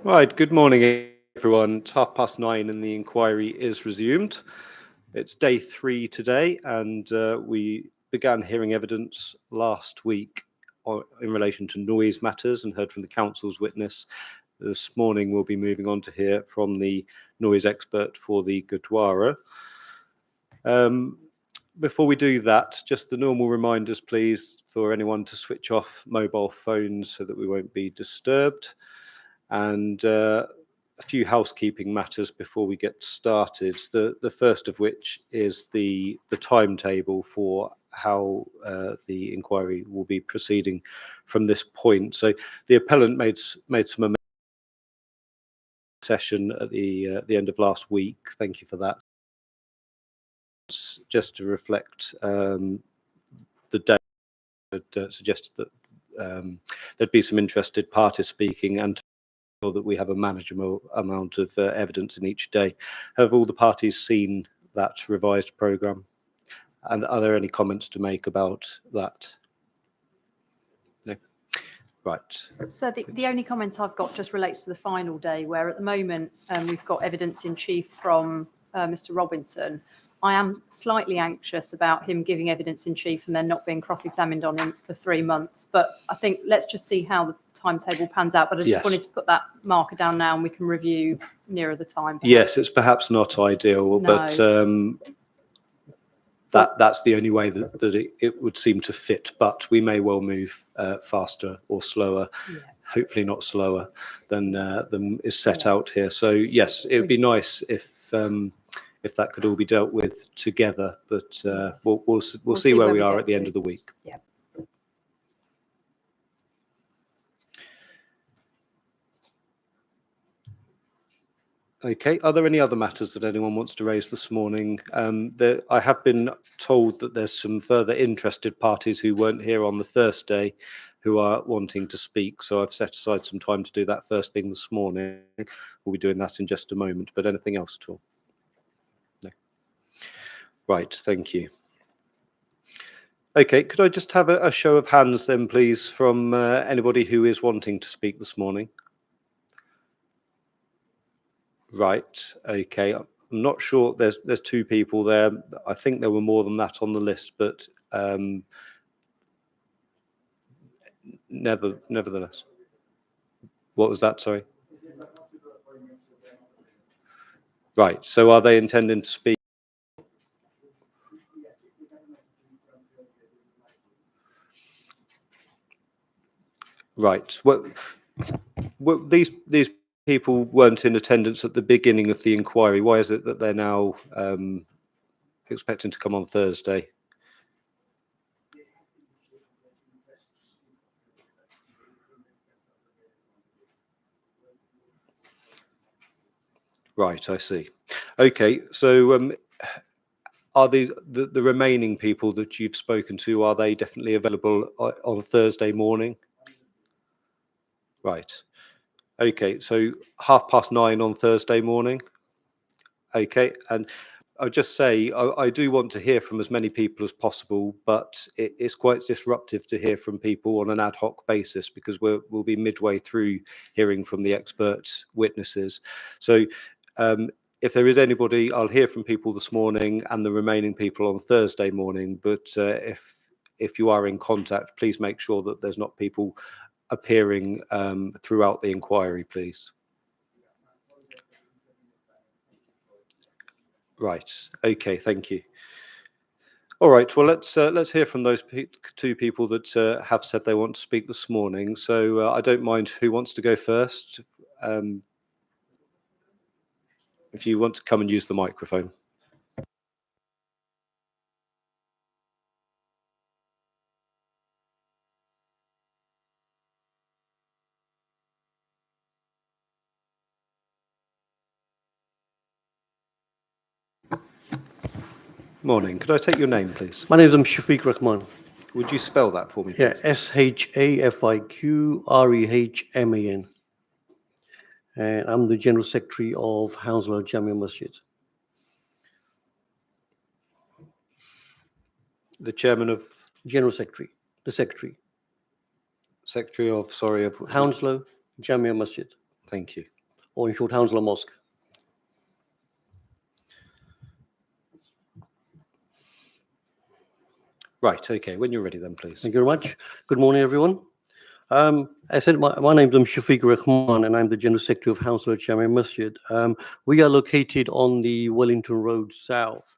Right, good morning, everyone. It's 9:30 and the inquiry is resumed. It's day 3 today, and we began hearing evidence last week in relation to noise matters and heard from the council's witness. This morning, we'll be moving on to hear from the noise expert for the Gurdwara. Before we do that, just the normal reminders, please, for anyone to switch off mobile phones so that we won't be disturbed. And a few housekeeping matters before we get started. The first of which is the timetable for how the inquiry will be proceeding from this point. So the appellant made some session at the end of last week. Thank you for that. Just to reflect the day, suggested that there'd be some interested parties speaking and that we have a manageable amount of evidence in each day. Have all the parties seen that revised programme? And are there any comments to make about that? No? Right. So the only comment I've got just relates to the final day, where at the moment we've got evidence in chief from Mr. Robinson. I am slightly anxious about him giving evidence in chief and then not being cross-examined on him for 3 months. But I think let's just see how the timetable pans out. But I just wanted to put that marker down now, and we can review nearer the time. Yes, it's perhaps not ideal, but that's the only way that it would seem to fit. But we may well move faster or slower. Yeah. Hopefully not slower than is set out here. So yes, it would be nice if that could all be dealt with together, but we'll see where we are at the end of the week. Yeah. Okay, are there any other matters that anyone wants to raise this morning? I have been told that there's some further interested parties who weren't here on the first day who are wanting to speak, so I've set aside some time to do that first thing this morning. We'll be doing that in just a moment, but anything else at all? No. Right, thank you. Okay, could I just have a show of hands then, please, from anybody who is wanting to speak this morning? Right, okay. I'm not sure. There's 2 people there. I think there were more than that on the list, but nevertheless. What was that? Sorry. Right. So are they intending to speak? Right. Well, these people weren't in attendance at the beginning of the inquiry. Why is it that they're now expecting to come on Thursday? Right, I see. Okay, so are these the remaining people that you've spoken to? Are they definitely available on Thursday morning? Right. Okay, so 9:30 on Thursday morning. Okay, and I'll just say I do want to hear from as many people as possible, but it's quite disruptive to hear from people on an ad hoc basis because we'll be midway through hearing from the expert witnesses. So if there is anybody, I'll hear from people this morning and the remaining people on Thursday morning. But if you are in contact, please make sure that there's not people appearing throughout the inquiry, please. Right. Okay. Thank you. All right. Well, let's hear from those 2 people that have said they want to speak this morning. So I don't mind who wants to go first. If you want to come and use the microphone. Morning. Could I take your name, please? My name is Shafiq Rahman. Would you spell that for me, please? Yeah, SHAFIQREHMAN. And I'm the General Secretary of Hounslow Jamia Masjid. The chairman of? General Secretary. The Secretary. Secretary of, sorry, of? Hounslow Jamia Masjid. Thank you. or in short, Hounslow Mosque. Right. Okay. When you're ready, then please. Thank you very much. Good morning, everyone. As I said, my name is Shafiq Rahman, and I'm the General Secretary of Hounslow Jamia Masjid. We are located on the Wellington Road South.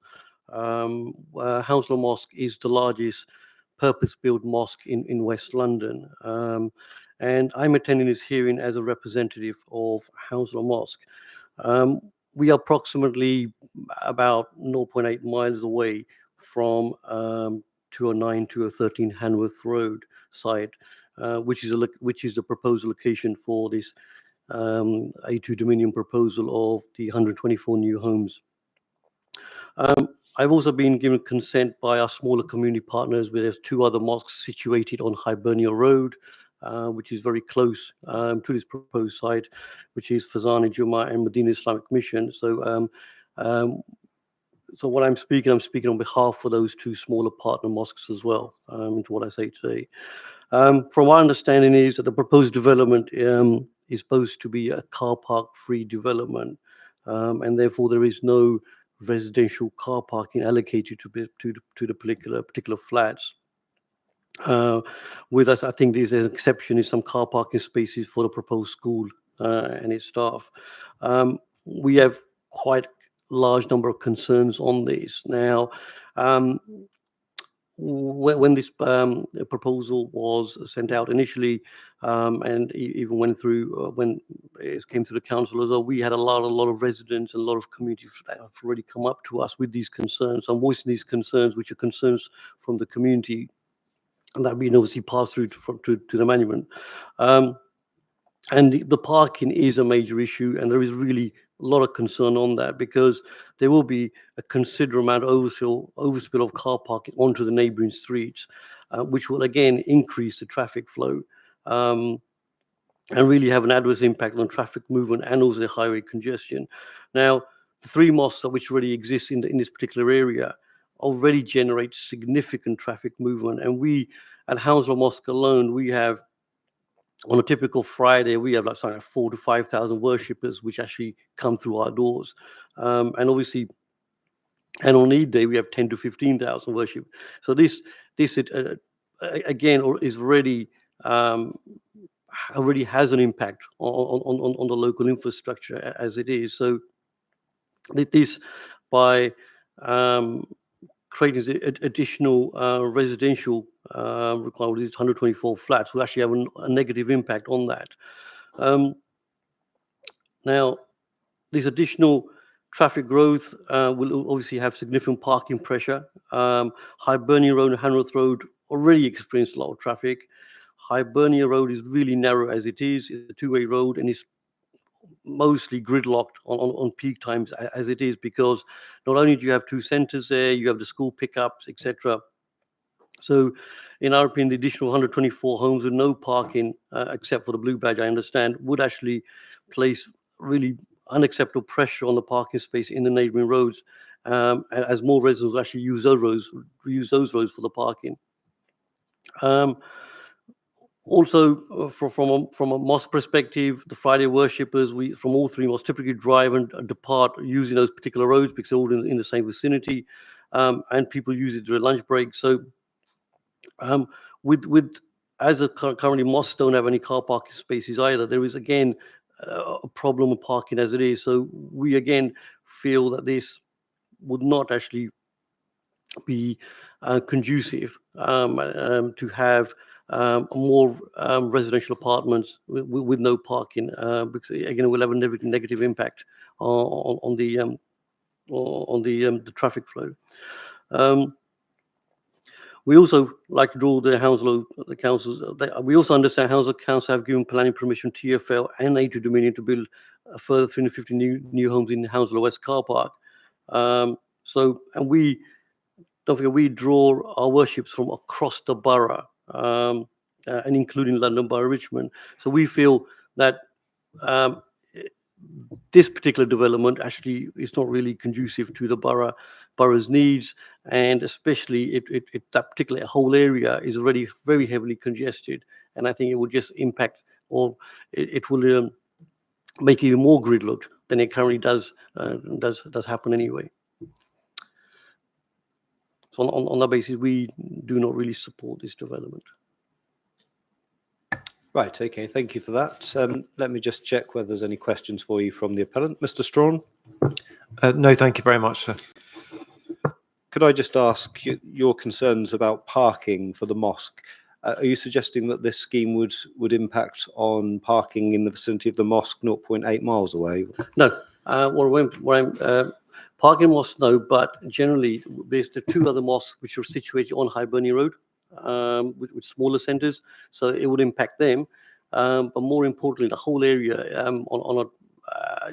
Hounslow Mosque is the largest purpose-built mosque in West London. And I'm attending this hearing as a representative of Hounslow Mosque. We are approximately about 0.8 miles away from 209 213 Hanworth Road site, which is the proposed location for this A2 Dominion proposal of the 124 new homes. I've also been given consent by our smaller community partners, where there's 2 other mosques situated on Hibernia Road, which is very close to this proposed site, which is Fazani Jummah and Medina Islamic Mission. So when I'm speaking on behalf of those 2 smaller partner mosques as well, into what I say today. From our understanding is that the proposed development is supposed to be a car park free development, and therefore there is no residential car parking allocated to the particular flats. With us, I think there's an exception in some car parking spaces for the proposed school and its staff. We have quite large number of concerns on this. Now, when this proposal was sent out initially, and even went through when it came to the council as well, we had a lot of residents and a lot of communities that have already come up to us with these concerns. I'm voicing these concerns, which are concerns from the community, and that we obviously pass through to the management. And the parking is a major issue, and there is really a lot of concern on that, because there will be a considerable amount of overspill of car parking onto the neighbouring streets, which will again increase the traffic flow, and really have an adverse impact on traffic movement and also the highway congestion. Now, the 3 mosques which already exist in this particular area already generate significant traffic movement, and we at Hounslow Mosque alone, we have, on a typical Friday, we have like 4,000 to 5,000 worshippers which actually come through our doors, and obviously, and on Eid day we have 10 to 15,000 worship. So this again is already has an impact on the local infrastructure as it is. So this by creating additional residential requirement, these 124 flats, will actually have a negative impact on that. Now, this additional traffic growth will obviously have significant parking pressure. Hibernia Road and Hanworth Road already experience a lot of traffic. Hibernia Road is really narrow as it is. It's a 2-way road, and it's mostly gridlocked on peak times as it is, because not only do you have 2 centres there, you have the school pickups, etc. So, in our opinion, the additional 124 homes with no parking, except for the blue badge, I understand, would actually place really unacceptable pressure on the parking space in the neighbouring roads, as more residents actually use those roads for the parking. Also, from a mosque perspective, the Friday worshippers, from all 3 mosques typically drive and depart using those particular roads because they're all in the same vicinity, and people use it during lunch break. So, currently mosques don't have any car parking spaces either, there is again a problem with parking as it is. So we again feel that this would not actually be conducive to have more residential apartments with no parking, because again it will have a negative impact on the traffic flow. We also like to draw the Hounslow councils. We also understand Hounslow Council have given planning permission to TfL and A2 Dominion to build a further 350 new homes in the Hounslow West car park. So, and we don't forget, we draw our worships from across the borough, and including London Borough, Richmond. So we feel that this particular development actually is not really conducive to the borough's needs, and especially that particular whole area is already very heavily congested, and I think it will just impact, or it will make it even more gridlocked than it currently does happen anyway. So on that basis, we do not really support this development. Right, okay, thank you for that. Let me just check whether there's any questions for you from the appellant. Mr. Strawn? No, thank you very much, sir. Could I just ask your concerns about parking for the mosque? Are you suggesting that this scheme would impact on parking in the vicinity of the mosque 0.8 miles away? No, parking mosques, no, but generally there's the two other mosques which are situated on Hibernia Road, with smaller centres, so it would impact them. But more importantly, the whole area,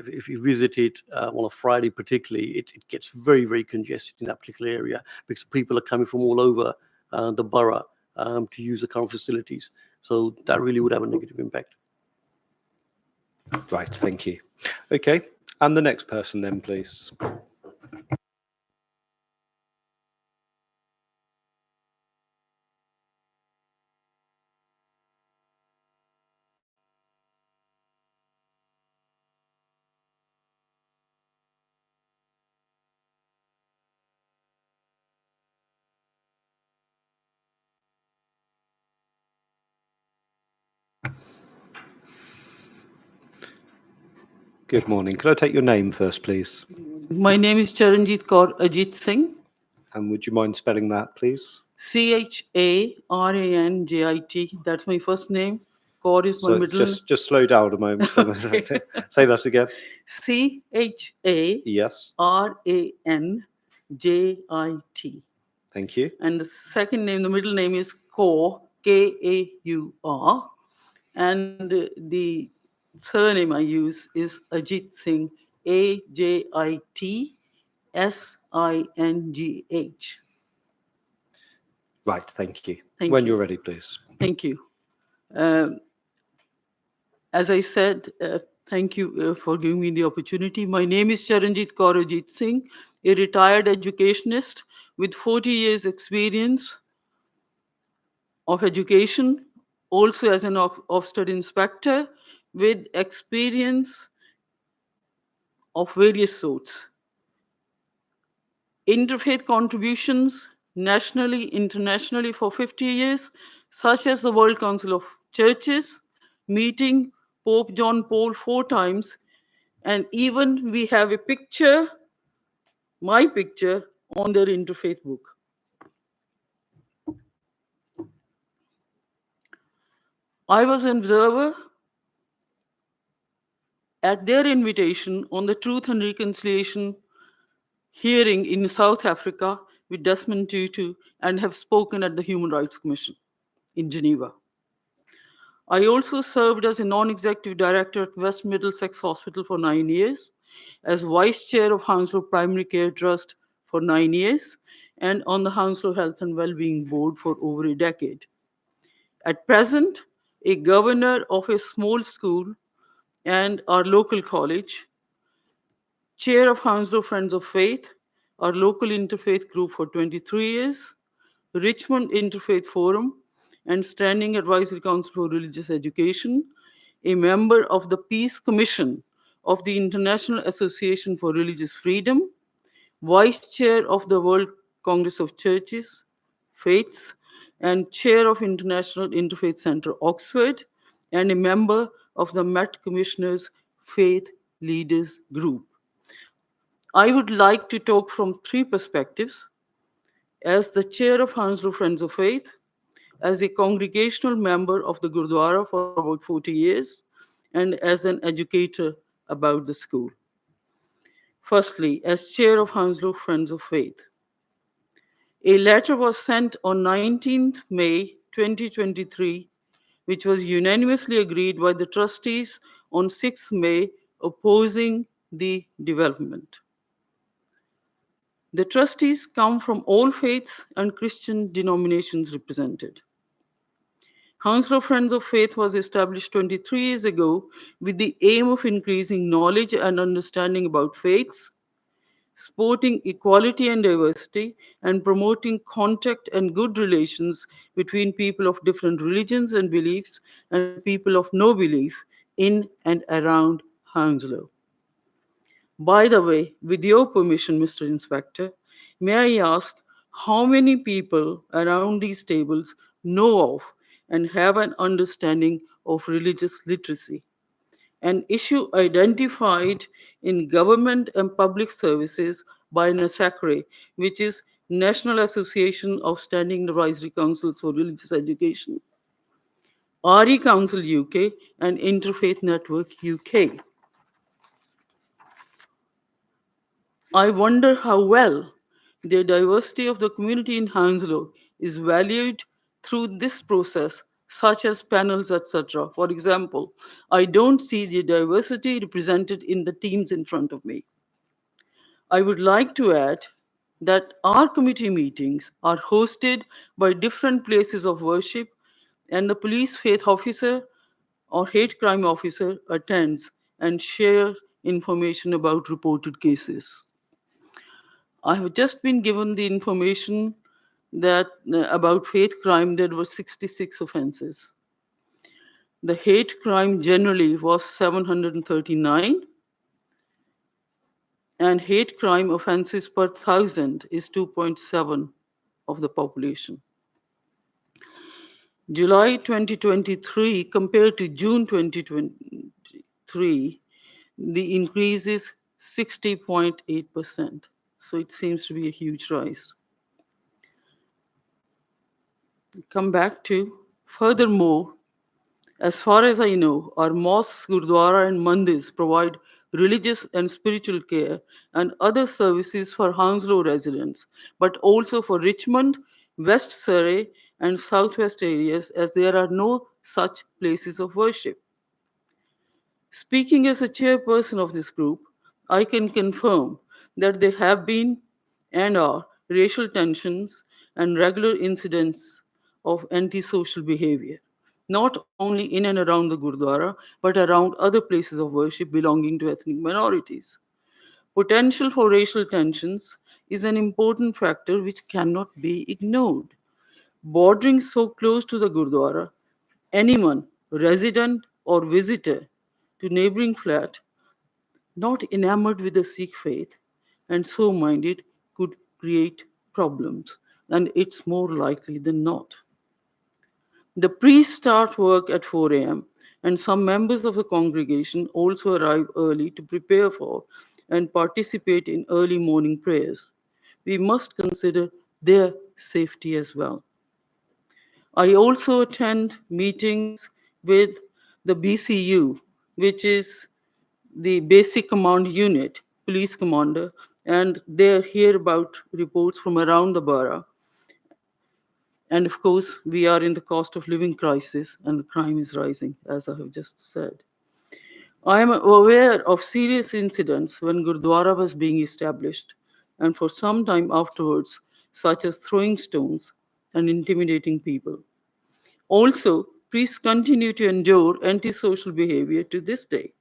if you visit it on a Friday particularly, it gets very, very congested in that particular area because people are coming from all over the borough to use the current facilities. So that really would have a negative impact. Right, thank you. Okay, and the next person then, please. Good morning. Could I take your name first, please? My name is Charanjit Kaur Ajit Singh, And would you mind spelling that, please? Charanjit. That's my first name. Kaur is my So middle. just slow down a moment. Okay. Say that again. Charanjit. Yes, thank you. And the second name, the middle name is Kaur, Kaur. And the surname I use is Ajit Singh, Ajitsingh. Right, thank you. Thank When you. you're ready, please. Thank you. As I said, thank you for giving me the opportunity. My name is Charanjit Kaur Ajit Singh, a retired educationist with 40 years experience of education, also as an Ofsted inspector with experience of various sorts. Interfaith contributions nationally, internationally for 50 years, such as the World Council of Churches, meeting Pope John Paul 4 times, and even we have a picture, my picture, on their interfaith book. I was an observer at their invitation on the Truth and Reconciliation hearing in South Africa with Desmond Tutu and have spoken at the Human Rights Commission in Geneva. I also served as a non-executive director at West Middlesex Hospital for 9 years, as vice chair of Hounslow Primary Care Trust for 9 years, and on the Hounslow Health and Wellbeing Board for over a decade. At present, a governor of a small school and our local college, chair of Hounslow Friends of Faith, our local interfaith group for 23 years, Richmond Interfaith Forum, and Standing Advisory Council for Religious Education, a member of the Peace Commission of the International Association for Religious Freedom, vice chair of the World Congress of Churches, Faiths, and chair of International Interfaith Center, Oxford, and a member of the Met Commissioners Faith Leaders Group. I would like to talk from 3 perspectives: as the chair of Hounslow Friends of Faith, as a congregational member of the Gurdwara for about 40 years, and as an educator about the school. Firstly, as chair of Hounslow Friends of Faith. A letter was sent on 19th May 2023, which was unanimously agreed by the trustees on 6th May, opposing the development. The trustees come from all faiths and Christian denominations represented. Hounslow Friends of Faith was established 23 years ago with the aim of increasing knowledge and understanding about faiths, supporting equality and diversity, and promoting contact and good relations between people of different religions and beliefs and people of no belief in and around Hounslow. By the way, with your permission, Mr. Inspector, may I ask how many people around these tables know of and have an understanding of religious literacy? An issue identified in government and public services by NASACRE, which is National Association of Standing Advisory Councils for Religious Education, RE Council UK, and Interfaith Network UK. I wonder how well the diversity of the community in Hounslow is valued through this process, such as panels, etc. For example, I don't see the diversity represented in the teams in front of me. I would like to add that our committee meetings are hosted by different places of worship, and the police faith officer or hate crime officer attends and share information about reported cases. I have just been given the information that about faith crime there were 66 offenses. The hate crime generally was 739, and hate crime offenses per thousand is 2.7 of the population. July 2023 compared to June 2023, the increase is 60.8%. So it seems to be a huge rise. Come back to, furthermore, as far as I know, our mosques, gurdwara, and mandirs provide religious and spiritual care and other services for Hounslow residents, but also for Richmond, West Surrey, and Southwest areas, as there are no such places of worship. Speaking as a chairperson of this group, I can confirm that there have been and are racial tensions and regular incidents of antisocial behavior, not only in and around the Gurdwara, but around other places of worship belonging to ethnic minorities. Potential for racial tensions is an important factor which cannot be ignored. Bordering so close to the Gurdwara, anyone, resident or visitor, to neighboring flat, not enamored with the Sikh faith and so minded, could create problems, and it's more likely than not. The priests start work at 4 a.m., and some members of the congregation also arrive early to prepare for and participate in early morning prayers. We must consider their safety as well. I also attend meetings with the BCU, which is the Basic Command Unit, police commander, and they hear about reports from around the borough. And of course, we are in the cost of living crisis and the crime is rising, as I have just said. I am aware of serious incidents when Gurdwara was being established and for some time afterwards, such as throwing stones and intimidating people. Also, priests continue to endure antisocial behavior to this day.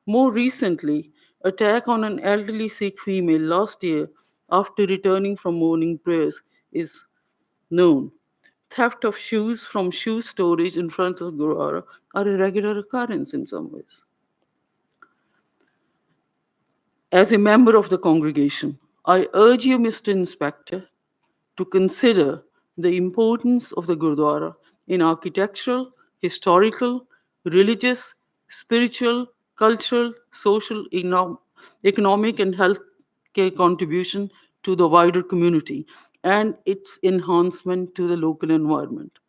More recently, attack on an elderly Sikh female last year after returning from morning prayers is known. Theft of shoes from shoe storage in front of Gurdwara are a regular occurrence in some ways. As a member of the congregation, I urge you, Mr. Inspector, to consider the importance of the Gurdwara in architectural, historical, religious, spiritual, cultural, social, economic, and health care contribution to the wider community and its enhancement to the local environment.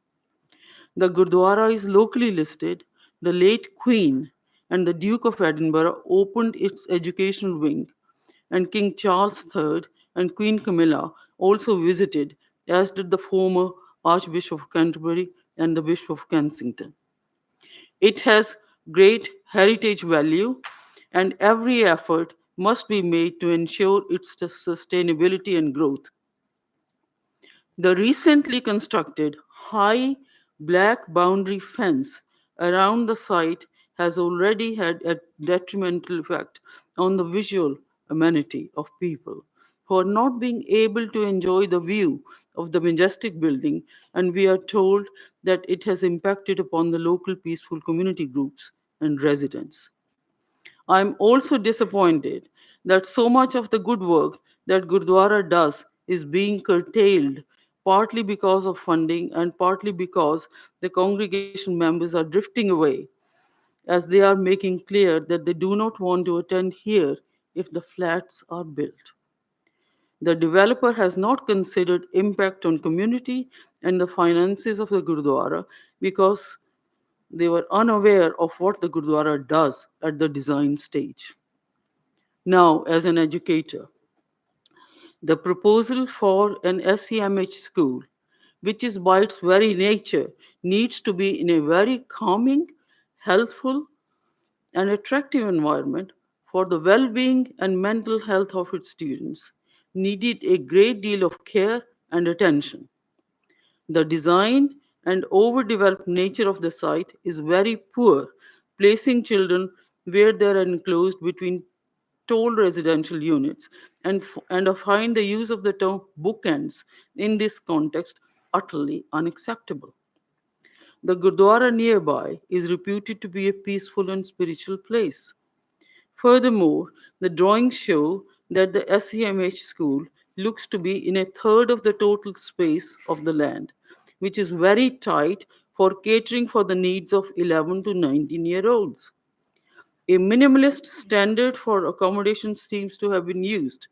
The Gurdwara is locally listed. The late Queen and the Duke of Edinburgh opened its educational wing, and King Charles III and Queen Camilla also visited, as did the former Archbishop of Canterbury and the Bishop of Kensington. It has great heritage value, and every effort must be made to ensure its sustainability and growth. The recently constructed high black boundary fence around the site has already had a detrimental effect on the visual amenity of people who are not being able to enjoy the view of the majestic building, and we are told that it has impacted upon the local peaceful community groups and residents. I'm also disappointed that so much of the good work that Gurdwara does is being curtailed, partly because of funding and partly because the congregation members are drifting away, as they are making clear that they do not want to attend here if the flats are built. The developer has not considered impact on community and the finances of the Gurdwara because they were unaware of what the Gurdwara does at the design stage. Now, as an educator, the proposal for an SEMH school, which is by its very nature, needs to be in a very calming, healthful, and attractive environment for the well being and mental health of its students, needed a great deal of care and attention. The design and overdeveloped nature of the site is very poor, placing children where they are enclosed between tall residential units, and I find the use of the term bookends in this context utterly unacceptable. The Gurdwara nearby is reputed to be a peaceful and spiritual place. Furthermore, the drawings show that the SEMH school looks to be in a third of the total space of the land, which is very tight for catering for the needs of 11 to 19-year-olds. A minimalist standard for accommodation seems to have been used.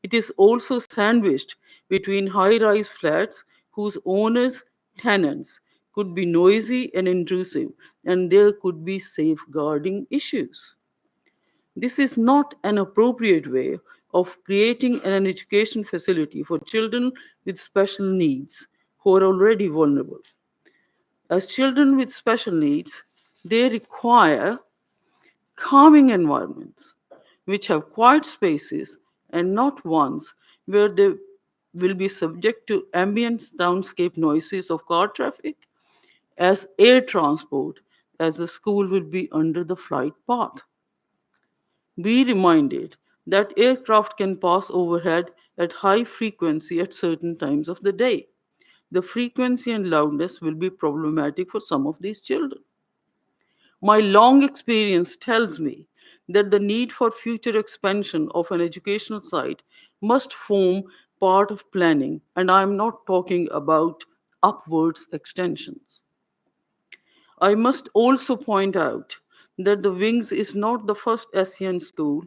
It is also sandwiched between high rise flats whose owners, tenants, could be noisy and intrusive, and there could be safeguarding issues. This is not an appropriate way of creating an education facility for children with special needs who are already vulnerable. As children with special needs, they require calming environments which have quiet spaces and not ones where they will be subject to ambient soundscape noises of car traffic as air transport, as the school will be under the flight path. Be reminded that aircraft can pass overhead at high frequency at certain times of the day. The frequency and loudness will be problematic for some of these children. My long experience tells me that the need for future expansion of an educational site must form part of planning, and I am not talking about upwards extensions. I must also point out that the Wings is not the first ASEAN school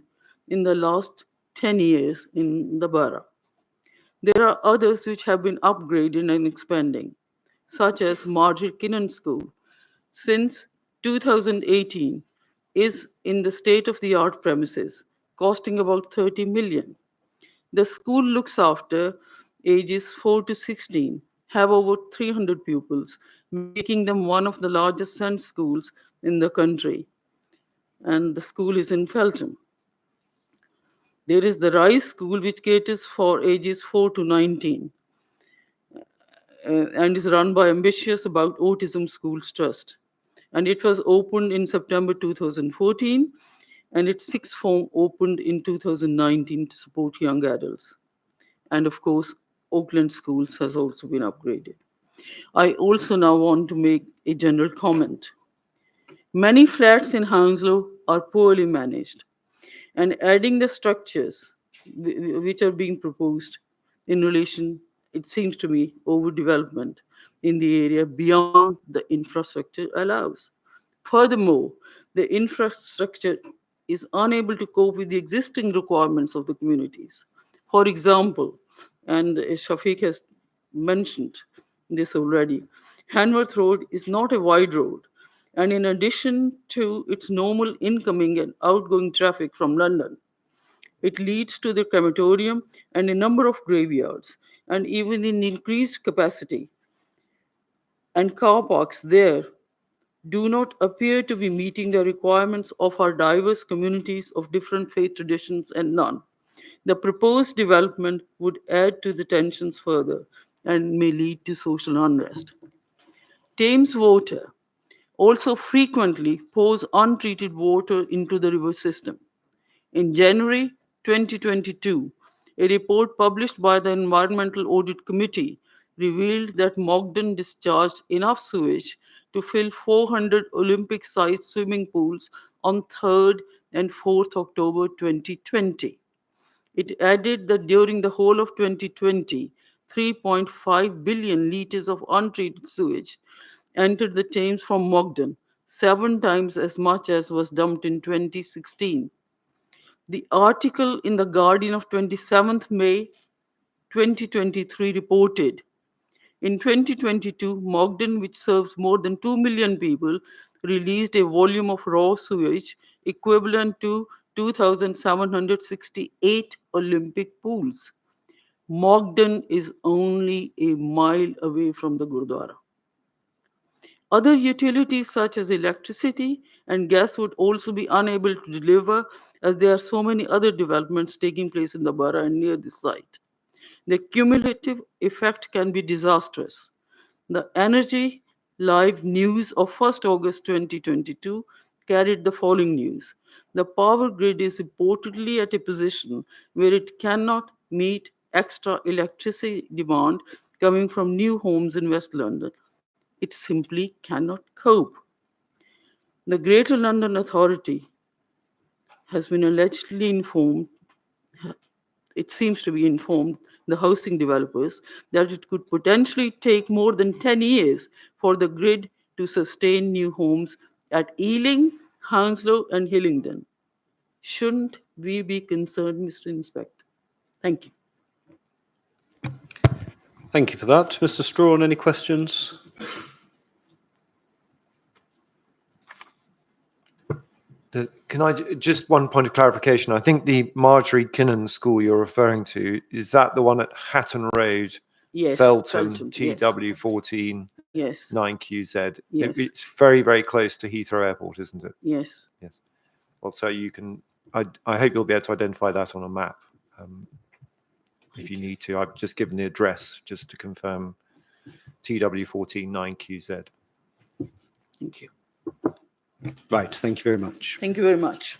in the last 10 years in the borough. There are others which have been upgraded and expanding, such as Margaret Kinnan School, since 2018 is in the state of the art premises, costing about 30 million. The school looks after ages 4 to 16, have over 300 pupils, making them one of the largest SEND schools in the country. And the school is in Feltham. There is the Rise School, which caters for ages 4 to 19 and is run by Ambitious About Autism Schools Trust. And it was opened in September 2014, and its sixth form opened in 2019 to support young adults. And of course, Oakland Schools has also been upgraded. I also now want to make a general comment. Many flats in Hounslow are poorly managed, and adding the structures which are being proposed in relation, it seems to me, overdevelopment in the area beyond the infrastructure allows. Furthermore, the infrastructure is unable to cope with the existing requirements of the communities. For example, and Shafiq has mentioned this already, Hanworth Road is not a wide road, and in addition to its normal incoming and outgoing traffic from London, it leads to the crematorium and a number of graveyards, and even in increased capacity and car parks there do not appear to be meeting the requirements of our diverse communities of different faith traditions and none. The proposed development would add to the tensions further and may lead to social unrest. Thames Water also frequently pours untreated water into the river system. In January 2022, a report published by the Environmental Audit Committee revealed that Mogden discharged enough sewage to fill 400 Olympic sized swimming pools on 3rd, and 4th October 2020. It added that during the whole of 2020, 3.5 billion litres of untreated sewage entered the Thames from Mogden, 7 times as much as was dumped in 2016. The article in The Guardian of 27th May 2023 reported, in 2022, Mogden, which serves more than 2 million people, released a volume of raw sewage equivalent to 2,768 Olympic pools. Mogden is only a mile away from the Gurdwara. Other utilities such as electricity and gas would also be unable to deliver, as there are so many other developments taking place in the borough and near the site. The cumulative effect can be disastrous. The Energy Live news of 1st August 2022 carried the following news. The power grid is reportedly at a position where it cannot meet extra electricity demand coming from new homes in West London. It simply cannot cope. The Greater London Authority has been allegedly informed, it seems to be informed, the housing developers that it could potentially take more than 10 years for the grid to sustain new homes at Ealing, Hounslow, and Hillingdon. Shouldn't we be concerned, Mr. Inspector? Thank you. Thank you for that. Mr. Strawn, any questions? Can I just one point of clarification? I think the Marjorie Kinnan school you're referring to, is that the one at Hatton Road, Yes. Feltham, yes. TW14 Yes. 9QZ? Yes. It's very, very close to Heathrow Airport, isn't it? Yes. Yes. Well, so you can, I hope you'll be able to identify that on a map if you need to. I've just given the address just to confirm TW14 9QZ. Thank you. Right, thank you very much. Thank you very much.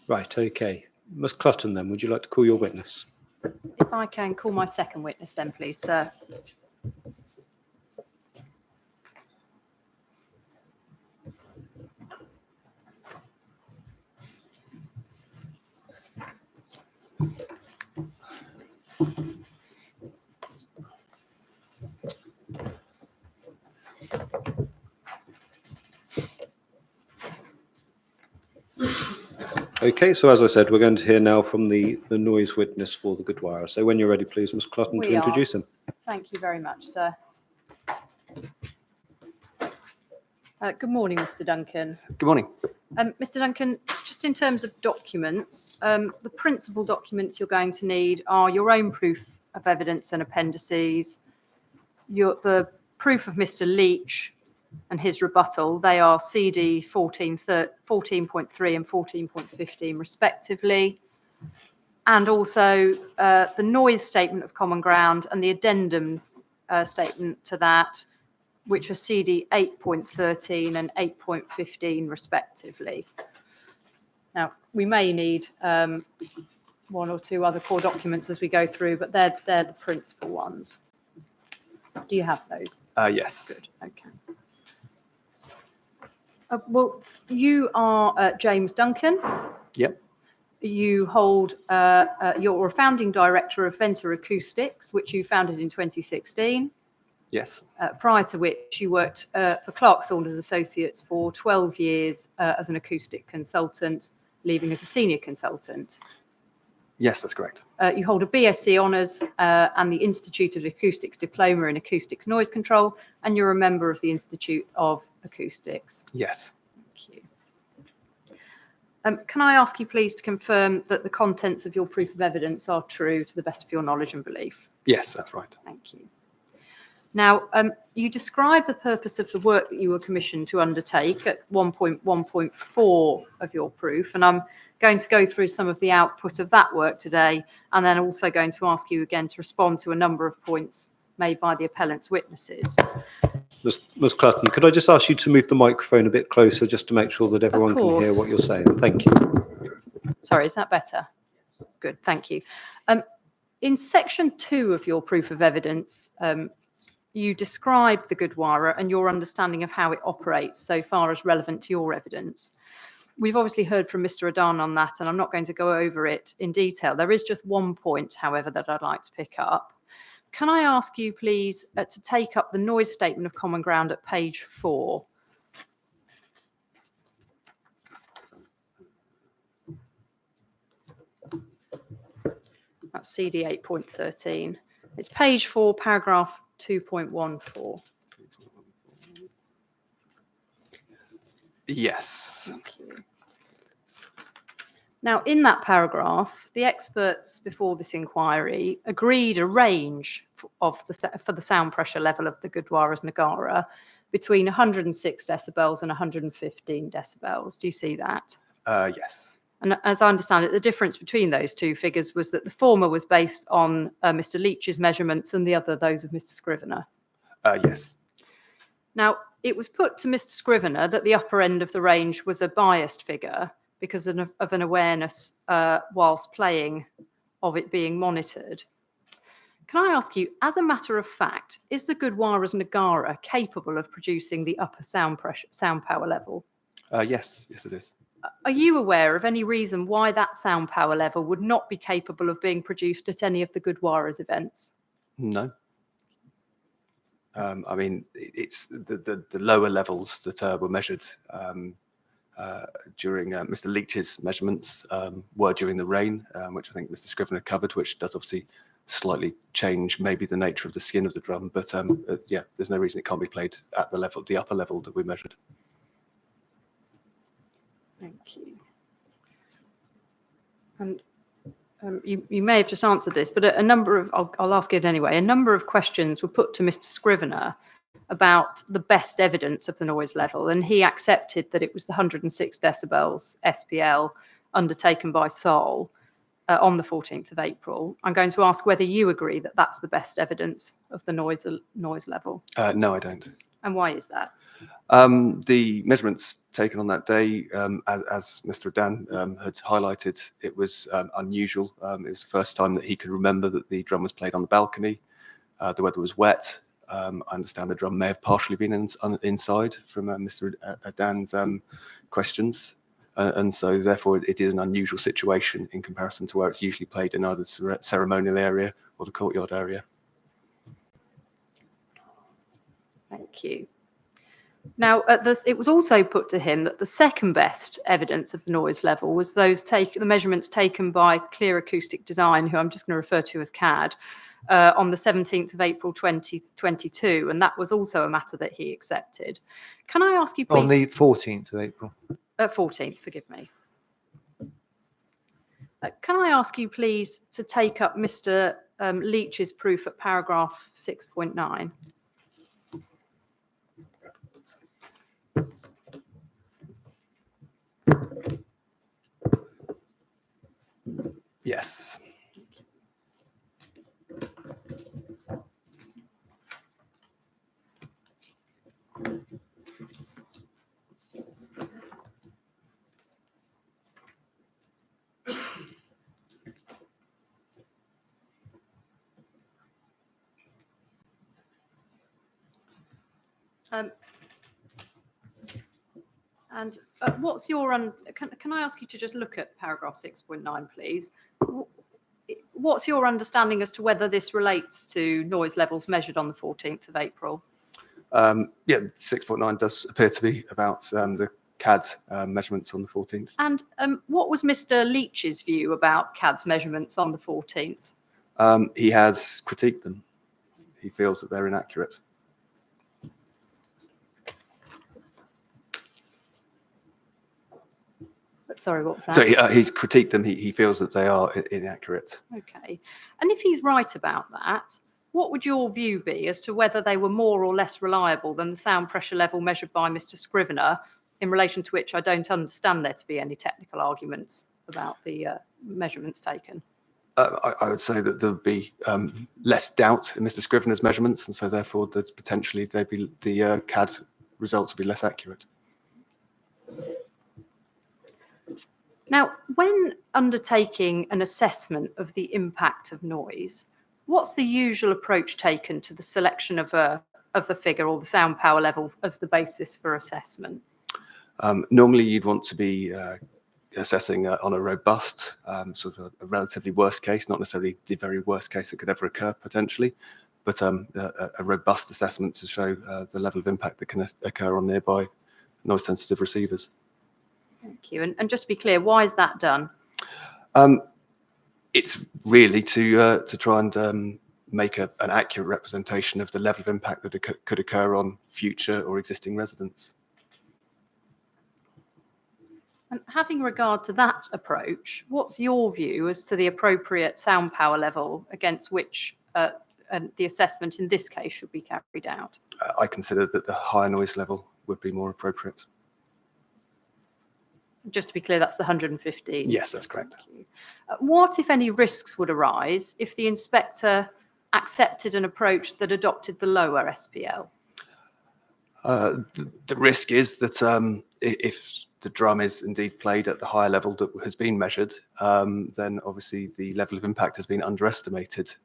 Right, okay. Ms. Clutton, then, would you like to call your witness? If I can call my second witness then, please, sir. Okay, so as I said, we're going to hear now from the noise witness for the Gurdwara. So when you're ready, please, Ms. Clutton, to introduce him. Thank you very much, sir. Good morning, Mr. Duncan. Good morning. Mr. Duncan, just in terms of documents, the principal documents you're going to need are your own proof of evidence and appendices, the proof of Mr. Leach and his rebuttal. They are CD 14.3 and 14.15 respectively, and also the noise statement of common ground and the addendum statement to that, which are CD 8.13 and 8.15 respectively. Now, we may need one or two other core documents as we go through, but they're the principal ones. Do you have those? Yes. Good, okay. Well, you are James Duncan. Yep. You hold, you're a founding director of Venter Acoustics, which you founded in 2016. Yes. Prior to which you worked for Clark Saunders Associates for 12 years as an acoustic consultant, leaving as a senior consultant. Yes, that's correct. You hold a BSc Honours and the Institute of Acoustics Diploma in Acoustics Noise Control, and you're a member of the Institute of Acoustics. Yes. Thank you. Can I ask you please to confirm that the contents of your proof of evidence are true to the best of your knowledge and belief? Yes, that's right. Thank you. Now, you describe the purpose of the work that you were commissioned to undertake at 1.1.4 of your proof, and I'm going to go through some of the output of that work today, and then also going to ask you again to respond to a number of points made by the appellant's witnesses. Ms. Clutton, could I just ask you to move the microphone a bit closer just to make sure that everyone can hear what you're saying? Thank you. Sorry, is that better? Good, thank you. In section 2 of your proof of evidence, you describe the Gurdwara and your understanding of how it operates so far as relevant to your evidence. We've obviously heard from Mr. Adan on that, and I'm not going to go over it in detail. There is just one point, however, that I'd like to pick up. Can I ask you, please, to take up the noise statement of common ground at page 4? That's CD 8.13. It's page 4, paragraph 2.14. Yes. Thank you. Now, in that paragraph, the experts before this inquiry agreed a range for the sound pressure level of the Gurdwara's Nagara between 106 decibels and 115 decibels. Do you see that? Yes. And as I understand it, the difference between those two figures was that the former was based on Mr. Leach's measurements and the other those of Mr. Scrivener. Yes. Now, it was put to Mr. Scrivener that the upper end of the range was a biased figure because of an awareness whilst playing of it being monitored. Can I ask you, as a matter of fact, is the Gurdwara's Nagara capable of producing the upper sound power level? Yes. Yes, it is. Are you aware of any reason why that sound power level would not be capable of being produced at any of the Gurdwara's events? No. I mean, it's the lower levels that were measured during Mr. Leach's measurements were during the rain, which I think Mr. Scrivener covered, which does obviously slightly change maybe the nature of the skin of the drum. But yeah, there's no reason it can't be played at the upper level that we measured. Thank you. And you may have just answered this, but a number of, I'll ask it anyway, a number of questions were put to Mr. Scrivener about the best evidence of the noise level, and he accepted that it was the 106 decibels SPL undertaken by Sol on the 14th of April. I'm going to ask whether you agree that that's the best evidence of the noise level. No, I don't. And why is that? The measurements taken on that day, as Mr. Adan had highlighted, it was unusual. It was the first time that he could remember that the drum was played on the balcony. The weather was wet. I understand the drum may have partially been inside from Mr. Adan's questions. And so therefore it is an unusual situation in comparison to where it's usually played in either the ceremonial area or the courtyard area. Thank you. Now, it was also put to him that the second best evidence of the noise level was the measurements taken by Clear Acoustic Design, who I'm just going to refer to as CAD, on the 17th of April 2022, and that was also a matter that he accepted. Can I ask you, please? On the 14th of April. 14th, forgive me. Can I ask you, please, to take up Mr. Leach's proof at paragraph 6.9? Yes. And what's your can I ask you to just look at paragraph 6.9, please? What's your understanding as to whether this relates to noise levels measured on the 14th of April? Yeah, 6.9 does appear to be about the CAD measurements on the 14th. And what was Mr. Leach's view about CAD's measurements on the 14th? He has critiqued them. He feels that they're inaccurate. Sorry, what was that? So he's critiqued them. He feels that they are inaccurate. Okay. And if he's right about that, what would your view be as to whether they were more or less reliable than the sound pressure level measured by Mr. Scrivener, in relation to which I don't understand there to be any technical arguments about the measurements taken? I would say that there would be less doubt in Mr. Scrivener's measurements, and so therefore there's potentially the CAD results would be less accurate. Now, when undertaking an assessment of the impact of noise, what's the usual approach taken to the selection of the figure or the sound power level as the basis for assessment? Normally, you'd want to be assessing on a robust, sort of a relatively worst case, not necessarily the very worst case that could ever occur potentially, but a robust assessment to show the level of impact that can occur on nearby noise-sensitive receivers. Thank you. And just to be clear, why is that done? It's really to try and make an accurate representation of the level of impact that could occur on future or existing residents. And having regard to that approach, what's your view as to the appropriate sound power level against which the assessment in this case should be carried out? I consider that the higher noise level would be more appropriate. Just to be clear, that's the 115? Yes, that's correct. Thank you. What, if any, risks would arise if the inspector accepted an approach that adopted the lower SPL? The risk is that if the drum is indeed played at the higher level that has been measured, then obviously the level of impact has been underestimated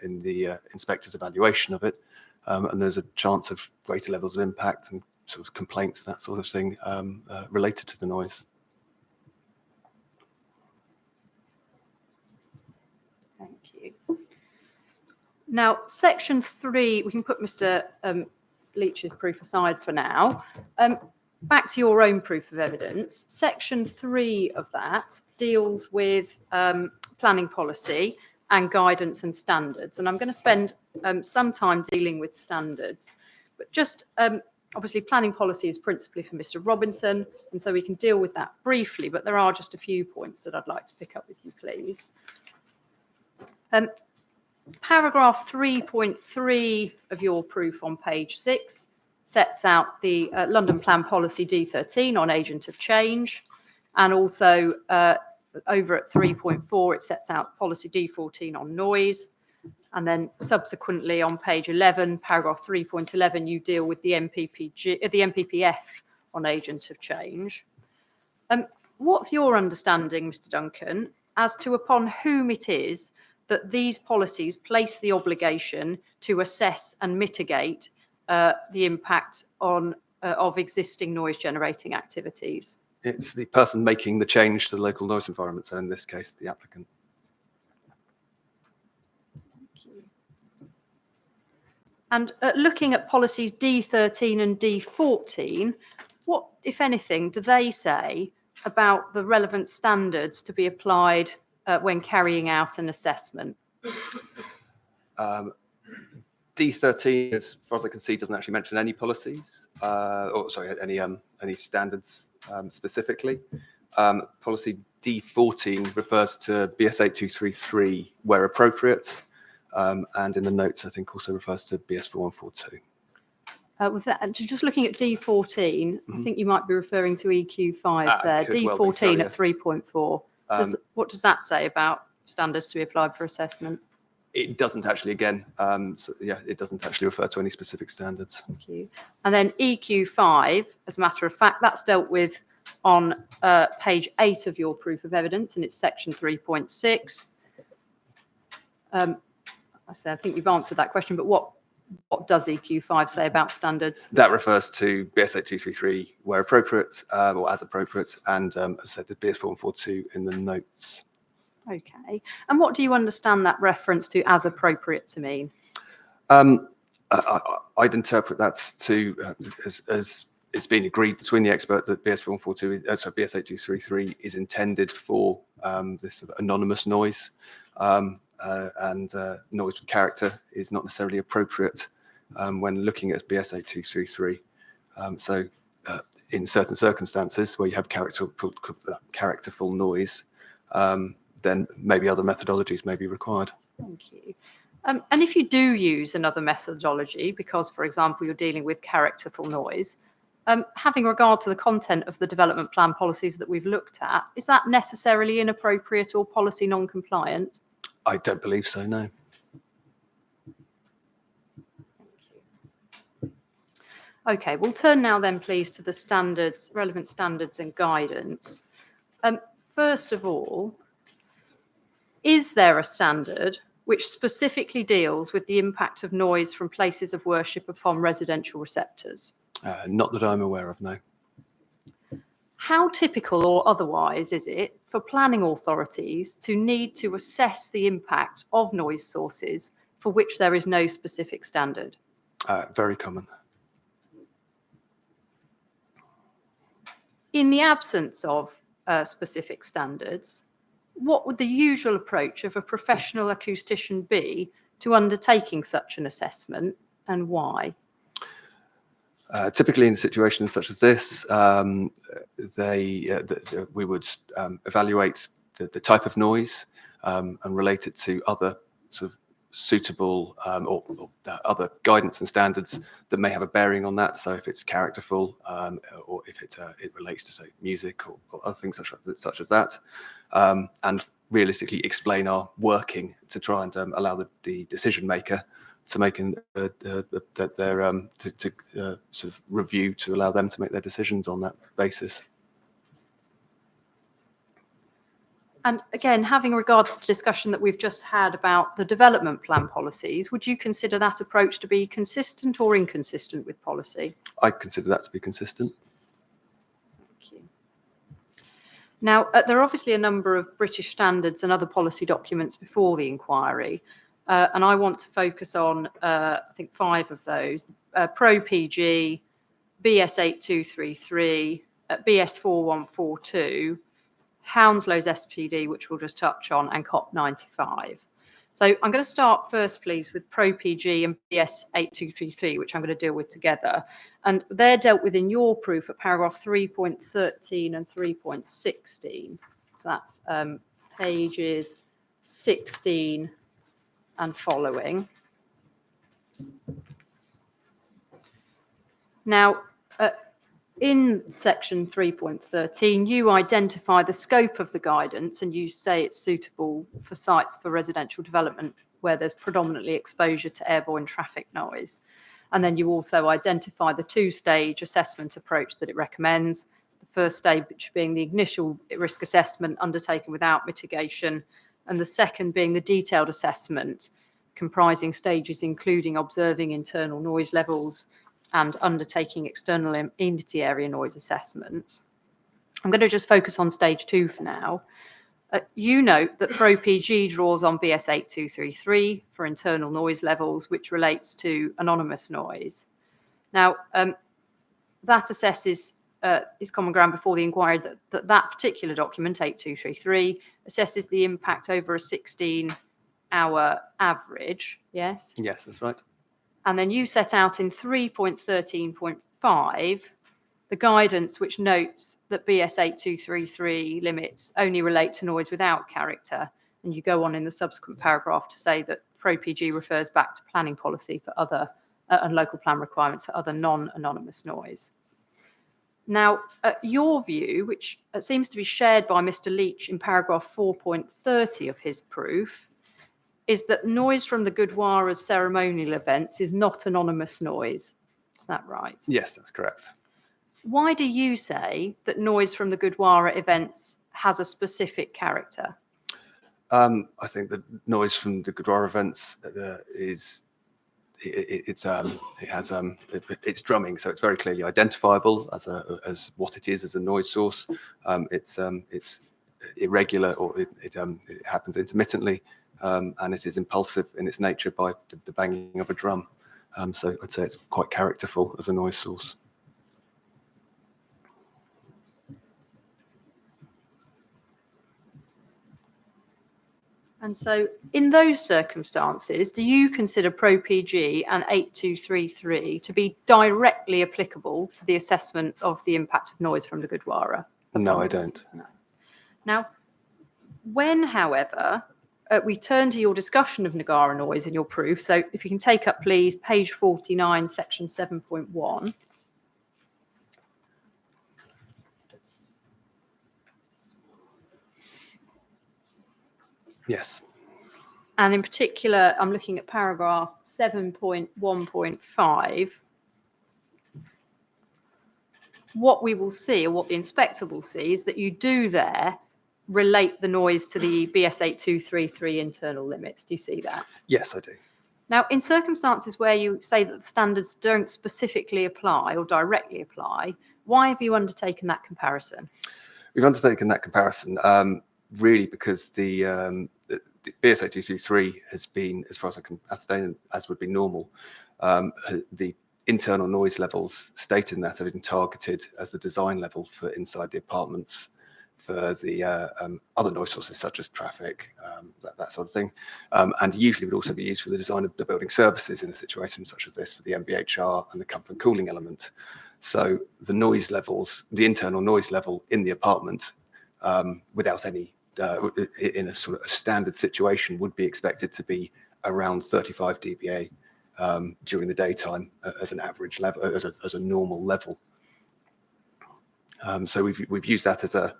in the inspector's evaluation of it, and there's a chance of greater levels of impact and sort of complaints, that sort of thing, related to the noise. Thank you. Now, section 3, we can put Mr. Leach's proof aside for now. Back to your own proof of evidence. Section 3 of that deals with planning policy and guidance and standards. And I'm going to spend some time dealing with standards. But just obviously planning policy is principally for Mr. Robinson, and so we can deal with that briefly. But there are just a few points that I'd like to pick up with you, please. Paragraph 3.3 of your proof on page 6 sets out the London Plan Policy D13 on agent of change, and also over at 3.4 it sets out policy D14 on noise, and then subsequently on page 11, paragraph 3.11, you deal with the MPPF on agent of change. What's your understanding, Mr. Duncan, as to upon whom it is that these policies place the obligation to assess and mitigate the impact of existing noise generating activities? It's the person making the change to the local noise environment, so in this case, the applicant. Thank you. And looking at policies D13 and D14, what, if anything, do they say about the relevant standards to be applied when carrying out an assessment? D13, as far as I can see, doesn't actually mention any policies, or sorry, any standards specifically. Policy D14 refers to BS 8233 where appropriate, and in the notes, I think also refers to BS 4142. Was that just looking at D14? I think you might be referring to EQ5 there. D14 well be so, at 3.4. What does that say about standards to be applied for assessment? It doesn't actually, again, so yeah, it doesn't actually refer to any specific standards. Thank you. And then EQ5, as a matter of fact, that's dealt with on page 8 of your proof of evidence, and it's section 3.6. I think you've answered that question, but what does EQ5 say about standards? That refers to BS 8233 where appropriate, or as appropriate, and as I said, the BS 4142 in the notes. Okay. And what do you understand that reference to as appropriate to mean? I'd interpret that to as it's been agreed between the expert that BS 4142, BS 8233 is intended for this sort of anonymous noise, and noise with character is not necessarily appropriate when looking at BS 8233. So in certain circumstances where you have characterful noise, then maybe other methodologies may be required. Thank you. And if you do use another methodology, because, for example, you're dealing with characterful noise, having regard to the content of the development plan policies that we've looked at, is that necessarily inappropriate or policy non-compliant? I don't believe so, no. Okay, we'll turn now then, please, to the standards, relevant standards and guidance. first of all, is there a standard which specifically deals with the impact of noise from places of worship upon residential receptors? Not that I'm aware of, no. How typical or otherwise is it for planning authorities to need to assess the impact of noise sources for which there is no specific standard? Very common. In the absence of specific standards, what would the usual approach of a professional acoustician be to undertaking such an assessment, and why? Typically in situations such as this, we would evaluate the type of noise and relate it to other sort of suitable or other guidance and standards that may have a bearing on that. So if it's characterful, or if it relates to, say, music or other things such as that, and realistically explain our working to try and allow the decision maker to make sort of review to allow them to make their decisions on that basis. And again, having regard to the discussion that we've just had about the development plan policies, would you consider that approach to be consistent or inconsistent with policy? I consider that to be consistent. Thank you. Now, there are obviously a number of British standards and other policy documents before the inquiry, and I want to focus on, I think, 5 of those: Pro-PG, BS8233, BS4142, Hounslow's SPD, which we'll just touch on, and COP95. So I'm going to start first, please, with Pro-PG and BS8233, which I'm going to deal with together. And they're dealt with in your proof at paragraph 3.13 and 3.16. So that's pages 16 and following. Now, in section 3.13, you identify the scope of the guidance and you say it's suitable for sites for residential development where there's predominantly exposure to airborne traffic noise. And then you also identify the 2-stage assessment approach that it recommends. The first stage being the initial risk assessment undertaken without mitigation, and the second being the detailed assessment comprising stages including observing internal noise levels and undertaking external amenity area noise assessments. I'm going to just focus on stage 2 for now. You note that Pro-PG draws on BS8233 for internal noise levels, which relates to anonymous noise. Now, that assesses, is common ground before the inquiry that particular document, 8233, assesses the impact over a 16-hour average, yes? Yes, that's right. And then you set out in 3.13.5 the guidance which notes that BS8233 limits only relate to noise without character. And you go on in the subsequent paragraph to say that Pro-PG refers back to planning policy for other and local plan requirements for other non-anonymous noise. Now, your view, which seems to be shared by Mr. Leach in paragraph 4.30 of his proof, is that noise from the Gurdwara's ceremonial events is not anonymous noise. Is that right? Yes, that's correct. Why do you say that noise from the Gurdwara events has a specific character? I think the noise from the Gurdwara events it's drumming, so it's very clearly identifiable as what it is as a noise source. It's irregular, or it happens intermittently. And it is impulsive in its nature by the banging of a drum. So I'd say it's quite characterful as a noise source. And so in those circumstances, do you consider Pro-PG and 8233 to be directly applicable to the assessment of the impact of noise from the Gurdwara? No, I don't. No. Now, when, however, we turn to your discussion of Nagara noise in your proof. So if you can take up, please, page 49, section 7.1. Yes. And in particular, I'm looking at paragraph 7.1.5. What we will see, or what the inspector will see, is that you do there relate the noise to the BS 8233 internal limits. Do you see that? Yes, I do. Now, in circumstances where you say that the standards don't specifically apply or directly apply, why have you undertaken that comparison? We've undertaken that comparison really because the BS 8223 has been, as far as I can ascertain, as would be normal, the internal noise levels stated in that have been targeted as the design level for inside the apartments for the other noise sources such as traffic, that sort of thing, and usually would also be used for the design of the building services in a situation such as this for the MVHR and the comfort and cooling element. So the noise levels, the internal noise level in the apartment, without any, in a sort of a standard situation, would be expected to be around 35 dBA during the daytime as an average level, as a normal level. So we've used that as a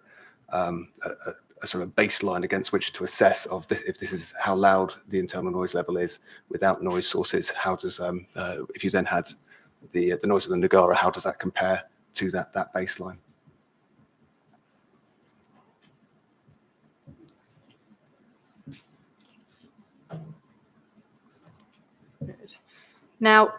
sort of baseline against which to assess of this, if this is how loud the internal noise level is without noise sources. How does if you then had the noise of the Nagara, how does that compare to that baseline? Now,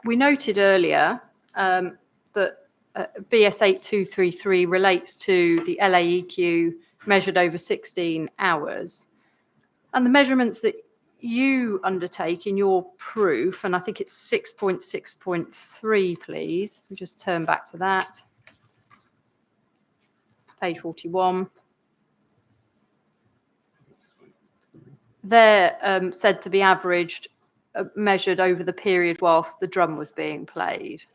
we noted earlier that BS 8233 relates to the LAEQ measured over 16 hours. And the measurements that you undertake in your proof, and I think it's 6.6.3, please. We just turn back to that. Page 41. They're said to be averaged, measured over the period whilst the drum was being played. Is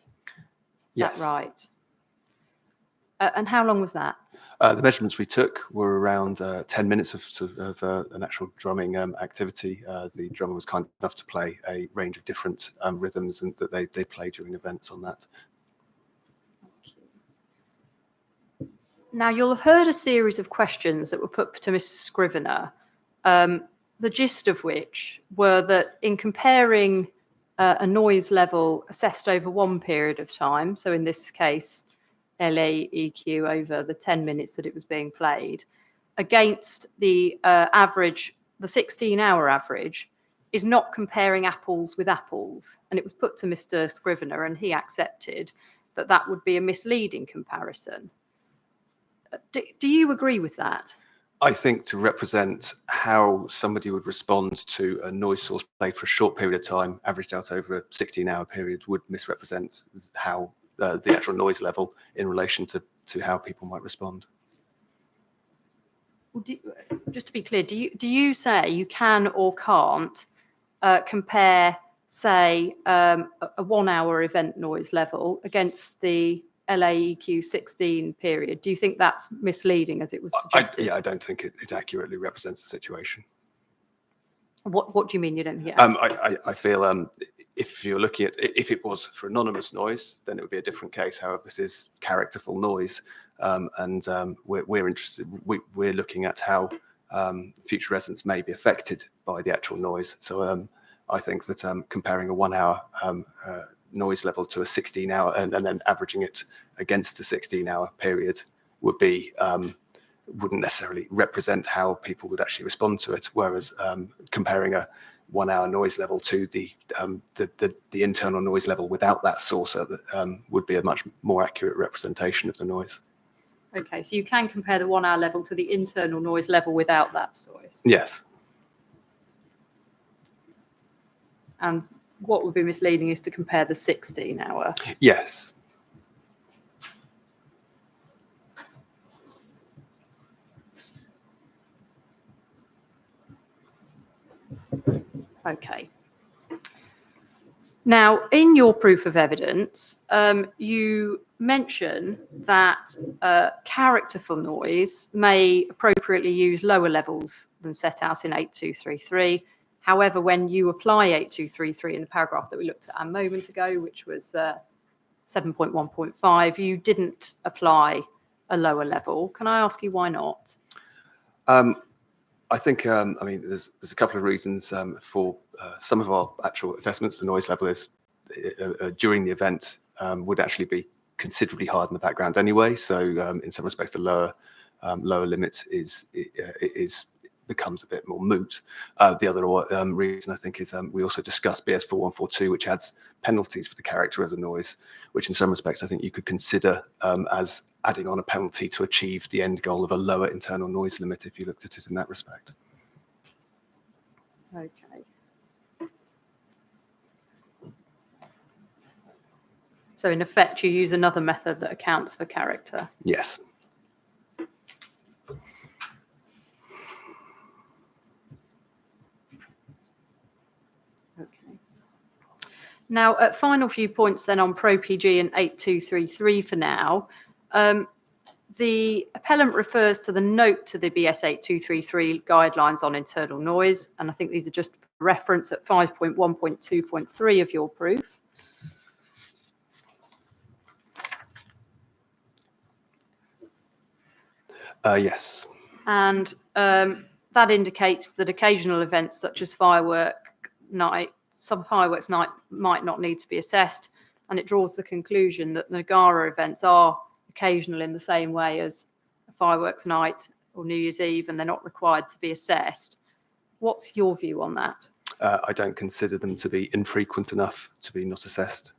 Yes. that right? And how long was that? The measurements we took were around 10 minutes of an actual drumming activity. The drummer was kind enough to play a range of different rhythms and that they play during events on that. Now, you'll have heard a series of questions that were put to Mr. Scrivener, the gist of which were that in comparing a noise level assessed over one period of time, so in this case, LAEQ over the 10 minutes that it was being played, against the average, the 16-hour average, is not comparing apples with apples. And it was put to Mr. Scrivener, and he accepted that that would be a misleading comparison. Do you agree with that? I think to represent how somebody would respond to a noise source played for a short period of time, averaged out over a 16-hour period, would misrepresent how the actual noise level in relation to how people might respond. Well, just to be clear, do you say you can or can't compare, say, a 1 hour event noise level against the LAEQ 16 period? Do you think that's misleading, as it was suggested? I don't think it accurately represents the situation. What do you mean you don't hear? I feel if you're looking at, if it was for anonymous noise, then it would be a different case. However, this is characterful noise, and we're interested. We're looking at how future residents may be affected by the actual noise. So I think that comparing a 1 hour noise level to a 16-hour and then averaging it against a 16-hour period would be wouldn't necessarily represent how people would actually respond to it. Whereas comparing a 1 hour noise level to the internal noise level without that source would be a much more accurate representation of the noise. Okay, so you can compare the 1 hour level to the internal noise level without that source. Yes. And what would be misleading is to compare the 16-hour. Yes. Okay. Now, in your proof of evidence, you mention that characterful noise may appropriately use lower levels than set out in 8233. However, when you apply 8233 in the paragraph that we looked at a moment ago, which was 7.1.5, you didn't apply a lower level. Can I ask you why not? I think, I mean, there's a couple of reasons for some of our actual assessments. The noise level is during the event would actually be considerably higher than the background anyway. So in some respects, the lower lower limit becomes a bit more moot. The other reason I think is we also discussed BS 4142, which adds penalties for the character of the noise, which in some respects I think you could consider as adding on a penalty to achieve the end goal of a lower internal noise limit if you looked at it in that respect. Okay. So in effect, you use another method that accounts for character. Yes. Okay. Now, final few points then on Pro PG and 8233 for now. The appellant refers to the note to the BS 8233 guidelines on internal noise, and I think these are just reference at 5.1.2.3 of your proof. Yes. And that indicates that occasional events such as some fireworks night might not need to be assessed, and it draws the conclusion that Nagara events are occasional in the same way as a fireworks night or New Year's Eve, and they're not required to be assessed. What's your view on that? I don't consider them to be infrequent enough to be not assessed.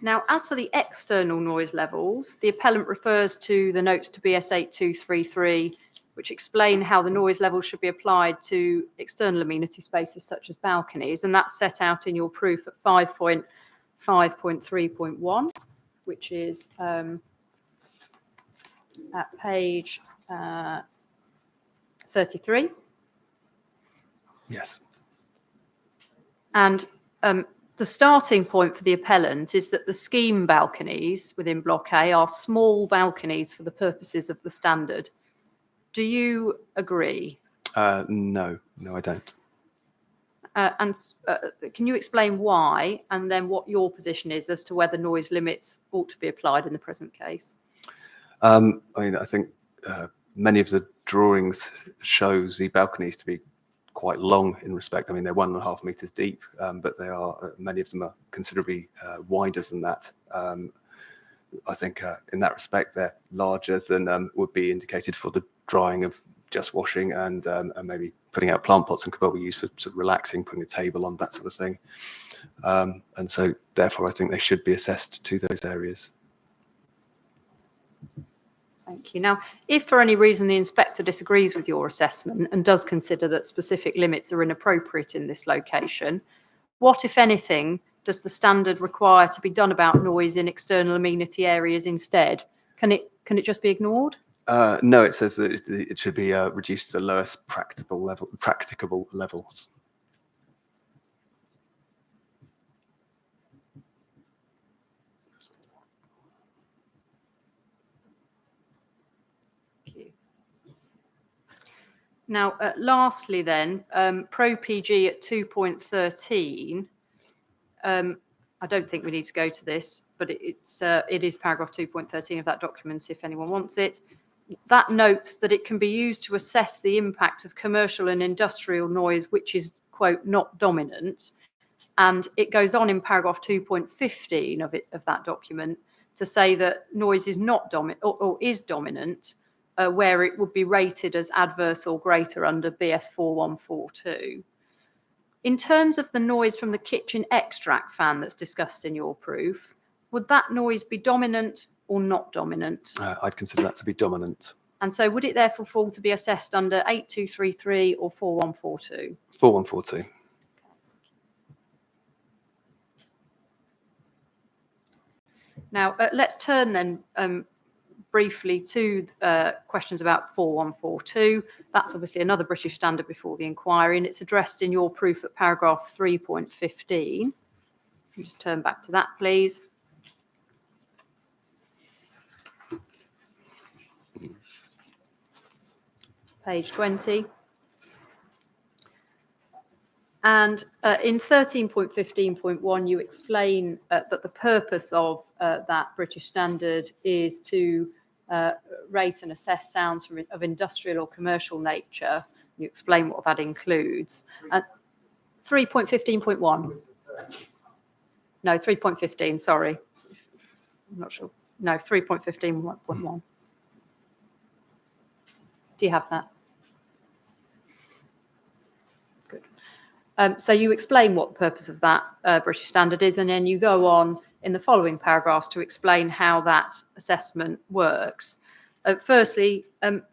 Now, as for the external noise levels, the appellant refers to the notes to BS 8233, which explain how the noise levels should be applied to external amenity spaces such as balconies, and that's set out in your proof at 5.5.3.1, which is at page 33. Yes. And the starting point for the appellant is that the scheme balconies within Block A are small balconies for the purposes of the standard. Do you agree? No, I don't. And can you explain why, and then what your position is as to whether noise limits ought to be applied in the present case? I mean, I think many of the drawings show the balconies to be quite long in respect. I mean, they're 1.5 meters deep, but they are many of them are considerably wider than that. I think in that respect, they're larger than would be indicated for the drying of just washing and maybe putting out plant pots, and could probably use for sort of relaxing, putting a table on, that sort of thing. And so therefore, I think they should be assessed to those areas. Thank you. Now, if for any reason the inspector disagrees with your assessment and does consider that specific limits are inappropriate in this location, what, if anything, does the standard require to be done about noise in external amenity areas instead? Can it just be ignored? No, it says that it should be reduced to the lowest practicable levels. Now, lastly then, Pro PG at 2.13, I don't think we need to go to this, but it is paragraph 2.13 of that document if anyone wants it. That notes that it can be used to assess the impact of commercial and industrial noise, which is, quote, not dominant. And it goes on in paragraph 2.15 of that document to say that noise is not dominant or is dominant, where it would be rated as adverse or greater under BS 4142. In terms of the noise from the kitchen extract fan that's discussed in your proof, would that noise be dominant or not dominant? I'd consider that to be dominant. And so would it therefore fall to be assessed under 8233 or 4142? 4142. Now, let's turn then briefly to questions about 4142. That's obviously another British standard before the inquiry, and it's addressed in your proof at paragraph 3.15. You just turn back to that, please. Page 20. And in 13.15.1, you explain that the purpose of that British standard is to rate and assess sounds of industrial or commercial nature. You explain what that includes. 3.15.1. No, 3.15, sorry. I'm not sure. No, 3.15.1. Do you have that? Good. So you explain what the purpose of that British standard is, and then you go on in the following paragraphs to explain how that assessment works. Firstly,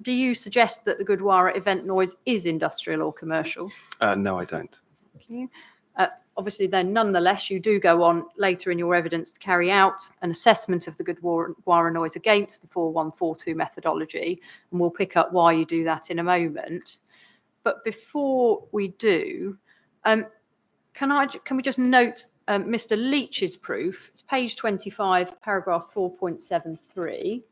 do you suggest that the Gurdwara event noise is industrial or commercial? No, I don't. Thank you. Obviously, then, nonetheless, you do go on later in your evidence to carry out an assessment of the Gurdwara noise against the 4142 methodology, and we'll pick up why you do that in a moment. But before we do, can we just note Mr. Leach's proof? It's page 25, paragraph 4.73.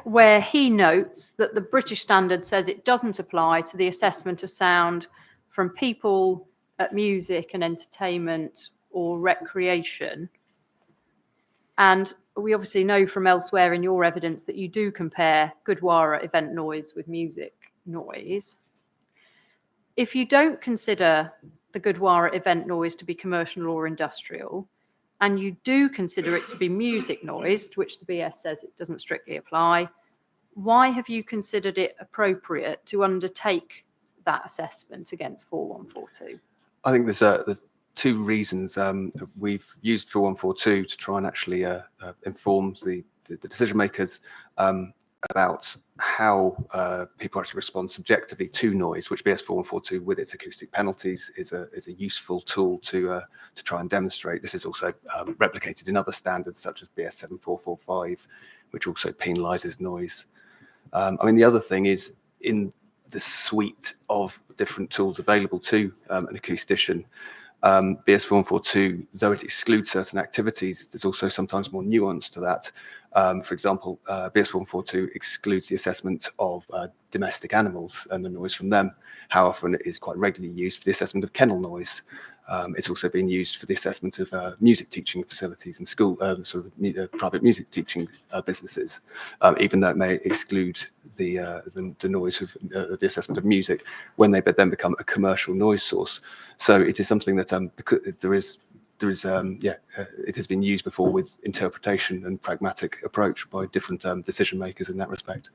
Where he notes that the British standard says it doesn't apply to the assessment of sound from people at music and entertainment or recreation. And we obviously know from elsewhere in your evidence that you do compare Gurdwara event noise with music noise. If you don't consider the Gurdwara event noise to be commercial or industrial, and you do consider it to be music noise, to which the BS says it doesn't strictly apply, why have you considered it appropriate to undertake that assessment against 4142? I think there's two reasons. We've used 4142 to try and actually inform the decision makers about how people actually respond subjectively to noise, which BS 4142 with its acoustic penalties is a useful tool to try and demonstrate. This is also replicated in other standards such as BS 7445, which also penalises noise. I mean, the other thing is in the suite of different tools available to an acoustician, BS 4142, though it excludes certain activities, there's also sometimes more nuance to that. For example, BS 4142 excludes the assessment of domestic animals and the noise from them. How often it is quite regularly used for the assessment of kennel noise. It's also been used for the assessment of music teaching facilities and school, private music teaching businesses, even though it may exclude the noise of the assessment of music when they then become a commercial noise source. So it is something that because it has been used before with interpretation and pragmatic approach by different decision makers in that respect.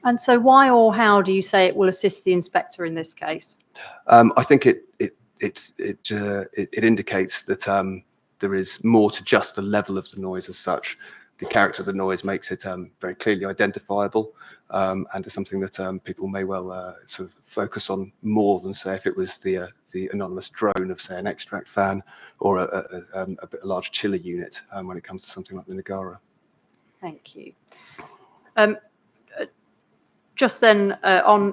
And so why or how do you say it will assist the inspector in this case? I think it indicates that there is more to just the level of the noise as such. The character of the noise makes it very clearly identifiable, and is something that people may well sort of focus on more than, say, if it was the anonymous drone of, say, an extract fan or a large chiller unit when it comes to something like the Nagara. Thank you. Just then,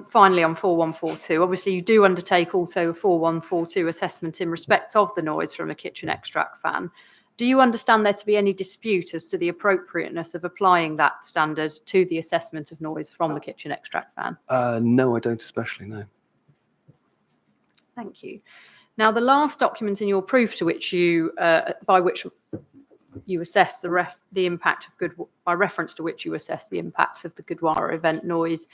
finally on 4142, obviously you do undertake also a 4142 assessment in respect of the noise from a kitchen extract fan. Do you understand there to be any dispute as to the appropriateness of applying that standard to the assessment of noise from the kitchen extract fan? No, I don't especially, no. Thank you. Now, the last document in your proof to which you, by which you assess the impact of by reference to which you assess the impact of the Gurdwara event noise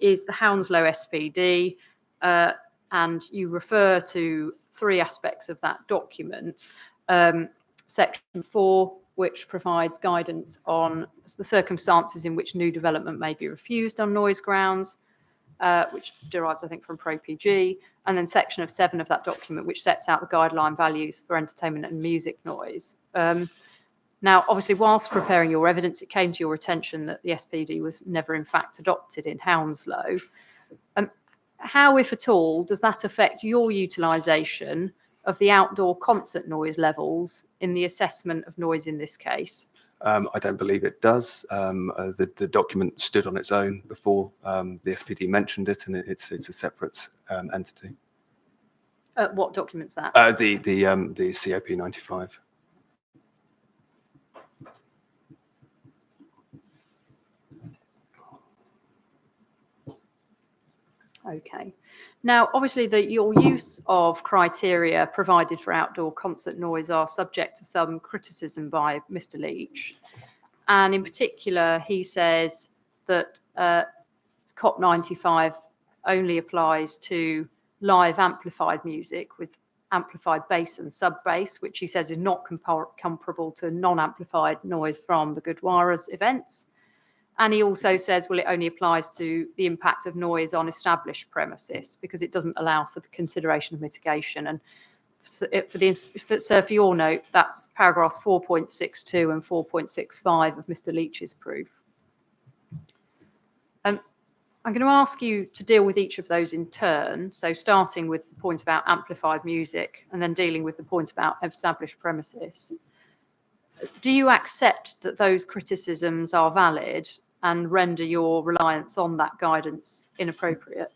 is the Hounslow SPD, and you refer to three aspects of that document. Section 4, which provides guidance on the circumstances in which new development may be refused on noise grounds, which derives, I think, from Pro-PG, and then section 7 of that document, which sets out the guideline values for entertainment and music noise. Now, obviously, whilst preparing your evidence, it came to your attention that the SPD was never, in fact, adopted in Hounslow. How, if at all, does that affect your utilisation of the outdoor concert noise levels in the assessment of noise in this case? I don't believe it does. The document stood on its own before the SPD mentioned it, and it's a separate entity. What document's that? The COP 95. Okay. Now, obviously, your use of criteria provided for outdoor concert noise are subject to some criticism by Mr. Leach. And in particular, he says that COP95 only applies to live amplified music with amplified bass and sub-bass, which he says is not comparable to non-amplified noise from the Gurdwaras events. And he also says, well, it only applies to the impact of noise on established premises because it doesn't allow for the consideration of mitigation. And for your note, that's paragraphs 4.62 and 4.65 of Mr. Leach's proof. I'm going to ask you to deal with each of those in turn. So starting with the point about amplified music and then dealing with the point about established premises. Do you accept that those criticisms are valid and render your reliance on that guidance inappropriate?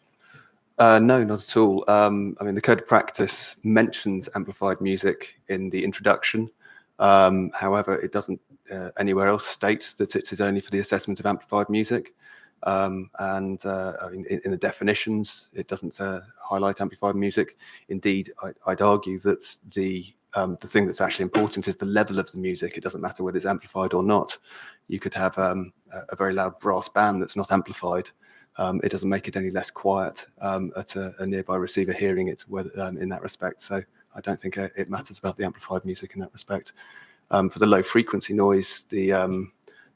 No, not at all. I mean, the code of practice mentions amplified music in the introduction. However, it doesn't anywhere else state that it is only for the assessment of amplified music. I mean, in the definitions, it doesn't highlight amplified music. Indeed, I'd argue that the thing that's actually important is the level of the music. It doesn't matter whether it's amplified or not. You could have a very loud brass band that's not amplified. It doesn't make it any less quiet at a nearby receiver hearing it in that respect. So I don't think it matters about the amplified music in that respect. For the low frequency noise, the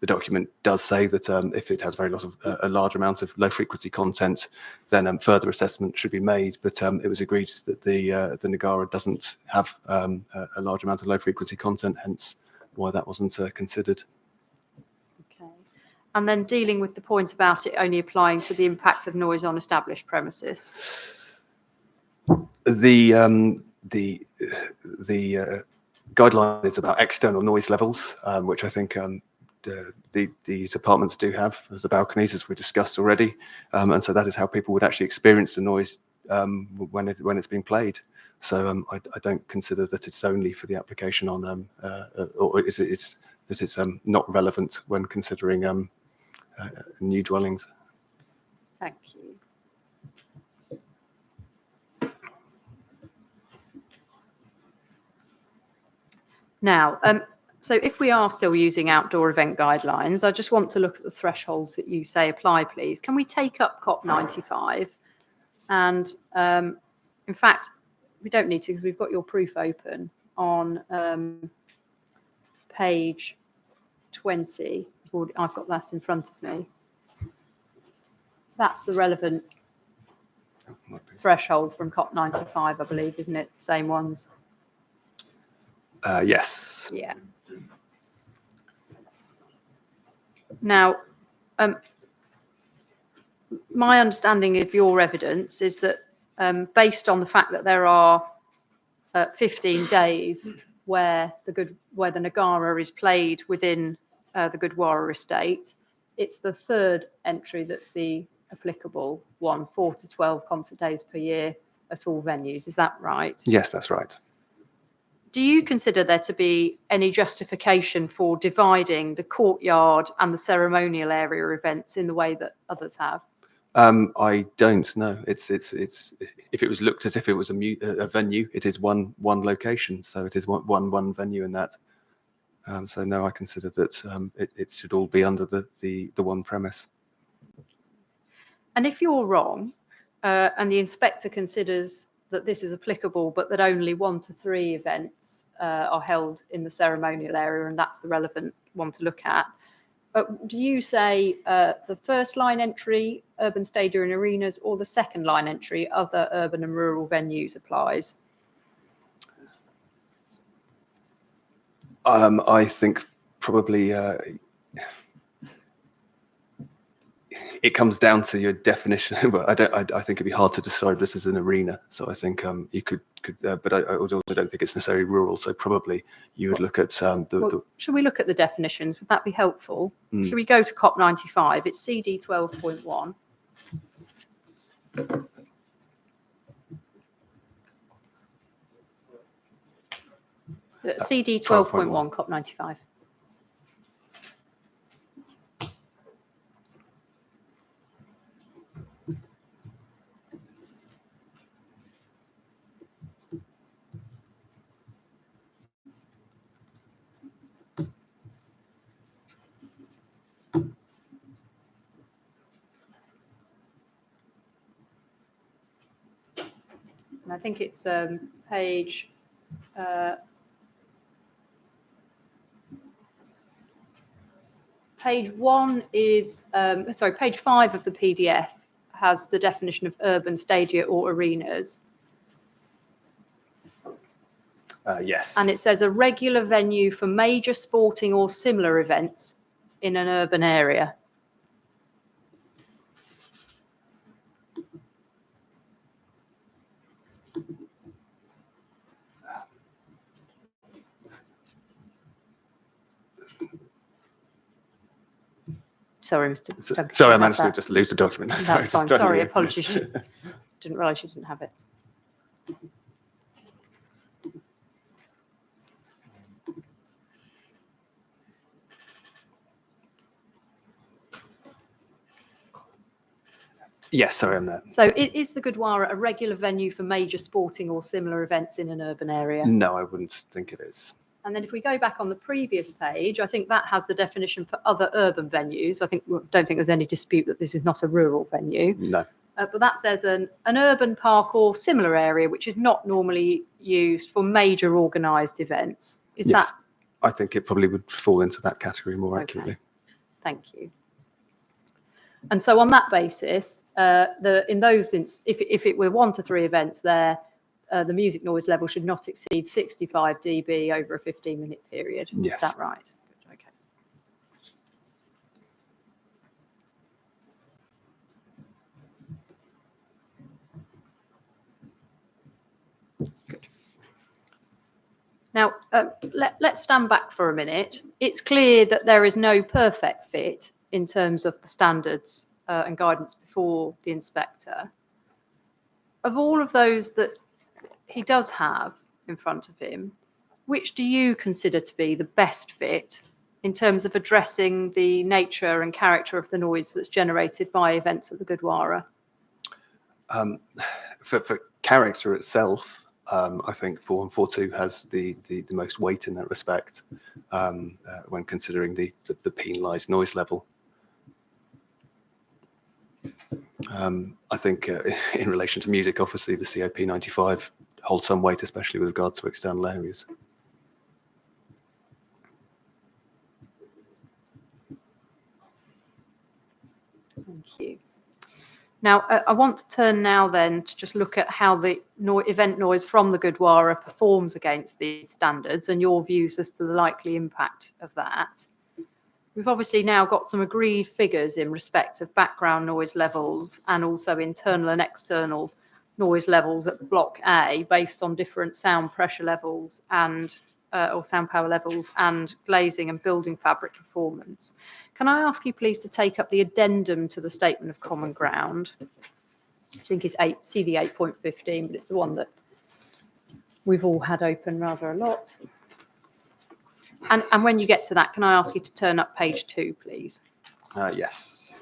document does say that if it has a large amount of low frequency content, then further assessment should be made. But it was agreed that the Nagara doesn't have a large amount of low frequency content, hence why that wasn't considered. Okay. And then dealing with the point about it only applying to the impact of noise on established premises. The guideline is about external noise levels, which I think these apartments do have as the balconies, as we discussed already, and so that is how people would actually experience the noise when it's being played. So I don't consider that it's only for the application on, or it's not relevant when considering new dwellings. Thank you. Now, so if we are still using outdoor event guidelines, I just want to look at the thresholds that you say apply, please. Can we take up COP95? And in fact, we don't need to because we've got your proof open on page 20. I've got that in front of me. That's the relevant thresholds from COP95, I believe, isn't it? Same ones. Yes. Yeah. Now, my understanding of your evidence is that based on the fact that there are 15 days where the Nagara is played within the Gurdwara estate, it's the third entry that's the applicable one, 4 to 12 concert days per year at all venues. Is that right? Yes, that's right. Do you consider there to be any justification for dividing the courtyard and the ceremonial area events in the way that others have? I don't know. It's if it was looked as if it was a venue, it is one location, so it is one venue in that. So no, I consider that it should all be under the one premise. And if you're wrong, and the inspector considers that this is applicable, but that only 1 to 3 events are held in the ceremonial area, and that's the relevant one to look at. Do you say the first line entry, urban stadia and arenas, or the second line entry, other urban and rural venues, applies? I think probably it comes down to your definition. Well, I think it'd be hard to describe this as an arena. So I think you could but I also don't think it's necessarily rural. So probably you would look at Should we look at the definitions? Would that be helpful? Should we go to COP95? It's CD 12.1. CD 12.1, COP95. I think it's page page 1 is sorry, page 5 of the PDF has the definition of urban stadia or arenas. Yes. And it says a regular venue for major sporting or similar events in an urban area. Sorry, Mr. Duncan. Sorry, I managed to just lose the document. That's Sorry, fine. just Sorry, trying to- apologies. Didn't realise you didn't have it. Yes, sorry, I'm there. So is the Gurdwara a regular venue for major sporting or similar events in an urban area? No, I wouldn't think it is. And then if we go back on the previous page, I think that has the definition for other urban venues. Don't think there's any dispute that this is not a rural venue. No. But that says an urban park or similar area which is not normally used for major organised events. Is Yes. that? I think it probably would fall into that category more Okay. accurately. Thank you. And so on that basis, in those if it were 1 to 3 events there, the music noise level should not exceed 65 dB over a 15-minute period. Yes. Is that right? Okay. Good. Now, let's stand back for a minute. It's clear that there is no perfect fit in terms of the standards and guidance before the inspector. Of all of those that he does have in front of him, which do you consider to be the best fit in terms of addressing the nature and character of the noise that's generated by events at the Gurdwara? For character itself, I think 4.142 has the most weight in that respect when considering the penalised noise level. I think in relation to music, obviously the COP 95 holds some weight, especially with regard to external areas. Thank you. Now, I want to turn now then to just look at how the event noise from the Gurdwara performs against these standards and your views as to the likely impact of that. We've obviously now got some agreed figures in respect of background noise levels and also internal and external noise levels at Block A based on different sound pressure levels and or sound power levels and glazing and building fabric performance. Can I ask you please to take up the addendum to the Statement of Common Ground? I think it's CD 8.15, but it's the one that we've all had open rather a lot. And when you get to that, can I ask you to turn up page 2, please? Yes.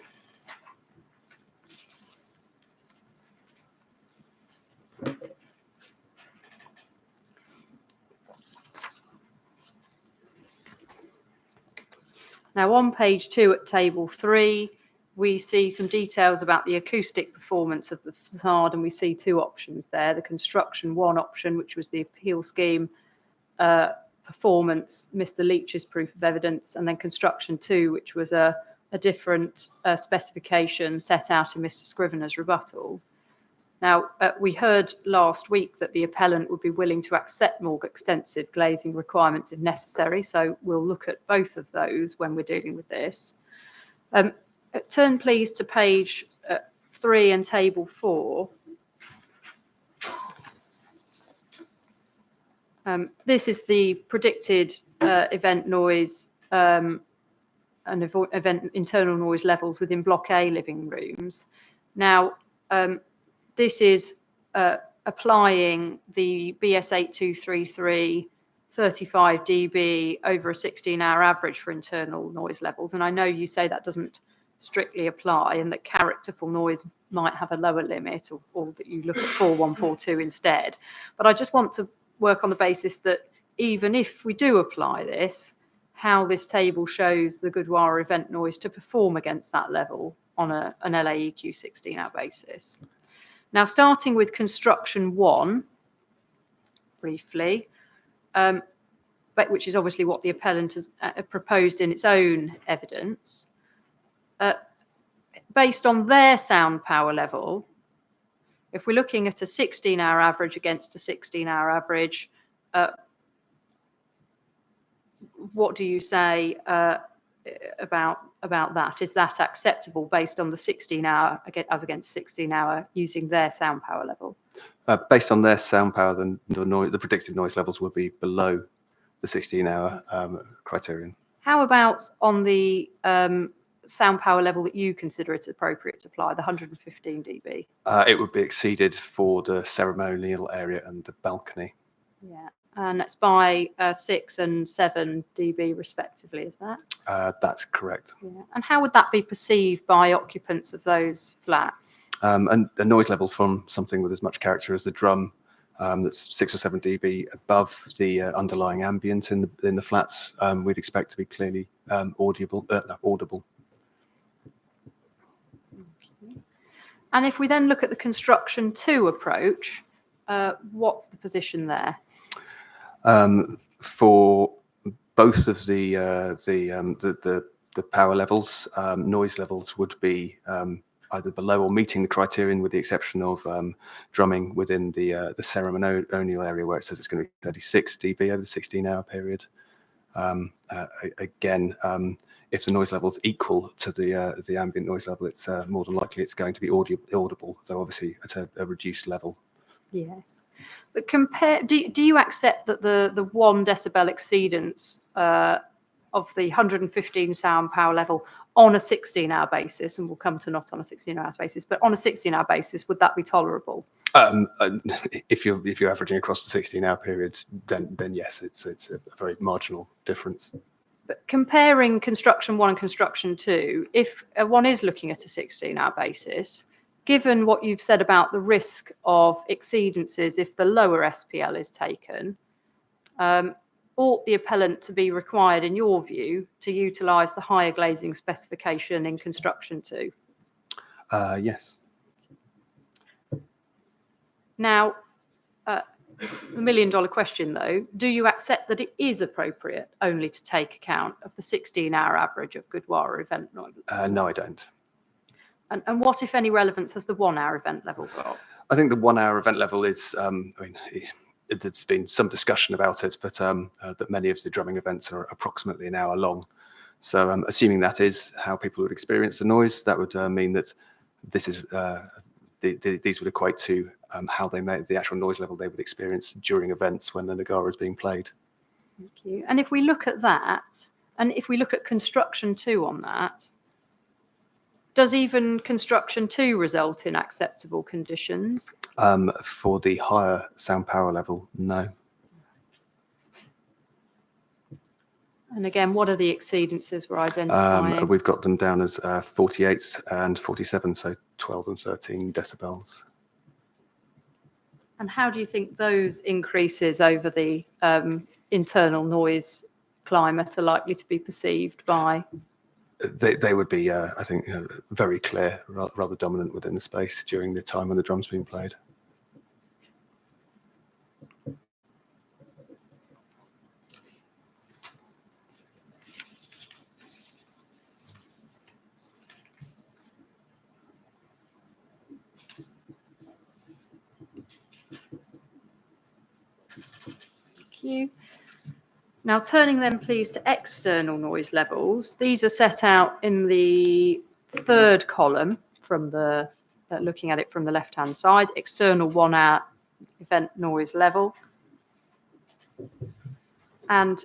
Now, on page 2 at table 3, we see some details about the acoustic performance of the facade, and we see 2 options there. The construction 1 option, which was the appeal scheme performance, Mr. Leach's proof of evidence, and then construction 2, which was a different specification set out in Mr. Scrivener's rebuttal. Now, we heard last week that the appellant would be willing to accept more extensive glazing requirements if necessary, so we'll look at both of those when we're dealing with this. Turn please to page 3 and table 4. This is the predicted event noise and event internal noise levels within Block A living rooms. Now, this is applying the BS 8233 35 dB over a 16-hour average for internal noise levels. And I know you say that doesn't strictly apply and that characterful noise might have a lower limit, or that you look at 4142 instead. But I just want to work on the basis that even if we do apply this, how this table shows the Gurdwara event noise to perform against that level on an LAEQ 16-hour basis. Now, starting with construction 1, briefly, but which is obviously what the appellant has proposed in its own evidence, based on their sound power level, if we're looking at a 16-hour average against a 16-hour average, what do you say about that? Is that acceptable based on the 16-hour as against 16-hour using their sound power level? Based on their sound power, then the predicted noise levels would be below the 16-hour criterion. How about on the sound power level that you consider it appropriate to apply, the 115 dB? It would be exceeded for the ceremonial area and the balcony. Yeah, and that's by 6 and 7 dB respectively, is that? That's correct. Yeah. And how would that be perceived by occupants of those flats? And the noise level from something with as much character as the drum, that's 6 or 7 dB above the underlying ambient in the flats, we'd expect to be clearly audible. And if we then look at the construction 2 approach, what's the position there? For both of the power levels, noise levels would be either below or meeting the criterion, with the exception of drumming within the ceremonial area, where it says it's going to be 36 dB over the 16-hour period. Again, if the noise level is equal to the ambient noise level, it's more than likely it's going to be audible, though obviously at a reduced level. Yes, but do you accept that the 1 decibel exceedance of the 115 sound power level on a 16-hour basis, and we'll come to not on a 16-hour basis, but on a 16-hour basis, would that be tolerable? If you're averaging across the 16-hour period, then yes, it's a very marginal difference. But comparing construction 1 and construction 2, if one is looking at a 16-hour basis, given what you've said about the risk of exceedances if the lower SPL is taken, ought the appellant to be required, in your view, to utilise the higher glazing specification in construction 2? Yes. Now, the $1 million question, though, do you accept that it is appropriate only to take account of the 16-hour average of Gurdwara event noise? No, I don't. And what, if any, relevance has the 1-hour event level got? I think the 1-hour event level is, I mean, there's been some discussion about it, but that many of the drumming events are approximately an hour long. So assuming that is how people would experience the noise, that would mean that this is these would equate to how they made the actual noise level they would experience during events when the Nagara is being played. Thank you. And if we look at that, and if we look at construction 2 on that, does even construction 2 result in acceptable conditions? For the higher sound power level, no. And again, what are the exceedances we're identifying? We've got them down as 48 and 47, so 12 and 13 decibels. And how do you think those increases over the internal noise climate are likely to be perceived by? They would be, I think, very clear, rather dominant within the space during the time when the drum's being played. Thank you. Now, turning then, please, to external noise levels. These are set out in the 3rd column from the, looking at it from the left-hand side, external 1-hour event noise level. And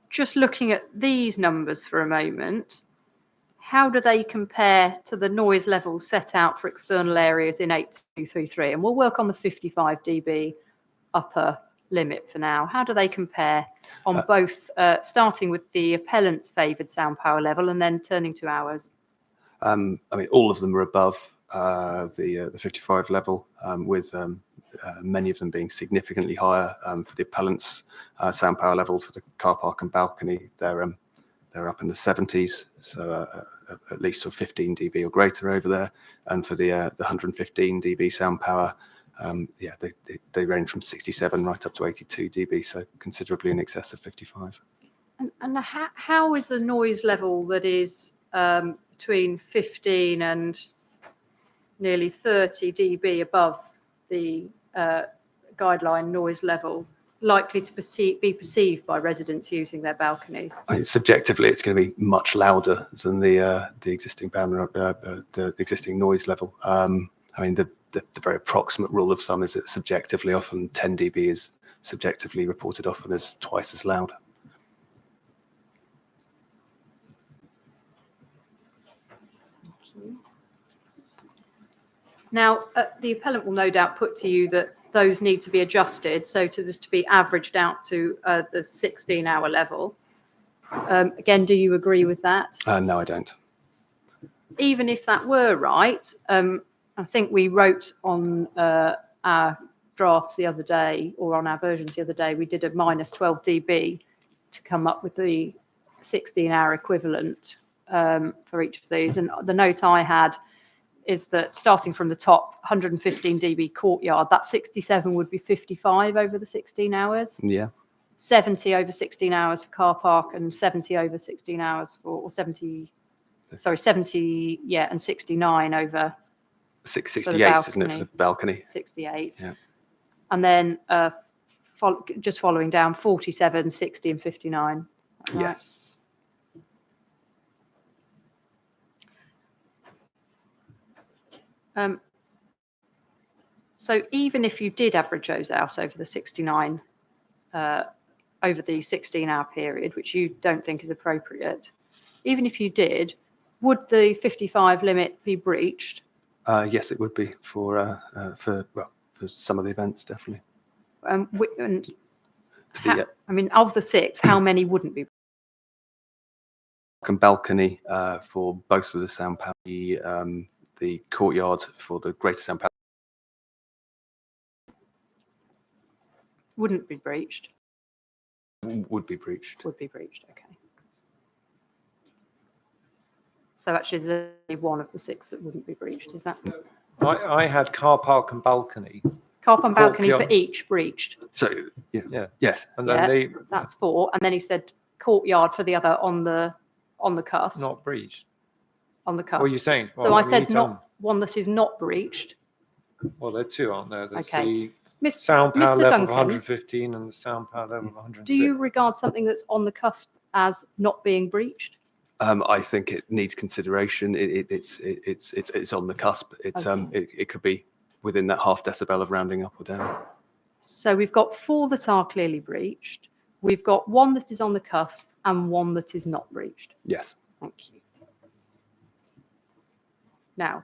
just looking at these numbers for a moment, how do they compare to the noise levels set out for external areas in 8233? And we'll work on the 55 dB upper limit for now. How do they compare on both, starting with the appellant's favoured sound power level and then turning to ours? I mean, all of them are above the 55 level, with many of them being significantly higher for the appellant's sound power level for the car park and balcony. They're they're up in the 70s, so at least sort of 15 dB or greater over there. And for the 115 dB sound power, yeah, they range from 67 right up to 82 dB, so considerably in excess of 55. And how is the noise level that is between 15 and nearly 30 dB above the guideline noise level likely to be perceived by residents using their balconies? I mean, subjectively, it's going to be much louder than the existing the existing noise level. I mean, the very approximate rule of thumb is that subjectively, often 10 dB is subjectively reported often as twice as loud. Now, the appellant will no doubt put to you that those need to be adjusted so as to be averaged out to the 16-hour level. Again, do you agree with that? No, I don't. Even if that were right, I think we wrote on our drafts the other day, or on our versions the other day, we did a minus 12 dB to come up with the 16-hour equivalent for each of these. And the note I had is that starting from the top, 115 dB courtyard, that 67 would be 55 over the 16 hours. Yeah. 70 over 16 hours for car park, and 70 over 16 hours for, or 70, sorry, 70, yeah, and 69 over 68, isn't it, for the balcony? 68. Yeah. And then just following down, 47, 60, and 59. Right? Yes. So even if you did average those out over the 69, over the 16-hour period, which you don't think is appropriate, even if you did, would the 55 limit be breached? Yes, it would be for some of the events, definitely. And I mean, of the 6, how many wouldn't be? Balcony for both of the sound power, the courtyard for the greater sound power. Wouldn't be breached. Would be breached. Would be breached. Okay. So actually, there's only one of the 6 that wouldn't be breached. Is that? I had car park and balcony. Car park and balcony for Courtyard. each breached. So Yeah. yes, And then they That's 4. And then he said courtyard for the other on the cusp. not breached. On the cusp. What are you saying? So Well, I you said need to- not one that is not breached. Well, there are 2, aren't there? There's Okay. the sound power Mr. level Duncan, of 115 and the sound power level of 106. do you regard something that's on the cusp as not being breached? I think it needs consideration. It's on the cusp. It could be within that half decibel of rounding up or down. So we've got 4 that are clearly breached. We've got 1 that is on the cusp and 1 that is not breached. Yes. Thank you. Now,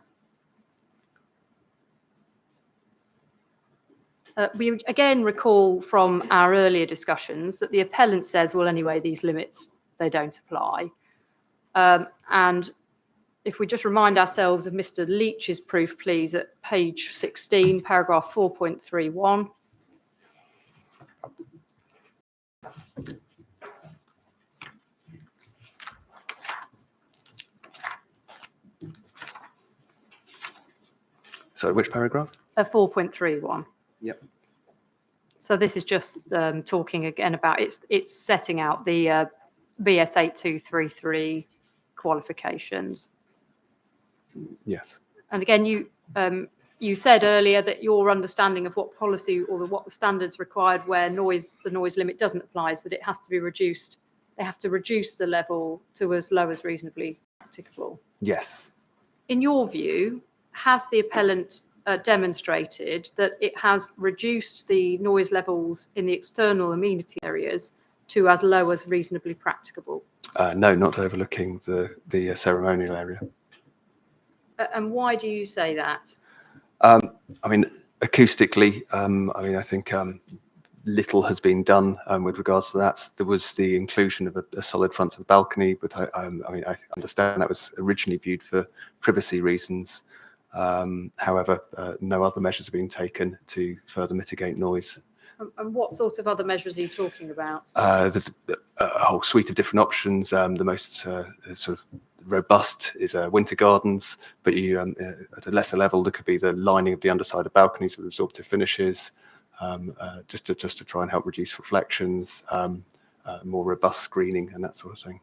we again recall from our earlier discussions that the appellant says, well, anyway, these limits, they don't apply. And if we just remind ourselves of Mr. Leach's proof, please, at page 16, paragraph 4.31. So which paragraph? 4.31. Yep. So this is just talking again about it's setting out the BS 8233 qualifications. Yes. And again, you said earlier that your understanding of what policy or what the standards required where the noise limit doesn't apply is that it has to be reduced. They have to reduce the level to as low as reasonably practicable. Yes. In your view, has the appellant demonstrated that it has reduced the noise levels in the external amenity areas to as low as reasonably practicable? No, not overlooking the ceremonial area. And why do you say that? I mean, acoustically, I think little has been done with regards to that. There was the inclusion of a solid front to the balcony, but I understand that was originally viewed for privacy reasons. However, no other measures have been taken to further mitigate noise. And what sort of other measures are you talking about? There's a whole suite of different options. The most sort of robust is winter gardens, but you at a lesser level, there could be the lining of the underside of balconies with absorptive finishes, just to try and help reduce reflections, more robust screening and that sort of thing.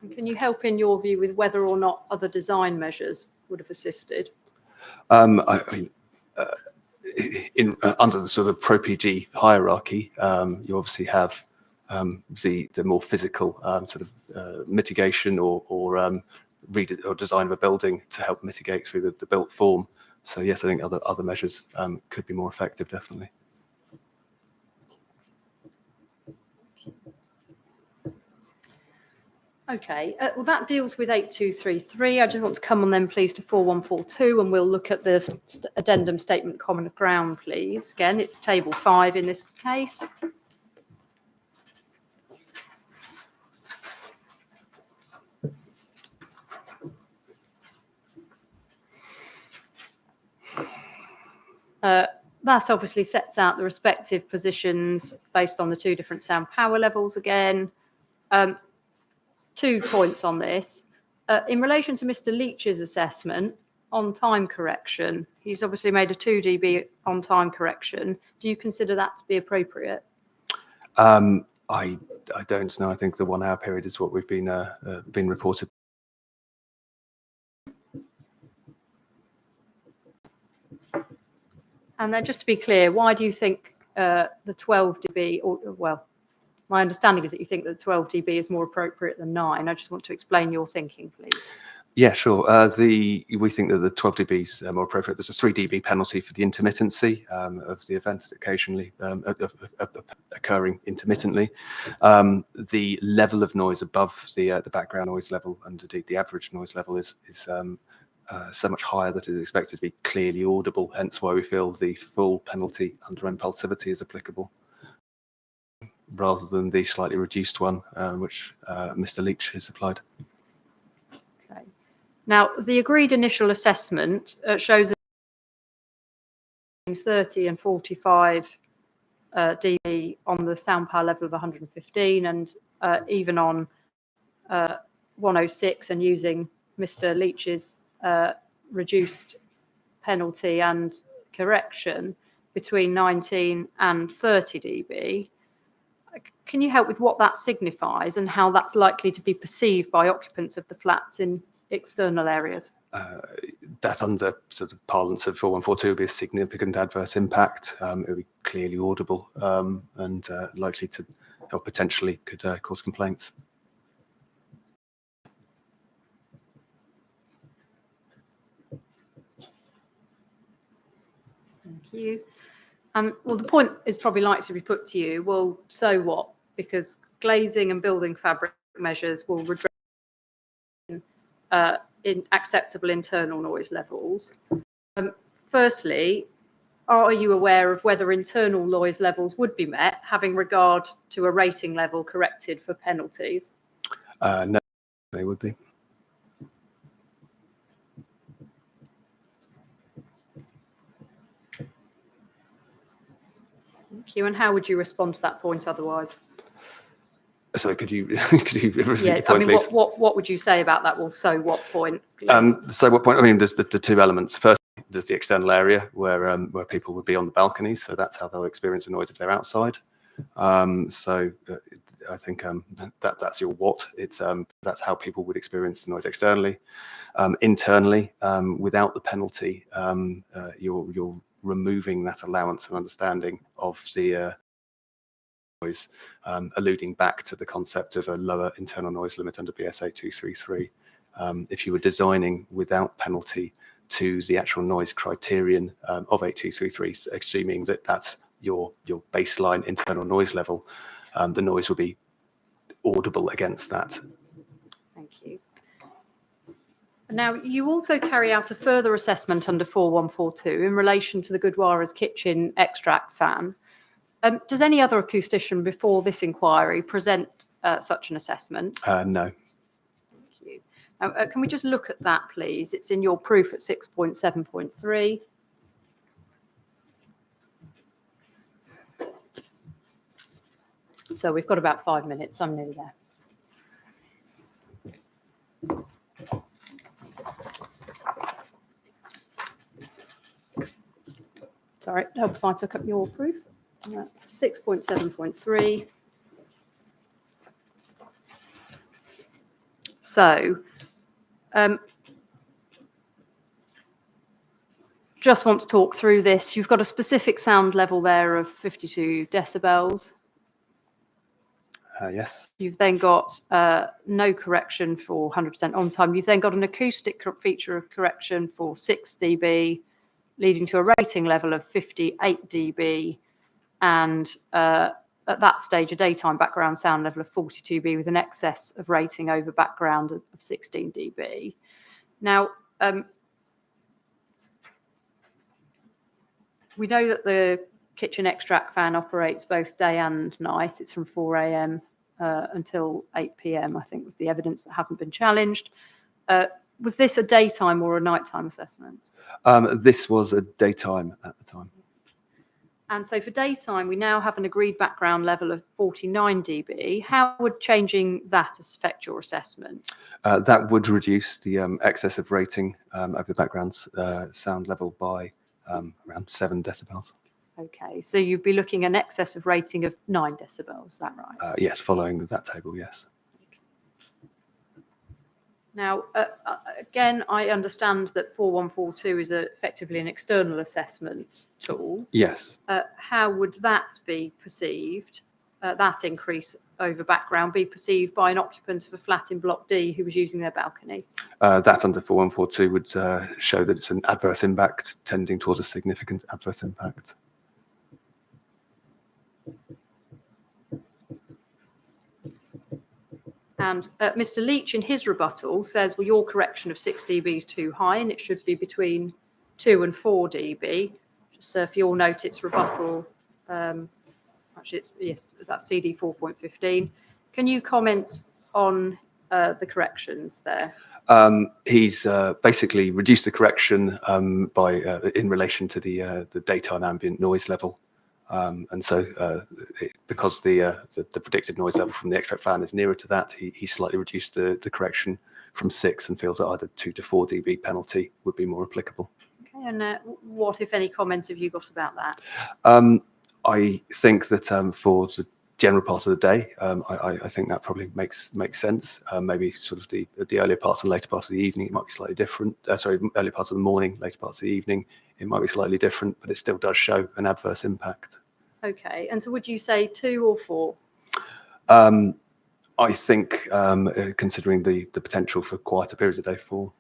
And can you help in your view with whether or not other design measures would have assisted? I mean, under the sort of pro-PG hierarchy, you obviously have the more physical sort of mitigation or design of a building to help mitigate through the built form. So yes, I think other measures could be more effective, definitely. Okay, well, that deals with 8233. I just want to come on then, please, to 4142, and we'll look at the addendum statement common ground, please. Again, it's table 5 in this case. That obviously sets out the respective positions based on the 2 different sound power levels again. 2 points on this. In relation to Mr. Leach's assessment on time correction, he's obviously made a 2 dB on time correction. Do you consider that to be appropriate? I don't know. I think the 1 hour period is what we've been reported. And then just to be clear, why do you think the 12 dB, or well, my understanding is that you think that 12 dB is more appropriate than 9. I just want to explain your thinking, please. Yeah, sure. We think that the 12 dB is more appropriate. There's a 3 dB penalty for the intermittency of the event occasionally occurring intermittently. The level of noise above the background noise level and indeed the average noise level is so much higher that it is expected to be clearly audible. Hence why we feel the full penalty under impulsivity is applicable, rather than the slightly reduced one which Mr. Leach has applied. Okay. Now, the agreed initial assessment shows 30 and 45 dB on the sound power level of 115, and even on 106, and using Mr. Leach's reduced penalty and correction between 19 and 30 dB. Can you help with what that signifies and how that's likely to be perceived by occupants of the flats in external areas? That under sort of parlance of 4142 would be a significant adverse impact. It would be clearly audible and likely to, or potentially could cause complaints. Thank you. Well, the point is probably likely to be put to you, well, so what? Because glazing and building fabric measures will redress in acceptable internal noise levels. Firstly, are you aware of whether internal noise levels would be met, having regard to a rating level corrected for penalties? No, they would be. Thank you. And how would you respond to that point otherwise? Sorry, could you repeat the point, I mean, please? what would you say about that? Well, so what point? So what point? I mean, there's the 2 elements. First, there's the external area where people would be on the balconies, so that's how they'll experience the noise if they're outside. So I think that's your what. It's that's how people would experience the noise externally. Internally, without the penalty, you're removing that allowance and understanding of the noise, alluding back to the concept of a lower internal noise limit under BSA 233. If you were designing without penalty to the actual noise criterion of 8233, assuming that that's your baseline internal noise level, the noise would be audible against that. Thank you. Now, you also carry out a further assessment under 4142 in relation to the Gurdwara's kitchen extract fan. Does any other acoustician before this inquiry present such an assessment? No. Thank you. Now, can we just look at that, please? It's in your proof at 6.7.3. So we've got about 5 minutes. I'm nearly there. Sorry, help if I took up your proof. 6.7.3. So, just want to talk through this. You've got a specific sound level there of 52 decibels. Yes. You've then got no correction for 100% on time. You've then got an acoustic feature of correction for 6 dB, leading to a rating level of 58 dB, and at that stage, a daytime background sound level of 42 dB with an excess of rating over background of 16 dB. Now, we know that the kitchen extract fan operates both day and night. It's from 4 a.m. Until 8 p.m., I think was the evidence that hasn't been challenged. Was this a daytime or a nighttime assessment? This was a daytime at the time. And so for daytime, we now have an agreed background level of 49 dB. How would changing that affect your assessment? That would reduce the excess of rating over the background sound level by around 7 decibels. Okay, so you'd be looking at an excess of rating of 9 decibels, is that right? Yes, following that table, yes. Now, again, I understand that 4142 is effectively an external assessment tool. Yes. How would that be perceived, that increase over background, be perceived by an occupant of a flat in Block D who was using their balcony? That under 4142 would show that it's an adverse impact tending towards a significant adverse impact. And Mr. Leach, in his rebuttal, says, well, your correction of 6 dB is too high and it should be between 2 and 4 dB. So if you'll note its rebuttal, actually, yes, that's CD 4.15. Can you comment on the corrections there? He's basically reduced the correction by in relation to the daytime ambient noise level. And so because the predicted noise level from the extract fan is nearer to that, he slightly reduced the correction from 6 and feels that either 2 to 4 dB penalty would be more applicable. Okay, and what, if any, comments have you got about that? I think that for the general part of the day, I think that probably makes sense. Maybe sort of the earlier parts and later parts of the evening, it might be slightly different. Sorry, earlier parts of the morning, later parts of the evening, it might be slightly different, but it still does show an adverse impact. Okay, and so would you say 2 or 4? I think, considering the potential for quieter periods of day, 4.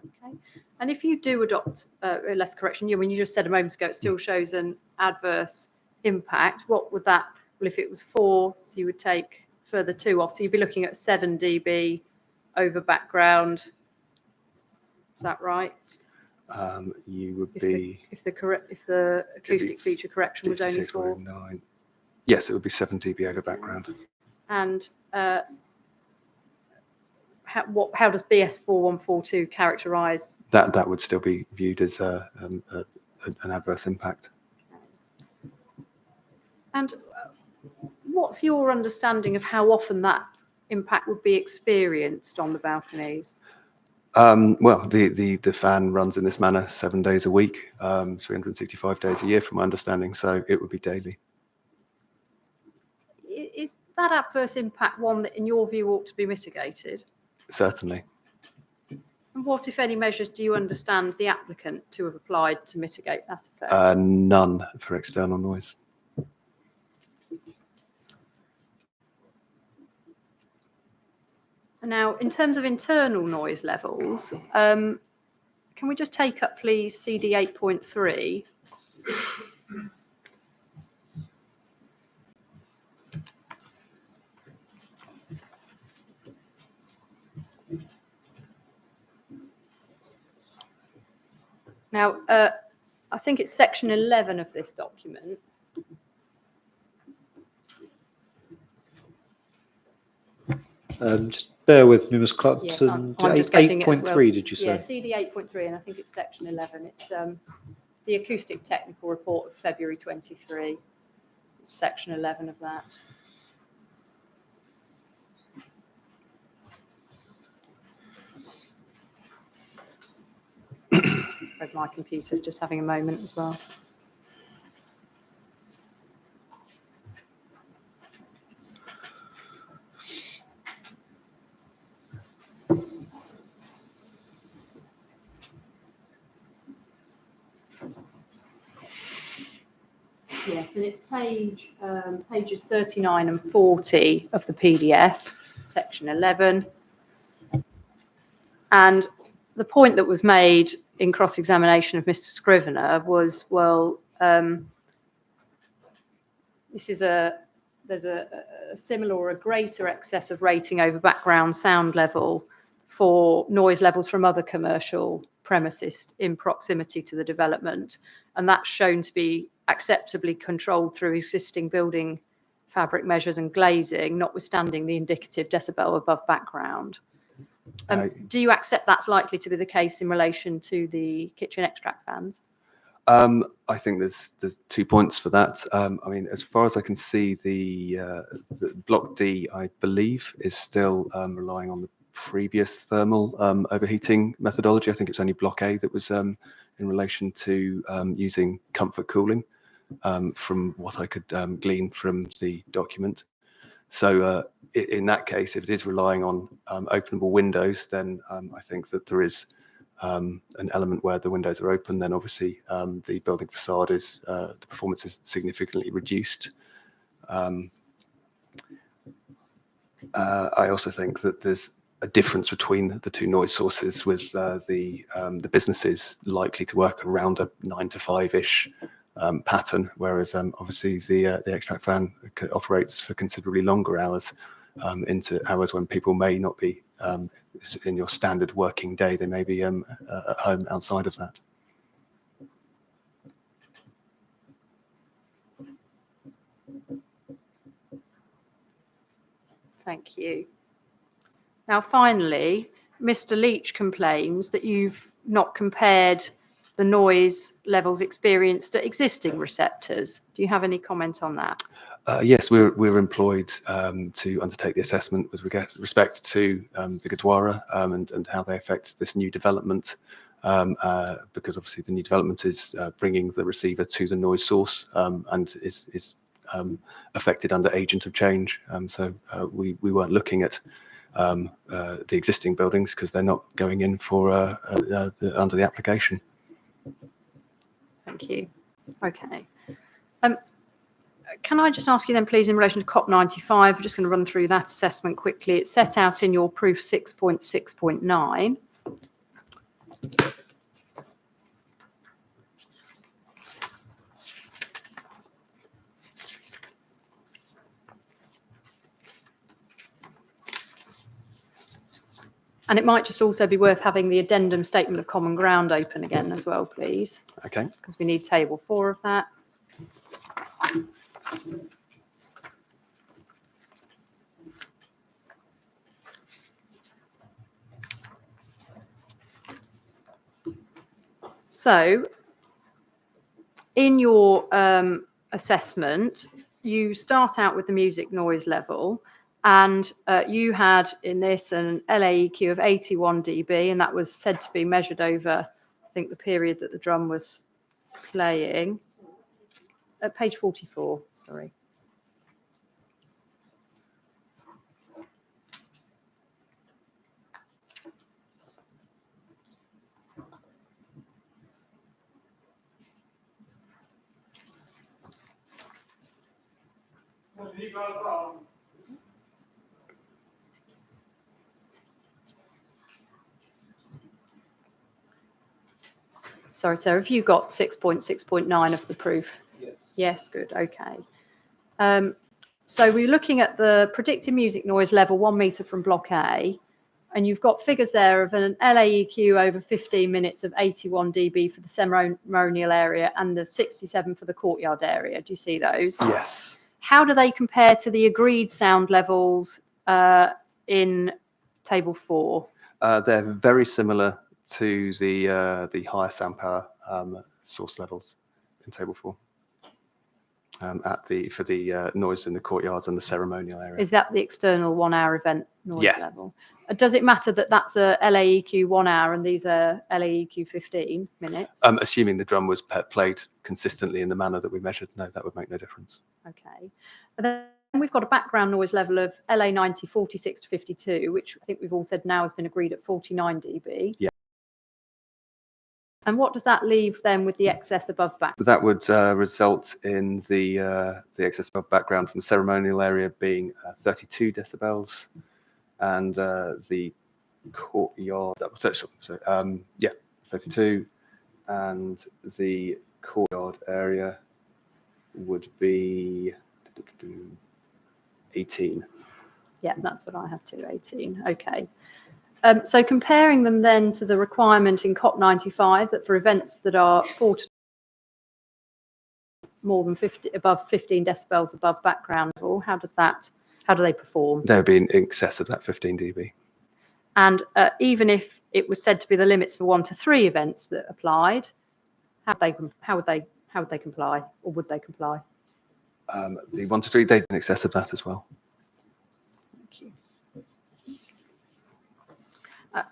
Okay, and if you do adopt less correction, when you just said a moment ago, it still shows an adverse impact. What would that? Well, if it was 4, so you would take further 2 off. So you'd be looking at 7 dB over background. Is that right? You would be if the acoustic feature correction was only 4. Yes, it would be 7 dB over background. And how does BS 4142 characterise? That would still be viewed as an adverse impact. And what's your understanding of how often that impact would be experienced on the balconies? Well, the fan runs in this manner 7 days a week, 365 days a year, from my understanding. So it would be daily. Is that adverse impact one that, in your view, ought to be mitigated? Certainly. And what, if any, measures do you understand the applicant to have applied to mitigate that effect? None for external noise. Now, in terms of internal noise levels, can we just take up, please, CD 8.3? Now, I think it's section 11 of this document. Just bear with me, Ms. Clarkson. Yes, I'm just getting it as well. 8.3, did you say? Yeah, CD 8.3, and I think it's section 11. It's the acoustic technical report of February 23. It's section 11 of that. My computer's just having a moment as well. Yes, and it's pages 39 and 40 of the PDF, section 11. And the point that was made in cross-examination of Mr. Scrivener was, well, there's a similar or a greater excess of rating over background sound level for noise levels from other commercial premises in proximity to the development. And that's shown to be acceptably controlled through existing building fabric measures and glazing, notwithstanding the indicative decibel above background. Do you accept that's likely to be the case in relation to the kitchen extract fans? I think there's 2 points for that. I mean, as far as I can see, the Block D, I believe, is still relying on the previous thermal overheating methodology. I think it's only Block A that was in relation to using comfort cooling, from what I could glean from the document. So in that case, if it is relying on openable windows, then I think that there is an element where the windows are open, then obviously the building facade is, the performance is significantly reduced. I also think that there's a difference between the two noise sources, with the businesses likely to work around a 9 to 5-ish pattern, whereas obviously the extract fan operates for considerably longer hours, into hours when people may not be in your standard working day. They may be at home outside of that. Thank you. Now, finally, Mr. Leach complains that you've not compared the noise levels experienced at existing receptors. Do you have any comment on that? Yes, we're employed to undertake the assessment with respect to the Gurdwara and how they affect this new development, because obviously the new development is bringing the receiver to the noise source and is affected under agent of change. So we weren't looking at the existing buildings because they're not going in for under the application. Thank you. Okay. Can I just ask you then, please, in relation to COP95, we're just going to run through that assessment quickly. It's set out in your proof 6.6.9. And it might just also be worth having the addendum statement of common ground open again as well, please. Okay. Because we need table 4 of that. So, in your assessment, you start out with the music noise level, and you had in this an LAEQ of 81 dB, and that was said to be measured over, I think, the period that the drum was playing. At page 44, sorry. Sorry, Sarah, have you got 6.6.9 of the proof? Yes. Yes, good, okay. So we're looking at the predicted music noise level 1 metre from Block A, and you've got figures there of an LAEQ over 15 minutes of 81 dB for the ceremonial area and the 67 for the courtyard area. Do you see those? Yes. How do they compare to the agreed sound levels in table 4? They're very similar to the higher sound power source levels in table 4. For the noise in the courtyards and the ceremonial area. Is that the external 1 hour event noise Yes. level? Does it matter that that's a LAEQ 1 hour and these are LAEQ 15 minutes? Assuming the drum was played consistently in the manner that we measured, no, that would make no difference. Okay. And then we've got a background noise level of LA 90, 46 to 52, which I think we've all said now has been agreed at 49 dB. Yeah. And what does that leave then with the excess above back? That would result in the excess above background from the ceremonial area being 32 decibels, and the courtyard, 32, and the courtyard area would be 18. Yeah, that's what I have too, 18. Okay. So comparing them then to the requirement in COP 95 that for events that are more than 50, above 15 decibels above background level, how do they perform? They would be in excess of that 15 dB. And even if it was said to be the limits for 1 to 3 events that applied, how would they comply, or would they comply? The 1 to 3, they'd be in excess of that as well. Thank you.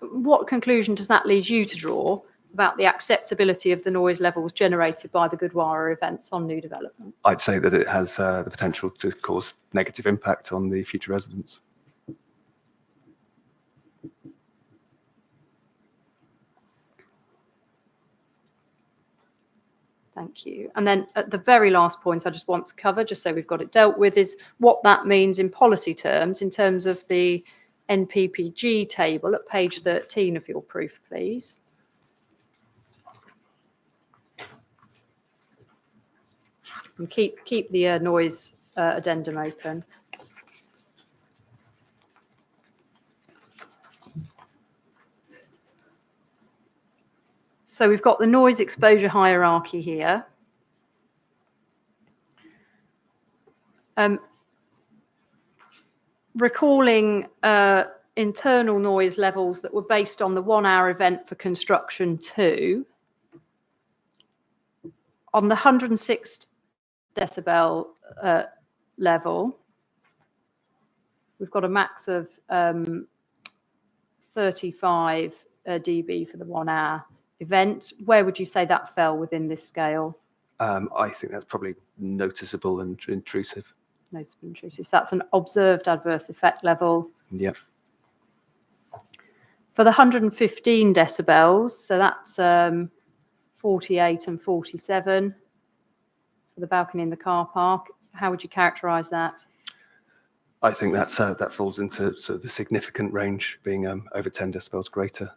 What conclusion does that lead you to draw about the acceptability of the noise levels generated by the Gurdwara events on new development? I'd say that it has the potential to cause negative impact on the future residents. Thank you. And then at the very last point I just want to cover, just so we've got it dealt with, is what that means in policy terms in terms of the NPPG table at page 13 of your proof, please. And keep the noise addendum open. So we've got the noise exposure hierarchy here. Recalling internal noise levels that were based on the 1 hour event for construction 2, on the 106 decibel level, we've got a max of 35 dB for the 1 hour event. Where would you say that fell within this scale? I think that's probably noticeable and intrusive. Noticeable intrusive. So that's an observed adverse effect level. Yeah. For the 115 decibels, so that's 48 and 47 for the balcony in the car park. How would you characterise that? I think that's that falls into sort of the significant range, being over 10 decibels greater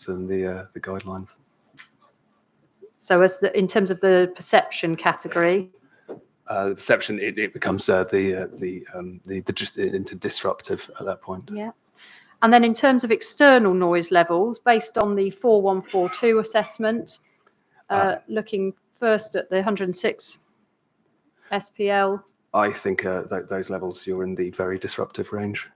than the guidelines. So as in terms of the perception category, the perception it becomes just into disruptive at that point. yeah. And then in terms of external noise levels, based on the 4142 assessment, looking first at the 106 SPL. I think those levels, you're in the very disruptive range.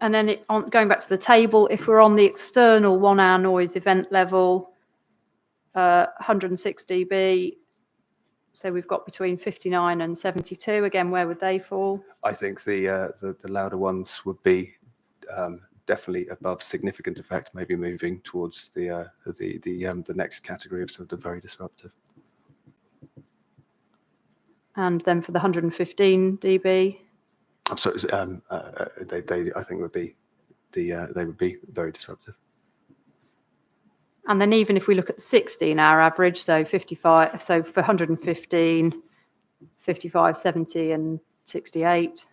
And then going back to the table, if we're on the external 1 hour noise event level, 106 dB, so we've got between 59 and 72. Again, where would they fall? I think the louder ones would be definitely above significant effect, maybe moving towards the next category of sort of the very disruptive. And then for the 115 dB, I'm sorry, they I think would be they would be very disruptive. and then even if we look at the 16-hour average, so 55, so for 115, 55, 70, and 68.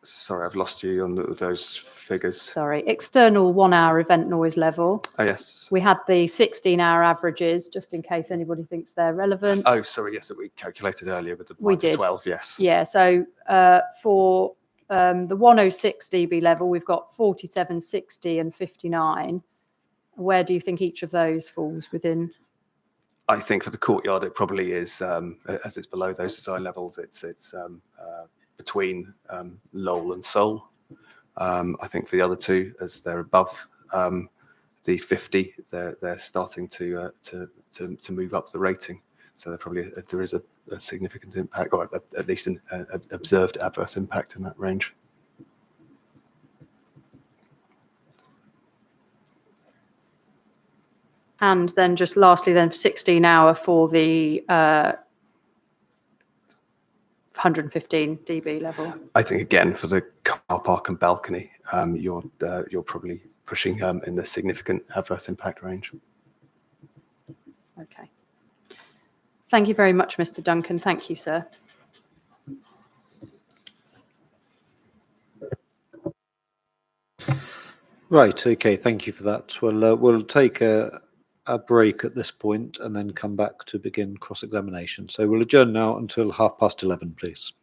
Sorry, I've lost you on those figures. Sorry, external 1 hour event noise level. Oh, yes. We had the 16-hour averages, just in case anybody thinks they're relevant. Oh, sorry, yes, that we calculated earlier with the We minus did. 12, yes. Yeah, so for the 106 dB level, we've got 47, 60, and 59. Where do you think each of those falls within? I think for the courtyard, it probably is, as it's below those design levels, it's between Lowell and Seoul. I think for the other two, as they're above the 50, they're starting to move up the rating. So there is a significant impact, or at least an observed adverse impact in that range. And then just lastly, then 16 hour for the 115 dB level. I think again for the car park and balcony, you're probably pushing in the significant adverse impact range. Okay. Thank you very much, Mr. Duncan. Thank you, sir. Right. Okay. Thank you for that. We'll take a break at this point and then come back to begin cross-examination. So we'll adjourn now until 11:30, please.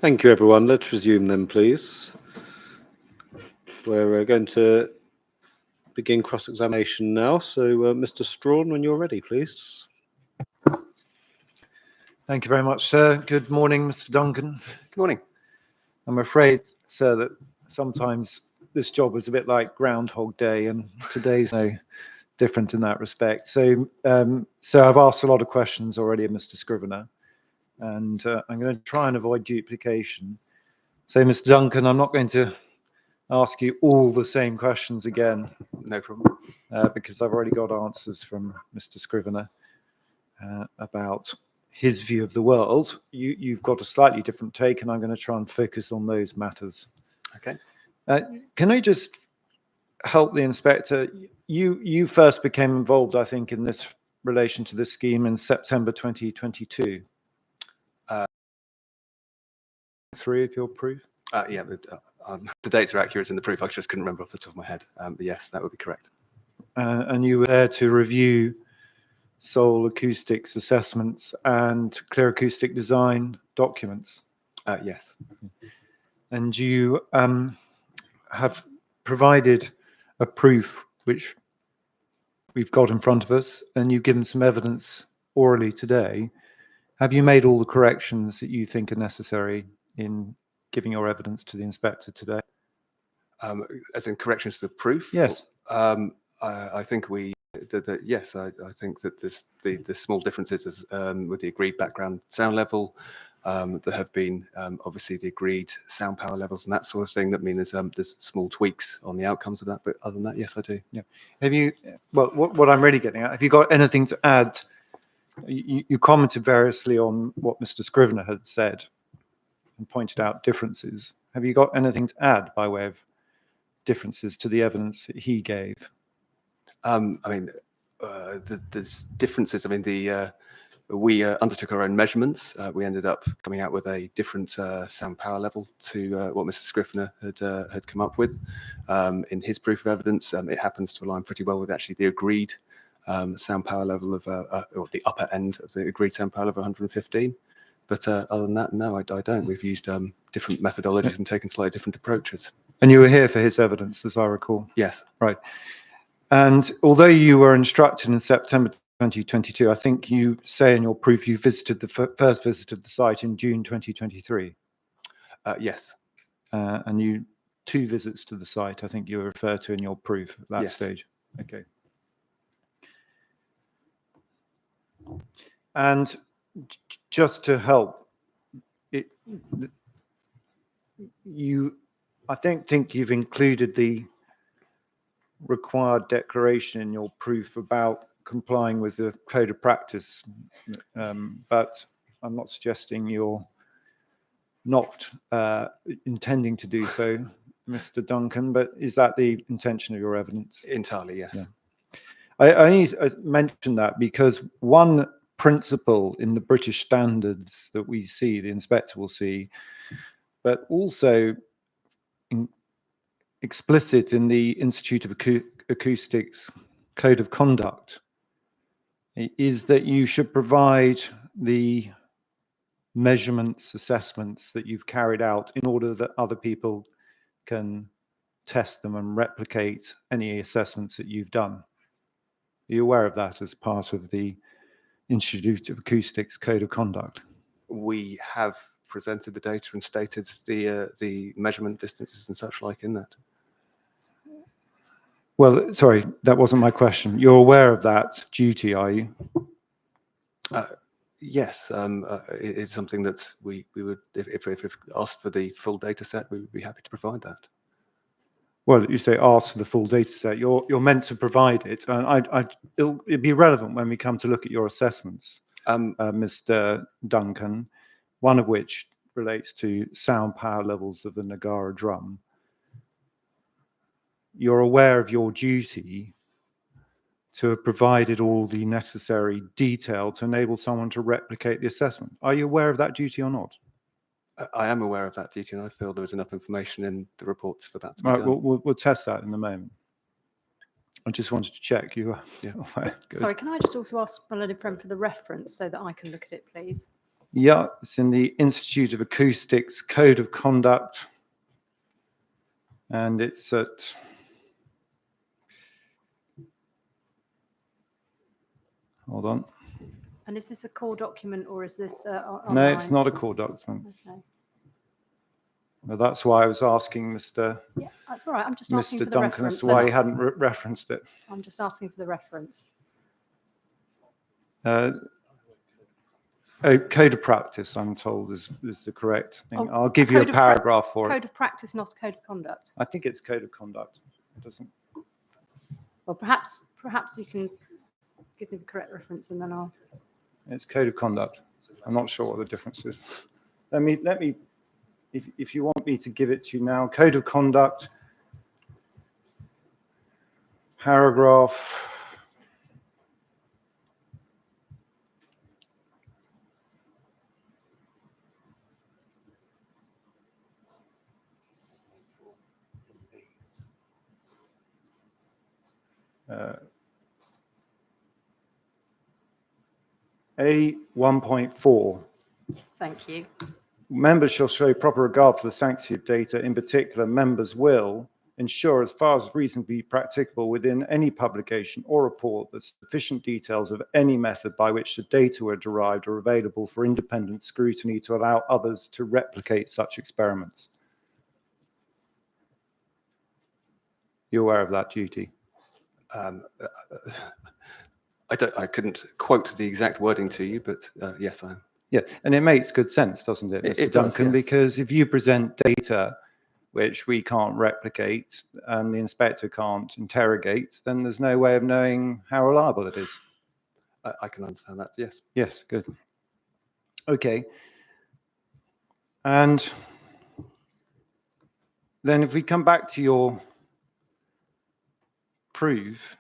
Thank you, everyone. Let's resume then, please. We're going to begin cross-examination now. So, Mr. Strawn, when you're ready, please. Thank you very much, sir. Good morning, Mr. Duncan. Good morning. I'm afraid, sir, that sometimes this job is a bit like Groundhog Day, and today's no different in that respect. So, I've asked a lot of questions already of Mr. Scrivener, and I'm going to try and avoid duplication. So, Mr. Duncan, I'm not going to ask you all the same questions again, No problem. because I've already got answers from Mr. Scrivener about his view of the world. You've got a slightly different take, and I'm going to try and focus on those matters. Okay. Can I just help the inspector? You first became involved, I think, in this relation to this scheme in September 2022. 3 of your proof? Yeah, the dates are accurate in the proof. I just couldn't remember off the top of my head. But yes, that would be correct. And you were there to review soil acoustics assessments and clear acoustic design documents. Yes. And you have provided a proof which we've got in front of us, and you've given some evidence orally today. Have you made all the corrections that you think are necessary in giving your evidence to the inspector today? As in corrections to the proof? Yes. I think yes, I think that the small differences is, with the agreed background sound level. There have been obviously the agreed sound power levels and that sort of thing. That mean there's small tweaks on the outcomes of that. But other than that, yes, I do. Yeah. Have you? Well, what I'm really getting at, have you got anything to add? You commented variously on what Mr. Scrivener had said and pointed out differences. Have you got anything to add by way of differences to the evidence that he gave? I mean, there's differences. I mean, we undertook our own measurements. We ended up coming out with a different sound power level to what Mr. Scrivener had come up with in his proof of evidence. It happens to align pretty well with actually the agreed sound power level of, or the upper end of the agreed sound power level of 115. But other than that, no, I don't. We've used different methodologies and taken slightly different approaches. And you were here for his evidence, as I recall. Yes. Right. And although you were instructed in September 2022, I think you say in your proof you visited the first visit of the site in June 2023. Yes. And you 2 visits to the site, I think you refer to in your proof at that Yes. stage. Okay. And just to help, I think you've included the required declaration in your proof about complying with the code of practice, but I'm not suggesting you're not intending to do so, Mr. Duncan, but is that the intention of your evidence? Entirely, yes. Yeah. I only mention that because one principle in the British standards that we see, the inspector will see, but also explicit in the Institute of Acoustics Code of Conduct, is that you should provide the measurements, assessments that you've carried out in order that other people can test them and replicate any assessments that you've done. Are you aware of that as part of the Institute of Acoustics Code of Conduct? We have presented the data and stated the measurement distances and such like in that. Well, sorry, that wasn't my question. You're aware of that duty, are you? Yes, it's something that we would, if asked for the full data set, we would be happy to provide that. Well, you say ask for the full data set. You're meant to provide it, and it'd be relevant when we come to look at your assessments, Mr. Duncan. One of which relates to sound power levels of the Nagara drum. You're aware of your duty to have provided all the necessary detail to enable someone to replicate the assessment. Are you aware of that duty or not? I am aware of that duty, and I feel there was enough information in the reports for that to be Right, done. we'll test that in a moment. I just wanted to check you. Yeah. Good. Sorry, can I just also ask my learned friend for the reference so that I can look at it, please? Yeah, it's in the Institute of Acoustics Code of Conduct, and it's at hold on. And is this a core document or is this No, online? it's not a core document. Okay. Well, that's why I was asking Yeah, that's all right. I'm just asking Mr. for the Duncan as reference. to why and he hadn't referenced it. I'm just asking for the reference. Code of practice, I'm told, is the correct thing. Oh, I'll give you a code of prac- paragraph for it. Code of practice, not code of conduct. I think it's code of conduct. It doesn't. Well, perhaps you can give me the correct reference and then I'll. It's code of conduct. I'm not sure what the difference is. Let me. If you want me to give it to you now, code of conduct, paragraph. A 1.4. Thank you. Members shall show proper regard for the sanctity of data. In particular, members will ensure, as far as reasonably practicable within any publication or report, that sufficient details of any method by which the data were derived are available for independent scrutiny to allow others to replicate such experiments. You're aware of that duty? I couldn't quote the exact wording to you, but yes, I am. Yeah, and it makes good sense, doesn't it, Mr. It does, Duncan? yes. Because if you present data which we can't replicate and the inspector can't interrogate, then there's no way of knowing how reliable it is. I can understand that, yes. Yes, good. Okay. And then if we come back to your proof,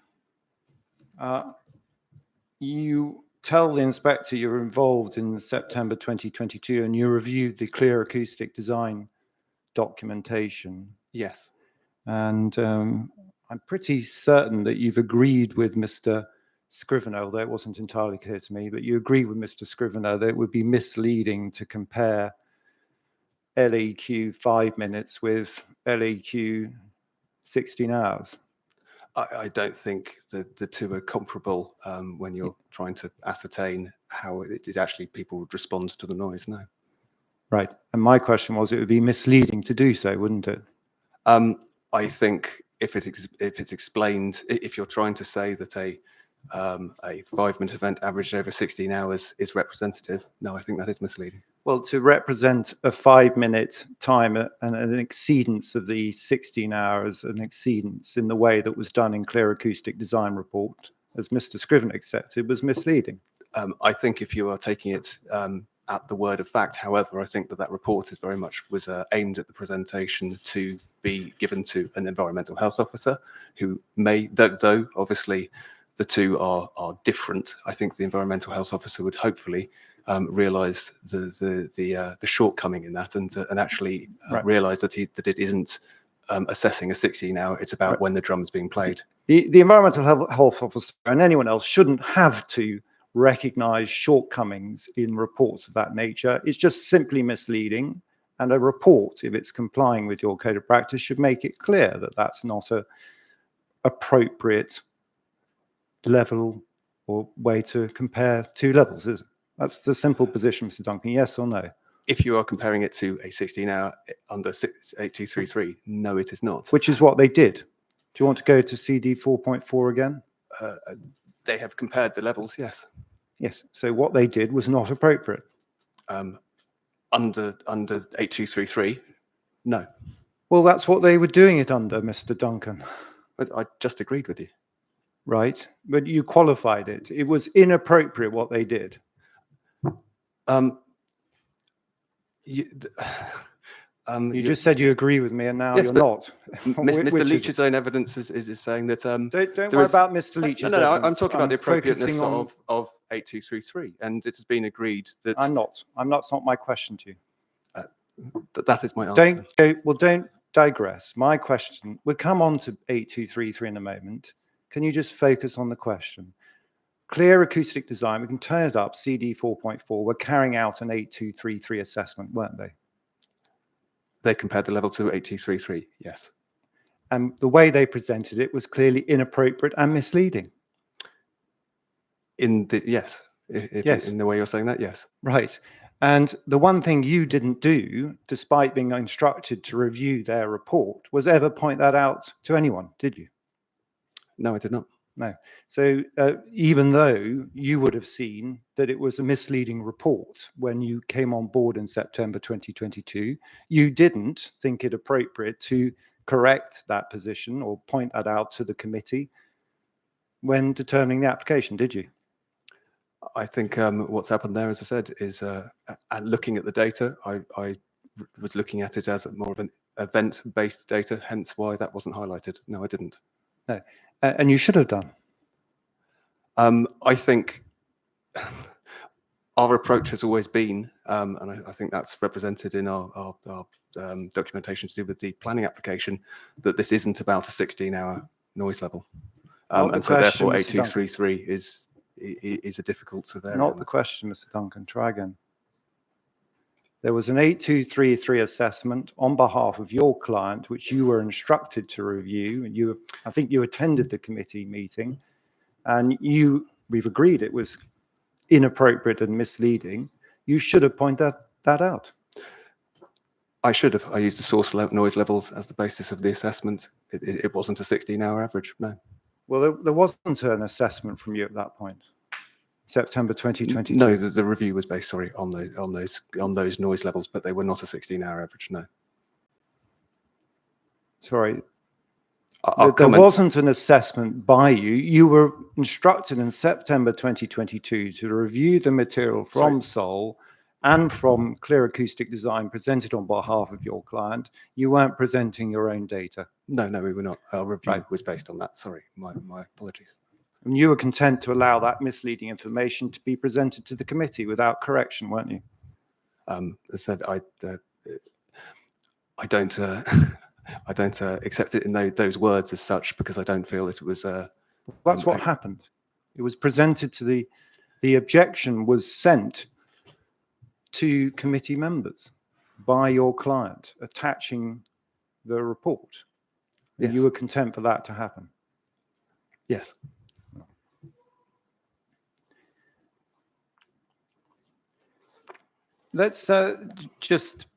you tell the inspector you're involved in September 2022 and you reviewed the clear acoustic design documentation. Yes. And I'm pretty certain that you've agreed with Mr. Scrivener, although it wasn't entirely clear to me, but you agree with Mr. Scrivener that it would be misleading to compare LEQ 5 minutes with LEQ 16 hours. I don't think the two are comparable when you're trying to ascertain how it is actually people would respond to the noise, no. Right. And my question was, it would be misleading to do so, wouldn't it? I think if it's explained, if you're trying to say that a 5-minute event averaged over 16 hours is representative, no, I think that is misleading. Well, to represent a 5-minute time and an exceedance of the 16 hours, an exceedance in the way that was done in Clear Acoustic Design Report, as Mr. Scrivener accepted, was misleading. I think if you are taking it at the word of fact, however, I think that report is very much was aimed at the presentation to be given to an environmental health officer who may, though obviously the two are different, I think the environmental health officer would hopefully realise the shortcoming in that and actually realise that it isn't assessing a 16-hour. It's about when the drum's being played. The environmental health officer and anyone else shouldn't have to recognise shortcomings in reports of that nature. It's just simply misleading. And a report, if it's complying with your code of practice, should make it clear that that's not a appropriate level or way to compare two levels, is it? That's the simple position, Mr. Duncan. Yes or no? If you are comparing it to a 16-hour under 8233, no, it is not. Which is what they did. Do you want to go to CD 4.4 again? They have compared the levels, yes. Yes. So what they did was not appropriate. Under 8233, no. Well, that's what they were doing it under, Mr. Duncan. But I just agreed with you. Right. But you qualified it. It was inappropriate what they did. You just said you agree with me, and now you're not. Mr. Leach's own evidence is saying that. Don't worry about Mr. Leach's evidence. No, I'm talking about the appropriateness of 8233, and it has been agreed that. I'm not. That's not my question to you. That is my answer. Don't digress. My question. We'll come on to 8233 in a moment. Can you just focus on the question? Clear Acoustic Design, we can turn it up, CD 4.4, were carrying out an 8233 assessment, weren't they? They compared the level to 8233, yes. And the way they presented it was clearly inappropriate and misleading. Yes. Yes. In the way you're saying that, yes. Right. And the one thing you didn't do, despite being instructed to review their report, was ever point that out to anyone, did you? No, I did not. No. So even though you would have seen that it was a misleading report when you came on board in September 2022, you didn't think it appropriate to correct that position or point that out to the committee when determining the application, did you? I think what's happened there, as I said, is looking at the data, I was looking at it as more of an event-based data, hence why that wasn't highlighted. No, I didn't. No. And you should have done. I think our approach has always been, and I think that's represented in our documentation to do with the planning application, that this isn't about a 16-hour noise level. And so therefore Mr. Duncan. 8233 is a difficult variable. Not the question, Mr. Duncan. Try again. There was an 8233 assessment on behalf of your client, which you were instructed to review. And I think you attended the committee meeting, and we've agreed it was inappropriate and misleading. You should have pointed that out. I should have. I used the source noise levels as the basis of the assessment. It wasn't a 16-hour average, no. Well, there wasn't an assessment from you at that point, September 2022. No, the review was based, sorry, on those noise levels, but they were not a 16-hour average, no. Sorry. There wasn't an assessment by you. You were instructed in September 2022 to review the material from Sol and from Clear Acoustic Design presented on behalf of your client. You weren't presenting your own data. No, we were not. Our review was based on that. Sorry, my apologies. And you were content to allow that misleading information to be presented to the committee without correction, weren't you? As I said, I don't I don't accept it in those words as such, because I don't feel it was. That's what happened. It was presented to the objection was sent to committee members by your client, attaching the report. And Yes. you were content for that to happen. Yes. Let's just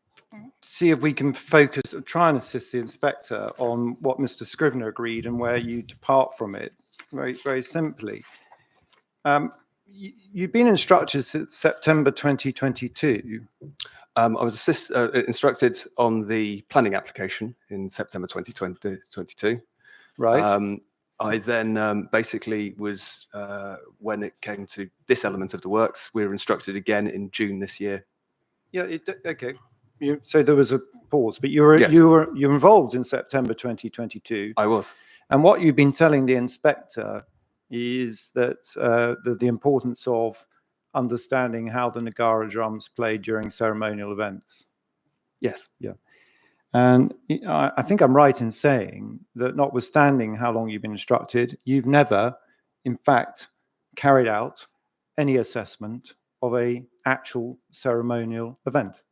see if we can focus, try and assist the inspector on what Mr. Scrivener agreed and where you depart from it. Very, very simply. You've been instructed since September 2022. I was instructed on the planning application in September 2022. Right. I then basically was, when it came to this element of the works, we were instructed again in June this year. Yeah. Okay. So there was a pause, but you were Yes. you were involved in September 2022. I was. And what you've been telling the inspector is that the importance of understanding how the Nagara drums played during ceremonial events. Yes. Yeah. And I think I'm right in saying that notwithstanding how long you've been instructed, you've never, in fact, carried out any assessment of a actual ceremonial event.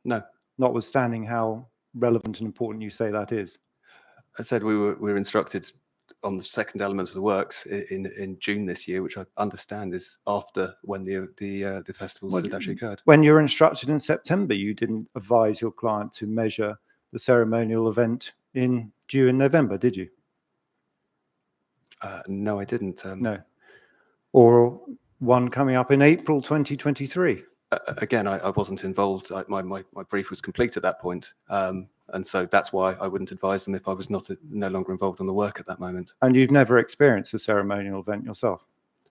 No. Notwithstanding how relevant and important you say that is. I said we were instructed on the second element of the works in June this year, which I understand is after when the festivals had actually occurred. When you were instructed in September, you didn't advise your client to measure the ceremonial event due in November, did you? No, I didn't. No. Or one coming up in April 2023. Again, I wasn't involved. My brief was complete at that point. And so that's why I wouldn't advise them if I was no longer involved on the work at that moment. And you've never experienced a ceremonial event yourself?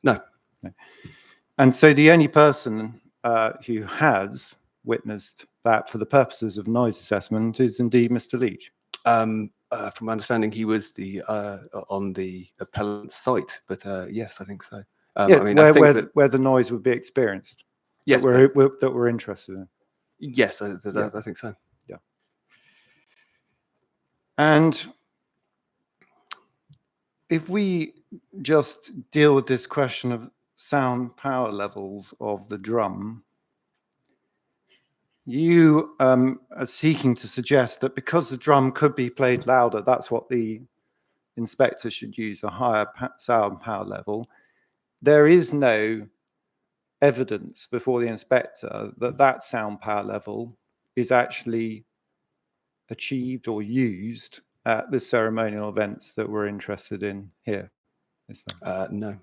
No. No. And so the only person who has witnessed that for the purposes of noise assessment is indeed Mr. Leach. From my understanding, he was on the appellant's site, but yes, I think so. Yeah, I mean, I think where the noise would be experienced. Yes, that we're interested in. Yes, I think so. Yeah. And if we just deal with this question of sound power levels of the drum, you are seeking to suggest that because the drum could be played louder, that's what the inspector should use, a higher sound power level. There is no evidence before the inspector that that sound power level is actually achieved or used at the ceremonial events that we're interested in here. Is there? No.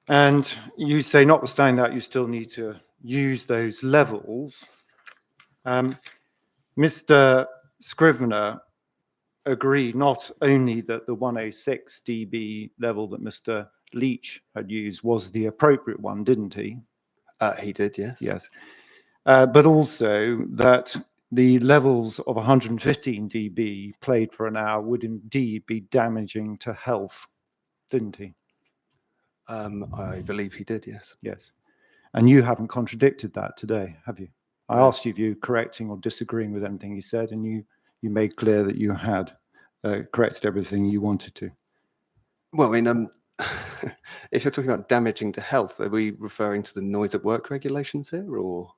And you say, notwithstanding that, you still need to use those levels. Mr. Scrivener agreed not only that the 106 dB level that Mr. Leach had used was the appropriate one, didn't he? He did, yes. Yes. But also that the levels of 115 dB played for an hour would indeed be damaging to health, didn't he? I believe he did, yes. Yes. And you haven't contradicted that today, have you? I asked you if you were correcting or disagreeing with anything he said, and you made clear that you had corrected everything you wanted to. Well, I mean, if you're talking about damaging to health, are we referring to the noise at work regulations here, or?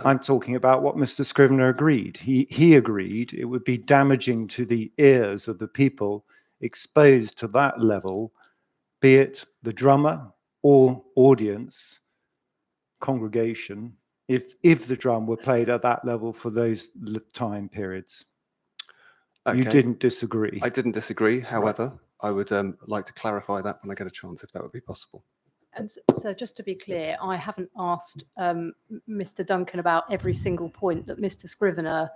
I'm talking about what Mr. Scrivener agreed. He agreed it would be damaging to the ears of the people exposed to that level, be it the drummer or audience, congregation, if the drum were played at that level for those time periods. Okay. You didn't disagree. I didn't disagree. However, I would like to clarify that when I get a chance, if that would be possible. And so just to be clear, I haven't asked Mr. Duncan about every single point that Mr. Scrivener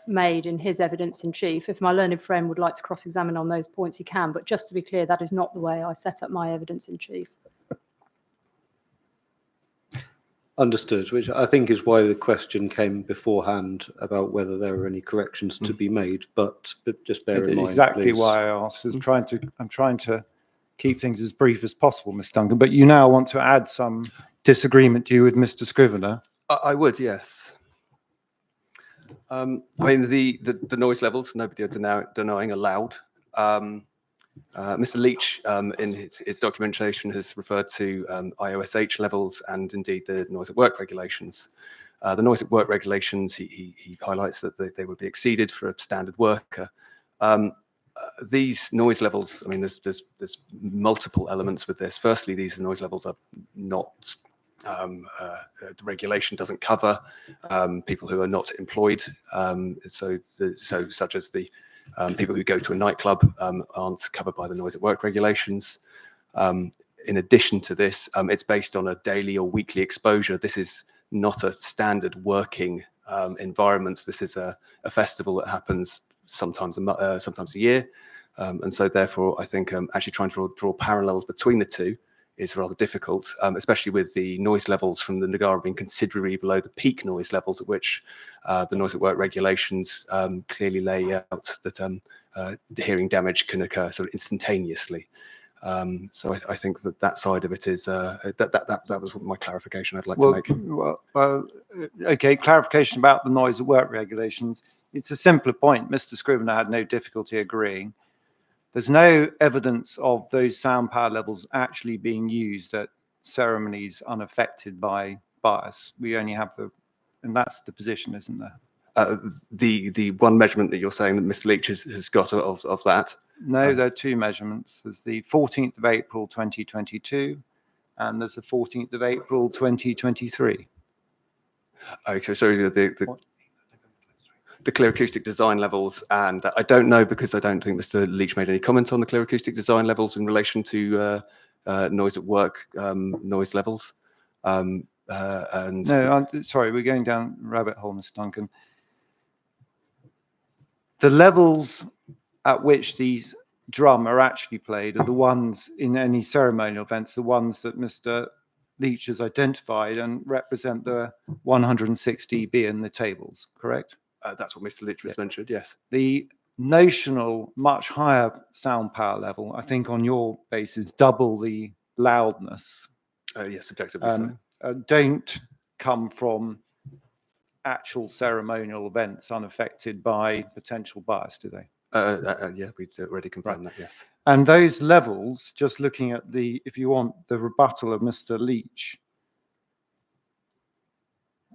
made in his evidence in chief. If my learned friend would like to cross-examine on those points, he can. But just to be clear, that is not the way I set up my evidence in chief. Understood, which I think is why the question came beforehand about whether there were any corrections to be made, but just bear in mind, exactly please. why I asked is I'm trying to keep things as brief as possible, Ms. Duncan, but you now want to add some disagreement to you with Mr. Scrivener. I would, yes. I mean, the noise levels, nobody are denying, are loud. Mr. Leach, in his documentation, has referred to IOSH levels and indeed the noise at work regulations. The noise at work regulations, he highlights that they would be exceeded for a standard worker. These noise levels, I mean, there's multiple elements with this. Firstly, these noise levels are not, the regulation doesn't cover people who are not employed. So such as the people who go to a nightclub aren't covered by the noise at work regulations. In addition to this, it's based on a daily or weekly exposure. This is not a standard working environment. This is a festival that happens sometimes a year. And so therefore, I think actually trying to draw parallels between the two is rather difficult, especially with the noise levels from the Nagara being considerably below the peak noise levels at which the noise at work regulations clearly lay out that hearing damage can occur sort of instantaneously. So I think that side of it is that was my clarification I'd like to make. Well, okay, clarification about the noise at work regulations. It's a simpler point. Mr. Scrivener had no difficulty agreeing. There's no evidence of those sound power levels actually being used at ceremonies unaffected by bias. We only have and that's the position, isn't there? The one measurement that you're saying that Mr. Leach has got of that? No, there are two measurements. There's the 14th of April 2022, and there's the 14th of April 2023. Okay, so the clear acoustic design levels, and I don't know because I don't think Mr. Leach made any comment on the clear acoustic design levels in relation to noise at work noise levels. No, I'm sorry, we're going down rabbit hole, Mr. Duncan. The levels at which these drum are actually played are the ones in any ceremonial events, the ones that Mr. Leach has identified and represent the 106 dB in the tables, correct? That's what Mr. Leach has mentioned, yes. The notional, much higher sound power level, I think on your basis, double the loudness. Yes, objectively so. Don't come from actual ceremonial events unaffected by potential bias, do they? Yeah, we'd already confirmed that, yes. And those levels, just looking at the, if you want, the rebuttal of Mr. Leach,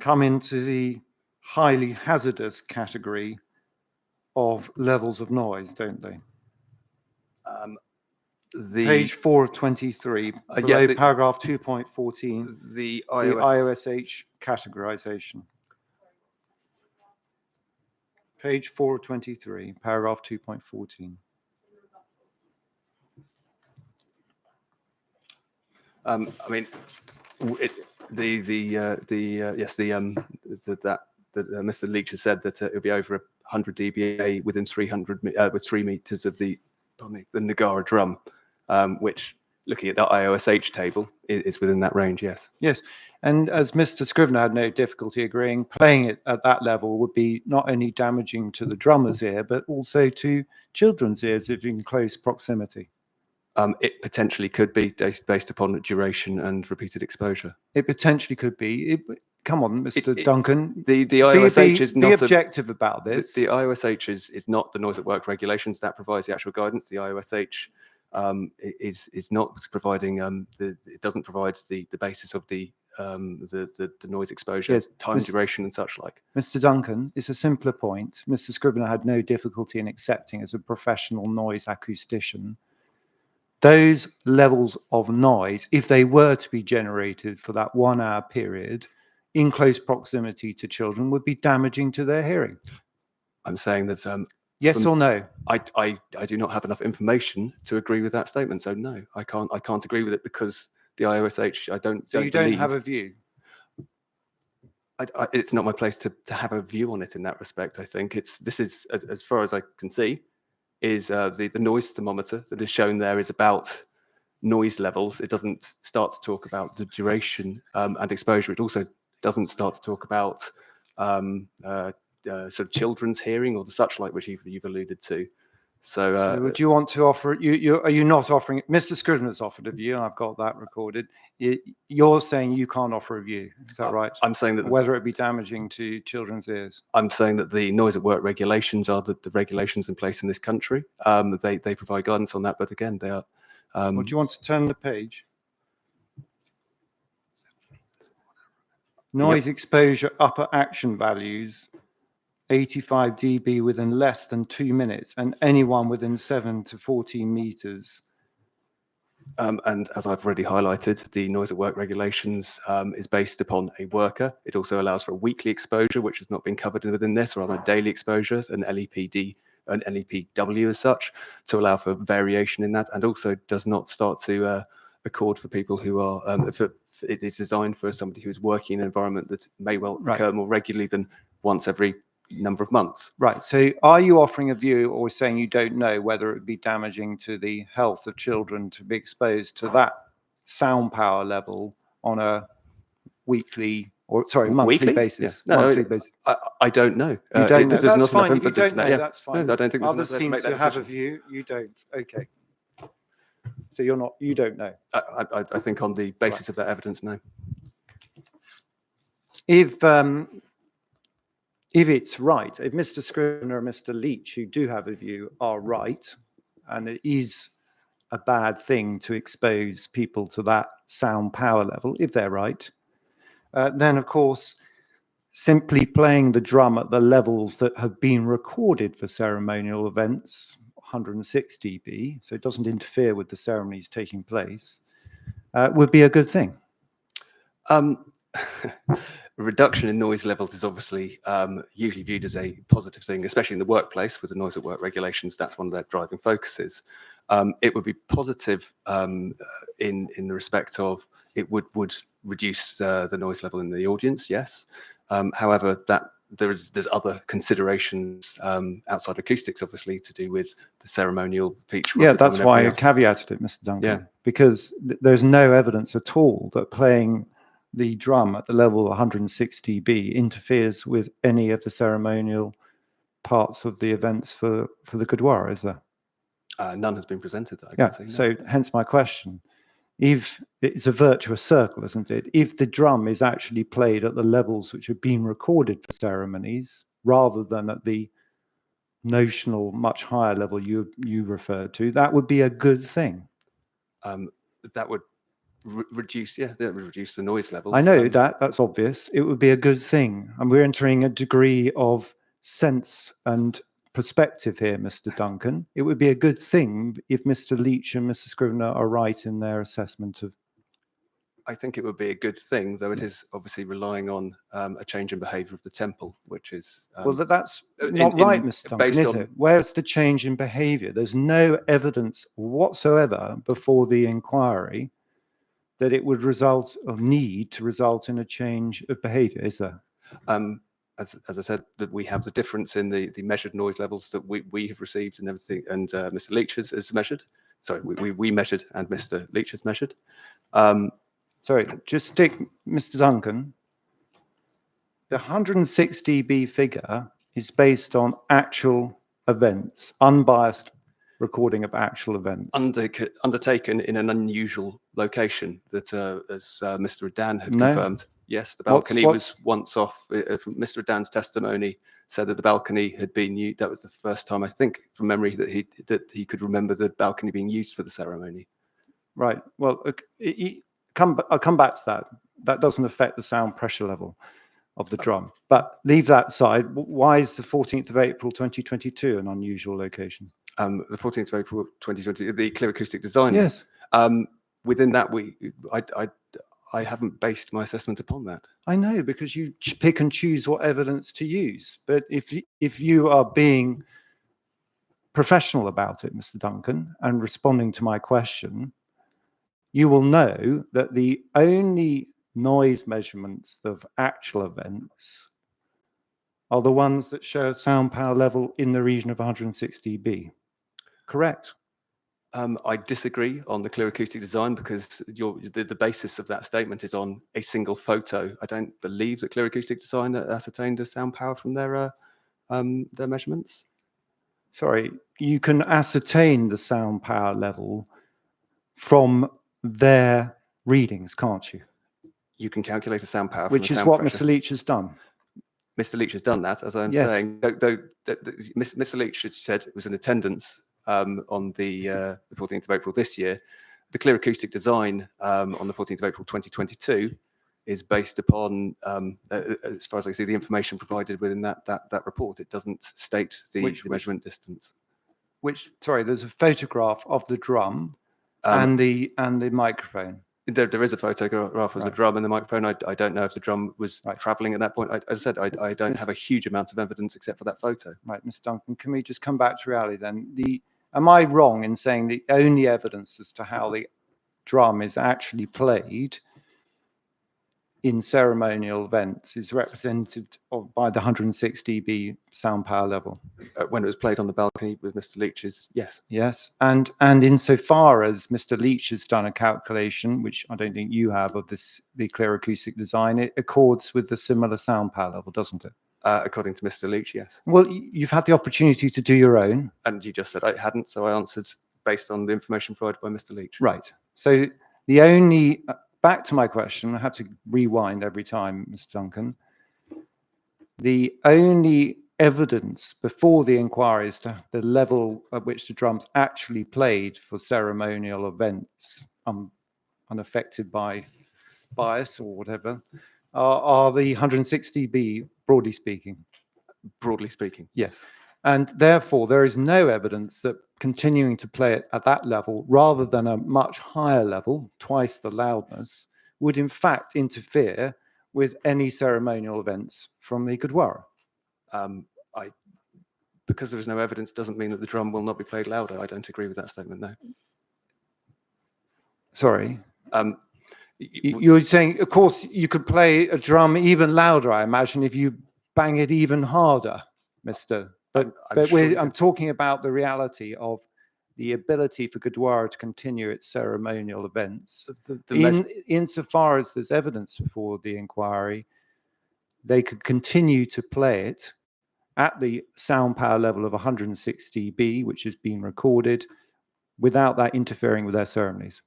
come into the highly hazardous category of levels of noise, don't they? Page 4 of 23, below paragraph 2.14, the IOSH categorization. Page 4 of 23, paragraph 2.14. I mean, Mr. Leach has said that it'll be over 100 dBA within 300 with 3 meters of the Nagara drum, which, looking at the IOSH table, is within that range. Yes. Yes, and as Mr. Scrivener had no difficulty agreeing, playing it at that level would be not only damaging to the drummer's ear, but also to children's ears if in close proximity. It potentially could be based upon duration and repeated exposure. It potentially could be. Come on, Mr. Duncan. The IOSH is not objective about this. The IOSH is not the noise at work regulations that provides the actual guidance. The IOSH is not providing it doesn't provide the basis of the noise exposure, yes, time, duration, and such like. Mr. Duncan, it's a simpler point. Mr. Scrivener had no difficulty in accepting as a professional noise acoustician. Those levels of noise, if they were to be generated for that 1 hour period in close proximity to children, would be damaging to their hearing. I'm saying that yes or no? I do not have enough information to agree with that statement. So no, I can't agree with it because the IOSH, I don't. So you don't have a view? It's not my place to have a view on it in that respect. I think this is as far as I can see, is the noise thermometer that is shown there is about noise levels. It doesn't start to talk about the duration and exposure. It also doesn't start to talk about sort of children's hearing or the such like, which you've alluded to. So would you want to offer, are you not offering, Mr. Scrivener's offered a view, and I've got that recorded. You're saying you can't offer a view, is that right? I'm saying that whether it be damaging to children's ears. I'm saying that the noise at work regulations are the regulations in place in this country. They provide guidance on that, but again, they are. Well, do you want to turn the page? Noise exposure upper action values, 85 dB within less than 2 minutes, and anyone within 7 to 14 meters. And as I've already highlighted, the noise at work regulations is based upon a worker. It also allows for a weekly exposure, which has not been covered within this, or other daily exposures, an LEPD, an LEPW as such, to allow for variation in that, and also does not start to accord for people who are, it is designed for somebody who's working in an environment that may well occur more regularly than once every number of months. Right. So are you offering a view or saying you don't know whether it would be damaging to the health of children to be exposed to that sound power level on a weekly or monthly basis? Yeah. No, monthly basis. I don't know. You don't know. There's That's fine. If you evidence don't know, that. that's fine. No, I don't think others seem to have a view. You don't. Okay. So you don't know. I think on the basis of that evidence, no. If it's right, if Mr. Scrivener and Mr. Leach, who do have a view, are right, and it is a bad thing to expose people to that sound power level, if they're right, then of course, simply playing the drum at the levels that have been recorded for ceremonial events, 106 dB, so it doesn't interfere with the ceremonies taking place, would be a good thing. Reduction in noise levels is obviously usually viewed as a positive thing, especially in the workplace with the noise at work regulations. That's one of their driving focuses. It would be positive in the respect of it would reduce the noise level in the audience, yes. However, there's other considerations outside acoustics, obviously, to do with the ceremonial feature. Yeah, that's why I caveated it, Mr. Duncan, because there's no evidence at all that playing the drum at the level of 106 dB interferes with any of the ceremonial parts of the events for the Gurdwara, is there? None has been presented. So hence my question. If it's a virtuous circle, isn't it? If the drum is actually played at the levels which have been recorded for ceremonies, rather than at the notional, much higher level you referred to, that would be a good thing. That would reduce, yeah, that would reduce the noise levels. I know that's obvious. It would be a good thing. And we're entering a degree of sense and perspective here, Mr. Duncan. It would be a good thing if Mr. Leach and Mr. Scrivener are right in their assessment of. I think it would be a good thing, though it is obviously relying on a change in behaviour of the temple, which is Well, that's not right, Mr. Duncan, based is on, it? Where's the change in behaviour? There's no evidence whatsoever before the inquiry that it would result or need to result in a change of behaviour, is there? as I said, that we have the difference in the measured noise levels that we have received and everything, and Mr. Leach has measured. Sorry, we measured and Mr. Leach has measured. Sorry, just stick, Mr. Duncan. The 106 dB figure is based on actual events, unbiased recording of actual events. Undertaken in an unusual location that, as Mr. Adan had confirmed. Yes, the balcony was once off. Mr. Adan's testimony said that the balcony had been used. That was the first time, I think, from memory, that he could remember the balcony being used for the ceremony. Right. Well, I'll come back to that. That doesn't affect the sound pressure level of the drum. But leave that aside. Why is the 14th of April 2022 an unusual location? The 14th of April 2020, the clear acoustic design. Yes. Within that, I haven't based my assessment upon that. I know, because you pick and choose what evidence to use. But if you are being professional about it, Mr. Duncan, and responding to my question, you will know that the only noise measurements of actual events are the ones that show a sound power level in the region of 106 dB. Correct? I disagree on the clear acoustic design, because the basis of that statement is on a single photo. I don't believe that clear acoustic design ascertained a sound power from their measurements. Sorry, you can ascertain the sound power level from their readings, can't you? You can calculate a sound power, which from is sound what pressure. Mr. Leach has done. Mr. Leach has done that, as I'm Yes. saying. Though Mr. Leach had said it was in attendance on the 14th of April this year. The clear acoustic design on the 14th of April 2022 is based upon, as far as I see, the information provided within that report. It doesn't state the measurement distance. Sorry, there's a photograph of the drum and the microphone. There is a photograph of the drum and the microphone. I don't know if the drum was traveling at that point. As I said, I don't have a huge amount of evidence except for that photo. Right, Mr. Duncan, can we just come back to reality then? Am I wrong in saying the only evidence as to how the drum is actually played in ceremonial events is represented by the 106 dB sound power level? When it was played on the balcony with Mr. Leach's, yes. Yes, and insofar as Mr. Leach has done a calculation, which I don't think you have, of the clear acoustic design, it accords with the similar sound power level, doesn't it? According to Mr. Leach, yes. Well, you've had the opportunity to do your own. And you just said I hadn't, so I answered based on the information provided by Mr. Leach. Right. So the only, back to my question, I have to rewind every time, Mr. Duncan. The only evidence before the inquiry as to the level at which the drums actually played for ceremonial events, unaffected by bias or whatever, are the 106 dB, broadly speaking. Broadly speaking, yes. And therefore, there is no evidence that continuing to play it at that level, rather than a much higher level, twice the loudness, would in fact interfere with any ceremonial events from the Gurdwara. Because there is no evidence doesn't mean that the drum will not be played louder. I don't agree with that statement, no. Sorry. You're saying, of course, you could play a drum even louder, I imagine, if you bang it even harder, Mr. But I'm talking about the reality of the ability for Gurdwara to continue its ceremonial events. Insofar as there's evidence before the inquiry, they could continue to play it at the sound power level of 106 dB, which has been recorded, without that interfering with their ceremonies.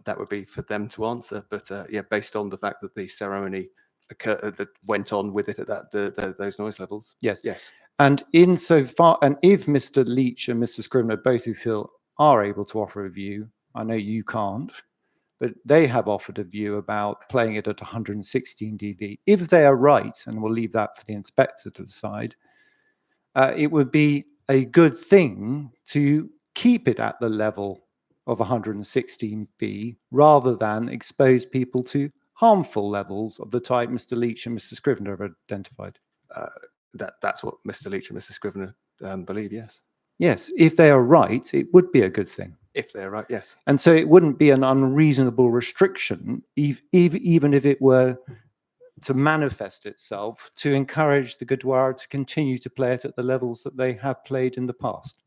That would be for them to answer, but yeah, based on the fact that the ceremony occurred, that went on with it at those noise levels. Yes. Yes. And insofar, and if Mr. Leach and Mr. Scrivener, both who feel are able to offer a view, I know you can't, but they have offered a view about playing it at 116 dB. If they are right, and we'll leave that for the inspector to decide, it would be a good thing to keep it at the level of 116 dB rather than expose people to harmful levels of the type Mr. Leach and Mr. Scrivener have identified. That's what Mr. Leach and Mr. Scrivener believe, yes. Yes, if they are right, it would be a good thing. If they're right, yes. And so it wouldn't be an unreasonable restriction, even if it were to manifest itself, to encourage the Gurdwara to continue to play it at the levels that they have played in the past.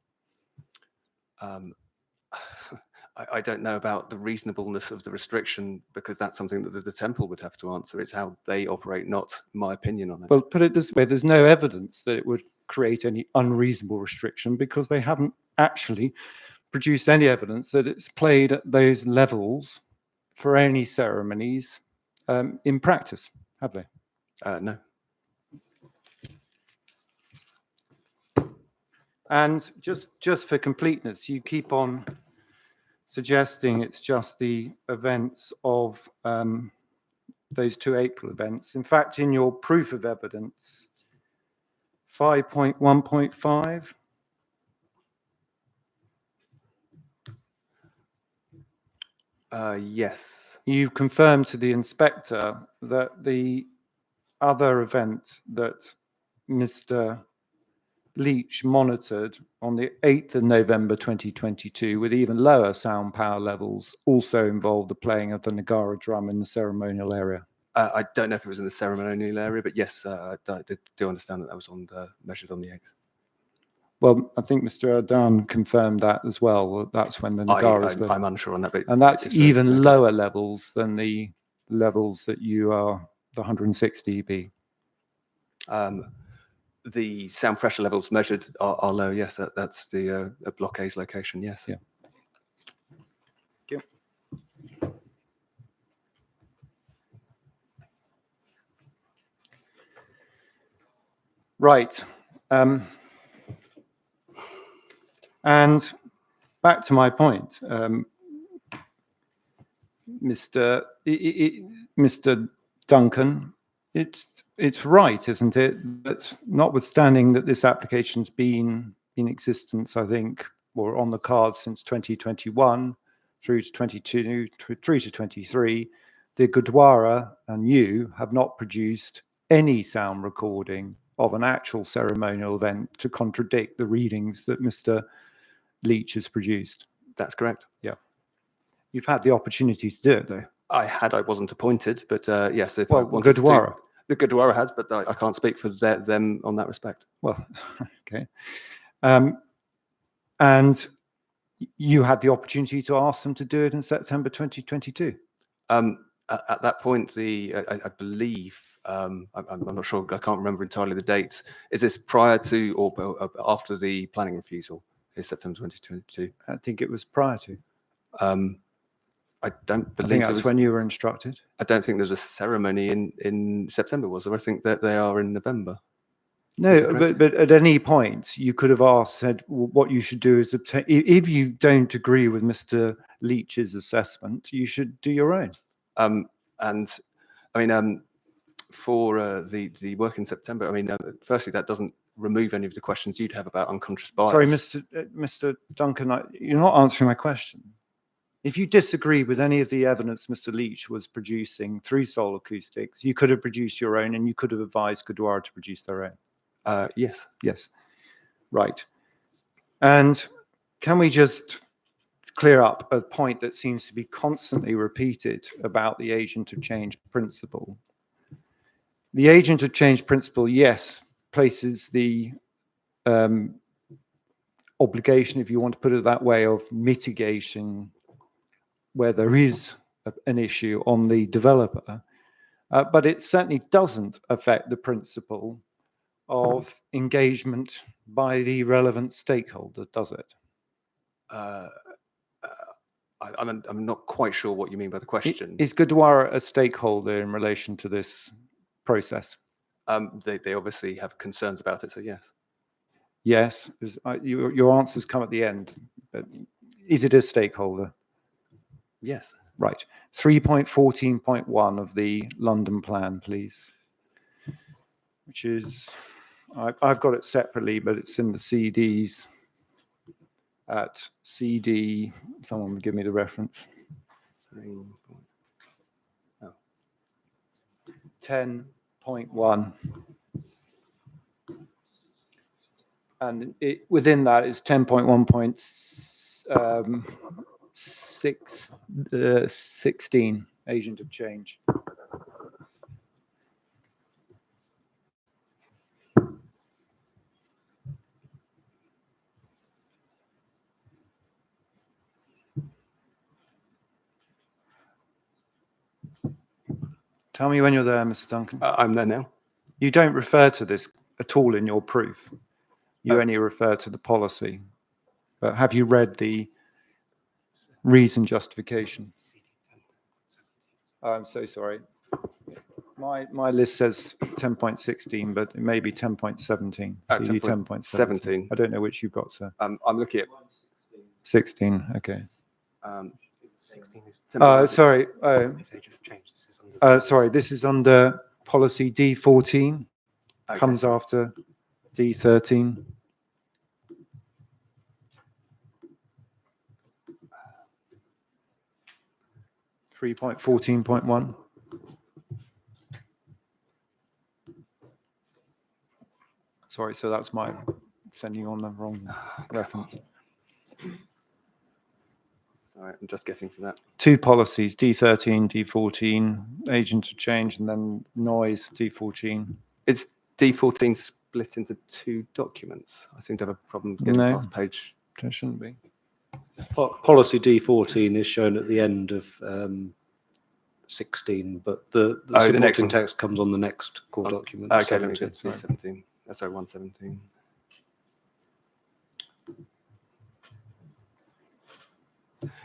I don't know about the reasonableness of the restriction, because that's something that the temple would have to answer. It's how they operate, not my opinion on it. Well, put it this way, there's no evidence that it would create any unreasonable restriction, because they haven't actually produced any evidence that it's played at those levels for any ceremonies in practice, have they? No. And just for completeness, you keep on suggesting it's just the events of those 2 April events. In fact, in your proof of evidence, 5.1.5, yes. you confirmed to the inspector that the other event that Mr. Leach monitored on the 8th of November 2022 with even lower sound power levels also involved the playing of the Nagara drum in the ceremonial area. I don't know if it was in the ceremonial area, but yes, I do understand that was measured on the 8th. Well, I think Mr. Ardan confirmed that as well. That's when the Nagaras were. I'm unsure on that, but and that's even no, lower levels than the levels that you are, the 160 dB. The sound pressure levels measured are low. Yes, that's the Block A's location. Yes. Yeah. Thank you. Right. And back to my point, Mr. Duncan, it's right, isn't it, that notwithstanding that this application's been in existence, I think, or on the cards since 2021 through to 22, through to 23, the Gurdwara and you have not produced any sound recording of an actual ceremonial event to contradict the readings that Mr. Leach has produced. That's correct. Yeah. You've had the opportunity to do it, though. I wasn't appointed, but yes, if well, I wanted Gurdwara. to, the Gurdwara has, but I can't speak for them on that respect. Well, okay. And you had the opportunity to ask them to do it in September 2022. At that point, I believe, I'm not sure, I can't remember entirely the dates. Is this prior to or after the planning refusal in September 2022? I think it was prior to. I don't believe I think that's when you were instructed. I don't think there's a ceremony in September, was there? I think that they are in November. No, but at any point you could have asked, said, well, what you should do is obtain, if you don't agree with Mr. Leach's assessment, you should do your own. And I mean, for the work in September, I mean, firstly, that doesn't remove any of the questions you'd have about unconscious bias. Sorry, Mr. Duncan, you're not answering my question. If you disagree with any of the evidence Mr. Leach was producing through Soul Acoustics, you could have produced your own, and you could have advised Gurdwara to produce their own. Yes. Yes. Right. And can we just clear up a point that seems to be constantly repeated about the agent of change principle? The agent of change principle, yes, places the obligation, if you want to put it that way, of mitigation where there is an issue on the developer, but it certainly doesn't affect the principle of engagement by the relevant stakeholder, does it? I'm not quite sure what you mean by the question. Is Gurdwara a stakeholder in relation to this process? They obviously have concerns about it, so yes. Yes, your answers come at the end. But is it a stakeholder? Yes. Right. 3.14.1 of the London plan, please. Which is, I've got it separately, but it's in the CDs at CD. Someone give me the reference. 10.1. And within that is 10.1.16 agent of change. Tell me when you're there, Mr. Duncan. I'm there now. You don't refer to this at all in your proof. You only refer to the policy. But have you read the reason justification? I'm so sorry. My list says 10.16, but it may be 10.17. CD 10.17. I don't know which you've got, sir. I'm looking at 16. Okay. 16 is sorry. Sorry. This is under policy D14. okay. Comes after D13. .14.1. Sorry, so that's my sending on the wrong reference. Sorry, I'm just getting to that. Two policies, D13, D14, agent of change, and then noise, D14. Is D14 split into two documents? I seem to have a problem getting past page. There shouldn't be. Policy D14 is shown at the end of 16, but the supporting text comes on the next core document. Okay, let me get to 17. Sorry, 117.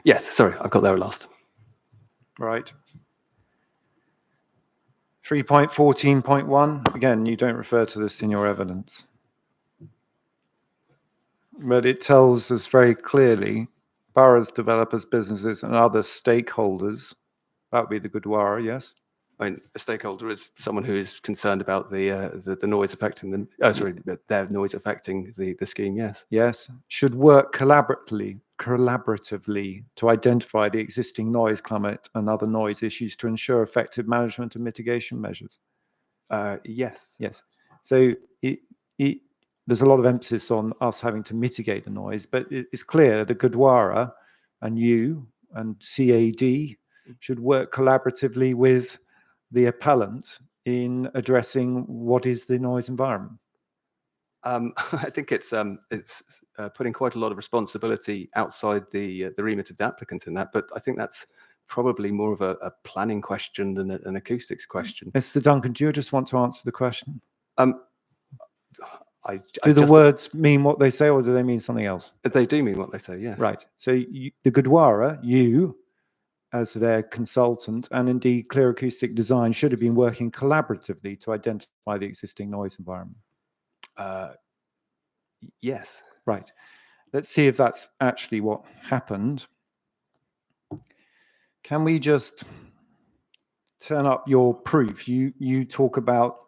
Yes, sorry, I got there at last. Right. 3.14.1. Again, you don't refer to this in your evidence. But it tells us very clearly, boroughs, developers, businesses, and other stakeholders, that would be the Gurdwara, yes? I mean, a stakeholder is someone who is concerned about the noise affecting them. Their noise affecting the scheme. Yes. Yes. Should work collaboratively to identify the existing noise climate and other noise issues to ensure effective management and mitigation measures. Yes. Yes. So there's a lot of emphasis on us having to mitigate the noise, but it's clear the Gurdwara and you and CAD should work collaboratively with the appellant in addressing what is the noise environment. I think it's putting quite a lot of responsibility outside the remit of the applicant in that, but I think that's probably more of a planning question than an acoustics question. Mr. Duncan, do you just want to answer the question? Do the words mean what they say, or do they mean something else? They do mean what they say, yes. Right. So the Gurdwara, you, as their consultant, and indeed Clear Acoustic Design, should have been working collaboratively to identify the existing noise environment. Yes. Right. Let's see if that's actually what happened. Can we just turn up your proof? You talk about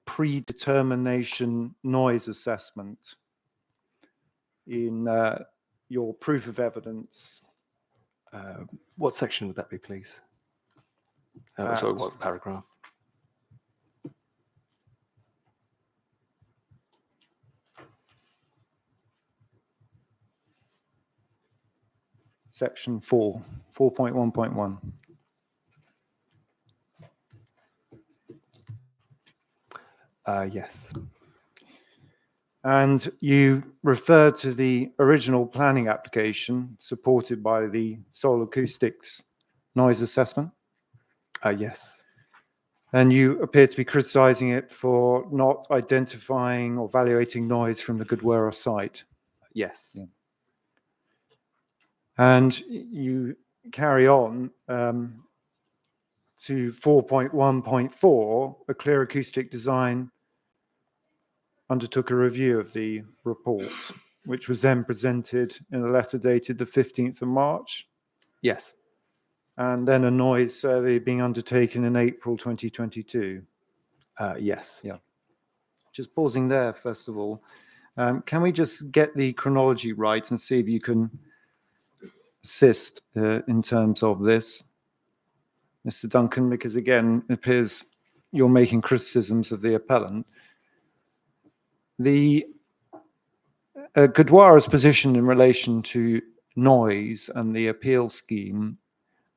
predetermination noise assessment in your proof of evidence. What section would that be, please? Sorry, what paragraph? Section 4.1.1. Yes. And you refer to the original planning application supported by the Soul Acoustics noise assessment? Yes. And you appear to be criticizing it for not identifying or evaluating noise from the Gurdwara site? Yes. Yeah. And you carry on to 4.1.4, a clear acoustic design undertook a review of the report, which was then presented in a letter dated the 15th of March, Yes. and then a noise survey being undertaken in April 2022. Yes. Yeah. Just pausing there, first of all. Can we just get the chronology right and see if you can assist in terms of this, Mr. Duncan? Because again, it appears you're making criticisms of the appellant. The Gurdwara's position in relation to noise and the appeal scheme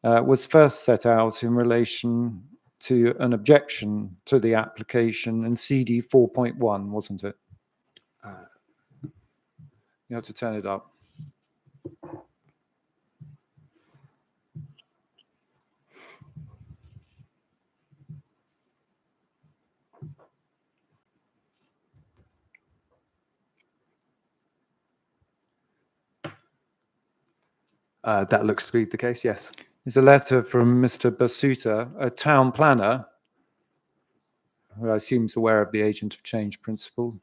was first set out in relation to an objection to the application in CD 4.1, wasn't it? You have to turn it up. That looks to be the case, yes. There's a letter from Mr. Basuta, a town planner, who I assume is aware of the agent of change principle.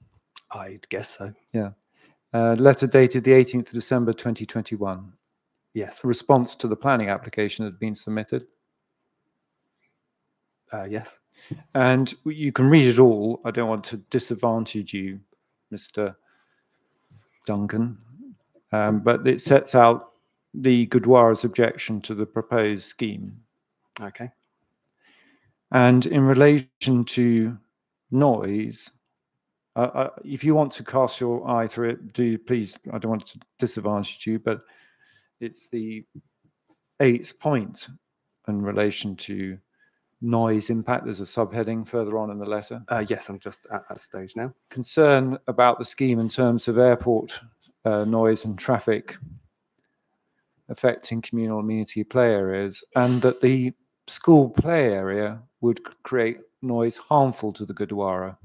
I'd guess so. Yeah. Letter dated the 18th of December 2021. Yes. A response to the planning application had been submitted. Yes. And you can read it all. I don't want to disadvantage you, Mr. Duncan, but it sets out the Gurdwara's objection to the proposed scheme. Okay. And in relation to noise, if you want to cast your eye through it, do please. I don't want to disadvantage you, but it's the 8th point in relation to noise impact. There's a subheading further on in the letter. Yes, I'm just at that stage now. Concern about the scheme in terms of airport noise and traffic affecting communal amenity play areas, and that the school play area would create noise harmful to the Gurdwara,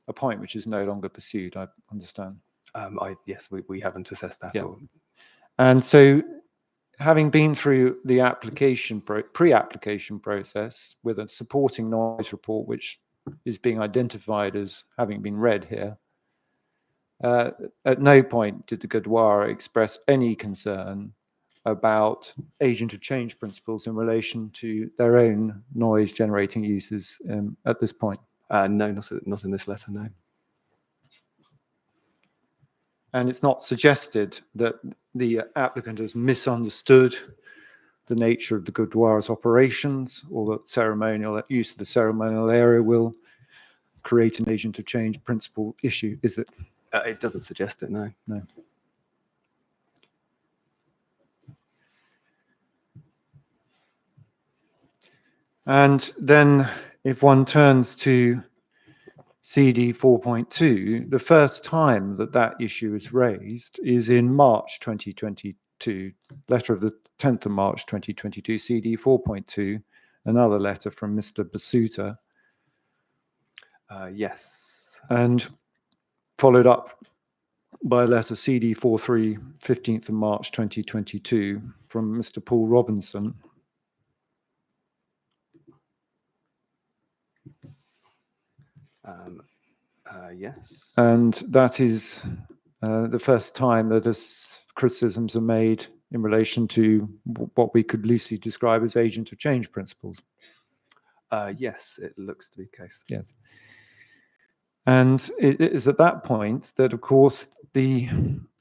a point which is no longer pursued, I understand. Yes, we haven't assessed that. Yeah. And so, having been through the application pre-application process with a supporting noise report, which is being identified as having been read here, at no point did the Gurdwara express any concern about agent of change principles in relation to their own noise generating uses at this point. No, not in this letter, no. And it's not suggested that the applicant has misunderstood the nature of the Gurdwara's operations, or that use of the ceremonial area will create an agent of change principle issue, is it? It doesn't suggest it, no. No. And then if one turns to CD 4.2, the first time that issue is raised is in March 2022, letter of the 10th of March 2022, CD 4.2, another letter from Mr. Basuta. Yes. And followed up by letter CD 43, 15th of March 2022, from Mr. Paul Robinson. Yes. And that is the first time that criticisms are made in relation to what we could loosely describe as agent of change principles. Yes, it looks to be the case. Yes. And it is at that point that, of course, the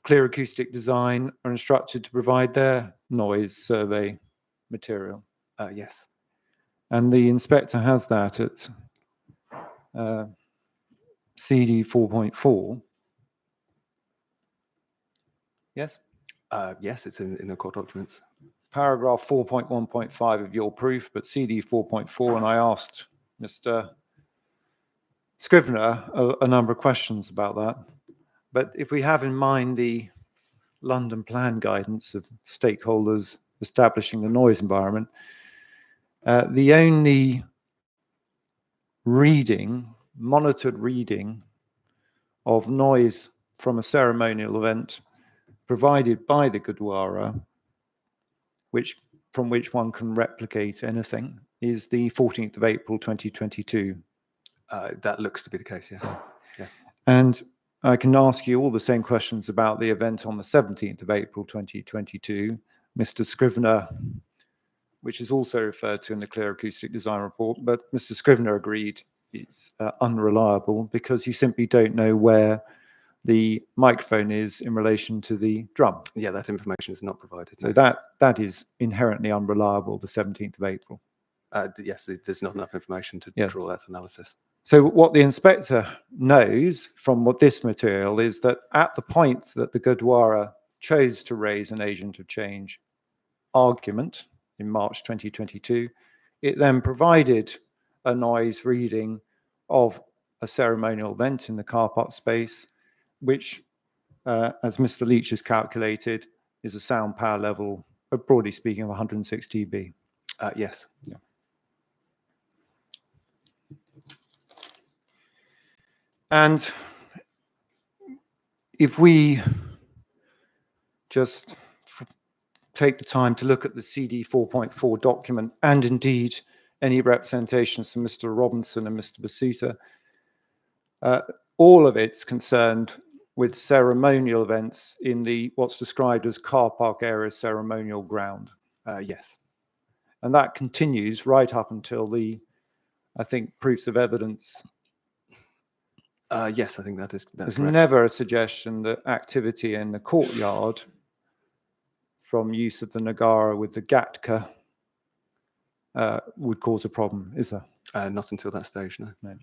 Clear Acoustic Design are instructed to provide their noise survey material. Yes. And the inspector has that at CD 4.4. Yes? Yes, it's in the court documents. Paragraph 4.1.5 of your proof, but CD 4.4, and I asked Mr. Scrivener a number of questions about that. But if we have in mind the London plan guidance of stakeholders establishing the noise environment, the only monitored reading of noise from a ceremonial event provided by the Gurdwara, from which one can replicate anything, is the 14th of April 2022. That looks to be the case, yes. Yeah. And I can ask you all the same questions about the event on the 17th of April 2022. Mr. Scrivener, which is also referred to in the Clear Acoustic Design Report, but Mr. Scrivener agreed it's unreliable because you simply don't know where the microphone is in relation to the drum. Yeah, that information is not provided. So no. that is inherently unreliable, the 17th of April. Yes, there's not enough information to Yes. draw that analysis. So what the inspector knows from what this material is that at the point that the Gurdwara chose to raise an agent of change argument in March 2022, it then provided a noise reading of a ceremonial event in the car park space, which, as Mr. Leach has calculated, is a sound power level, broadly speaking, of 106 dB. Yes. Yeah. And if we just take the time to look at the CD 4.4 document and indeed any representations from Mr. Robinson and Mr. Basuta, all of it's concerned with ceremonial events in the what's described as car park area ceremonial ground. Yes. And that continues right up until the, I think, proofs of evidence. Yes, I think that's There's correct. never a suggestion that activity in the courtyard from use of the Nagara with the Gatka would cause a problem, is there? Not until that stage, no. No.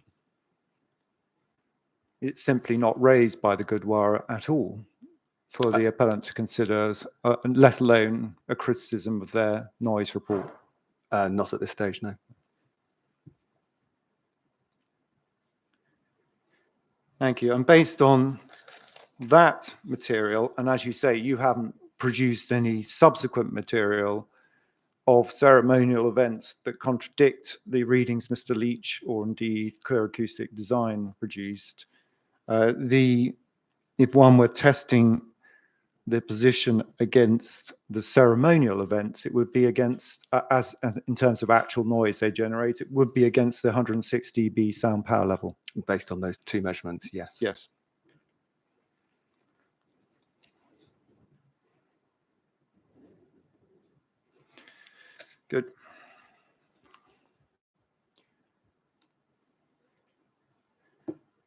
It's simply not raised by the Gurdwara at all for the appellant to consider, as, let alone a criticism of their noise report. Not at this stage, no. Thank you. And based on that material, and as you say, you haven't produced any subsequent material of ceremonial events that contradict the readings Mr. Leach or indeed Clear Acoustic Design produced. If one were testing the position against the ceremonial events, it would be against, as in terms of actual noise they generate, it would be against the 106 dB sound power level. Based on those two measurements, yes. Yes. Good.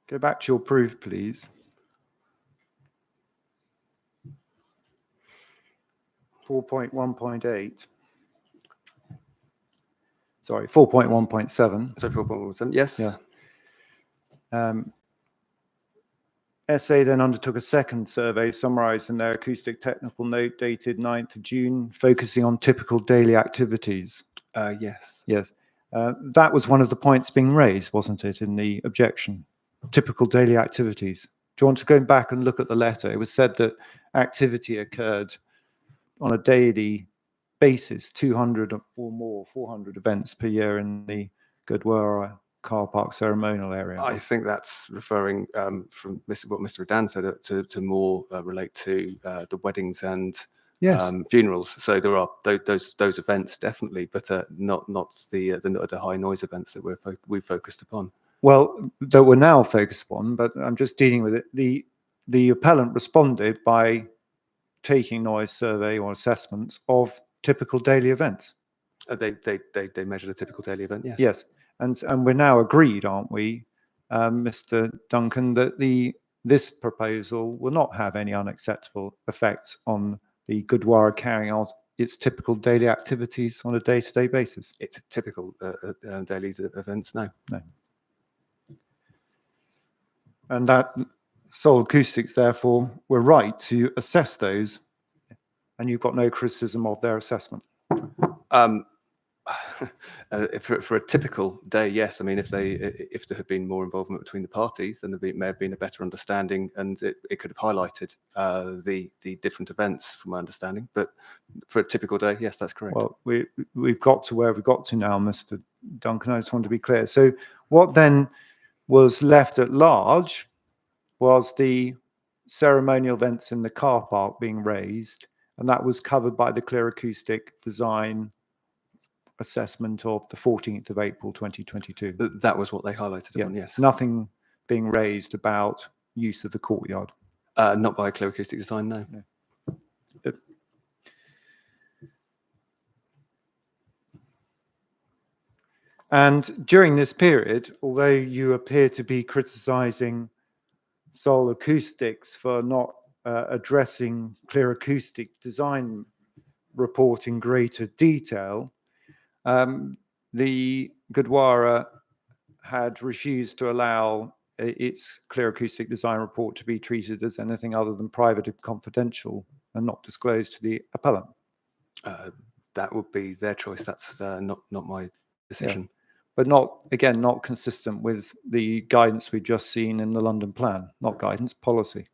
Go back to your proof, please. 4.1.8. Sorry, 4.1.7. So 4.17, yes. Yeah. SA then undertook a second survey summarized in their acoustic technical note dated 9th of June, focusing on typical daily activities. Yes. Yes. That was one of the points being raised, wasn't it, in the objection? Typical daily activities. Do you want to go back and look at the letter? It was said that activity occurred on a daily basis, 200 or more, 400 events per year in the Gurdwara car park ceremonial area. I think that's referring from what Mr. Adan said to more relate to the weddings and Yes. funerals. So there are those events definitely, but not the high noise events that we've focused upon. Well, that we're now focused upon, but I'm just dealing with it. The appellant responded by taking noise survey or assessments of typical daily events. They measured a typical daily event, yes. Yes, and we're now agreed, aren't we, Mr. Duncan, that this proposal will not have any unacceptable effects on the Gurdwara carrying out its typical daily activities on a day-to-day basis. It's typical daily events, no. No. And that Seoul Acoustics, therefore, were right to assess those, and you've got no criticism of their assessment. For a typical day, yes. I mean, if there had been more involvement between the parties, then there may have been a better understanding, and it could have highlighted the different events, from my understanding. But for a typical day, yes, that's correct. Well, we've got to where we've got to now, Mr. Duncan. I just want to be clear. So, what then was left at large was the ceremonial events in the car park being raised, and that was covered by the Clear Acoustic Design assessment of the 14th of April 2022. That was what they highlighted Yeah. upon, yes. Nothing being raised about use of the courtyard? Not by clear acoustic design, no. Good. And during this period, although you appear to be criticising Seoul Acoustics for not addressing clear acoustic design report in greater detail, the Gurdwara had refused to allow its clear acoustic design report to be treated as anything other than private and confidential and not disclosed to the appellant. That would be their choice. That's not my decision. But not, again, not consistent with the guidance we've just seen in the London plan, not guidance, policy.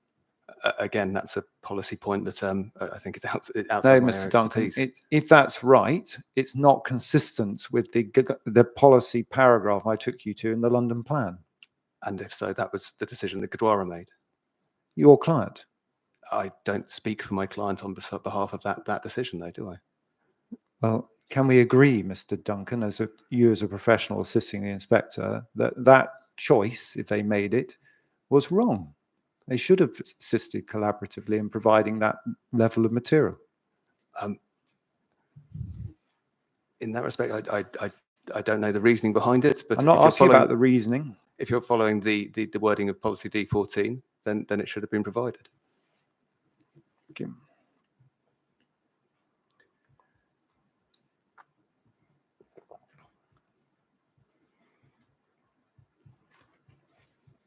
Again, that's a policy point that I think is outside No, my Mr. area of Duncan, expertise. if that's right, it's not consistent with the policy paragraph I took you to in the London plan. And if so, that was the decision that Gurdwara made. Your client. I don't speak for my client on behalf of that decision, though, do I? Well, can we agree, Mr. Duncan, as you as a professional assisting the inspector, that choice, if they made it, was wrong? They should have assisted collaboratively in providing that level of material. In that respect, I don't know the reasoning behind it. But I'm not asking about the reasoning. If you're following the wording of policy D14, then it should have been provided. Okay.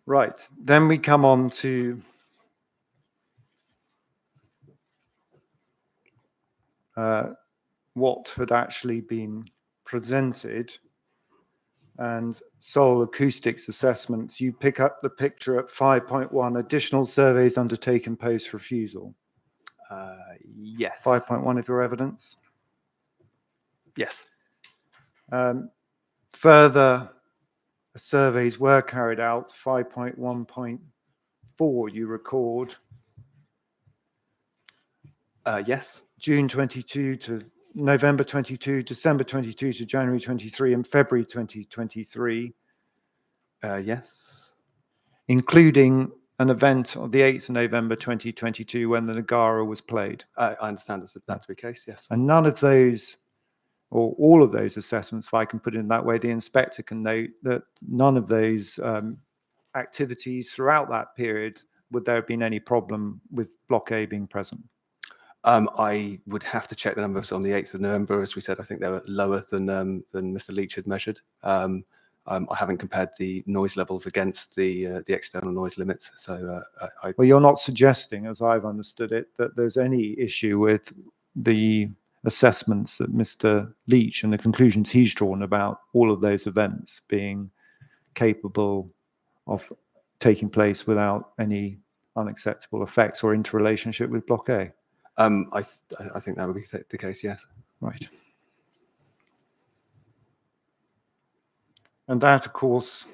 Right, then we come on to what had actually been presented, and Seoul Acoustics assessments. You pick up the picture at 5.1, additional surveys undertaken post refusal. Yes. 5.1 of your evidence. Yes. Further surveys were carried out. 5.1.4 you record. Yes. June 22 to November 22, December 22 to January 23, and February 2023. Yes. Including an event on the 8th of November 2022 when the Nagara was played. I understand that to be the case, yes. And none of those, or all of those assessments, if I can put it in that way, the inspector can note that none of those activities throughout that period would there have been any problem with Block A being present. I would have to check the numbers on the 8th of November. As we said, I think they were lower than Mr. Leach had measured. I haven't compared the noise levels against the external noise limits. So well, you're not suggesting, as I've understood it, that there's any issue with the assessments that Mr. Leach and the conclusions he's drawn about all of those events being capable of taking place without any unacceptable effects or interrelationship with Block A. I think that would be the case, yes. Right. And that, of course,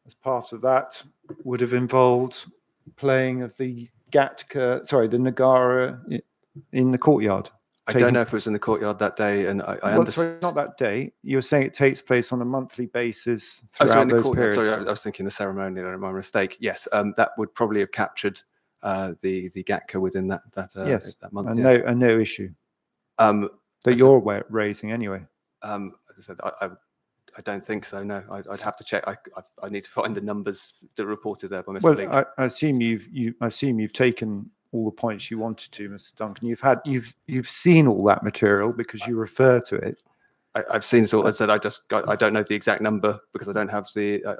as part of that, would have involved playing of the the Nagara in the courtyard. I don't know if it was in the courtyard that day, and I well, sorry, not that day. You were saying it takes place on a monthly basis throughout those periods. Sorry, I was thinking the ceremonial. My mistake. Yes, that would probably have captured the Gatka within that yes, that month. And yes. no issue that you're raising anyway. As I said, I don't think so. No, I'd have to check. I need to find the numbers that are reported there by Mr. Leach. Well, I assume you've taken all the points you wanted to, Mr. Duncan. You've seen all that material because you refer to it. I've seen it all. As I said, I don't know the exact number because I don't have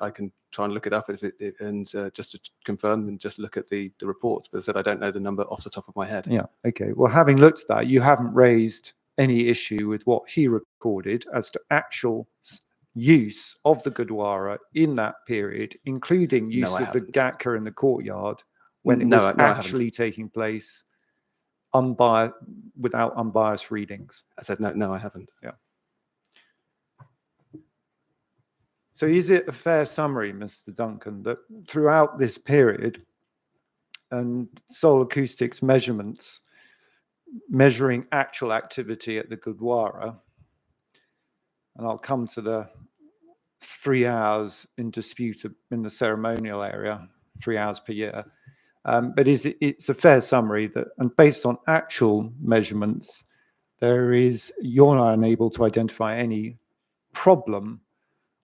I can try and look it up and just to confirm and just look at the report. But as I said, I don't know the number off the top of my head. Yeah. Okay. Well, having looked at that, you haven't raised any issue with what he recorded as to actual use of the Gurdwara in that period, including use of the Gatka in the courtyard when it was actually taking place without unbiased readings. I said no, I haven't. Yeah. So is it a fair summary, Mr. Duncan, that throughout this period and Seoul Acoustics measurements measuring actual activity at the Gurdwara, and I'll come to the 3 hours in dispute in the ceremonial area, 3 hours per year. But it's a fair summary that, and based on actual measurements, you're not unable to identify any problem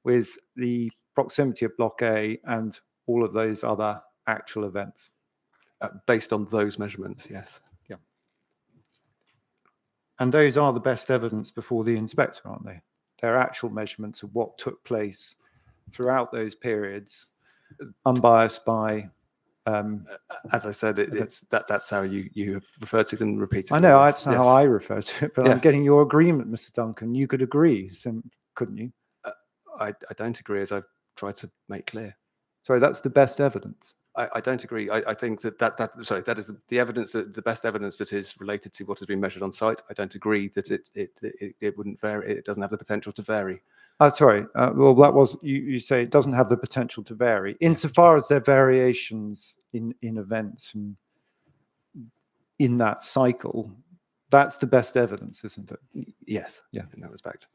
with the proximity of Block A and all of those other actual events. Based on those measurements, yes. Yeah. And those are the best evidence before the inspector, aren't they? They're actual measurements of what took place throughout those periods, unbiased by. As I said, that's how you have referred to them repeatedly. I know, yes. that's how I refer to it, but I'm getting your agreement, Mr. Duncan. You could agree, couldn't you? I don't agree, as I've tried to make clear. Sorry, that's the best evidence. I don't agree. I think that is the evidence, the best evidence that is related to what has been measured on site. I don't agree that it wouldn't vary. It doesn't have the potential to vary. Sorry. Well, that was you say it doesn't have the potential to vary. Insofar as there are variations in events and in that cycle, that's the best evidence, isn't it? Yes. Yeah. In that respect.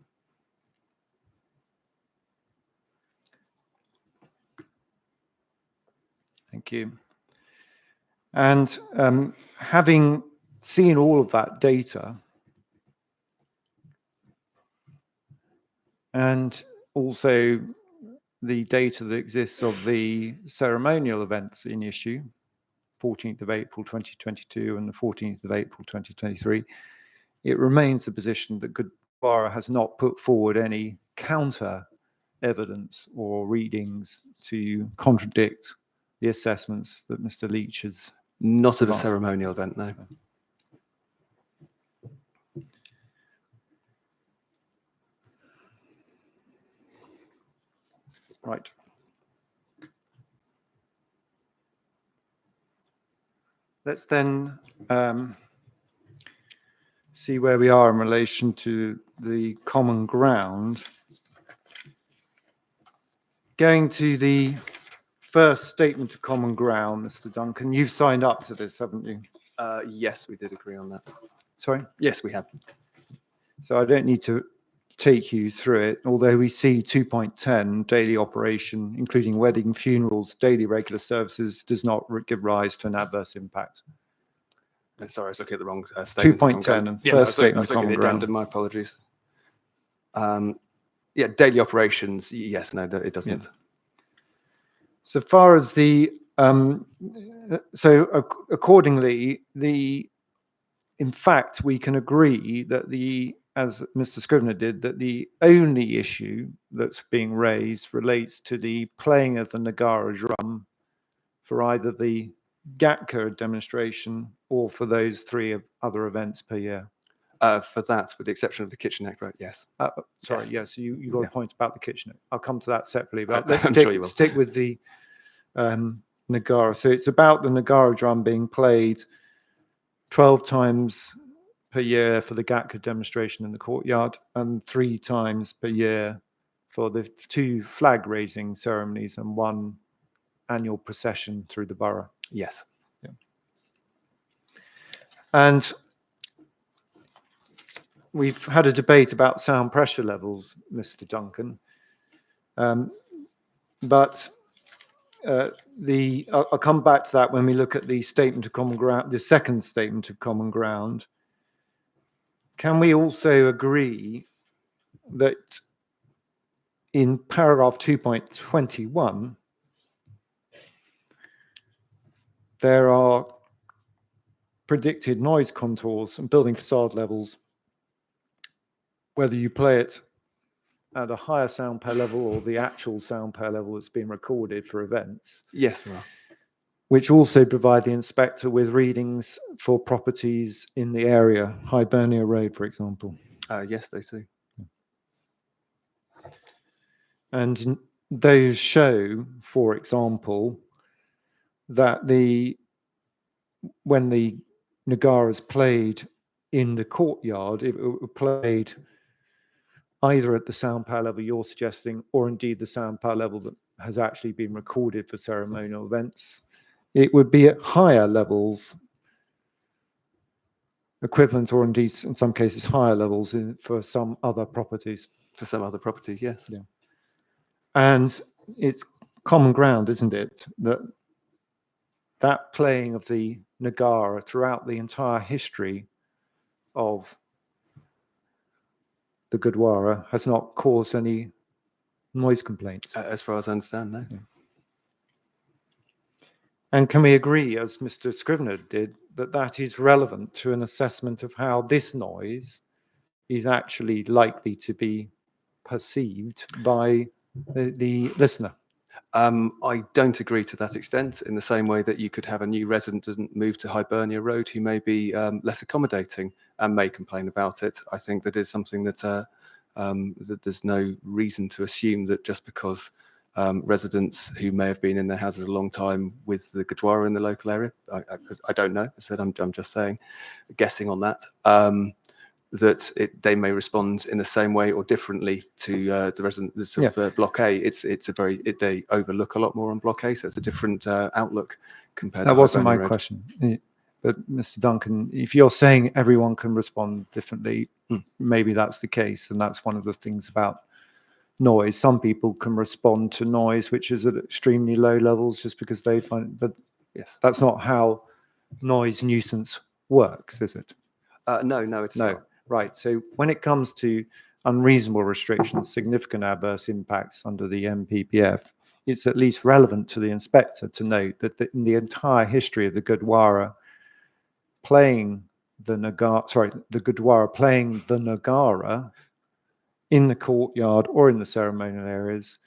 Thank you. And having seen all of that data, and also the data that exists of the ceremonial events in issue, 14th of April 2022 and the 14th of April 2023, it remains the position that Goodbara has not put forward any counter evidence or readings to contradict the assessments that Mr. Leach has. Not of a ceremonial event, no. Right. Let's then see where we are in relation to the common ground. Going to the first statement of common ground, Mr. Duncan, you've signed up to this, haven't you? Yes, we did agree on that. Sorry? Yes, we have. So I don't need to take you through it, although we see 2.10, daily operation, including wedding, funerals, daily regular services, does not give rise to an adverse impact. Sorry, I was looking at the wrong statement. 2.10 and first statement of common ground. My apologies. Yeah, daily operations, yes, no, it doesn't. Yeah. So far as the, accordingly, in fact, we can agree that as Mr. Scrivener did, that the only issue that's being raised relates to the playing of the Nagara drum for either the Gatka demonstration or for those 3 other events per year. For that, with the exception of the kitchenette, right? Yes. Sorry, yes, you got a point about the kitchenette. I'll come to that separately, but I'm let's sure you will. stick with the Nagara. So it's about the Nagara drum being played 12 times per year for the Gatka demonstration in the courtyard and 3 times per year for the 2 flag raising ceremonies and 1 annual procession through the borough. Yes. Yeah. And we've had a debate about sound pressure levels, Mr. Duncan, but I'll come back to that when we look at the statement of common ground, the second statement of common ground. Can we also agree that in paragraph 2.21, there are predicted noise contours and building facade levels, whether you play it at a higher sound per level or the actual sound per level that's been recorded for events? Yes, there are. Which also provide the inspector with readings for properties in the area, Hibernia Road, for example. Yes, they do. And those show, for example, that when the Nagara is played in the courtyard, it played either at the sound power level you're suggesting, or indeed the sound power level that has actually been recorded for ceremonial events, it would be at higher levels, equivalent or indeed in some cases higher levels for some other properties. For some other properties, yes. Yeah. And it's common ground, isn't it, that that playing of the Nagara throughout the entire history of the Gurdwara has not caused any noise complaints. As far as I understand, no. And can we agree, as Mr. Scrivener did, that that is relevant to an assessment of how this noise is actually likely to be perceived by the listener? I don't agree to that extent, in the same way that you could have a new resident move to Hibernia Road who may be less accommodating and may complain about it. I think that is something that, that there's no reason to assume that just because residents who may have been in their houses a long time with the Gurdwara in the local area, I don't know, I said I'm just saying, guessing on that, that they may respond in the same way or differently to the residents of Block A. They overlook a lot more on Block A, so it's a different outlook compared to That wasn't my Hibernia Road. question. But Mr. Duncan, if you're saying everyone can respond differently, maybe that's the case. And that's one of the things about noise. Some people can respond to noise, which is at extremely low levels just because they find it, but Yes. that's not how noise nuisance works, is it? No, it's not. Right. So when it comes to unreasonable restrictions, significant adverse impacts under the MPPF, it's at least relevant to the inspector to note that in the entire history of the Gurdwara playing the Gurdwara playing the Nagara in the courtyard or in the ceremonial areas,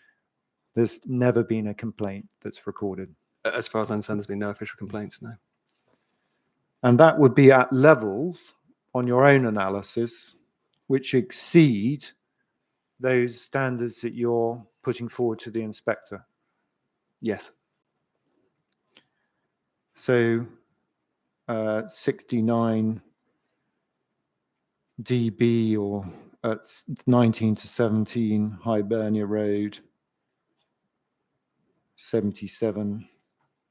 there's never been a complaint that's recorded. As far as I understand, there's been no official complaints, no. And that would be at levels on your own analysis which exceed those standards that you're putting forward to the inspector. Yes. So 69 dB or at 19 to 17 Hibernia Road, 77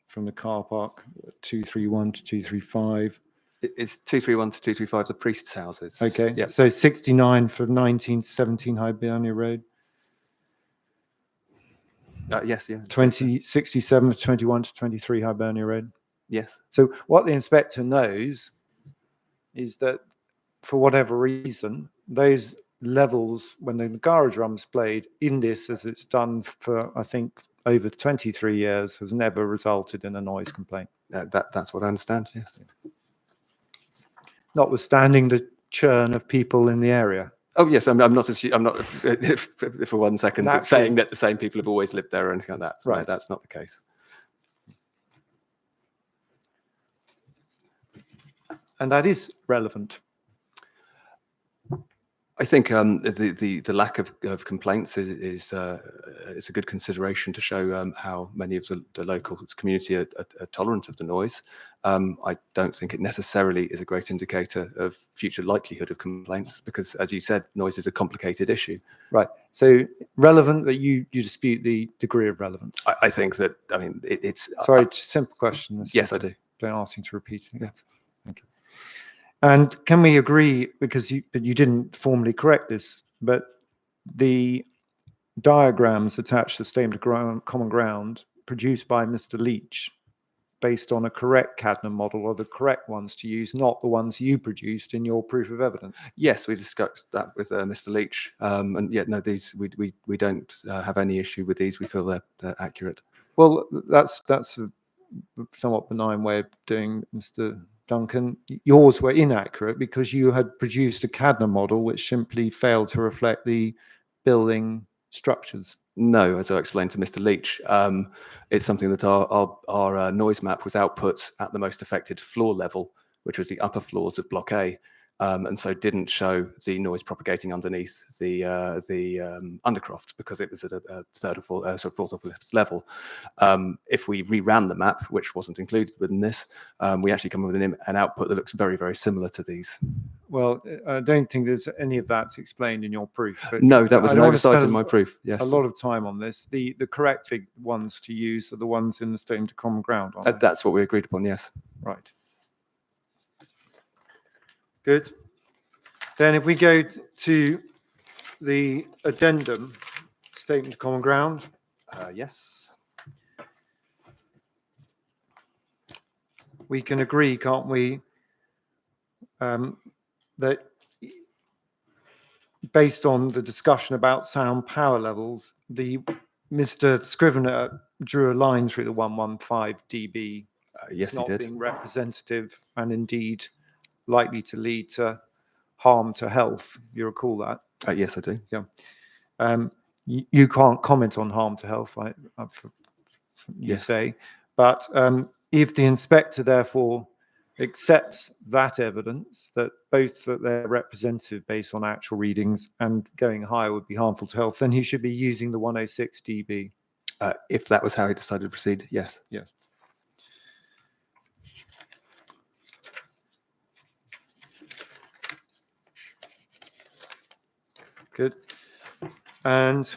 from the car park, 231 to 235. It's 231 to 235, the priest's houses. Okay, Yep. so 69 for 19 to 17 Hibernia Road. Yes, yeah. 67 for 21 to 23 Hibernia Road. Yes. So what the inspector knows is that for whatever reason, those levels, when the Nagara drum's played in this, as it's done for, I think, over 23 years, has never resulted in a noise complaint. That's what I understand, yes. Notwithstanding the churn of people in the area. Oh yes, I'm not for 1 second Naturally. saying that the same people have always lived there or anything like that. Right. No, that's not the case. And that is relevant. I think the lack of complaints is a good consideration to show how many of the local community are tolerant of the noise. I don't think it necessarily is a great indicator of future likelihood of complaints because, as you said, noise is a complicated issue. Right. So relevant, that you dispute the degree of relevance. I think that, I mean, it's... Sorry, simple question. Yes, I do. Don't ask you to repeat it. Yes. Thank you. And can we agree, because you didn't formally correct this, but the diagrams attached to Statement of Common Ground produced by Mr. Leach, based on a correct Cadnan model, are the correct ones to use, not the ones you produced in your proof of evidence? Yes, we discussed that with Mr. Leach, and yeah, no, these we don't have any issue with these. We feel they're accurate. Well, that's a somewhat benign way of doing, Mr. Duncan. Yours were inaccurate because you had produced a Cadnan model which simply failed to reflect the building structures. No, as I explained to Mr. Leach, it's something that our noise map was output at the most affected floor level, which was the upper floors of Block A, and so didn't show the noise propagating underneath the undercroft because it was at a third or fourth or fifth level. If we reran the map, which wasn't included within this, we actually come up with an output that looks very, very similar to these. Well, I don't think there's any of that's explained in your proof. But no, that was an I don't want to oversight spend in my proof. Yes, a lot of time on this. The correct ones to use are the ones in the Statement of Common Ground. Aren't they? That's what we agreed upon. Yes. Right. Good. Then if we go to the addendum, Statement of Common Ground. Yes. we can agree, can't we, that based on the discussion about sound power levels, Mr. Scrivener drew a line through the 115 dB. Yes, It's he not did. being representative and indeed likely to lead to harm to health. You recall that? Yes, I do. You can't comment on harm to health, you Yes. say, but if the inspector therefore accepts that evidence, that both that they're representative based on actual readings and going higher would be harmful to health, then he should be using the 106 dB. If that was how he decided to proceed, yes. Yes. Good. And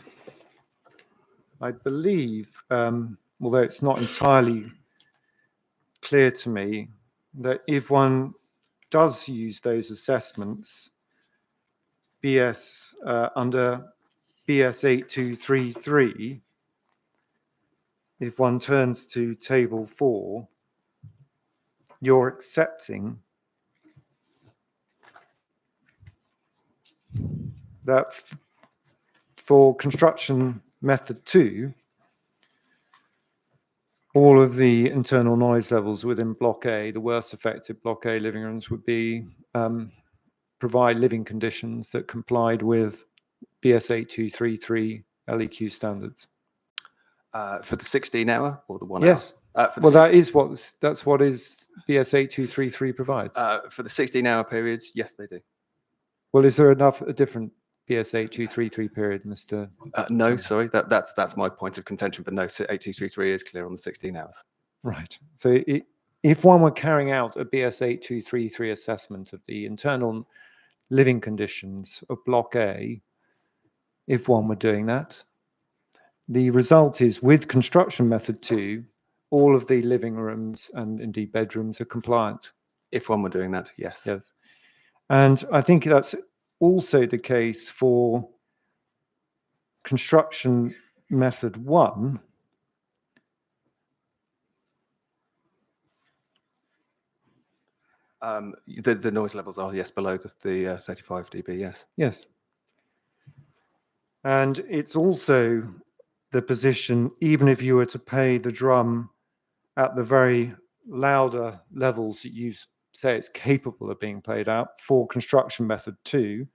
I believe, although it's not entirely clear to me, that if one does use those assessments, under BS 8233, if one turns to table 4, you're accepting that for construction method 2, all of the internal noise levels within block A, the worst affected block A living rooms, would be provide living conditions that complied with BS 8233 LEQ standards. For the 16-hour or the 1 Yes. hour? Well, that's what is BS 8233 provides. For the 16-hour periods, yes, they do. Well, is there a different BS 8233 period, Mr. No, sorry, that's my point of contention, but no, 8233 is clear on the 16 hours. Right. So if one were carrying out a BS 8233 assessment of the internal living conditions of Block A, if one were doing that, the result is with construction method 2, all of the living rooms and indeed bedrooms are compliant. If one were doing that, yes. Yes. And I think that's also the case for construction method 1. The noise levels are, yes, below the 35 dB, yes. Yes. And it's also the position, even if you were to pay the drum at the very louder levels that you say it's capable of being played out for construction method 2,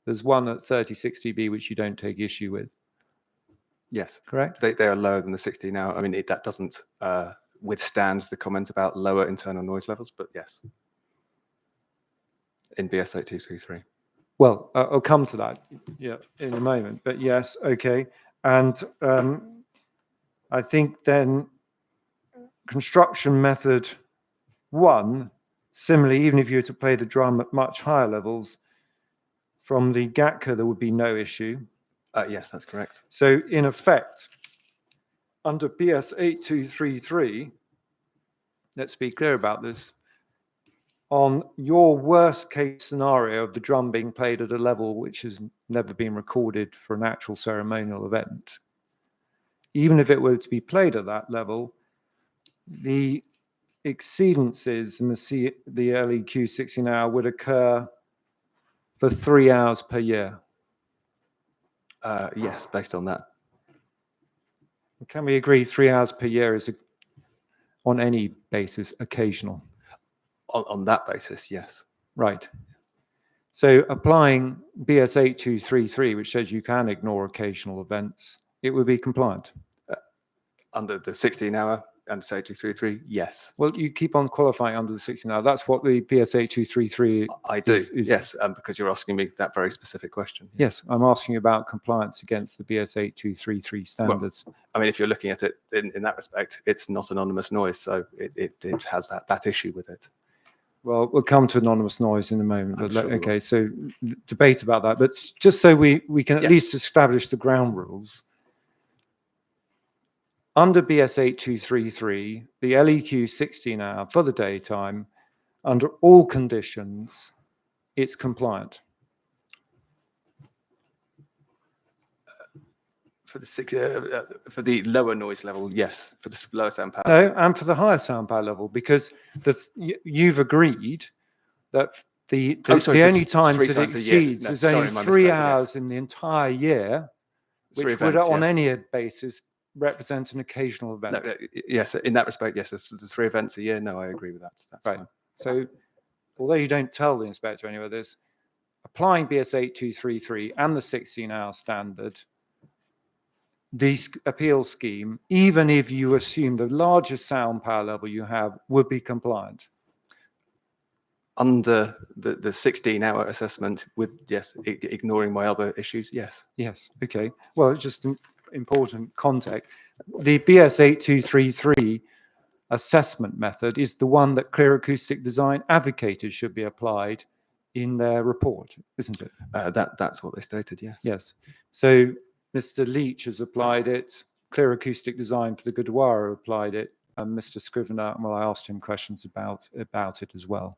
there's one at 36 dB which you don't take issue with. Yes. Correct? They are lower than the 16-hour. I mean, that doesn't withstand the comment about lower internal noise levels, but yes. In BS 8233. Well, I'll come to that in a moment, but yes, okay. And I think then construction method 1, similarly, even if you were to play the drum at much higher levels, from the GATCA, there would be no issue. Yes, that's correct. So in effect, under BS 8233, let's be clear about this, on your worst case scenario of the drum being played at a level which has never been recorded for an actual ceremonial event, even if it were to be played at that level, the exceedances in the LEQ 16-hour would occur for 3 hours per year. Yes, based on that. Can we agree 3 hours per year is, on any basis, occasional? On that basis, yes. Right. So applying BS 8233, which says you can ignore occasional events, it would be compliant. Under the 16-hour and 8233, yes. Well, you keep on qualifying under the 16-hour. That's what the BS 8233 I do, is. yes, because you're asking me that very specific question. Yes, I'm asking about compliance against the BS 8233 standards. Well, I mean, if you're looking at it in that respect, it's not anonymous noise, so it has that issue with it. Well, we'll come to anonymous noise in a moment. But Sure okay, so debate about that. But just so we can at least establish the ground rules. Under BS 8233, the LEQ 16-hour for the daytime, under all conditions, it's compliant. For the lower noise level, yes. For the lower sound power. No, and for the higher sound power level, because you've agreed that the only times that it exceeds is only 3 hours in the entire year, which would on any basis represent an occasional event. No, yes, in that respect, yes. There's 3 events a year. No, I agree with that. That's right. Fine. So, although you don't tell the inspector anywhere, there's applying BS 8233 and the 16-hour standard. The appeal scheme, even if you assume the largest sound power level you have, would be compliant. Under the 16-hour assessment, with yes, ignoring my other issues, yes. Yes. Okay. Well, just an important context. The BS 8233 assessment method is the one that Clear Acoustic Design advocated should be applied in their report, isn't it? That's what they stated. Yes. Yes. So Mr. Leach has applied it. Clear Acoustic Design for the Gurdwara applied it, and Mr. Scrivener. Well, I asked him questions about it as well.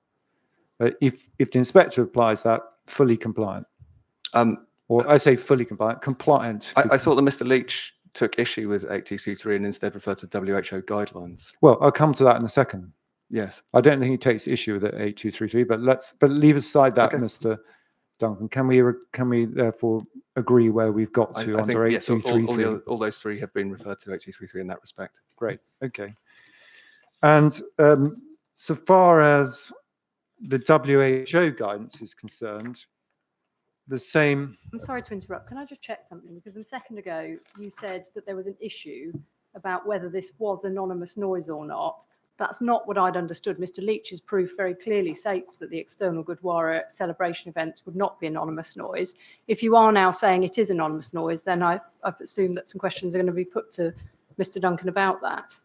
But if the inspector applies that, fully compliant. Or I say fully compliant. I thought that Mr. Leach took issue with 8223 and instead referred to WHO guidelines. Well, I'll come to that in a second. Yes. I don't think he takes issue with it 8233, but leave aside that, okay. Mr. Duncan. Can we therefore agree where we've got to under 8233? Yes, all those 3 have been referred to 8233 in that respect. Great. Okay. And so far as the WHO guidance is concerned, the same. I'm sorry to interrupt. Can I just check something? Because a second ago you said that there was an issue about whether this was anonymous noise or not. That's not what I'd understood. Mr. Leach's proof very clearly states that the external Gurdwara celebration events would not be anonymous noise. If you are now saying it is anonymous noise, then I've assumed that some questions are going to be put to Mr. Duncan about that.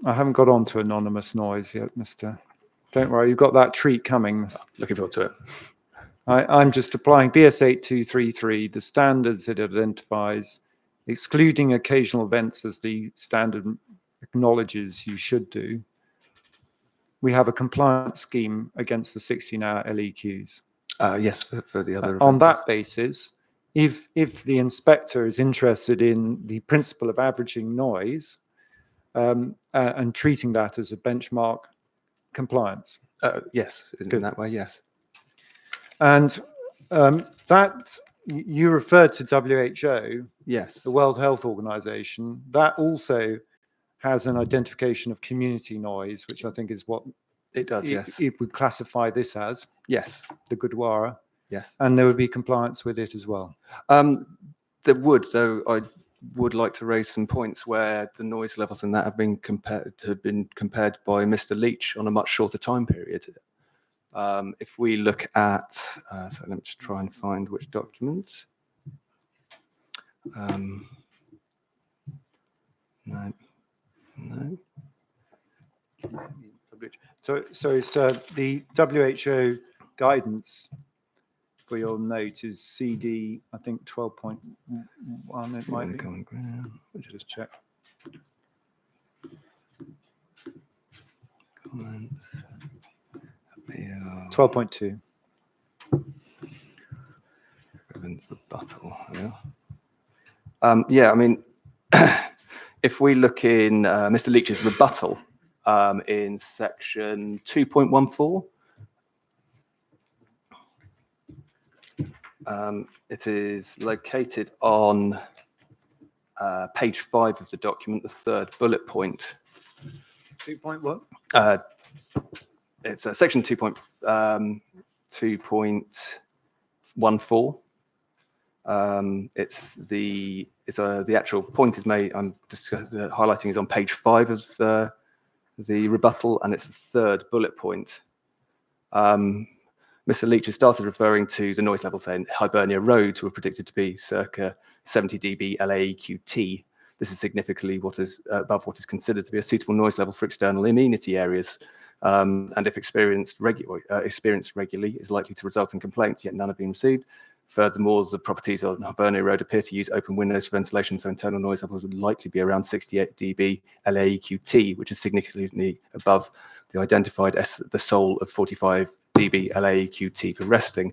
I haven't got on to anonymous noise yet, Mr. Don't worry, you've got that treat coming. Looking forward to it. I'm just applying BS 8233, the standards it identifies, excluding occasional events as the standard acknowledges you should do. We have a compliance scheme against the 16-hour LEQs. Yes, for the other on that basis, if the inspector is interested in the principle of averaging noise, and treating that as a benchmark compliance. Yes, in that way, yes. And that you referred to WHO, yes, the World Health Organization, that also has an identification of community noise, which I think is what it does. Yes, it would classify this as. Yes, the Gurdwara. Yes, and there would be compliance with it as well. There would, though. I would like to raise some points where the noise levels in that have been compared by Mr. Leach on a much shorter time period. If we look at, so let me just try and find which document. No. So, sorry, sir, the WHO guidance for your note is CD, I think 12.1, it might be. Let's just check. Comments. 12.2. Rebuttal, yeah. Yeah, I mean, if we look in Mr. Leach's rebuttal in section 2.14, it is located on page 5 of the document, the third bullet point. 2.1? It's section 2.14. It's the actual point is made. I'm just highlighting is on page 5 of the rebuttal, and it's the third bullet point. Mr. Leach has started referring to the noise levels in Hibernia roads were predicted to be circa 70 dB LAEQT. This is significantly above what is considered to be a suitable noise level for external amenity areas, and if experienced regularly is likely to result in complaints, yet none have been received. Furthermore, the properties on Hibernia Road appear to use open windows for ventilation, so internal noise levels would likely be around 68 dB LAEQT, which is significantly above they identified the sole of 45 dB LAEQT for resting.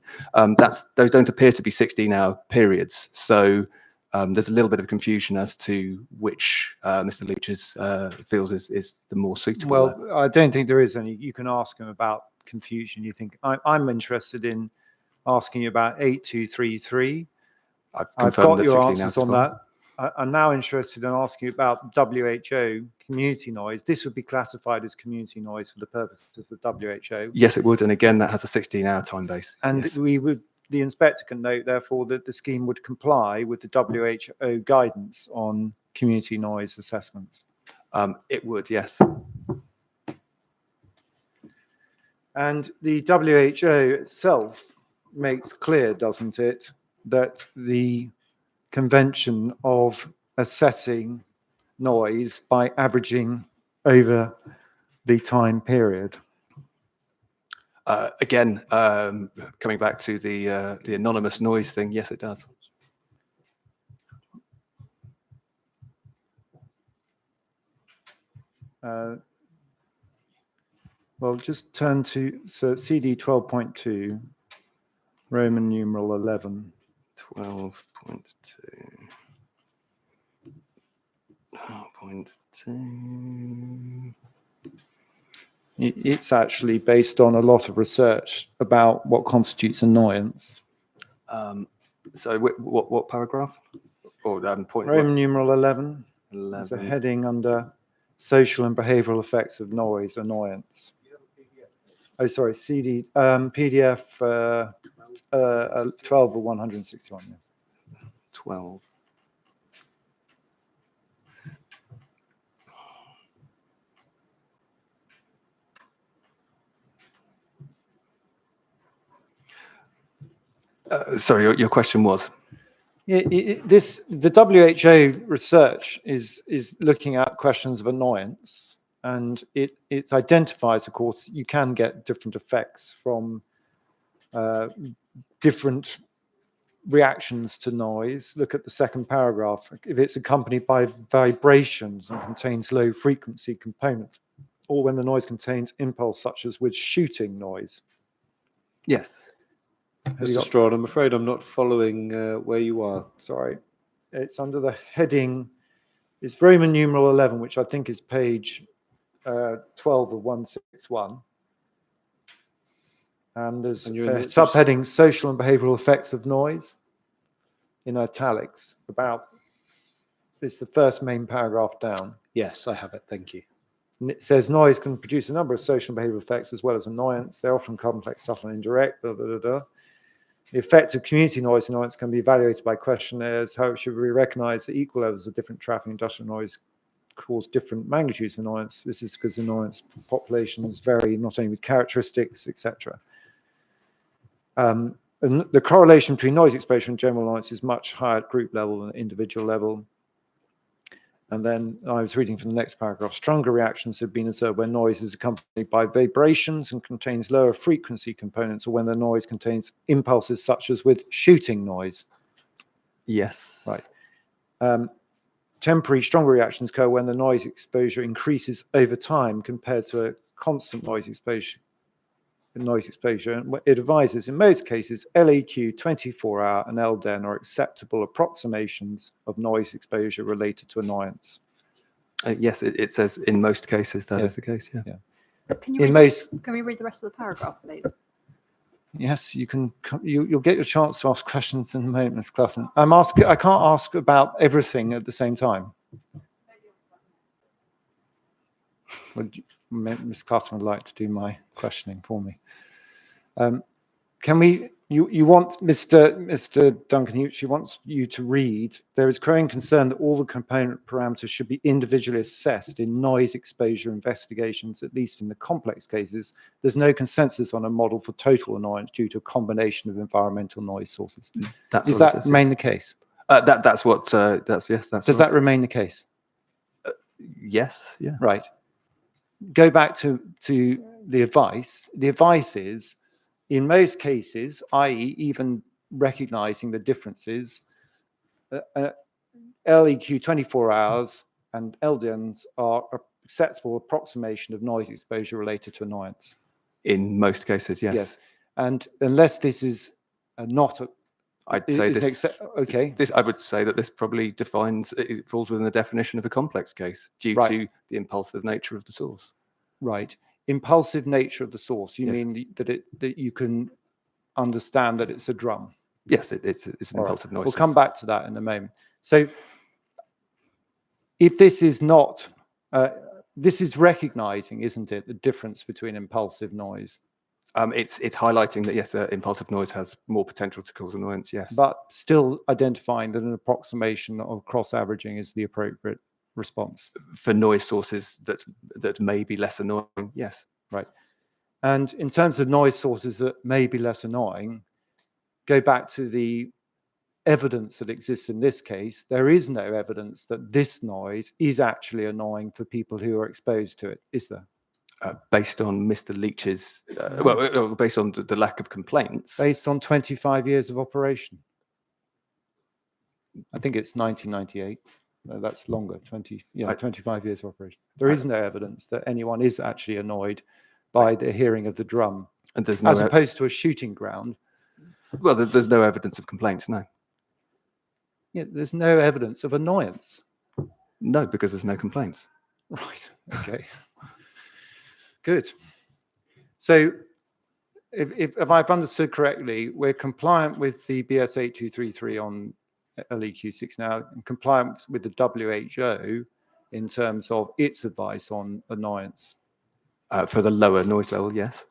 Those don't appear to be 16-hour periods. So there's a little bit of confusion as to which Mr. Leach feels is the more suitable. Well, I don't think there is any. You can ask him about confusion. You think I'm interested in asking you about 8233. I've got that your 16 answers hours on fine. that. I'm now interested in asking you about WHO community noise. This would be classified as community noise for the purposes of the WHO. Yes, it would. And again, that has a 16-hour time base. And yes. the inspector can note, therefore, that the scheme would comply with the WHO guidance on community noise assessments. It would, yes. And the WHO itself makes clear, doesn't it, that the convention of assessing noise by averaging over the time period. Again, coming back to the anonymous noise thing, yes, it does. Well, just turn to CD 12.2, Roman numeral 11. 12.2. 12.2. It's actually based on a lot of research about what constitutes annoyance. So what paragraph? Or point? Roman numeral 11. 11. There's a heading under social and behavioral effects of noise, annoyance. Oh, sorry, CD, PDF 12 or 161. Yeah. 12. Sorry, your question was? The WHO research is looking at questions of annoyance, and it identifies, of course, you can get different effects from different reactions to noise. Look at the second paragraph. If it's accompanied by vibrations and contains low frequency components, or when the noise contains impulse, such as with shooting noise. Yes. Mr. Strawn, I'm afraid I'm not following where you are. Sorry, it's under the heading. It's Roman numeral 11, which I think is page 12 of 161. And there's a subheading, social and behavioral effects of noise, in italics. It's the first main paragraph down. Yes, I have it. Thank you. And it says noise can produce a number of social and behavioral effects as well as annoyance. They're often complex, subtle, and indirect. Blah, blah, blah, blah. The effect of community noise annoyance can be evaluated by questionnaires. How should we recognize that equal levels of different traffic and industrial noise cause different magnitudes of annoyance? This is because annoyance populations vary not only with characteristics, etc. And the correlation between noise exposure and general annoyance is much higher at group level than individual level. And then I was reading from the next paragraph. Stronger reactions have been observed when noise is accompanied by vibrations and contains lower frequency components, or when the noise contains impulses such as with shooting noise. Yes. Right. Temporary stronger reactions occur when the noise exposure increases over time compared to a constant noise exposure. And it advises, in most cases, LEQ 24-hour and LDEN are acceptable approximations of noise exposure related to annoyance. Yes, it says in most cases that is the case. Yeah. Can we read the rest of the paragraph, please? Yes, you can. You'll get your chance to ask questions in a moment, Ms. Clutton. I can't ask about everything at the same time. Ms. Clutton would like to do my questioning for me. Can we? You want Mr. Duncan? She wants you to read. There is growing concern that all the component parameters should be individually assessed in noise exposure investigations, at least in the complex cases. There's no consensus on a model for total annoyance due to a combination of environmental noise sources. Does that remain the case? That's what. That's yes. That's. Does that remain the case? Yes. Yeah. Right. Go back to the advice. The advice is, in most cases, i.e. even recognizing the differences, LEQ 24 hours and LDNs are acceptable approximation of noise exposure related to annoyance. In most cases, yes. Yes. And unless this is not a, I'd say is an this. okay. This I would say that this probably defines. It falls within the definition of a complex case due Right. to the impulsive nature of the source. Right. Impulsive nature of the source. You Yes. mean that you can understand that it's a drum? Yes, it's an All right. impulsive noise. We'll come back to that in a moment. So if this is not, this is recognizing, isn't it, the difference between impulsive noise, It's highlighting that yes, impulsive noise has more potential to cause annoyance. Yes, but still identifying that an approximation of cross averaging is the appropriate response. for noise sources that may be less annoying. Yes, Right. And in terms of noise sources that may be less annoying, go back to the evidence that exists in this case. There is no evidence that this noise is actually annoying for people who are exposed to it, is there? based on Mr. Leach's, based on the lack of complaints. Based on 25 years of operation. I think it's 1998. No, that's longer, 25 years of operation. There is no evidence that anyone is actually annoyed by the hearing of the drum, And there's no, as opposed to a shooting ground. well, there's no evidence of complaints. No, Yeah, there's no evidence of annoyance. no, because there's no complaints. Right. Okay. Good. So if I've understood correctly, we're compliant with the BS 8233 on LEQ6 now, and compliant with the WHO in terms of its advice on annoyance. For the lower noise level, yes.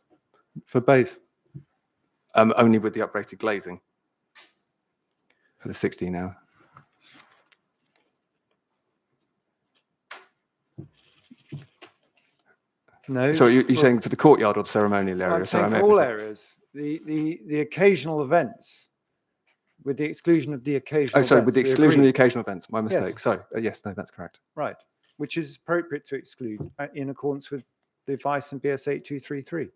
For both. Only with the uprated glazing. For the 16 hour. No. So you're saying for the courtyard or the ceremonial area? I'm saying for all areas. The occasional events, with the exclusion of the occasional Oh, sorry, events, with the we exclusion of agree. the occasional events. My mistake. Yes. Sorry. Yes, no, that's correct. Right. Which is appropriate to exclude in accordance with the advice in BS 8233.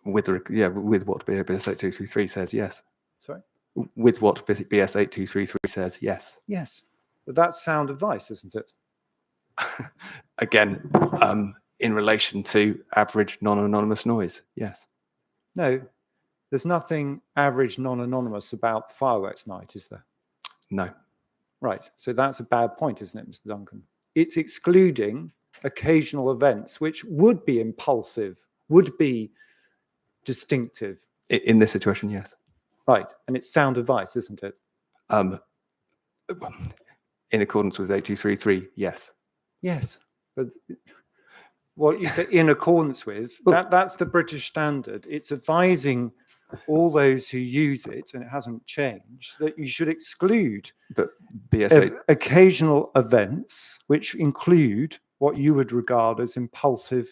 With what BS 8233 says, yes. Sorry? With what BS 8233 says, yes. Yes. But that's sound advice, isn't it? Again, in relation to average non-anonymous noise, yes. No, there's nothing average non-anonymous about fireworks night, is there? No. Right. So that's a bad point, isn't it, Mr. Duncan? It's excluding occasional events which would be impulsive, would be distinctive. In this situation, yes. Right. And it's sound advice, isn't it? In accordance with 8233, yes. Yes. But what you say in accordance with, that's the British standard. It's advising all those who use it, and it hasn't changed, that you should exclude But BS occasional events, which include what you would regard as impulsive,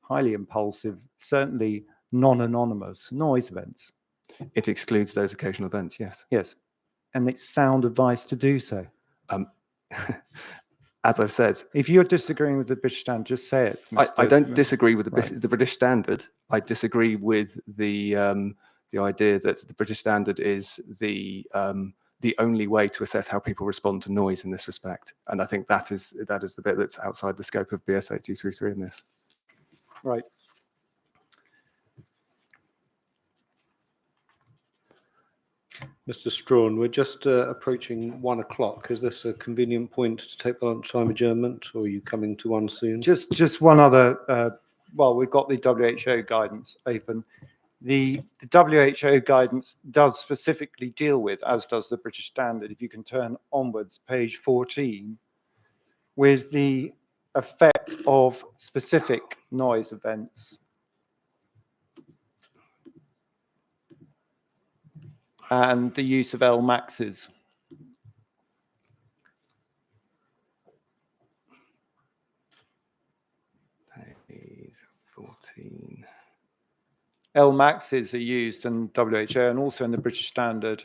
highly impulsive, certainly non-anonymous noise events. it excludes those occasional events, yes. Yes. And it's sound advice to do so. As I've said, If you're disagreeing with the British standard, just say it. I don't disagree with Right. the British standard. I disagree with the idea that the British standard is the only way to assess how people respond to noise in this respect. And I think that is the bit that's outside the scope of BS 8233 in this. Right. Mr. Strawn, we're just approaching 1 o'clock. Is this a convenient point to take the lunchtime adjournment, or are you coming to one soon? Just one other, well, we've got the WHO guidance open. The WHO guidance does specifically deal with, as does the British standard, if you can turn onwards, page 14, with the effect of specific noise events. And the use of L maxes. Page 14. L maxes are used in WHO and also in the British standard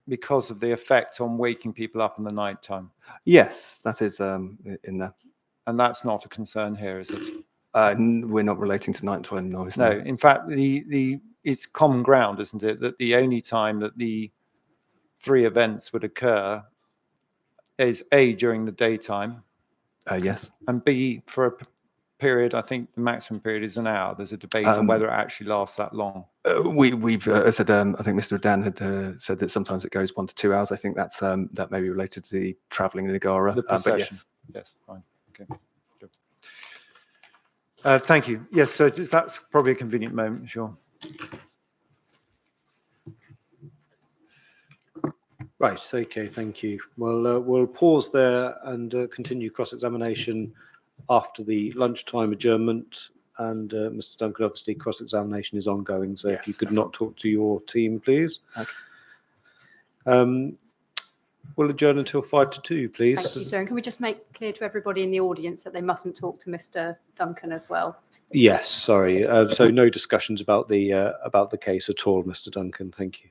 because of the effect on waking people up in the night time. Yes, that is in there. And that's not a concern here, is it? We're not relating to nighttime noise. No, in fact, it's common ground, isn't it, that the only time that the 3 events would occur is A, during the daytime, Yes. and B, for period? I think the maximum period is an hour. There's a debate on whether it actually lasts that long. We've said, I think Mr. Dan had said that sometimes it goes 1 to 2 hours. I think that's that may be related to the travelling in Negara. The But procession. yes. Yes, fine. Okay. Good. Thank you. Yes, so that's probably a convenient moment, sure. Right. Okay. Thank you. Well, we'll pause there and continue cross-examination after the lunchtime adjournment. And Mr. Duncan, obviously, cross-examination is ongoing. So if you Yes, could no not talk to your team, please. Okay. We'll adjourn until 1 to 2, please. Thank you, sir. And can we just make clear to everybody in the audience that they mustn't talk to Mr. Duncan as well? Yes. Sorry. So no discussions about the case at all, Mr. Duncan. Thank you.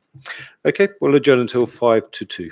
Okay. We'll adjourn until 1 to 2.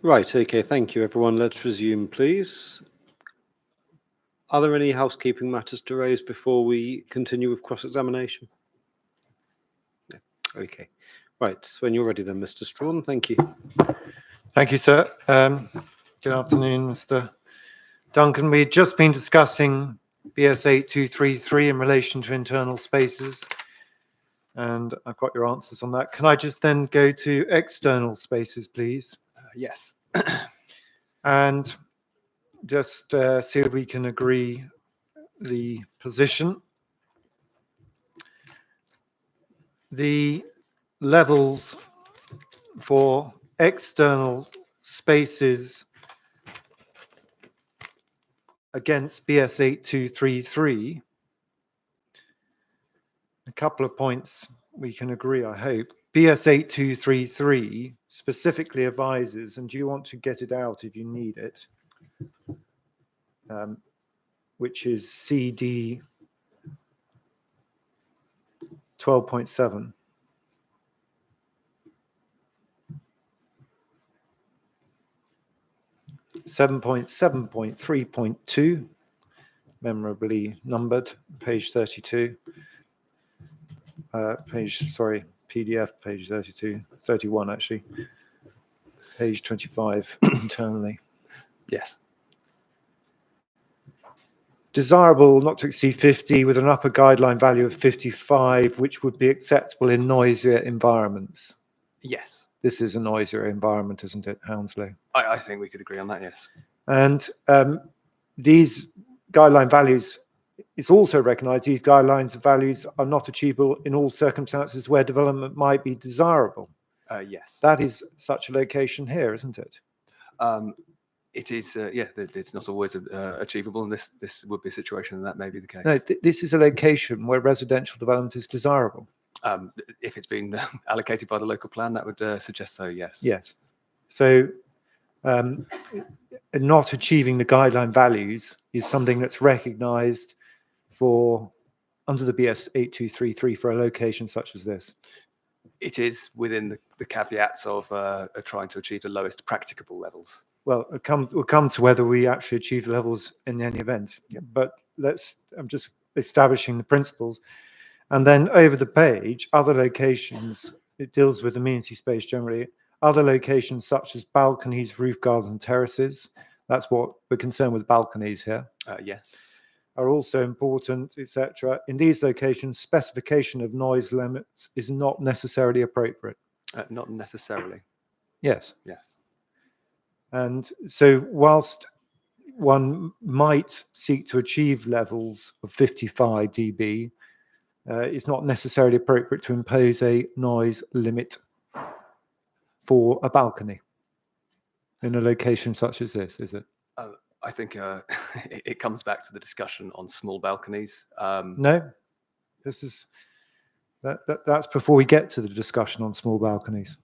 Right, okay, thank you, everyone. Let's resume, please. Are there any housekeeping matters to raise before we continue with cross-examination? No. Okay. Right, so when you're ready then, Mr. Strawn, thank you. Thank you, sir. Good afternoon, Mr. Duncan. We've just been discussing BS 8233 in relation to internal spaces, and I've got your answers on that. Can I just then go to external spaces, please? Yes. And just see if we can agree the position. The levels for external spaces against BS 8233, a couple of points we can agree, I hope. BS 8233 specifically advises, and do you want to get it out if you need it, which is CD 12.7. .7.3.2, memorably numbered, page 32. PDF, page 32, 31 actually. Page 25 internally. Yes. Desirable not to exceed 50 with an upper guideline value of 55, which would be acceptable in noisier environments. Yes. This is a noisier environment, isn't it, Hounslow? I think we could agree on that, yes. And these guideline values, it's also recognized these guidelines of values are not achievable in all circumstances where development might be desirable. Yes. That is such a location here, isn't it? It is, yeah, it's not always achievable, and this would be a situation that may be the case. No, this is a location where residential development is desirable. If it's been allocated by the local plan, that would suggest so, yes. Yes. So not achieving the guideline values is something that's recognized for under the BS 8233 for a location such as this. It is within the caveats of trying to achieve the lowest practicable levels. Well, we'll come to whether we actually achieve levels in any event. Yep. But I'm just establishing the principles. And then over the page, other locations, it deals with amenity space generally. Other locations such as balconies, roof gardens, and terraces, that's what we're concerned with, balconies here, Yes. are also important, etc. In these locations, specification of noise limits is not necessarily appropriate. Not necessarily. Yes. Yes. And so whilst one might seek to achieve levels of 55 dB, it's not necessarily appropriate to impose a noise limit for a balcony in a location such as this, is it? I think it comes back to the discussion on small balconies. No, this is that's before we get to the discussion on small balconies.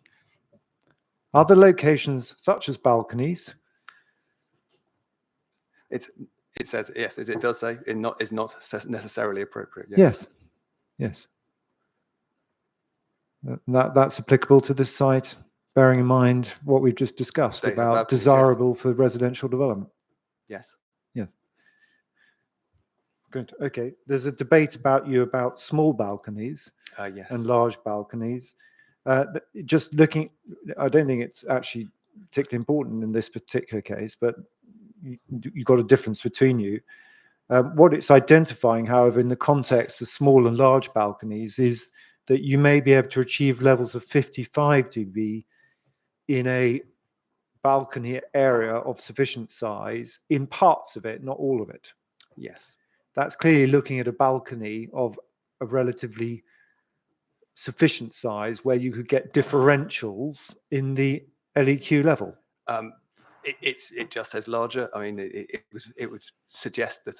Other locations such as balconies. It says yes. It does say is not necessarily appropriate. Yes. Yes. That's applicable to this site, bearing in mind what we've just discussed They have about balconies, yes. desirable for residential development. Yes. Yes. Good. Okay. There's a debate about small balconies Yes. and large balconies. Just looking, I don't think it's actually particularly important in this particular case, but you've got a difference between you. What it's identifying, however, in the context of small and large balconies is that you may be able to achieve levels of 55 dB in a balcony area of sufficient size in parts of it, not all of it. Yes. That's clearly looking at a balcony of a relatively sufficient size where you could get differentials in the LEQ level. It just says larger. I mean, it would suggest that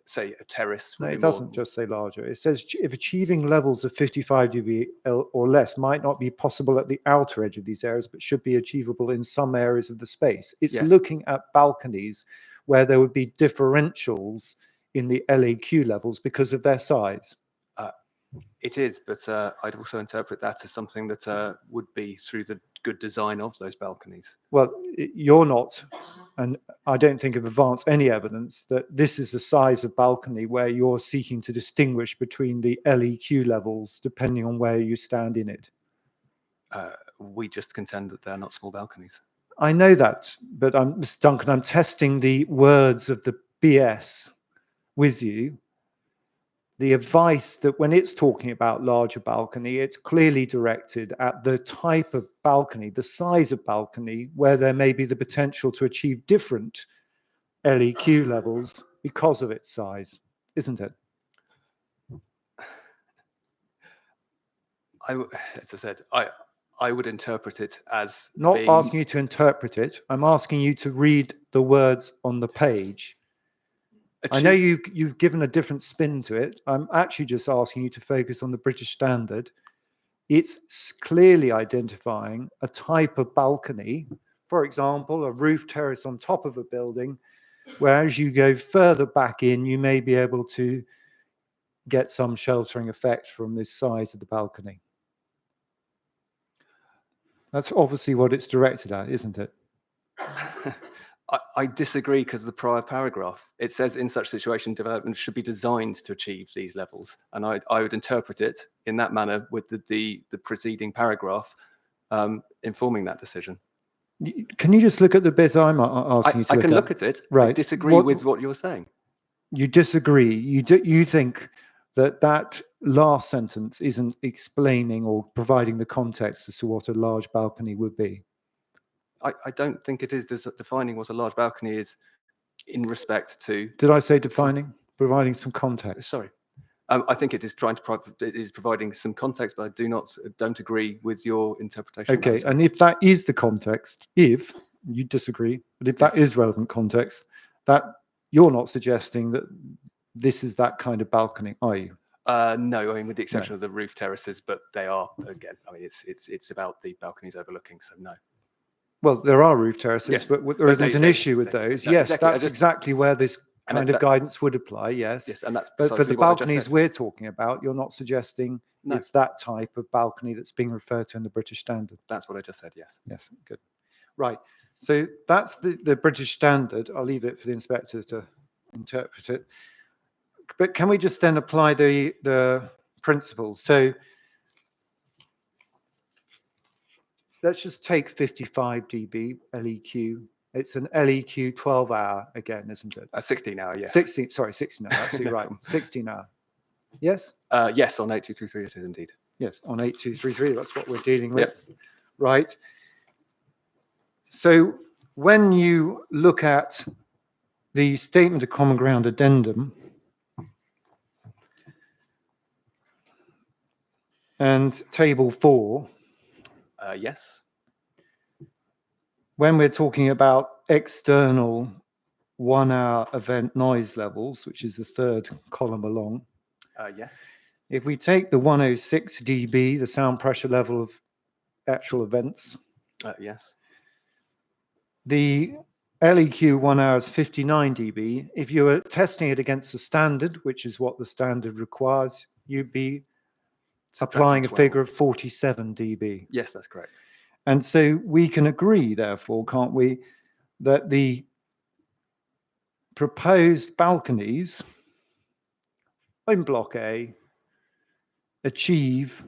say a terrace. No, would it be doesn't more, just say larger. It says if achieving levels of 55 dB or less might not be possible at the outer edge of these areas, but should be achievable in some areas of the space. It's Yes. looking at balconies where there would be differentials in the LEQ levels because of their size. It is, but I'd also interpret that as something that would be through the good design of those balconies. Well, you're not, and I don't think have advanced any evidence that this is the size of balcony where you're seeking to distinguish between the LEQ levels depending on where you stand in it. We just contend that they're not small balconies. I know that, but Mr. Duncan, I'm testing the words of the BS with you. The advice that when it's talking about larger balcony, it's clearly directed at the type of balcony, the size of balcony, where there may be the potential to achieve different LEQ levels because of its size, isn't it? As I said, I would interpret it as Not being, asking you to interpret it. I'm asking you to read the words on the page. I know you've given a different spin to it. I'm actually just asking you to focus on the British Standard. It's clearly identifying a type of balcony, for example, a roof terrace on top of a building, where as you go further back in, you may be able to get some sheltering effect from this size of the balcony. That's obviously what it's directed at, isn't it? I disagree because of the prior paragraph. It says in such situation, development should be designed to achieve these levels. And I would interpret it in that manner with the preceding paragraph informing that decision. Can you just look at the bit I'm asking you to I look can at? look at it. Right. I disagree with what you're saying. You disagree. You think that last sentence isn't explaining or providing the context as to what a large balcony would be. I don't think it is defining what a large balcony is in respect to. Did I say defining? Providing some context. Sorry. I think it is it is providing some context, but I don't agree with your interpretation. Okay, and if that is the context, if you disagree, but if that is relevant context, that you're not suggesting that this is that kind of balcony, are you? No, I mean with the exception of the roof terraces, but they are again. I mean it's about the balconies overlooking, so no. Well, there are roof terraces, Yes, but there isn't an issue with those. no, Yes, exactly. that's exactly where this kind of guidance would apply. Yes. Yes, and that's But for precisely the what I just balconies said. we're talking about, you're not suggesting No. it's that type of balcony that's being referred to in the British Standard. That's what I just said. Yes. Yes, good. Right. So that's the British Standard. I'll leave it for the inspector to interpret it. But can we just then apply the principles? So let's just take 55 dB LEQ. It's an LEQ 12-hour again, isn't it? 16-hour, yes. 16 hour, absolutely right. 16 hour. Yes? Yes, on 8233 it is indeed. Yes, on 8233, that's what we're dealing with. Yep. Right. So when you look at the Statement of Common Ground Addendum, and Table 4, yes. When we're talking about external 1 hour event noise levels, which is the third column along. Yes. If we take the 106 dB, the sound pressure level of actual events. Yes. The LEQ 1 hour is 59 dB. If you were testing it against the standard, which is what the standard requires, you'd be applying a figure of 47 dB. Yes, that's correct. And so we can agree, therefore, can't we, that the proposed balconies in Block A achieve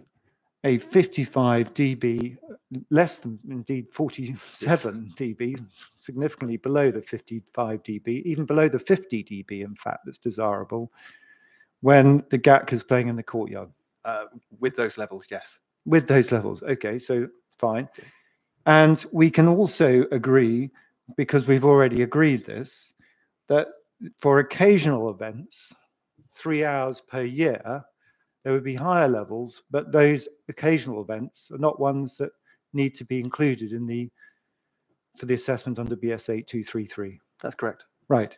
a 55 dB, less than indeed 47 dB, significantly below the 55 dB, even below the 50 dB, in fact, that's desirable, when the GAC is playing in the courtyard. With those levels, yes. With those levels, okay, so fine. And we can also agree, because we've already agreed this, that for occasional events, 3 hours per year, there would be higher levels, but those occasional events are not ones that need to be included for the assessment under BS 8233. That's correct. Right.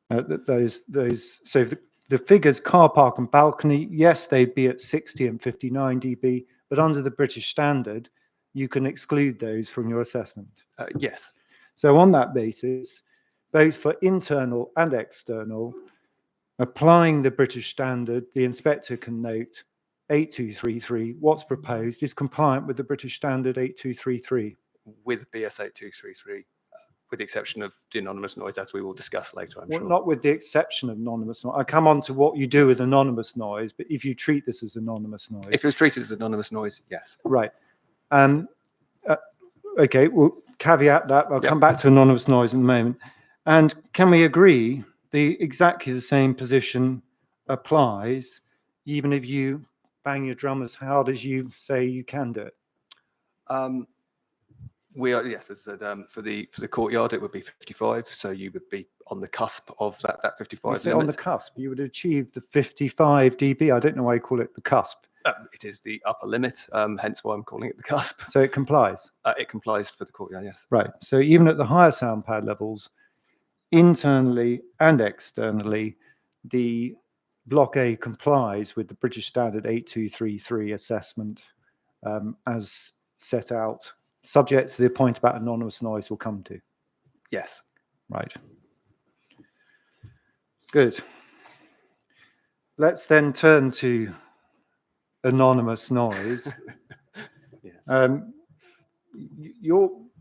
So the figures, car park and balcony, yes, they'd be at 60 and 59 dB, but under the British Standard, you can exclude those from your assessment. Yes. So on that basis, both for internal and external, applying the British Standard, the inspector can note 8233, what's proposed, is compliant with the British Standard 8233. With BS 8233, with the exception of the anonymous noise, as we will discuss later, I'm Well, sure. not with the exception of anonymous noise. I come on to what you do with anonymous noise, but if you treat this as anonymous noise. If it was treated as anonymous noise, yes. Right. Okay, we'll caveat that. I'll come back to anonymous noise in a moment. And can we agree exactly the same position applies even if you bang your drum as hard as you say you can do it? We are, yes, as I said, for the courtyard, it would be 55. So you would be on the cusp of that 55 You say limit. on the cusp, you would achieve the 55 dB. I don't know why you call it the cusp. It is the upper limit, hence why I'm calling it the cusp. So it complies. It complies for the courtyard, yes. Right. So even at the higher sound pad levels, internally and externally, the Block A complies with the British Standard 8233 assessment as set out, subject to the point about anonymous noise we'll come to. Yes. Right. Good. Let's then turn to anonymous noise. Yes.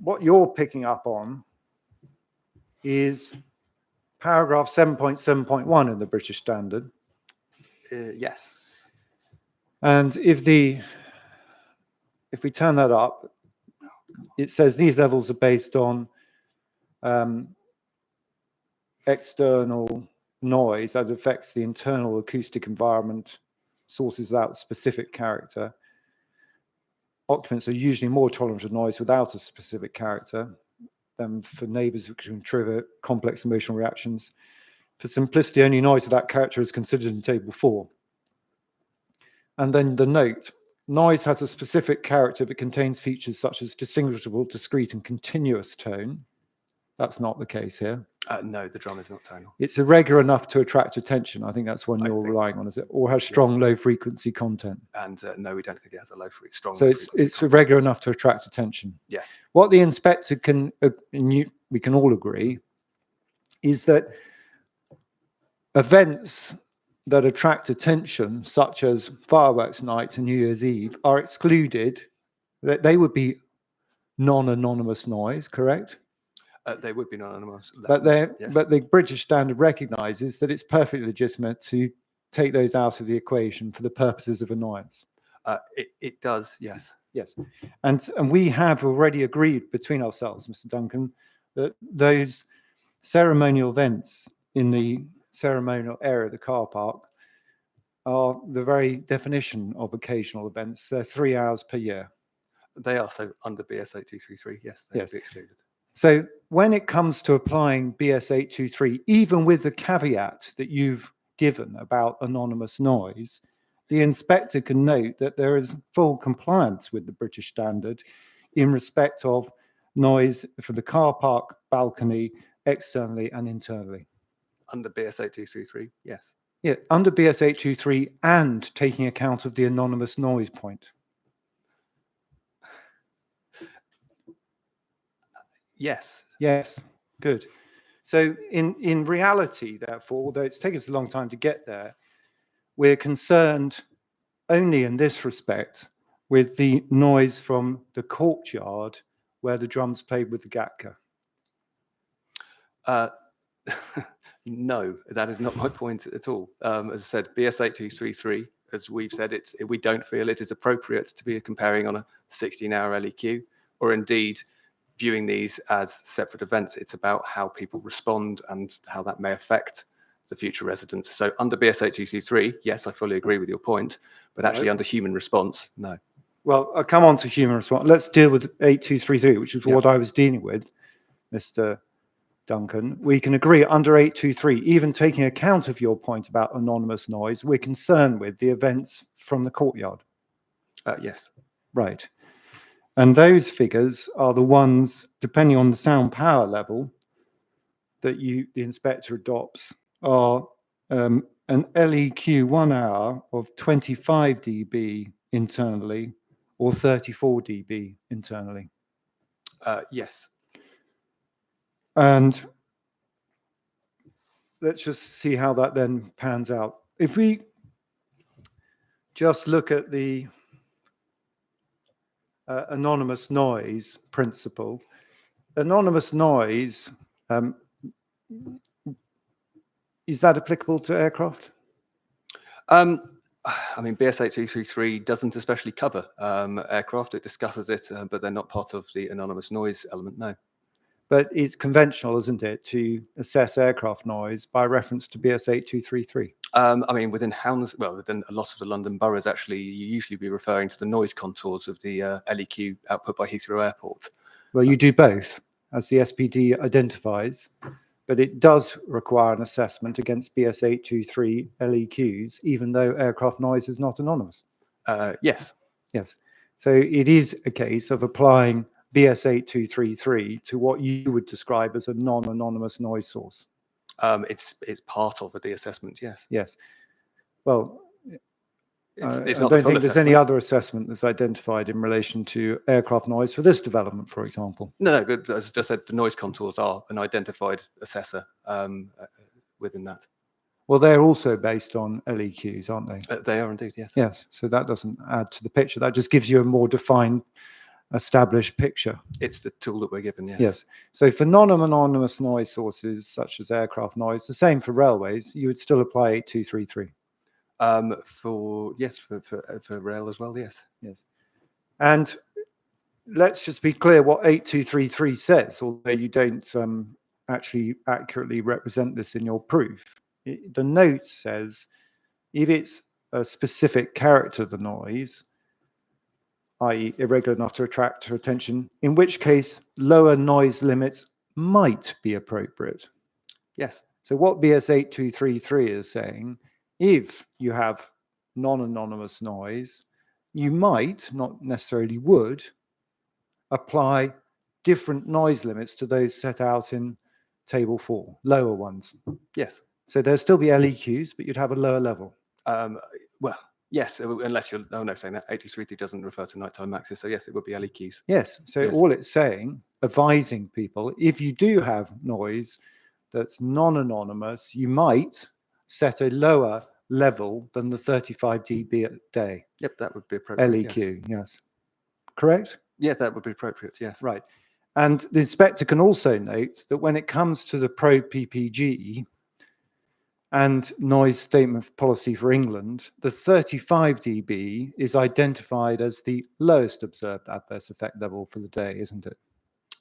What you're picking up on is paragraph 7.7.1 in the British Standard. Yes. And if we turn that up, it says these levels are based on external noise that affects the internal acoustic environment, sources without specific character. Occupants are usually more tolerant of noise without a specific character than for neighbors who can trigger complex emotional reactions. For simplicity, only noise without character is considered in Table 4. And then the note, noise has a specific character that contains features such as distinguishable, discrete, and continuous tone. That's not the case here. No, the drum is not tonal. It's irregular enough to attract attention. I think that's one you're relying on, is it? Or has strong low frequency content. And no, we don't think it has a strong So low it's frequency content. irregular enough to attract attention. Yes. What the inspector can, we can all agree, is that events that attract attention, such as fireworks night and New Year's Eve, are excluded. That they would be non-anonymous noise, correct? They would be non-anonymous. But yes. but the British Standard recognises that it's perfectly legitimate to take those out of the equation for the purposes of annoyance. It does, yes. Yes, and we have already agreed between ourselves, Mr. Duncan, that those ceremonial events in the ceremonial area of the car park are the very definition of occasional events. They're 3 hours per year. They are, so under BS 8233, yes, they would be excluded. So when it comes to applying BS 823, even with the caveat that you've given about anonymous noise, the inspector can note that there is full compliance with the British Standard in respect of noise for the car park balcony, externally and internally. Under BS 8233, yes. Yeah, under BS 823 and taking account of the anonymous noise point. Yes. Yes, good. So in reality, therefore, although it's taken us a long time to get there, we're concerned only in this respect with the noise from the courtyard where the drums played with the gatka. No, that is not my point at all. As I said, BS 8233, as we've said, we don't feel it is appropriate to be comparing on a 16-hour LEQ, or indeed viewing these as separate events. It's about how people respond and how that may affect the future residents. So under BS 8233, yes, I fully agree with your point, but actually under human response, no. Well, I'll come on to human response. Let's deal with 8233, which is what I was dealing with, Mr. Duncan. We can agree under 823, even taking account of your point about anonymous noise, we're concerned with the events from the courtyard. Yes. Right. And those figures are the ones, depending on the sound power level that the inspector adopts, are an LEQ 1 hour of 25 dB internally or 34 dB internally. Yes. And let's just see how that then pans out. If we just look at the anonymous noise principle. Anonymous noise, is that applicable to aircraft? I mean, BS 8233 doesn't especially cover aircraft. It discusses it, but they're not part of the anonymous noise element, no. But it's conventional, isn't it, to assess aircraft noise by reference to BS 8233? I mean, within within a lot of the London boroughs, actually, you usually be referring to the noise contours of the LEQ output by Heathrow Airport. Well, you do both, as the SPD identifies, but it does require an assessment against BS 823 LEQs, even though aircraft noise is not anonymous. Yes. Yes. So it is a case of applying BS 8233 to what you would describe as a non-anonymous noise source. It's part of the assessment, yes. Yes. Well, It's I not the don't full think there's any assessment. other assessment that's identified in relation to aircraft noise for this development, for example. No, but as I just said, the noise contours are an identified assessor within that. Well, they're also based on LEQs, aren't they? They are indeed, yes. Yes. So that doesn't add to the picture. That just gives you a more defined, established picture. It's the tool that we're given, yes. Yes. So for non-anonymous noise sources, such as aircraft noise, the same for railways, you would still apply 8233. For rail as well, yes. Yes. And let's just be clear what 8233 says, although you don't actually accurately represent this in your proof. The note says if it's a specific character of the noise, i.e. irregular enough to attract her attention, in which case lower noise limits might be appropriate. Yes. So what BS 8233 is saying, if you have non-anonymous noise, you might, not necessarily would, apply different noise limits to those set out in table 4, lower ones. Yes. So there'll still be LEQs, but you'd have a lower level. Well, yes, unless you're saying that 8233 doesn't refer to nighttime maxes, so yes, it would be LEQs. Yes. So Yes. all it's saying, advising people, if you do have noise that's non-anonymous, you might set a lower level than the 35 dB a day Yep, that would be appropriate. LEQ. Yes. Correct? Yeah, that would be appropriate, yes. Right. And the inspector can also note that when it comes to the Pro PPG and noise statement policy for England, the 35 dB is identified as the lowest observed adverse effect level for the day, isn't it?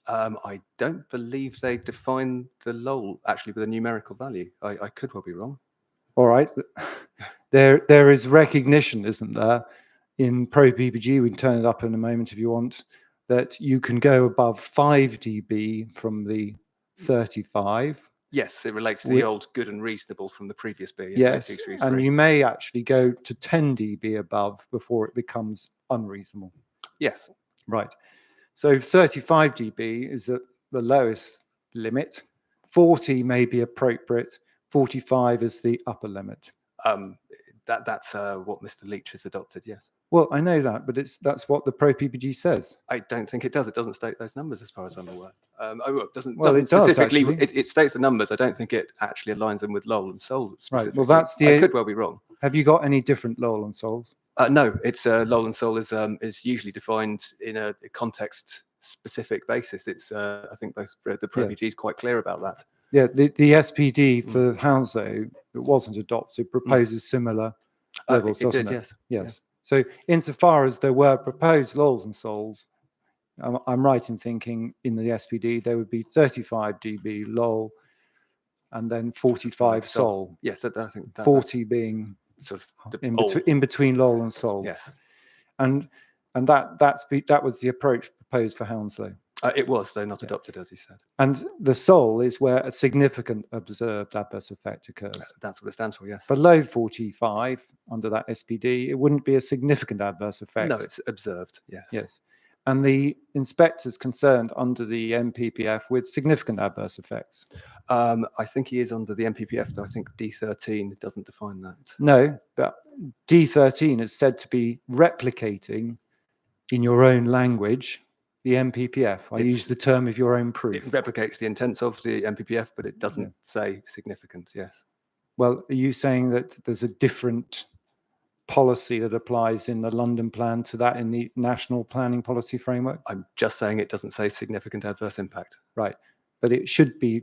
I don't believe they define the LOL actually with a numerical value. I could well be wrong. All right. There is recognition, isn't there, in Pro PPG, we can turn it up in a moment if you want, that you can go above 5 dB from the 35. Yes, it relates to the old good and reasonable from the previous BS Yes, 8233. and you may actually go to 10 dB above before it becomes unreasonable. Yes. Right. So 35 dB is the lowest limit. 40 may be appropriate. 45 is the upper limit. That's what Mr. Leach has adopted, yes. Well, I know that, but that's what the Pro PPG says. I don't think it does. It doesn't state those numbers as far as I'm aware. It doesn't Well, it does, specifically. actually. It states the numbers. I don't think it actually aligns them with LOL and SOL specifically. Right. Well, that's the. I could well be wrong. Have you got any different LOL and SOLs? No, it's LOL and SOL is usually defined in a context-specific basis. It's I think both the Pro PPG is quite clear about that. Yeah, the SPD for Hounslow that wasn't adopted proposes similar levels, doesn't it? Yes. Yes. So insofar as there were proposed LOLs and SOLs, I'm right in thinking in the SPD there would be 35 dB LOL and then 45 SOL. Yes, I think 40 being sort of in between LOL and SOL. Yes. And that was the approach proposed for Hounslow. It was, though not adopted, as you said. And the SOL is where a significant observed adverse effect occurs. That's what it stands for, yes. Below 45, under that SPD, it wouldn't be a significant adverse effect. No, it's observed, yes. Yes. And the inspector's concerned under the MPPF with significant adverse effects. I think he is under the MPPF, though I think D13 doesn't define that. No, but D13 is said to be replicating in your own language the MPPF. I use the term of your own proof. It replicates the intents of the MPPF, but it doesn't say significant, yes. Well, are you saying that there's a different policy that applies in the London plan to that in the national planning policy framework? I'm just saying it doesn't say significant adverse impact. Right. But it should be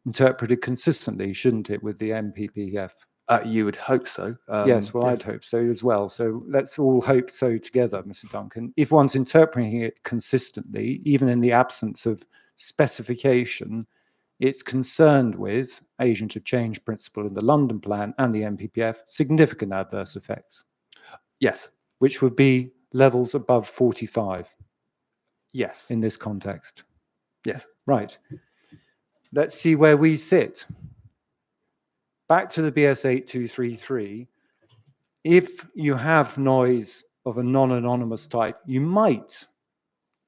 interpreted consistently, shouldn't it, with the MPPF? You would hope so. Yes, well, yes. I'd hope so as well. So let's all hope so together, Mr. Duncan. If one's interpreting it consistently, even in the absence of specification, it's concerned with agent of change principle in the London plan and the MPPF, significant adverse effects, Yes. which would be levels above 45 Yes. in this context. Yes. Right. Let's see where we sit. Back to the BS 8233. If you have noise of a non-anonymous type, you might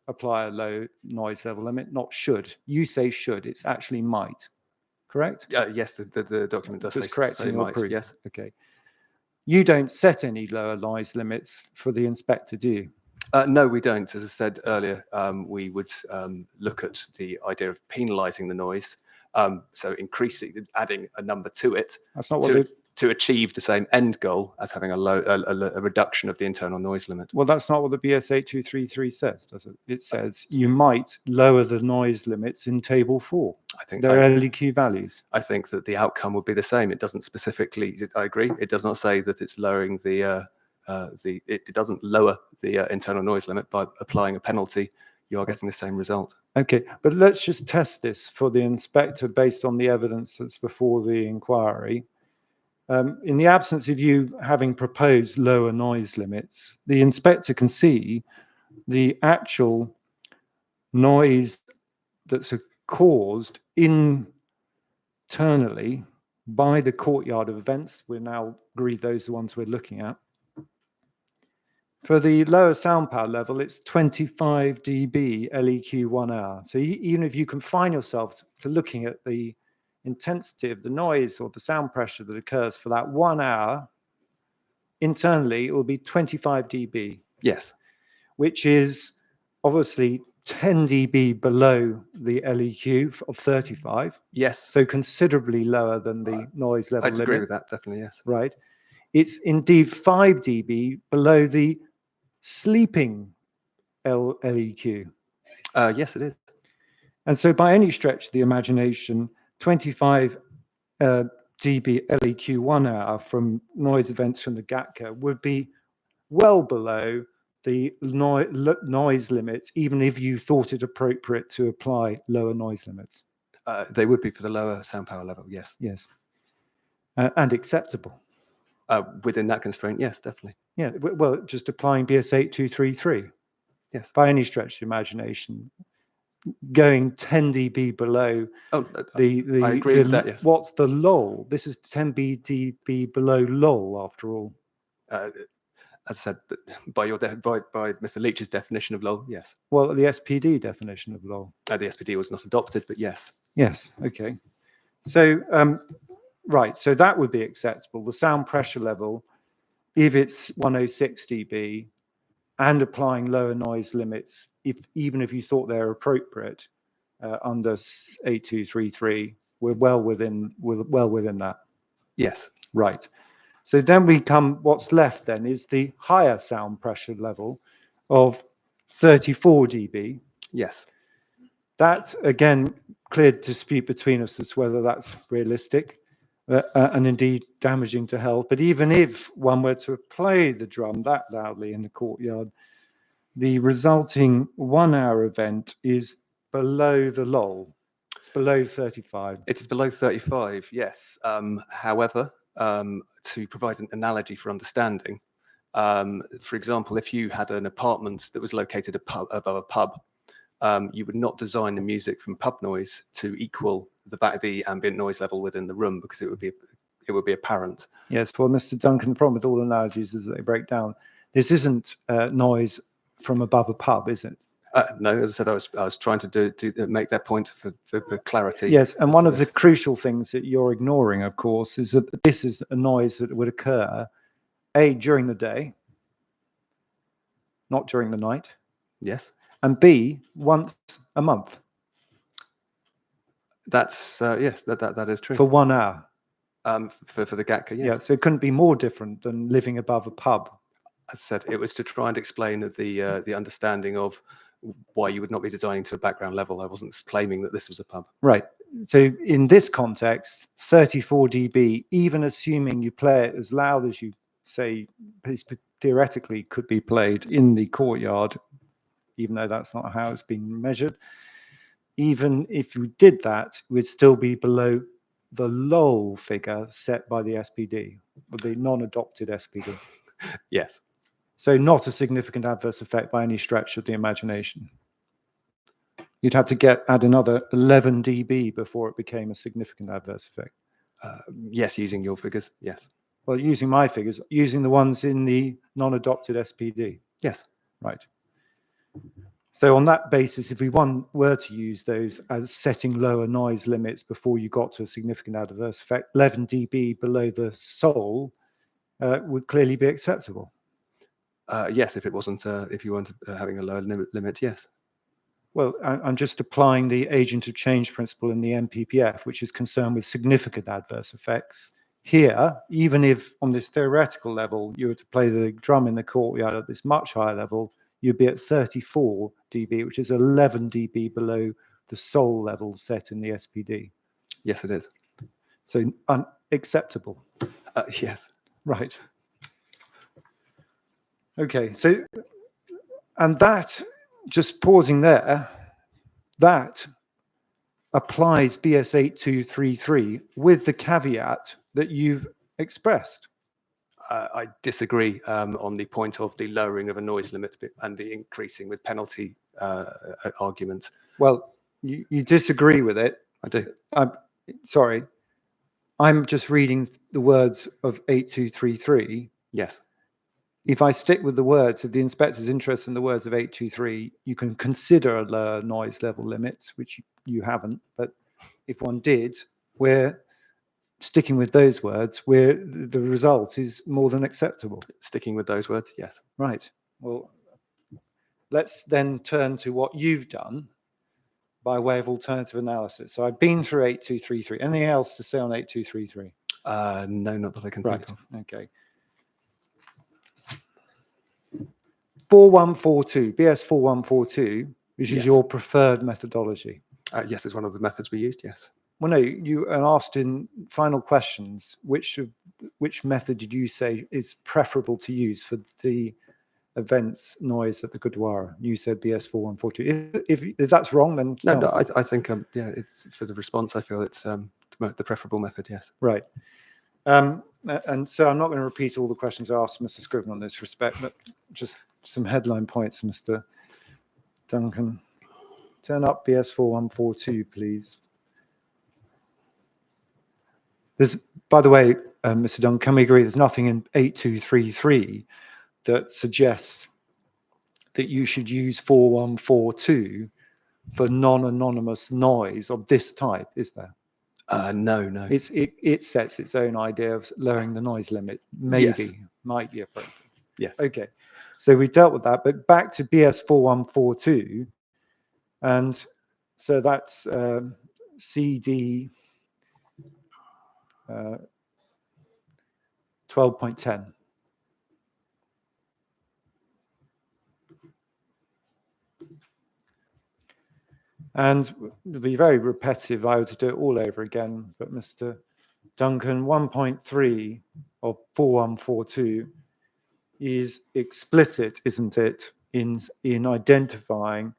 apply a low noise level limit, not should. You say should, it's actually might. Correct? Yes, the document does Just say, correct say in your might. proof. Yes. Okay. You don't set any lower noise limits for the inspector, do you? No, we don't. As I said earlier, we would look at the idea of penalising the noise, so increasing, adding a number to it That's not what to achieve the same end goal as having a reduction of the internal noise limit. well, that's not what the BS 8233 says, does it? It says you might lower the noise limits in table 4. I think Their LEQ values. I think that the outcome would be the same. It doesn't specifically. I agree. It does not say that it's lowering it doesn't lower the internal noise limit by applying a penalty. You are getting the same result. Okay, but let's just test this for the inspector based on the evidence that's before the inquiry. In the absence of you having proposed lower noise limits, the inspector can see the actual noise that's caused internally by the courtyard of events. We're now agreed those are the ones we're looking at. For the lower sound power level, it's 25 dB LEQ 1 hour. So even if you confine yourself to looking at the intensity of the noise or the sound pressure that occurs for that 1 hour, internally, it will be 25 dB. Yes. Which is obviously 10 dB below the LEQ of 35. Yes. So considerably lower than the noise level I'd limit. agree with that, definitely, yes. Right. It's indeed 5 dB below the sleeping LEQ. Yes, it is. And so by any stretch of the imagination, 25 dB LEQ 1 hour from noise events from the GATCA would be well below the noise limits, even if you thought it appropriate to apply lower noise limits. They would be for the lower sound power level, yes. Yes. And acceptable. Within that constraint, yes, definitely. Yeah, well, just applying BS 8233. Yes. By any stretch of the imagination, going 10 dB below the I agree with that, yes. What's the lull? This is 10 dB below lull, after all. As I said, by Mr. Leach's definition of lull, yes. Well, the SPD definition of lull. The SPD was not adopted, but yes. Yes, okay. So, right, so that would be acceptable. The sound pressure level, if it's 106 dB, and applying lower noise limits, even if you thought they're appropriate under 8233, we're well within that. Yes. Right. So then what's left then is the higher sound pressure level of 34 dB. Yes. That, again, clear dispute between us as to whether that's realistic and indeed damaging to health. But even if one were to play the drum that loudly in the courtyard, the resulting 1 hour event is below the lull. It's below 35. It's below 35, yes. However, to provide an analogy for understanding, for example, if you had an apartment that was located above a pub, you would not design the music from pub noise to equal the ambient noise level within the room, because it would be apparent. Yes, for Mr. Duncan, the problem with all analogies is that they break down. This isn't noise from above a pub, is it? No, as I said, I was trying to make that point for clarity. Yes, and one of the crucial things that you're ignoring, of course, is that this is a noise that would occur, A, during the day, not during the night. Yes. And B, once a month. That's yes, that is true. For 1 hour. For the GATCA, yes. Yeah, so it couldn't be more different than living above a pub. As I said, it was to try and explain that the understanding of why you would not be designing to a background level. I wasn't claiming that this was a pub. Right. So in this context, 34 dB, even assuming you play it as loud as you say theoretically could be played in the courtyard, even though that's not how it's been measured, even if you did that, we'd still be below the LOL figure set by the SPD, or the non-adopted SPD. Yes. So not a significant adverse effect by any stretch of the imagination. You'd have to add another 11 dB before it became a significant adverse effect. Yes, using your figures, yes. Well, using my figures, using the ones in the non-adopted SPD. Yes. Right. So on that basis, if we were to use those as setting lower noise limits before you got to a significant adverse effect, 11 dB below the SOL would clearly be acceptable. Yes, if it wasn't, if you weren't having a lower limit, yes. Well, I'm just applying the agent of change principle in the MPPF, which is concerned with significant adverse effects. Here, even if on this theoretical level, you were to play the drum in the courtyard at this much higher level, you'd be at 34 dB, which is 11 dB below the SOL level set in the SPD. Yes, it is. So unacceptable. Yes. Right. Okay, so, and that, just pausing there, that applies BS 8233 with the caveat that you've expressed. I disagree on the point of the lowering of a noise limit and the increasing with penalty argument. Well, you disagree with it. I do. I'm sorry. I'm just reading the words of 8233. Yes. If I stick with the words of the inspector's interest in the words of 823, you can consider a lower noise level limits, which you haven't. But if one did, we're sticking with those words, where the result is more than acceptable. Sticking with those words, yes. Right. Well, let's then turn to what you've done by way of alternative analysis. So I've been through 8233. Anything else to say on 8233? No, not that I can think of. Okay. 4142, BS 4142, which is your preferred methodology. Yes, it's one of the methods we used, yes. Well, no, you asked in final questions, which method did you say is preferable to use for the events noise at the Gurdwara? You said BS 4142. If that's wrong, then no, I think yeah, it's for the response. I feel it's the preferable method. Yes. Right. And so I'm not going to repeat all the questions I asked Mr. Scriven on this respect, but just some headline points, Mr. Duncan. Turn up BS 4142, please. There's, by the way, Mr. Duncan, can we agree there's nothing in 8233 that suggests that you should use 4142 for non-anonymous noise of this type, is there? No. It sets its own idea of lowering the noise limit. Maybe, might be appropriate. Yes. Okay, so we dealt with that, but back to BS 4142, and so that's CD 12.10. And it'll be very repetitive if I were to do it all over again, but Mr. Duncan, 1.3 of 4142 is explicit, isn't it, in identifying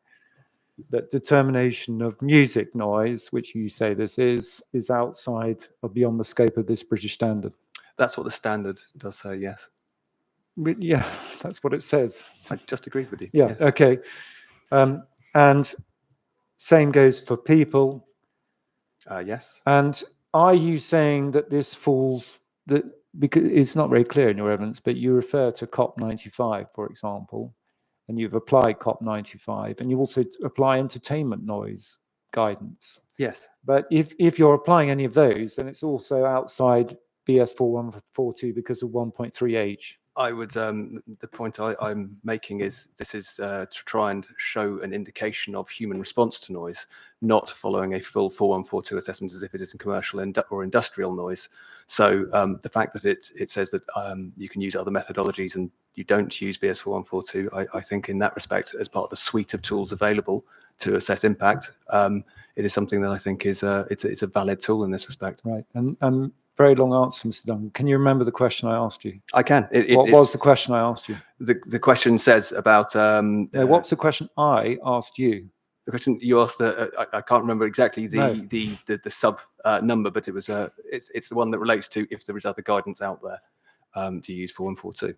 that determination of music noise, which you say this is outside or beyond the scope of this British standard. That's what the standard does say, yes. But yeah, that's what it says. I just agreed with you. Yeah, yes. Okay. And same goes for people. Yes. And are you saying that this falls, that because it's not very clear in your evidence, but you refer to COP 95, for example, and you've applied COP 95, and you also apply entertainment noise guidance. Yes. But if you're applying any of those, then it's also outside BS 4142 because of 1.3H. I would, the point I'm making is this is to try and show an indication of human response to noise, not following a full 4142 assessment as if it is in commercial or industrial noise. So the fact that it says that you can use other methodologies and you don't use BS 4142, I think in that respect, as part of the suite of tools available to assess impact, it is something that I think is it's a valid tool in this respect. Right. And very long answer, Mr. Duncan. Can you remember the question I asked you? I can. What was the question I asked you? The question says about No, what's the question I asked you? the question you asked? I can't remember exactly the sub number, but it was it's the one that relates to if there is other guidance out there to use 4142.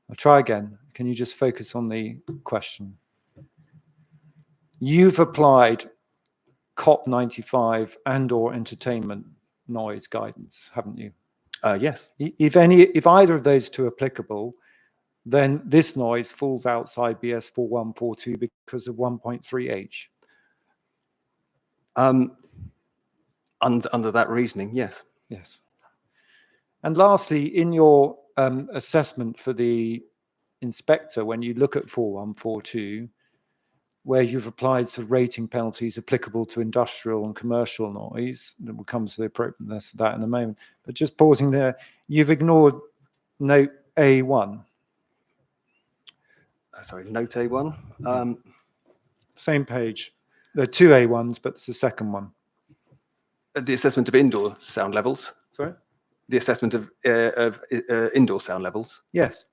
I'll try again. Can you just focus on the question? You've applied COP95 and/or entertainment noise guidance, haven't you? Yes. If either of those two are applicable, then this noise falls outside BS 4142 because of 1.3H. Under that reasoning, yes. Yes. And lastly, in your assessment for the inspector, when you look at 4142, where you've applied sort of rating penalties applicable to industrial and commercial noise, and we'll come to the appropriateness of that in a moment, but just pausing there, you've ignored note A1. Sorry, note A1. Same page. There are two A1s, but it's the second one. The assessment of indoor sound levels. Sorry? The assessment of indoor sound levels. Yes.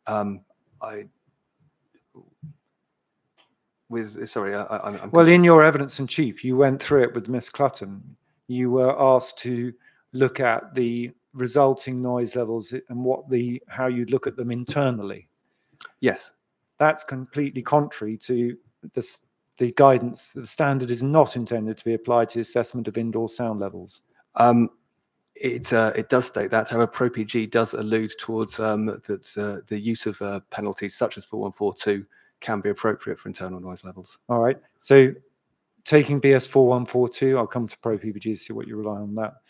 I'm Well, in your evidence in chief, you went through it with Miss Clutton. You were asked to look at the resulting noise levels and how you look at them internally. Yes. That's completely contrary to the guidance. The standard is not intended to be applied to assessment of indoor sound levels. It does state that. However, ProPG does allude towards that the use of penalties such as 4142 can be appropriate for internal noise levels. All right. So taking BS 4142, I'll come to ProPG to see what you rely on that.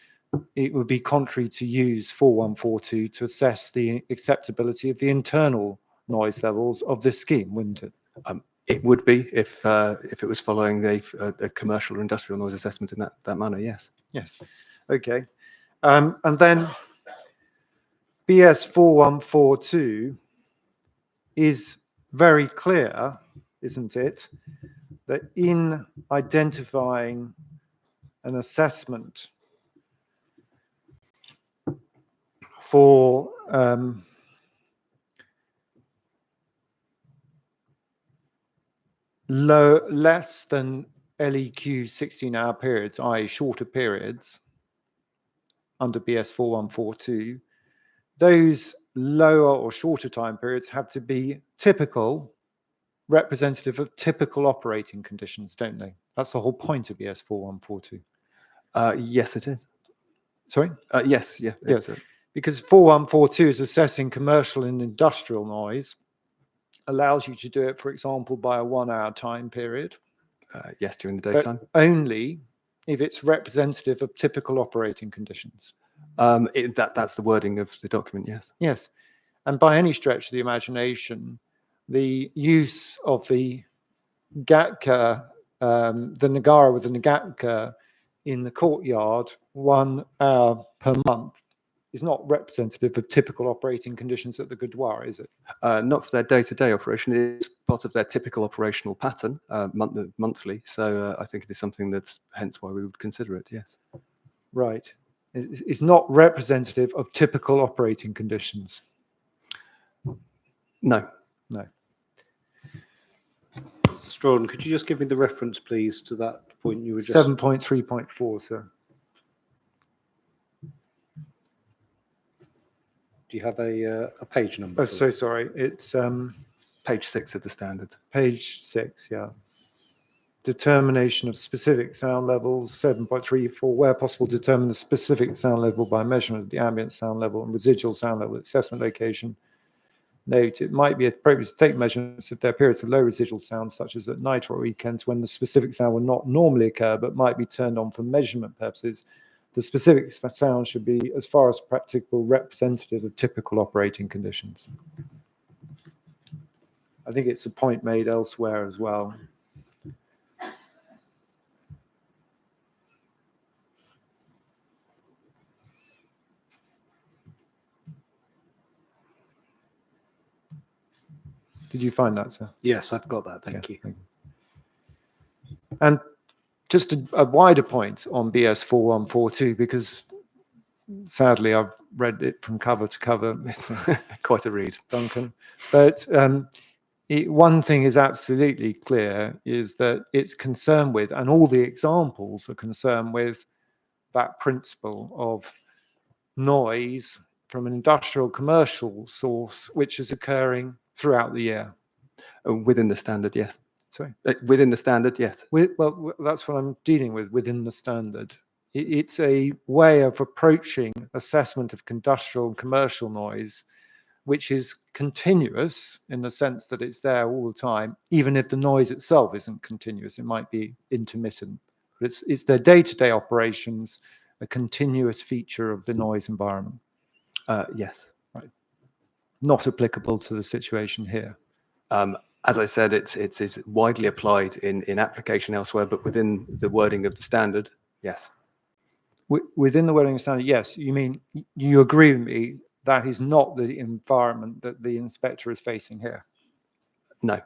It would be contrary to use 4142 to assess the acceptability of the internal noise levels of this scheme, wouldn't it? It would be if it was following a commercial or industrial noise assessment in that manner. Yes. Yes. Okay. And then BS 4142 is very clear, isn't it, that in identifying an assessment for less than LEQ 16-hour periods, i.e. shorter periods, under BS 4142, those lower or shorter time periods have to be typical, representative of typical operating conditions, don't they? That's the whole point of BS 4142. Yes, it is. Sorry? Yes, yeah. Yes. Because 4142 is assessing commercial and industrial noise, allows you to do it, for example, by a 1-hour time period. Yes, during the daytime. But only if it's representative of typical operating conditions. That's the wording of the document, yes. Yes. And by any stretch of the imagination, the use of the Gatka, the Nagara with the Nagatka in the courtyard 1 hour per month is not representative of typical operating conditions at the Gurdwara, is it? Not for their day-to-day operation. It is part of their typical operational pattern, monthly. So I think it is something that's hence why we would consider it, yes. Right. It's not representative of typical operating conditions. No. No. Mr. Strawn, could you just give me the reference, please, to that point you were just... 7.3.4, sir. Do you have a page number? Oh, so sorry. It's page 6 of the standard. Page 6, yeah. Determination of specific sound levels, 7.34, where possible, determine the specific sound level by measurement of the ambient sound level and residual sound level assessment location. Note, it might be appropriate to take measurements if there are periods of low residual sound, such as at night or weekends, when the specific sound will not normally occur, but might be turned on for measurement purposes. The specific sound should be, as far as practicable, representative of typical operating conditions. I think it's a point made elsewhere as well. Did you find that, sir? Yes, I've got that. Thank Okay, you. And just a wider point on BS 4142, because sadly I've read it from cover to cover, Mr. Quite a read. Duncan. But one thing is absolutely clear, is that it's concerned with, and all the examples are concerned with, that principle of noise from an industrial commercial source, which is occurring throughout the year. Within the standard, yes. Sorry? Within the standard, yes. Well, that's what I'm dealing with, within the standard. It's a way of approaching assessment of industrial and commercial noise, which is continuous in the sense that it's there all the time, even if the noise itself isn't continuous. It might be intermittent, but it's their day-to-day operations, a continuous feature of the noise environment. Yes. Right. Not applicable to the situation here. As I said, it's widely applied in application elsewhere, but within the wording of the standard, yes. Within the wording standard, yes. You mean, you agree with me, that is not the environment that the inspector is facing here? No.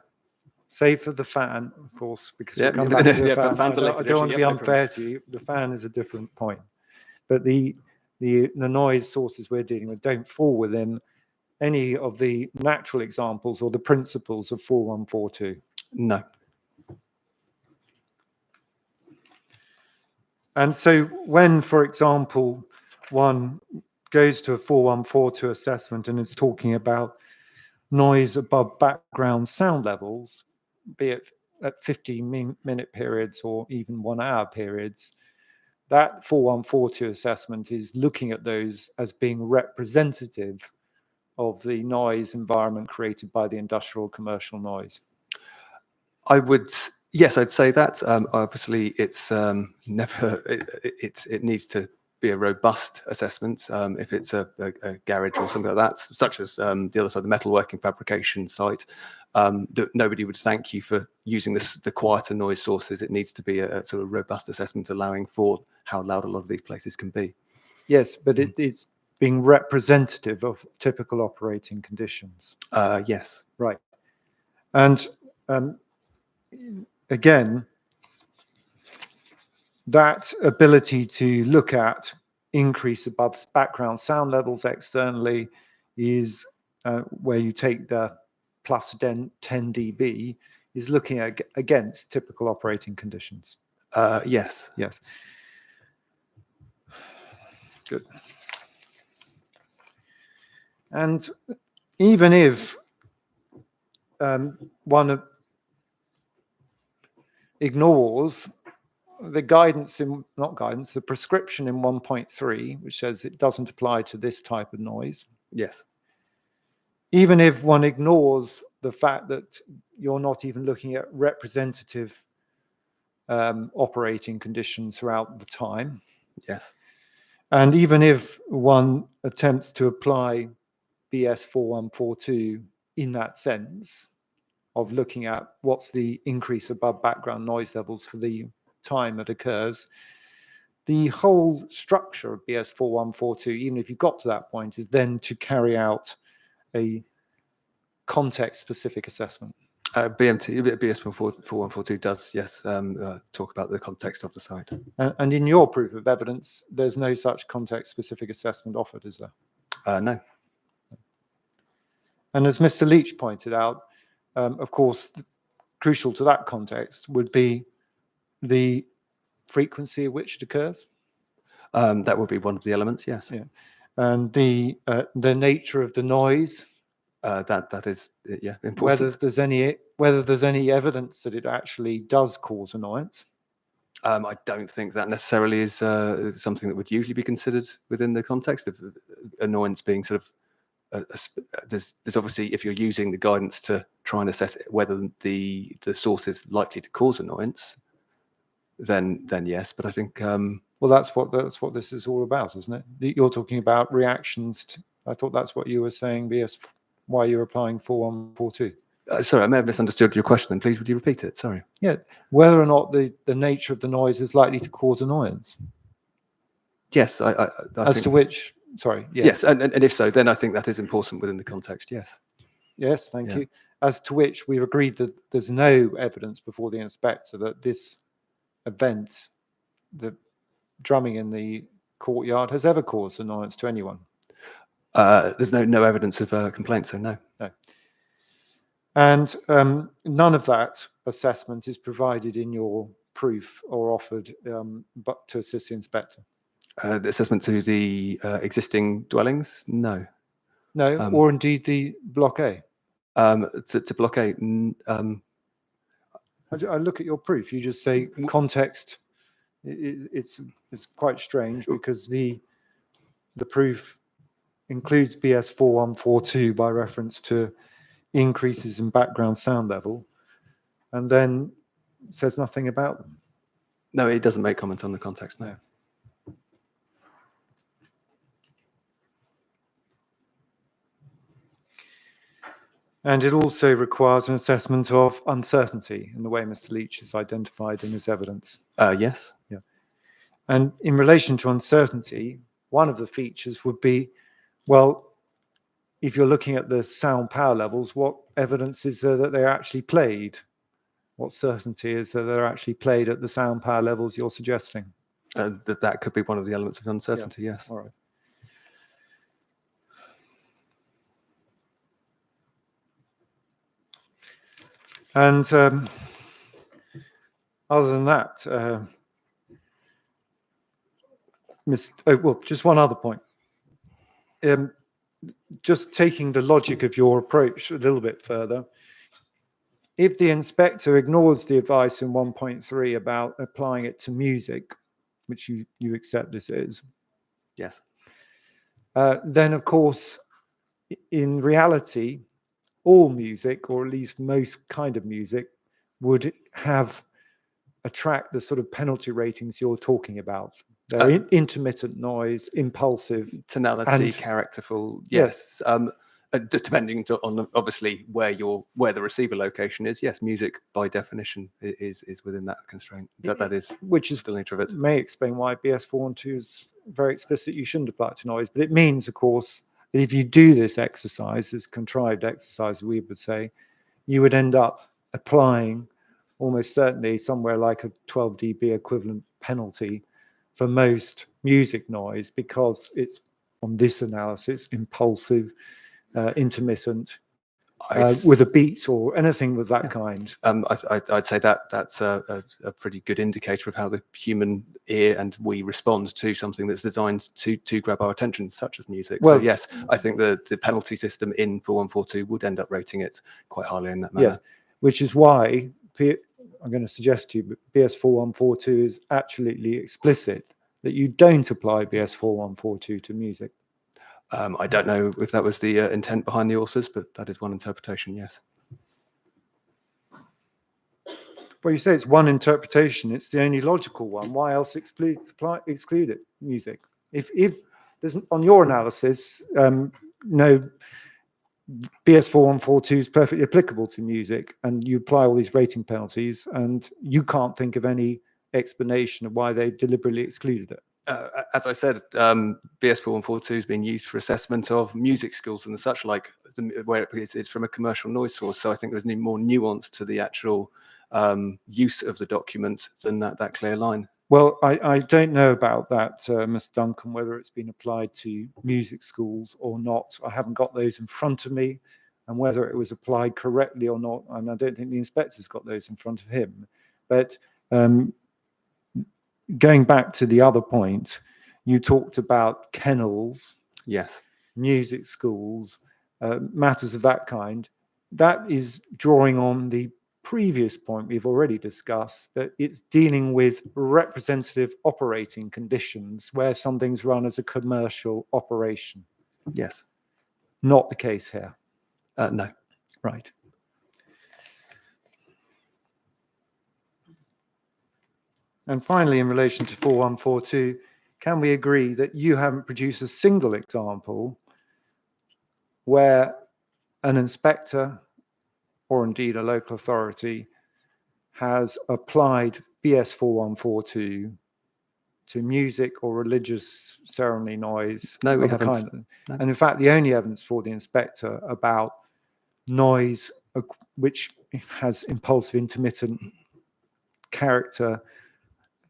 Save for the fan, of course, because Yeah, we'll come back to the yeah, fan. fan's a I later don't want to issue. be Yeah, no unfair to you. The fan is a different point. But the noise sources we're dealing with don't fall within any of the natural examples or the principles of 4142. No. And so when, for example, one goes to a 4142 assessment and is talking about noise above background sound levels, be it at 15-minute periods or even 1-hour periods, that 4142 assessment is looking at those as being representative of the noise environment created by the industrial commercial noise. Yes, I'd say that. Obviously, it's never. It needs to be a robust assessment. If it's a garage or something like that, such as the other side, the metalworking fabrication site, nobody would thank you for using the quieter noise sources. It needs to be a sort of robust assessment, allowing for how loud a lot of these places can be. Yes, but it's being representative of typical operating conditions. Yes. Right. And again, that ability to look at increase above background sound levels externally is where you take the plus 10 dB, is looking at against typical operating conditions. Yes. Yes. Good. And even if one ignores the guidance in, not guidance, the prescription in 1.3, which says it doesn't apply to this type of noise. Yes. Even if one ignores the fact that you're not even looking at representative operating conditions throughout the time. Yes. And even if one attempts to apply BS 4142 in that sense of looking at what's the increase above background noise levels for the time it occurs, the whole structure of BS 4142, even if you got to that point, is then to carry out a context-specific assessment. BS 4142 does, yes, talk about the context of the site. And in your proof of evidence, there's no such context-specific assessment offered, is there? No. And as Mr. Leach pointed out, of course, crucial to that context would be the frequency at which it occurs. That would be one of the elements, yes. Yeah. And the nature of the noise. That is, yeah, important. Whether there's any evidence that it actually does cause annoyance. I don't think that necessarily is something that would usually be considered within the context of annoyance being sort of. There's obviously, if you're using the guidance to try and assess whether the source is likely to cause annoyance, then yes. But I think, well, Well, that's what this is all about, isn't it? You're talking about reactions. I thought that's what you were saying, BS, why you're applying 4142. Sorry, I may have misunderstood your question then. Please, would you repeat it? Sorry. Yeah, whether or not the nature of the noise is likely to cause annoyance. Yes, I As think, to which, sorry, yes, and if so, then I think that is important within the context, yes. Yes, thank Yeah. you. As to which we've agreed that there's no evidence before the inspector that this event, the drumming in the courtyard, has ever caused annoyance to anyone. There's no evidence of a complaint, so no. No. And none of that assessment is provided in your proof or offered but to assist the inspector. The assessment to the existing dwellings? No. No, or indeed the Block A. To Block A, I look at your proof. You just say context. It's quite strange because the proof includes BS 4142 by reference to increases in background sound level, and then says nothing about them. no, it doesn't make comment on the context, no. And it also requires an assessment of uncertainty in the way Mr. Leach has identified in his evidence. Yes. Yeah. And in relation to uncertainty, one of the features would be, well, if you're looking at the sound power levels, what evidence is there that they're actually played? What certainty is there they're actually played at the sound power levels you're suggesting? That could be one of the elements of uncertainty, yes. All right. And other than that, just one other point. Just taking the logic of your approach a little bit further, if the inspector ignores the advice in 1.3 about applying it to music, which you accept this is, Yes. then of course, in reality, all music, or at least most kind of music, would attract the sort of penalty ratings you're talking about. They're intermittent noise, impulsive. Tonality, characterful, yes. Depending on obviously where the receiver location is, yes, music by definition is within that constraint. That is which is the nature of it. May explain why BS 412 is very explicit. You shouldn't apply it to noise, but it means, of course, that if you do this exercise, this contrived exercise, we would say, you would end up applying almost certainly somewhere like a 12 dB equivalent penalty for most music noise, because it's, on this analysis, impulsive, intermittent, with a beat or anything of that kind. I'd say that's a pretty good indicator of how the human ear and we respond to something that's designed to grab our attention, such as music. Well, so yes, I think the penalty system in 4142 would end up rating it quite highly in that manner. Yes, which is why I'm going to suggest to you that BS 4142 is absolutely explicit that you don't apply BS 4142 to music. I don't know if that was the intent behind the authors, but that is one interpretation, yes. Well, you say it's one interpretation. It's the only logical one. Why else exclude it, music? If there's, on your analysis, no, BS 4142 is perfectly applicable to music, and you apply all these rating penalties, and you can't think of any explanation of why they deliberately excluded it. As I said, BS 4142 has been used for assessment of music schools and such, like where it's from a commercial noise source. So I think there's more nuance to the actual use of the document than that clear line. Well, I don't know about that, Mr. Duncan, whether it's been applied to music schools or not. I haven't got those in front of me, and whether it was applied correctly or not, and I don't think the inspector's got those in front of him. But going back to the other point, you talked about kennels, yes, music schools, matters of that kind. That is drawing on the previous point we've already discussed, that it's dealing with representative operating conditions where something's run as a commercial operation. Yes. Not the case here. No. Right. And finally, in relation to 4142, can we agree that you haven't produced a single example where an inspector or indeed a local authority has applied BS 4142 to music or religious ceremony noise? No, we of a haven't. kind? No. And in fact, the only evidence for the inspector about noise which has impulsive intermittent character,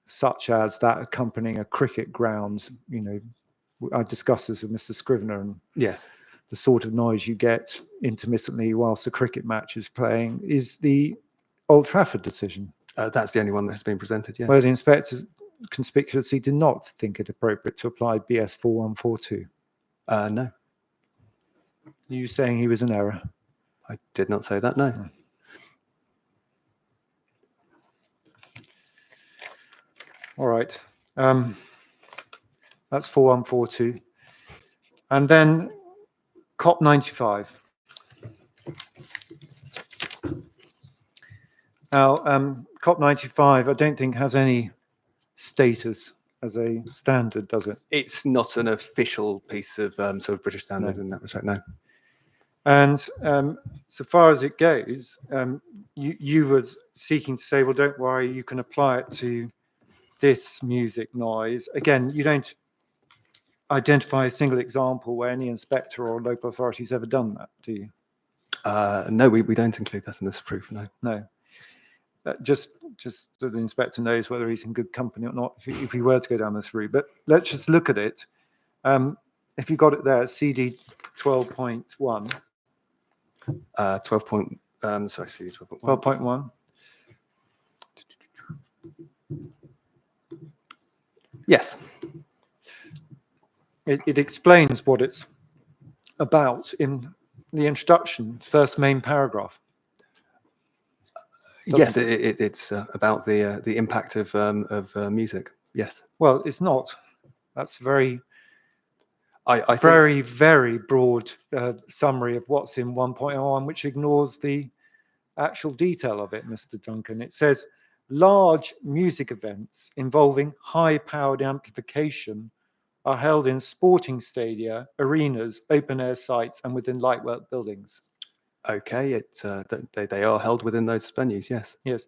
such as that accompanying a cricket ground, you know, I discussed this with Mr. Scrivener, and Yes. the sort of noise you get intermittently whilst a cricket match is playing is the Old Trafford decision, That's the only one that has been presented, yes. where the inspectors conspicuously did not think it appropriate to apply BS 4142. No, Are you saying he was in error? I did not say that, no. All right. That's 4142. And then COP95. Now, COP95, I don't think has any status as a standard, does it? It's not an official piece of sort of British standard No. in that respect, no. And so far as it goes, you were seeking to say, well, don't worry, you can apply it to this music noise. Again, you don't identify a single example where any inspector or local authority's ever done that, do you? No, we don't include that in this proof, no. No. Just so the inspector knows whether he's in good company or not, if he were to go down this route. But let's just look at it. If you got it there, CD 12.1. 12.1. Yes. It explains what it's about in the introduction, first main paragraph. Yes, it's about the impact of music. Yes. Well, it's not. That's very, I think, very broad summary of what's in 1.01, which ignores the actual detail of it, Mr. Duncan. It says, large music events involving high-powered amplification are held in sporting stadia, arenas, open-air sites, and within light-work buildings. okay, they are held within those venues, yes. Yes.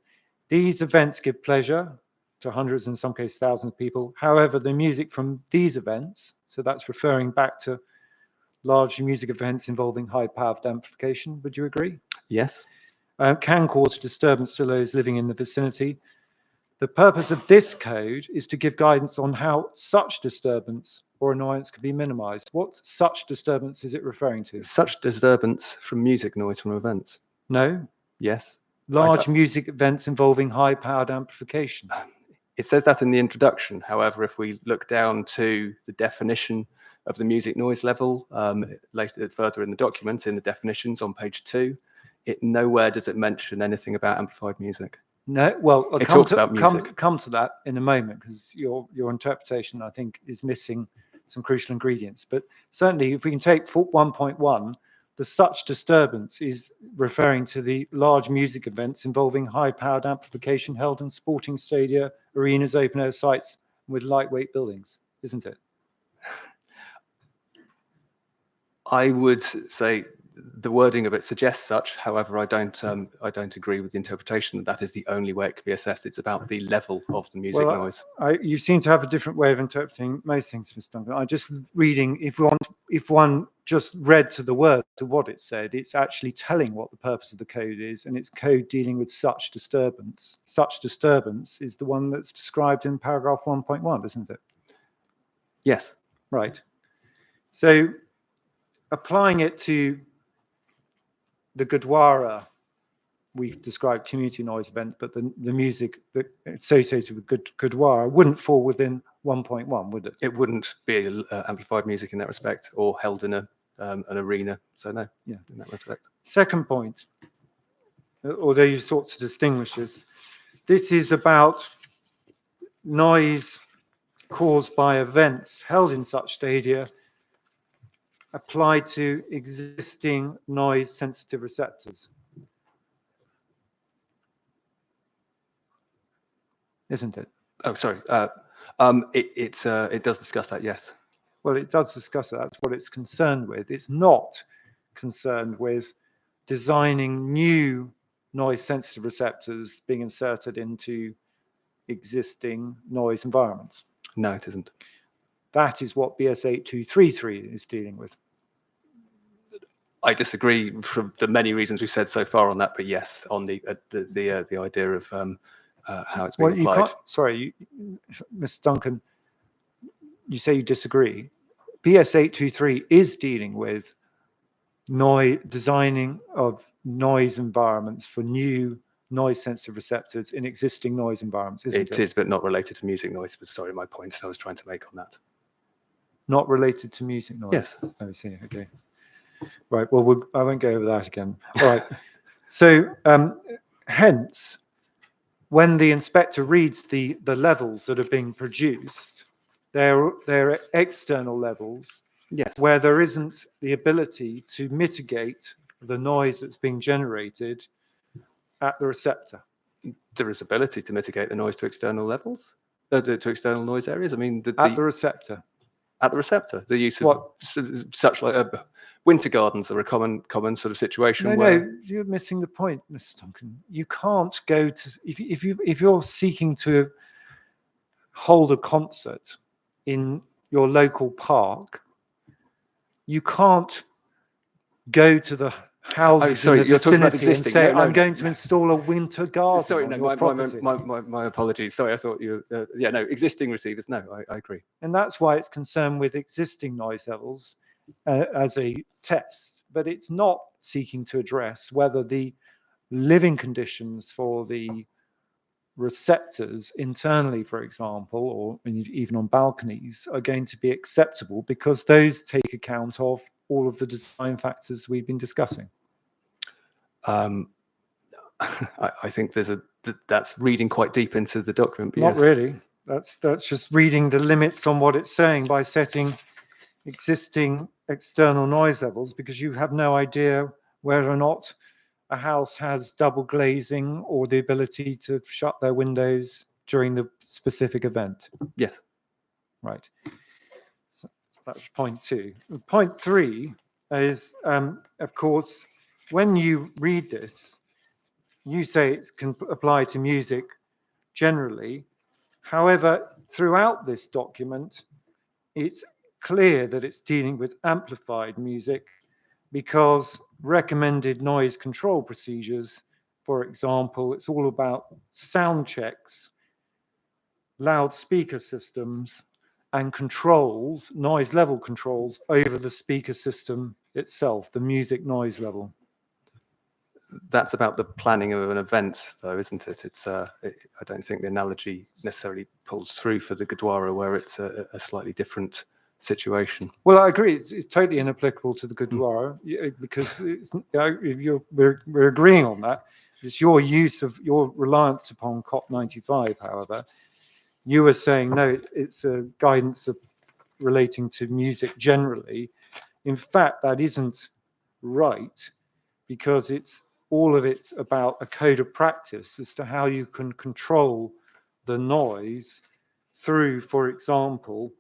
These events give pleasure to hundreds, in some cases thousands of people. However, the music from these events, so that's referring back to large music events involving high-powered amplification, would you agree? Yes. Can cause disturbance to those living in the vicinity. The purpose of this code is to give guidance on how such disturbance or annoyance can be minimized. What such disturbance is it referring to? Such disturbance from music noise from events. No. Yes. Large music events involving high-powered amplification. It says that in the introduction. However, if we look down to the definition of the music noise level, later further in the document, in the definitions on page 2, nowhere does it mention anything about amplified music. No, well, It talks about music. Come to that in a moment, because your interpretation, I think, is missing some crucial ingredients. But certainly, if we can take 1.1, the such disturbance is referring to the large music events involving high-powered amplification held in sporting stadia, arenas, open-air sites with lightweight buildings, isn't it? I would say the wording of it suggests such. However, I don't agree with the interpretation that is the only way it can be assessed. It's about the level of the music noise. You seem to have a different way of interpreting most things, Mr. Duncan. I'm just reading. If one just read to the word to what it said, it's actually telling what the purpose of the code is, and it's code dealing with such disturbance. Such disturbance is the one that's described in paragraph 1.1, isn't it? Yes. Right. So applying it to the Gurdwara, we've described community noise events, but the music that associated with Gurdwara wouldn't fall within 1.1, would it? It wouldn't be amplified music in that respect, or held in an arena. So no, Yeah. in that respect. Second point, although you sought to distinguish this is about noise caused by events held in such stadia applied to existing noise sensitive receptors. Isn't it? Oh, sorry. It does discuss that, yes. Well, it does discuss it. That's what it's concerned with. It's not concerned with designing new noise-sensitive receptors being inserted into existing noise environments. No, it isn't. That is what BS 8233 is dealing with. I disagree for the many reasons we've said so far on that, but yes, on the idea of how it's being Well, you applied. can't, sorry, Ms. Duncan, you say you disagree. BS 823 is dealing with designing of noise environments for new noise-sensitive receptors in existing noise environments, isn't it? It is, but not related to music noise. But sorry, my point I was trying to make on that. Not related to music noise? Yes. I see, okay. Right, well, I won't go over that again. All right, so hence, when the inspector reads the levels that are being produced, they're external levels, Yes. where there isn't the ability to mitigate the noise that's being generated at the receptor. There is ability to mitigate the noise to external levels, to external noise areas. I mean, At the receptor. At the receptor, the use of What? such like winter gardens are a common sort of situation. No, you're missing the point, Mr. Duncan. You can't go to if you're seeking to hold a concert in your local park, you can't go to the houses in the you're talking about vicinity and existing. say, No, I'm going to install a winter garden Sorry, on no, your property. my apologies. Sorry, I thought you. Yeah, no, existing receivers. No, I agree. And that's why it's concerned with existing noise levels as a test, but it's not seeking to address whether the living conditions for the receptors internally, for example, or even on balconies, are going to be acceptable, because those take account of all of the design factors we've been discussing. I think that's reading quite deep into the document. But Not yes. really. That's just reading the limits on what it's saying by setting existing external noise levels, because you have no idea whether or not a house has double glazing or the ability to shut their windows during the specific event. Yes. Right. So that's point 2. Point 3 is, of course, when you read this, you say it can apply to music generally. However, throughout this document, it's clear that it's dealing with amplified music, because recommended noise control procedures, for example, it's all about sound checks, loudspeaker systems, and controls, noise level controls over the speaker system itself, the music noise level. That's about the planning of an event, though, isn't it? I don't think the analogy necessarily pulls through for the Gurdwara, where it's a slightly different situation. Well, I agree. It's totally inapplicable to the Gurdwara, because we're agreeing on that. It's your use of your reliance upon COP95, however. You were saying, no, it's a guidance relating to music generally. In fact, that isn't right, because all of it's about a code of practice as to how you can control the noise through, for example,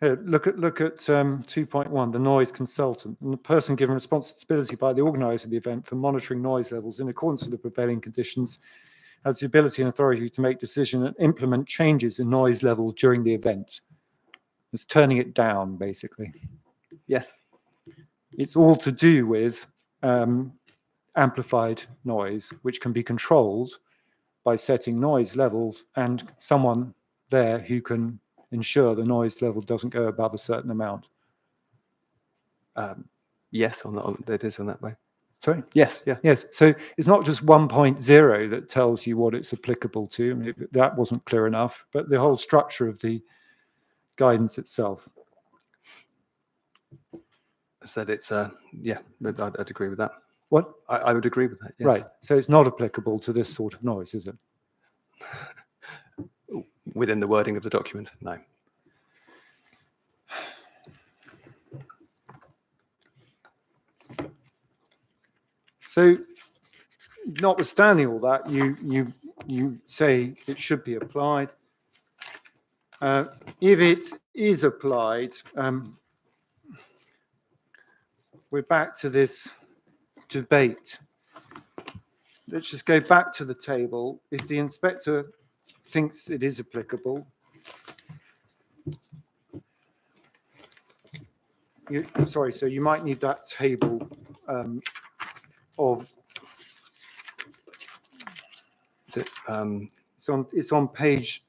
here, look at 2.1, the noise consultant, and the person given responsibility by the organizer of the event for monitoring noise levels in accordance with the prevailing conditions has the ability and authority to make decision and implement changes in noise level during the event. It's turning it down, basically. Yes. It's all to do with amplified noise, which can be controlled by setting noise levels and someone there who can ensure the noise level doesn't go above a certain amount. Yes, it is in that way. Sorry? Yes, yeah. Yes, so it's not just 1.0 that tells you what it's applicable to. I mean, that wasn't clear enough, but the whole structure of the guidance itself. I said it's, yeah, I'd agree with that. What? I would agree with that, yes. Right, so it's not applicable to this sort of noise, is it? Within the wording of the document, no. So notwithstanding all that, you say it should be applied. If it is applied, we're back to this debate. Let's just go back to the table. If the inspector thinks it is applicable, sorry, so you might need that table of. Is it, It's on page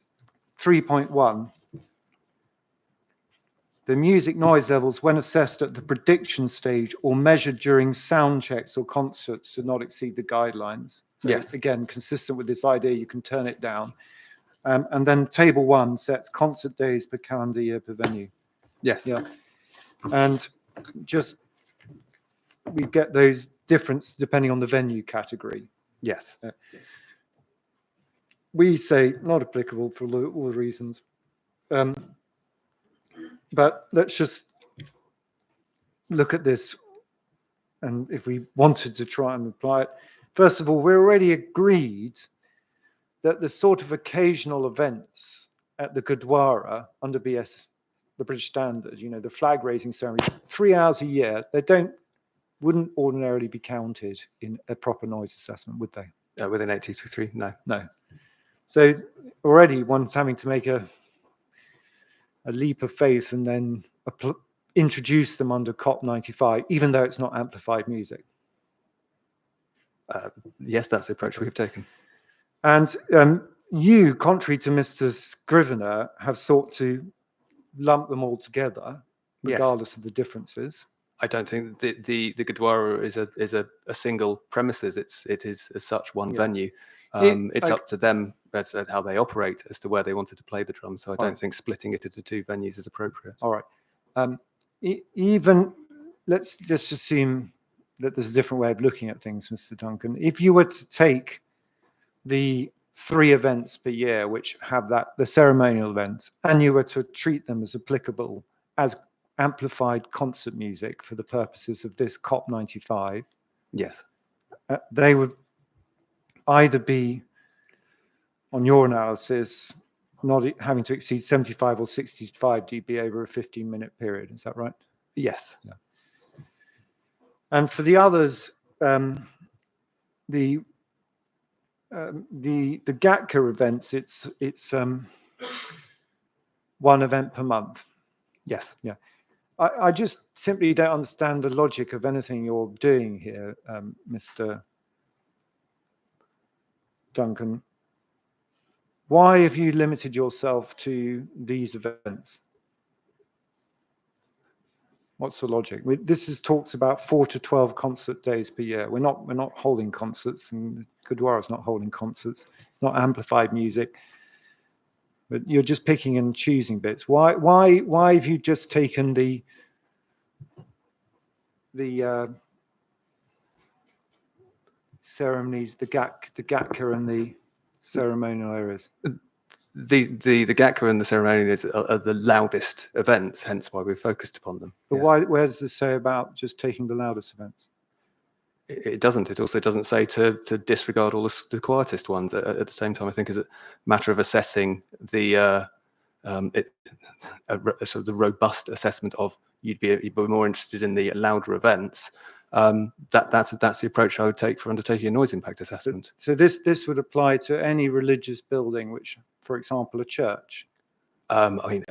3.1. The music noise levels, when assessed at the prediction stage or measured during sound checks or concerts, should not exceed the guidelines. So Yes. again, consistent with this idea, you can turn it down. And then table 1 sets concert days per calendar year per venue. yes. Yeah. And just we get those difference depending on the venue category. Yes. We say not applicable for all the reasons. But let's just look at this. And if we wanted to try and apply it, first of all, we're already agreed that the sort of occasional events at the Gurdwara under BS, the British Standard, the flag raising ceremony, 3 hours a year, wouldn't ordinarily be counted in a proper noise assessment, would they? Within 823, no. No. So already one's having to make a leap of faith and then introduce them under COP 95, even though it's not amplified music. Yes, that's the approach we've taken. And you, contrary to Mr. Scrivener, have sought to lump them all together, regardless of the differences. I don't think the Gurdwara is a single premises. It is as such one venue. It's up to them as how they operate as to where they wanted to play the drums. So I don't think splitting it into 2 venues is appropriate. All right. Even let's just assume that there's a different way of looking at things, Mr. Duncan. If you were to take the 3 events per year which have the ceremonial events, and you were to treat them as applicable as amplified concert music for the purposes of this COP 95, yes, they would either be, on your analysis, not having to exceed 75 or 65 dB over a 15-minute period. Is that right? yes. Yeah. And for the others, the GATCA events, it's 1 event per month. Yes. Yeah. I just simply don't understand the logic of anything you're doing here, Mr. Duncan. Why have you limited yourself to these events? What's the logic? This talks about 4 to 12 concert days per year. We're not holding concerts, and Gurdwara is not holding concerts. It's not amplified music. But you're just picking and choosing bits. Why have you just taken the ceremonies, the GATCA and the ceremonial areas? The GATCA and the ceremonials are the loudest events, hence why we've focused upon them. But yes. where does this say about just taking the loudest events? It doesn't. It also doesn't say to disregard all the quietest ones. At the same time, I think it's a matter of assessing the sort of the robust assessment of you'd be more interested in the louder events. That's the approach I would take for undertaking a noise impact assessment. So this would apply to any religious building, which, for example, a church. I mean,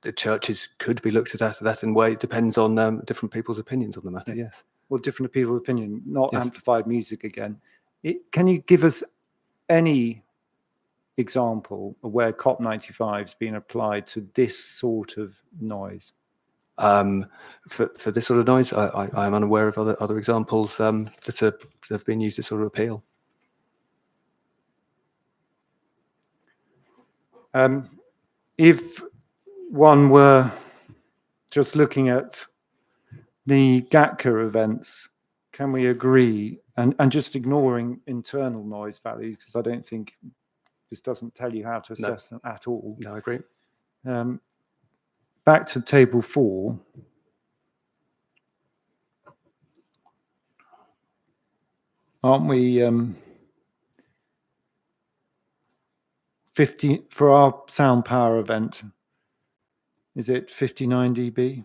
the churches could be looked at that in a way. It depends on different people's opinions on the matter. Yeah. Yes. Well, different people's opinion, not Yes. amplified music again. Can you give us any example of where COP 95 has been applied to this sort of noise? For this sort of noise, I am unaware of other examples that have been used as sort of appeal. If one were just looking at the GATCA events, can we agree, and just ignoring internal noise values, because I don't think this doesn't tell you how to assess them at all. No, I agree. Back to table 4. Aren't we 50 for our sound power event. Is it 59 dB?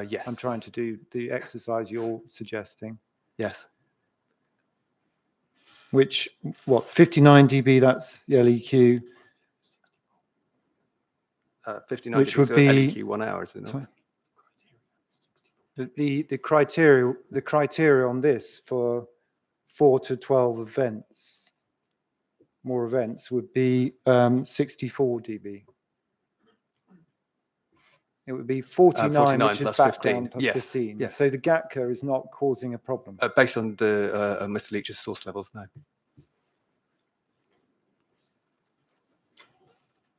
Yes. I'm trying to do the exercise you're suggesting. Yes. Which, what, 59 dB, that's the LEQ. 59 Which dB, would so be- LEQ 1 hour, is it not? Sorry. The criteria on this for 4 to 12 events, more events, would be 64 dB. It would be 49, 49 which is plus background 15. plus Yes, 15. yes. So the GATCA is not causing a problem. Based on the Mr. Leach's source levels, no.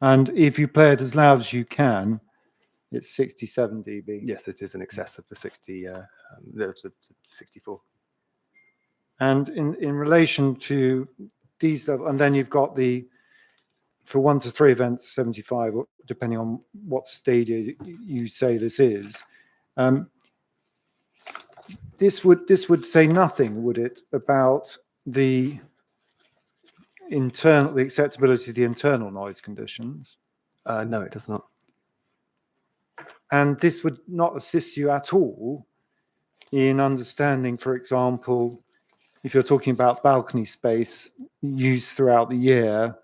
And if you play it as loud as you can, it's 67 dB. Yes, it is in excess of the 64. And in relation to these, and then you've got for 1 to 3 events, 75, depending on what stadia you say this is. This would say nothing, would it, about the acceptability of the internal noise conditions? No, it does not. And this would not assist you at all in understanding, for example, if you're talking about balcony space used throughout the year,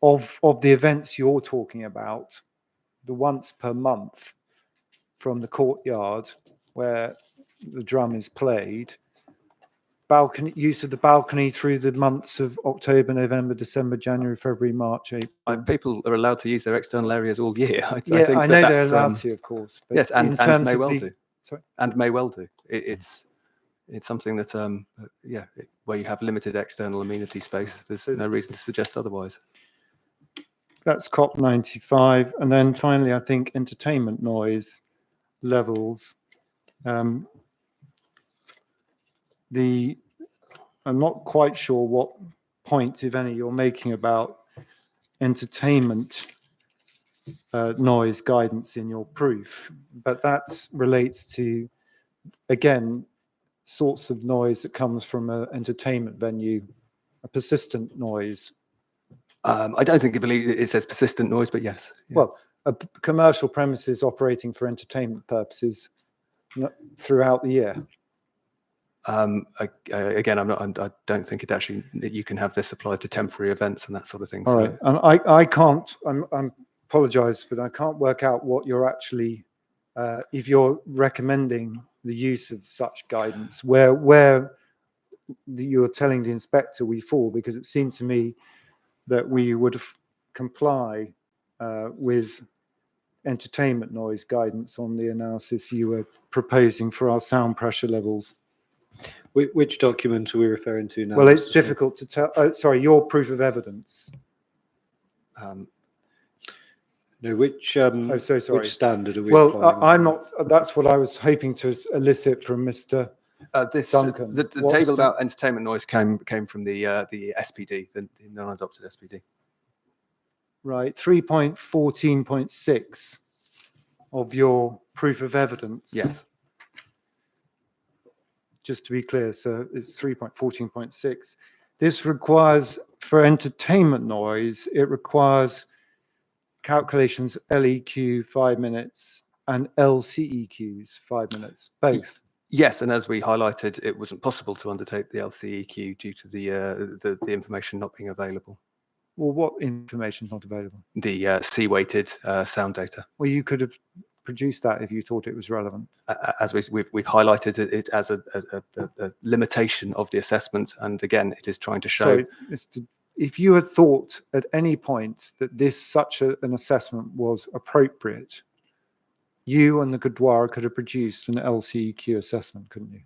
of the events you're talking about, the once per month from the courtyard where the drum is played, use of the balcony through the months of October, November, December, January, February, March, April. People are allowed to use their external areas all year. I Yeah, think I know they're that's, allowed to, of course. But yes, and in terms may of well do. Sorry? And may well do. It's something that, where you have limited external amenity space, there's no reason to suggest otherwise. That's COP95. And then finally, I think entertainment noise levels. I'm not quite sure what point, if any, you're making about entertainment noise guidance in your proof, but that relates to, again, sorts of noise that comes from an entertainment venue, a persistent noise. I don't think it says persistent noise, but yes. Yeah. Well, commercial premises operating for entertainment purposes throughout the year. Again, I don't think you can have this applied to temporary events and that sort of thing. All right, and I can't. I'm apologise, but I can't work out what you're actually, if you're recommending the use of such guidance, where you're telling the inspector we fall, because it seemed to me that we would comply with entertainment noise guidance on the analysis you were proposing for our sound pressure levels. Which document are we referring to now? Well, it's difficult to tell. Oh, sorry, your proof of evidence. No, which so sorry. which standard are we Well, applying? I'm not. That's what I was hoping to elicit from Mr. Duncan. The table about entertainment noise came from the SPD, the non-adopted SPD. Right, 3.14.6 of your proof of evidence. Yes. Just to be clear, so it's 3.14.6. This requires, for entertainment noise, it requires calculations LEQ 5 minutes and LCEQs 5 minutes, both. Yes, and as we highlighted, it wasn't possible to undertake the LCEQ due to the information not being available. Well, what information is not available? The C-weighted sound data. Well, you could have produced that if you thought it was relevant. As we've highlighted it as a limitation of the assessment, and again, it is trying to show. So, if you had thought at any point that such an assessment was appropriate, you and the Gurdwara could have produced an LCEQ assessment, couldn't you?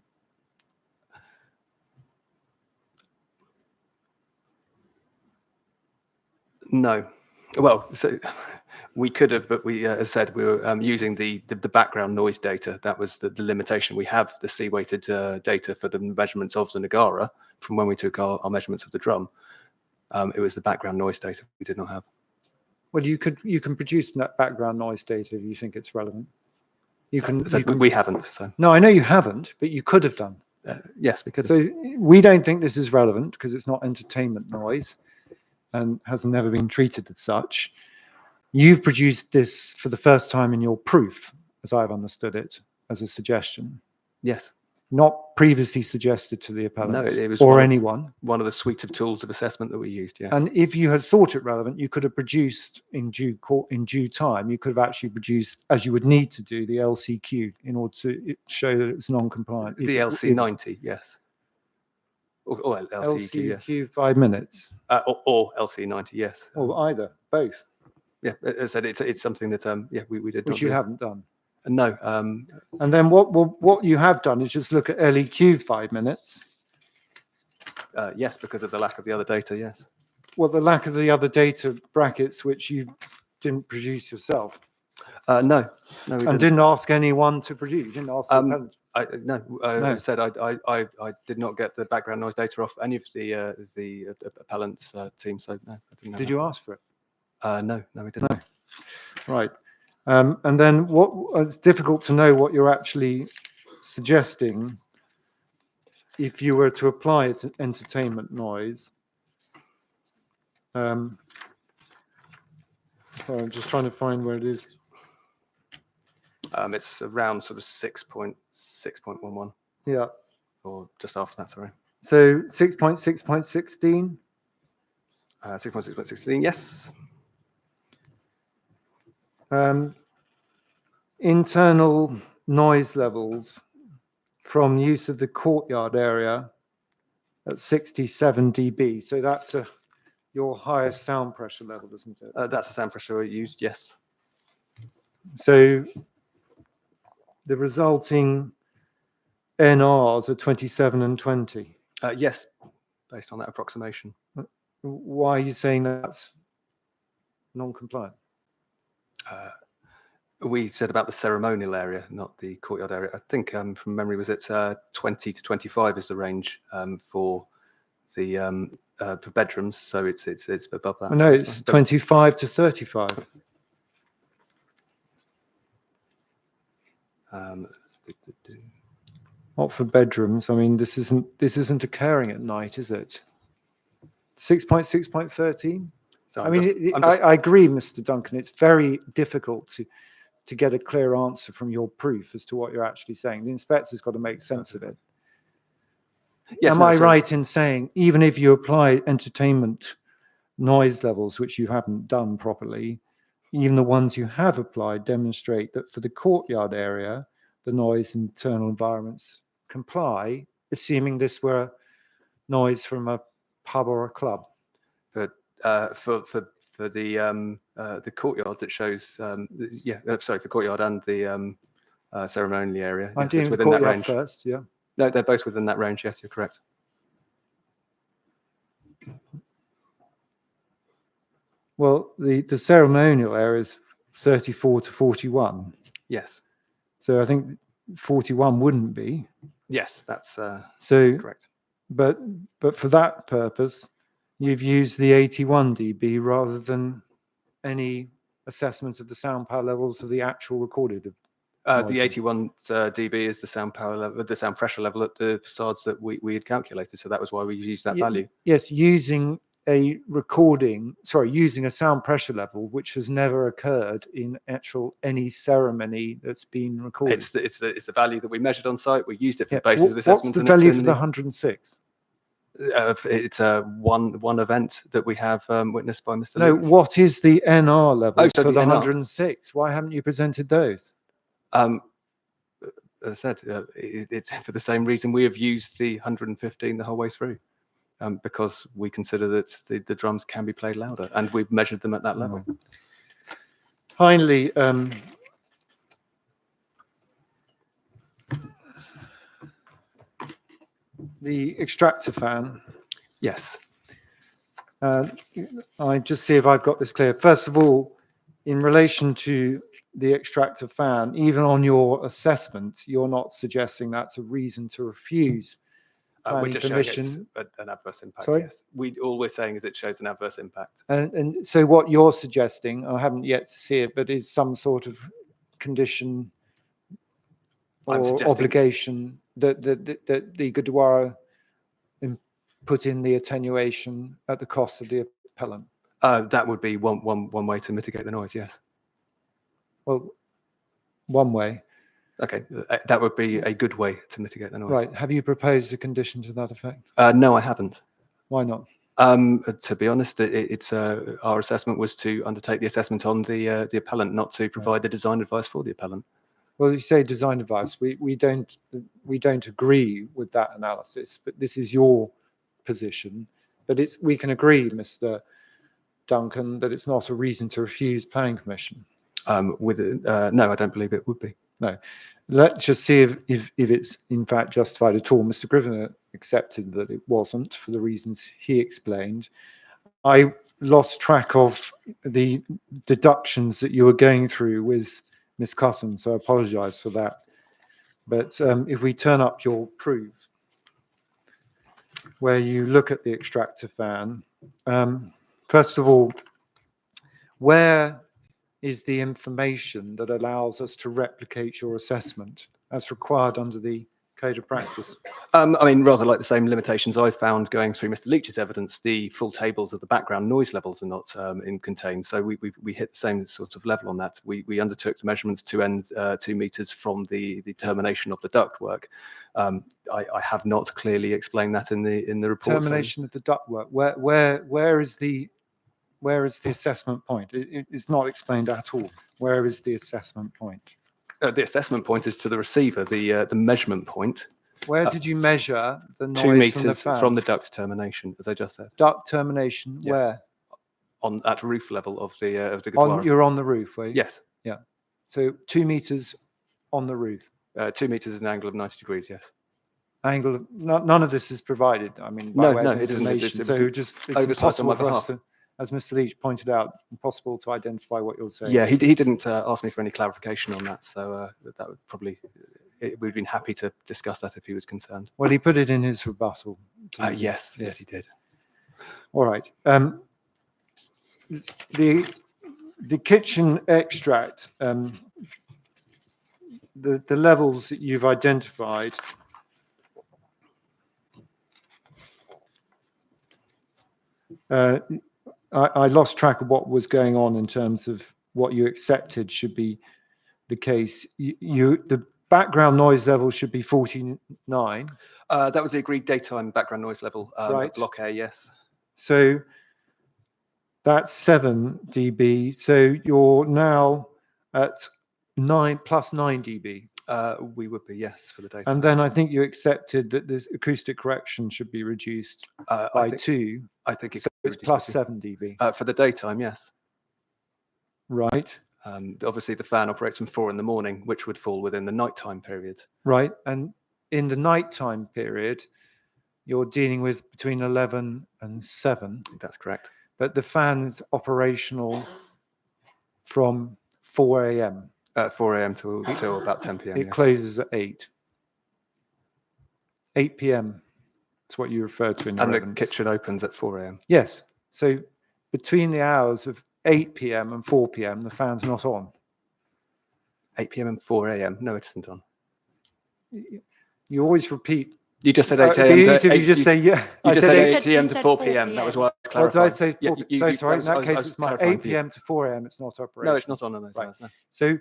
No. Well, so we could have, but we, as said, we were using the background noise data. That was the limitation. We have the C-weighted data for the measurements of the Nagara from when we took our measurements of the drum. It was the background noise data we did not have. Well, you can produce that background noise data if you think it's relevant. We haven't. So. No, I know you haven't, but you could have done. Yes, we could. So we don't think this is relevant because it's not entertainment noise. and has never been treated as such. You've produced this for the first time in your proof, as I've understood it, as a suggestion, Yes. not previously suggested to the appellant No, it was or anyone. one of the suite of tools of assessment that we used. Yes. And if you had thought it relevant, you could have produced in due time. You could have actually produced, as you would need to do, the LCQ in order to show that it was non-compliant. The LC90, yes. Or LCQ, yes. LCQ 5 minutes, Or LC90, yes. or either, both, Yeah, as I said, it's something that we did. which not you do. haven't done. No. And then what you have done is just look at LEQ 5 minutes. Yes, because of the lack of the other data. Yes. Well, the lack of the other data brackets, which you didn't produce yourself, No, we and didn't ask anyone to produce. You didn't ask the appellant. No. No. As I said, I did not get the background noise data off any of the appellant's team. So no, I didn't. Have Did that. you ask for it? No, we didn't. No. Right. And then it's difficult to know what you're actually suggesting if you were to apply it to entertainment noise. Sorry, I'm just trying to find where it is. It's around sort of 6.6.11, Yeah. or just after that. Sorry. So 6.6.16. 6.6.16. Yes. Internal noise levels from use of the courtyard area at 67 dB. So that's your highest sound pressure level, isn't it? That's the sound pressure we used. Yes. So the resulting NRs are 27 and 20. Yes, based on that approximation. Why are you saying that's non-compliant? We said about the ceremonial area, not the courtyard area. I think from memory was it 20 to 25 is the range for the for bedrooms. So it's above that. No, it's 25 to 35. Not for bedrooms. I mean, this isn't occurring at night, is it? 6.6.13. So I mean, I agree, Mr. Duncan. It's very difficult to get a clear answer from your proof as to what you're actually saying. The inspector's got to make sense of it. Yes, Am I right in saying, even if you apply entertainment noise levels, which you haven't done properly, even the ones you have applied demonstrate that for the courtyard area, the noise internal environments comply, assuming this were noise from a pub or a club? For the courtyard, it shows for courtyard and the ceremonial area. I'm Yes, doing it's the within that courtyard range. first, yeah. No, they're both within that range. Yes, you're correct. Well, the ceremonial area is 34 to 41. Yes. So I think 41 wouldn't be. Yes, that's So, correct. but for that purpose, you've used the 81 dB rather than any assessment of the sound power levels of the actual recorded. The 81 dB is the sound power level, the sound pressure level at the facades that we had calculated. So that was why we used that value. Yes, using a sound pressure level which has never occurred in any ceremony that's been recorded. It's the value that we measured on site. We used it for the basis of the What's assessment. the and value it's for the 106? It's one event that we have witnessed by Mr. No, Luke. what is the NR level so for the the NR. 106? Why haven't you presented those? As I said, it's for the same reason we have used the 115 the whole way through, because we consider that the drums can be played louder, and we've measured them at that level. Finally, the extractor fan. Yes. I just see if I've got this clear. First of all, in relation to the extractor fan, even on your assessment, you're not suggesting that's a reason to refuse We're planning just permission. showing it's an adverse impact. Sorry? Yes. All we're saying is it shows an adverse impact. And so what you're suggesting, I haven't yet to see it, but is some sort of condition I'm or suggesting- obligation that the Gurdwara put in the attenuation at the cost of the appellant? That would be one way to mitigate the noise, yes. Well, one way. Okay, that would be a good way to mitigate the noise. Right. Have you proposed a condition to that effect? No, I haven't. Why not? To be honest, it's our assessment was to undertake the assessment on the appellant, not to provide the design advice for the appellant. Well, you say design advice. We don't agree with that analysis, but this is your position. But we can agree, Mr. Duncan, that it's not a reason to refuse planning permission. No, I don't believe it would be. No. Let's just see if it's in fact justified at all. Mr. Grivner accepted that it wasn't for the reasons he explained. I lost track of the deductions that you were going through with Ms. Cotton, so I apologise for that. But if we turn up your proof, where you look at the extractor fan, first of all, where is the information that allows us to replicate your assessment as required under the Code of Practice? I mean, rather like the same limitations I found going through Mr. Leach's evidence, the full tables of the background noise levels are not contained. So we hit the same sort of level on that. We undertook the measurements 2 meters from the termination of the ductwork. I have not clearly explained that in the report. Termination of the ductwork. Where is the assessment point? It's not explained at all. Where is the assessment point? The assessment point is to the receiver, the measurement point. Where did you measure the noise 2 meters from the fan? duct termination, as I just said. Duct termination, Yes. where? At roof level of the guitar. You're on the roof, were you? Yes. Yeah. So 2 meters on the roof. 2 meters is an angle of 90 degrees, yes. Angle of, none of this is provided, I mean, by No, way no, of it isn't. information. It So was just, it's oversight on my impossible for us behalf. to, as Mr. Leach pointed out, impossible to identify what you're saying. Yeah, he didn't ask me for any clarification on that, so that would probably, we'd been happy to discuss that if he was concerned. Well, he put it in his rebuttal. Yes, he did. All right. The kitchen extract, the levels that you've identified, I lost track of what was going on in terms of what you accepted should be the case. The background noise level should be 49. That was the agreed daytime background noise level, Right. Block A, yes. So that's 7 dB. So you're now at 9 plus 9 dB. We would be, yes, for the daytime. And then I think you accepted that this acoustic correction should be reduced by 2. I think So it's plus 7 dB. For the daytime, yes. Right. Obviously, the fan operates from 4 in the morning, which would fall within the nighttime period. Right. And in the nighttime period, you're dealing with between 11 and 7. That's correct. But the fan is operational from 4 a.m. 4 a.m. till about 10 p.m. It yes. closes at 8. 8 p.m. That's what you referred to in your And the evidence. kitchen opens at 4 a.m. Yes. So between the hours of 8 p.m. and 4 p.m., the fan's not on. 8 p.m. and 4 a.m. No, it isn't on. You always repeat. You just said 8 It'd be a.m. easy if you just say, yeah. You I just said said 8. 8 p.m. You to said 4 4 p.m. That was what I was Oh, did clarifying. I say Yeah, 4? So sorry. In that case, it's my clarifying 8 for you. p.m. to 4 a.m. It's not operational. No, it's not on those Right. hours, no. So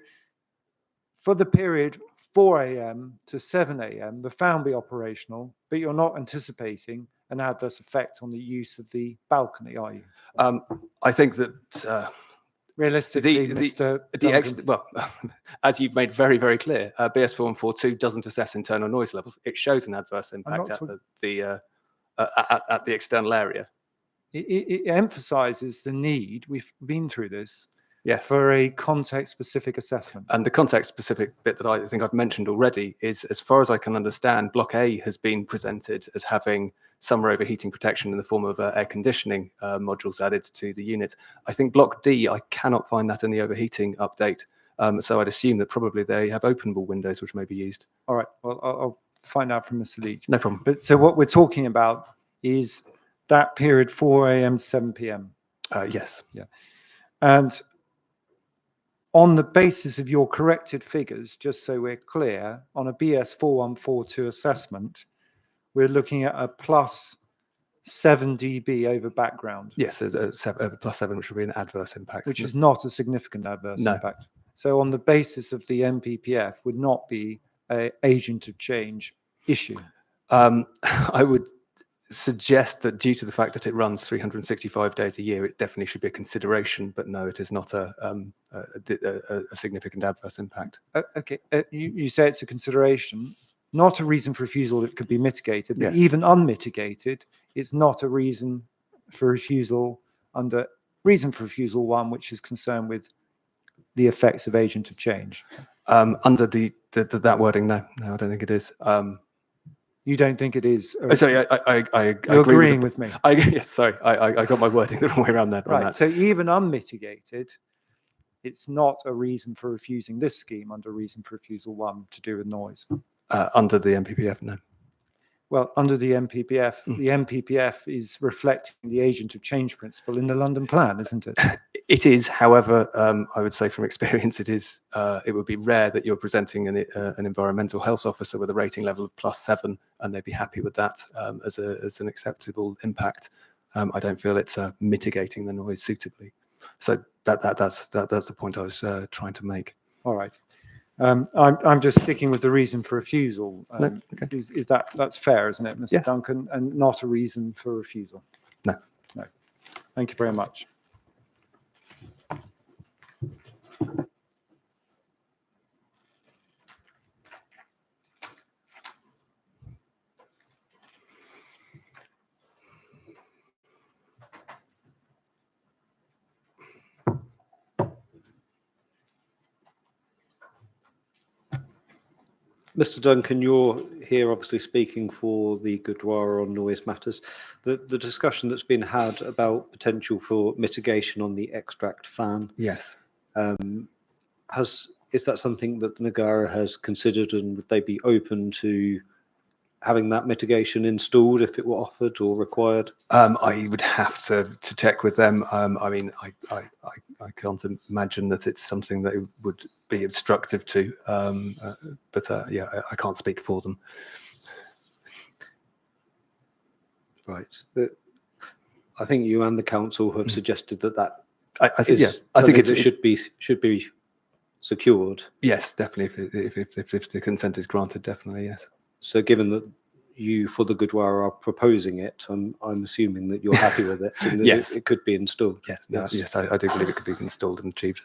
for the period 4 a.m. to 7 a.m., the fan will be operational, but you're not anticipating an adverse effect on the use of the balcony, are you? I think that Realistically, Mr. Duncan, well, as you've made very, very clear, BS 4142 doesn't assess internal noise levels. It shows an adverse impact not at the external area. it emphasizes the need, we've been through this, Yes. for a context-specific assessment. And the context-specific bit that I think I've mentioned already is, as far as I can understand, Block A has been presented as having summer overheating protection in the form of air conditioning modules added to the unit. I think Block D, I cannot find that in the overheating update. So I'd assume that probably they have openable windows which may be used. All right, well, I'll find out from Mr. Leach. No problem. But so what we're talking about is that period 4 a.m. to 7 p.m. Yes. Yeah. And on the basis of your corrected figures, just so we're clear, on a BS 4142 assessment, we're looking at a plus 7 dB over background, Yes, +7, which would be an adverse impact. which is not a significant adverse No. impact. So on the basis of the MPPF would not be a agent of change issue. I would suggest that due to the fact that it runs 365 days a year, it definitely should be a consideration, but no, it is not a significant adverse impact. Okay, you say it's a consideration, not a reason for refusal that could be mitigated, but Yes. even unmitigated, it's not a reason for refusal under reason for refusal one, which is concerned with the effects of agent of change. Under that wording, no, I don't think it is. You don't think it is? Sorry, I You're agree agreeing with me. Yes, sorry, I got my wording the wrong way around that. Right, so even unmitigated, it's not a reason for refusing this scheme under reason for refusal one to do with noise. Under the MPPF, no. Well, under the MPPF, the MPPF is reflecting the agent of change principle in the London plan, isn't it? It is, however, I would say from experience, it would be rare that you're presenting an environmental health officer with a rating level of +7, and they'd be happy with that as an acceptable impact. I don't feel it's mitigating the noise suitably. So that's the point I was trying to make. All right. I'm just sticking with the reason for refusal. No, okay. Is that's fair, isn't it, Mr. Yes. Duncan? And not a reason for refusal? No. No. Thank you very much. Mr. Duncan, you're here obviously speaking for the Gurdwara on noise matters. The discussion that's been had about potential for mitigation on the extract fan, Yes. is that something that the Nagara has considered, and would they be open to having that mitigation installed if it were offered or required? I would have to check with them. I mean, I can't imagine that it's something that it would be obstructive to, but yeah, I can't speak for them. Right. I think you and the council have suggested that I think, yeah, I think it should be secured. Yes, definitely. If the consent is granted, definitely yes. So, given that you, for the Gurdwara, are proposing it, I'm assuming that you're happy with it, and that Yes. it could be installed. Yes, no, yes, I do believe it could be installed and achieved.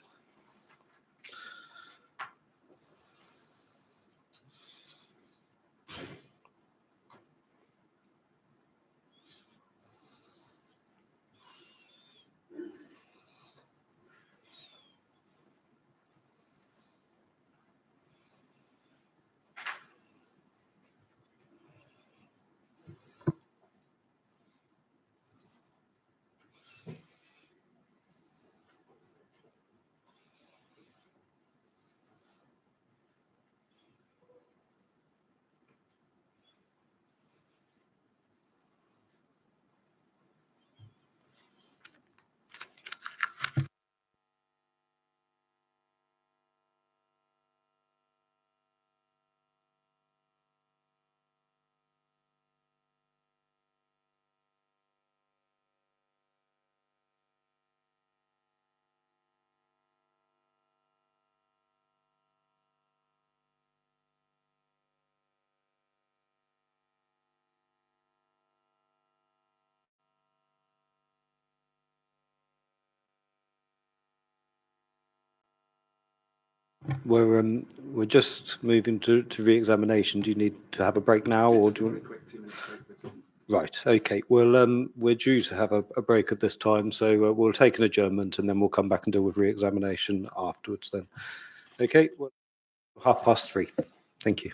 We're just moving to re-examination. Do you need to have a break now, or do you? Right. Okay. Well, we're due to have a break at this time, so we'll take an adjournment and then we'll come back and deal with re-examination afterwards. Then. Okay. Well, 3:30. Thank you.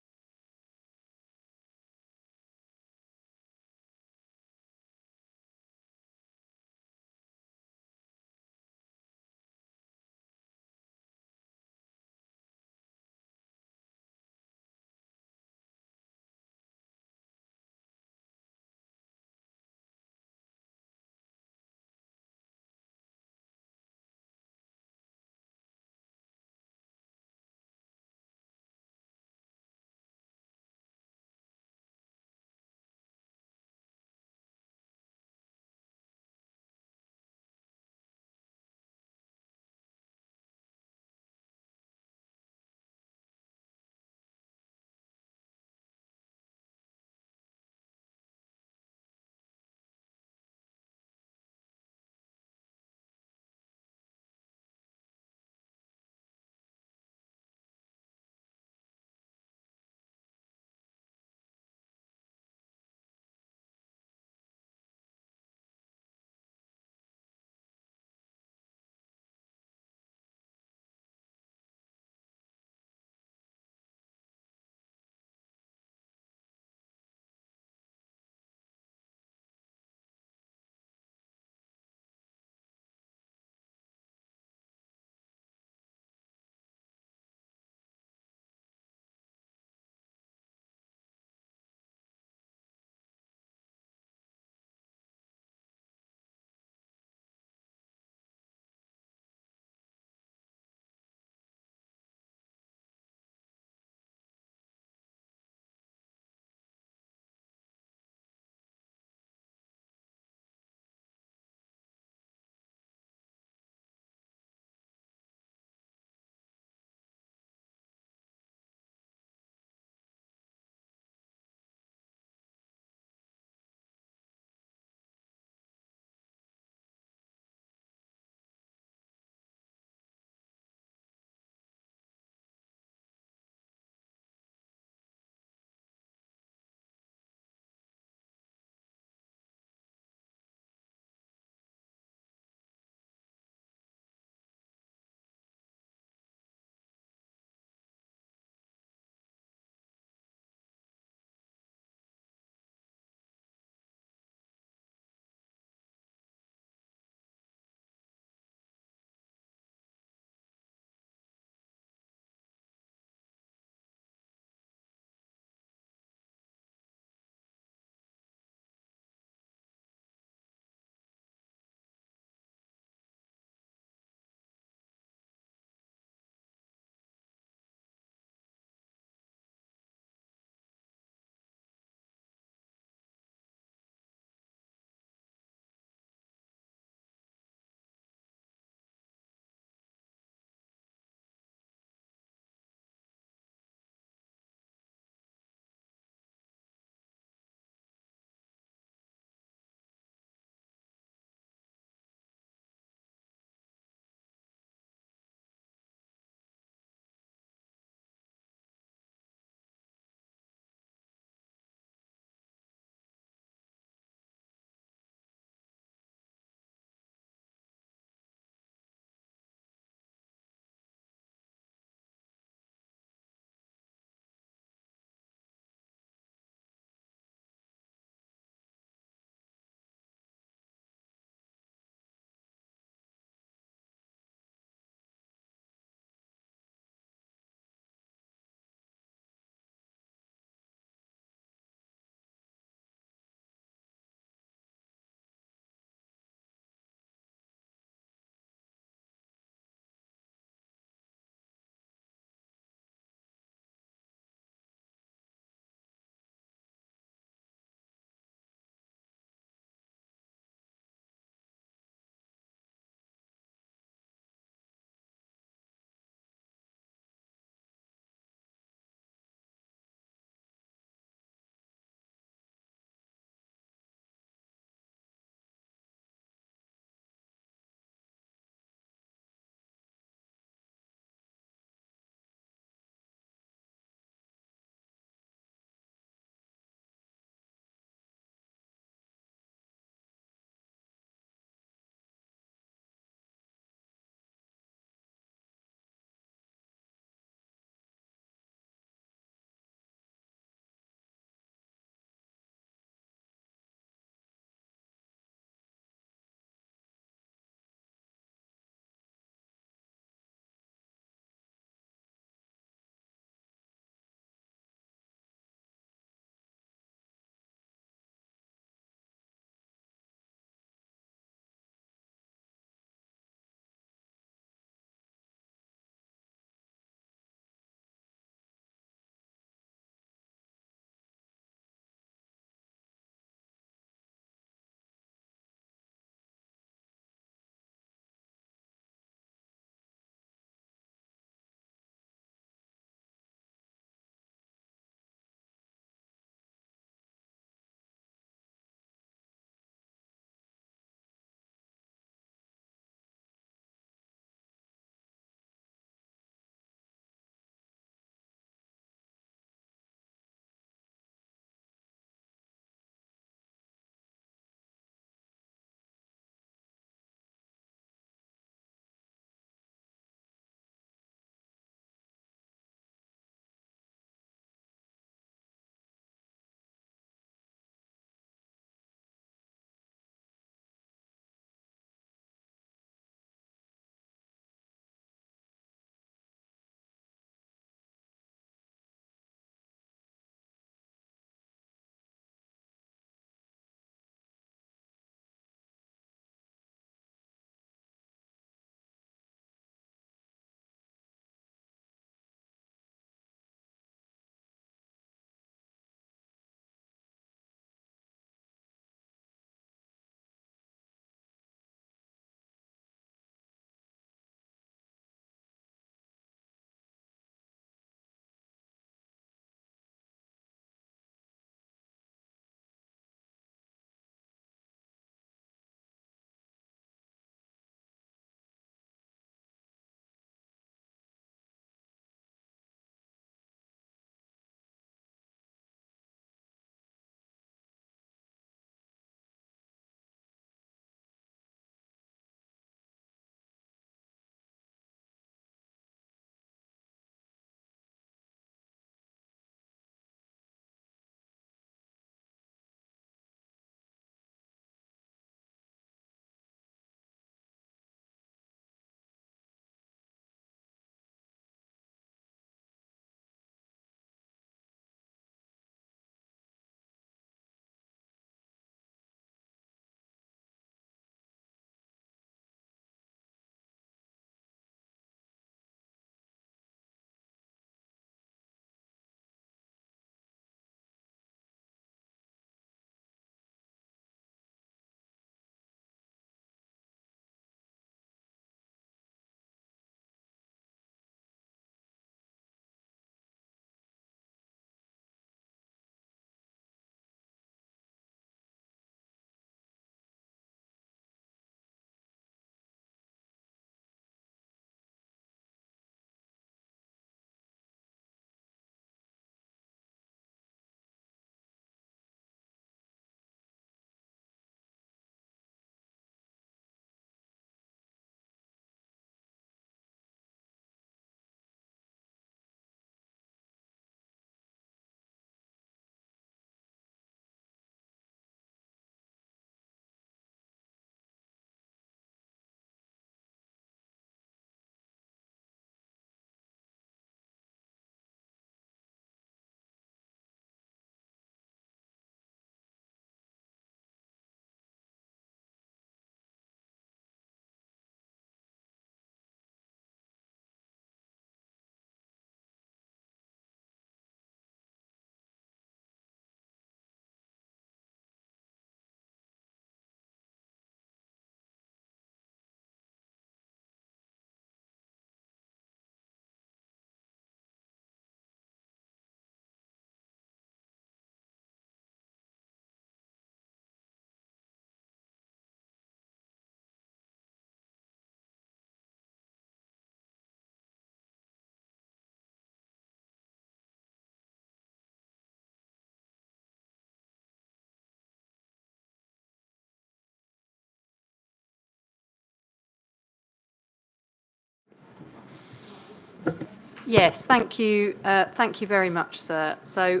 Yes, thank you. Thank you very much, sir. So,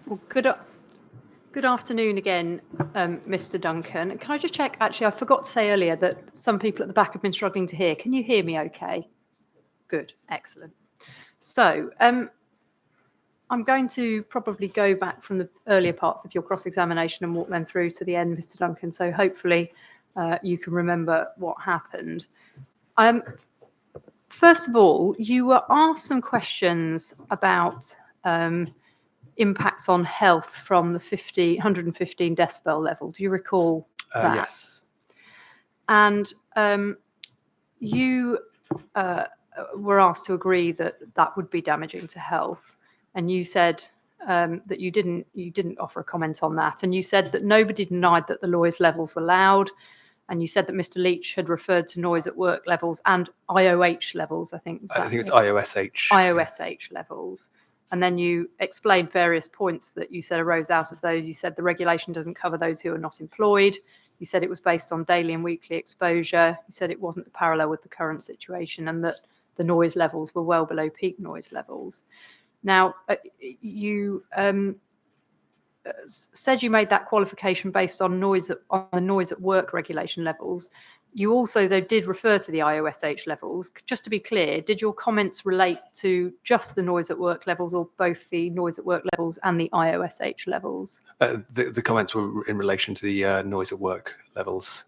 well, good afternoon again, Mr. Duncan. Can I just check? Actually, I forgot to say earlier that some people at the back have been struggling to hear. Can you hear me okay? Good, excellent. So, I'm going to probably go back from the earlier parts of your cross-examination and walk them through to the end, Mr. Duncan. So hopefully you can remember what happened. First of all, you were asked some questions about impacts on health from the 115 decibel level. Do you recall that? Yes. And you were asked to agree that that would be damaging to health, and you said that you didn't offer a comment on that, and you said that nobody denied that the noise levels were loud, and you said that Mr. Leach had referred to noise at work levels and IOH levels. I think It's IOSH. IOSH levels. And then you explained various points that you said arose out of those. You said the regulation doesn't cover those who are not employed. You said it was based on daily and weekly exposure. You said it wasn't parallel with the current situation and that the noise levels were well below peak noise levels. Now, you said you made that qualification based on the noise at work regulation levels. You also, though, did refer to the IOSH levels. Just to be clear, did your comments relate to just the noise at work levels or both the noise at work levels and the IOSH levels? The comments were in relation to the noise at work levels.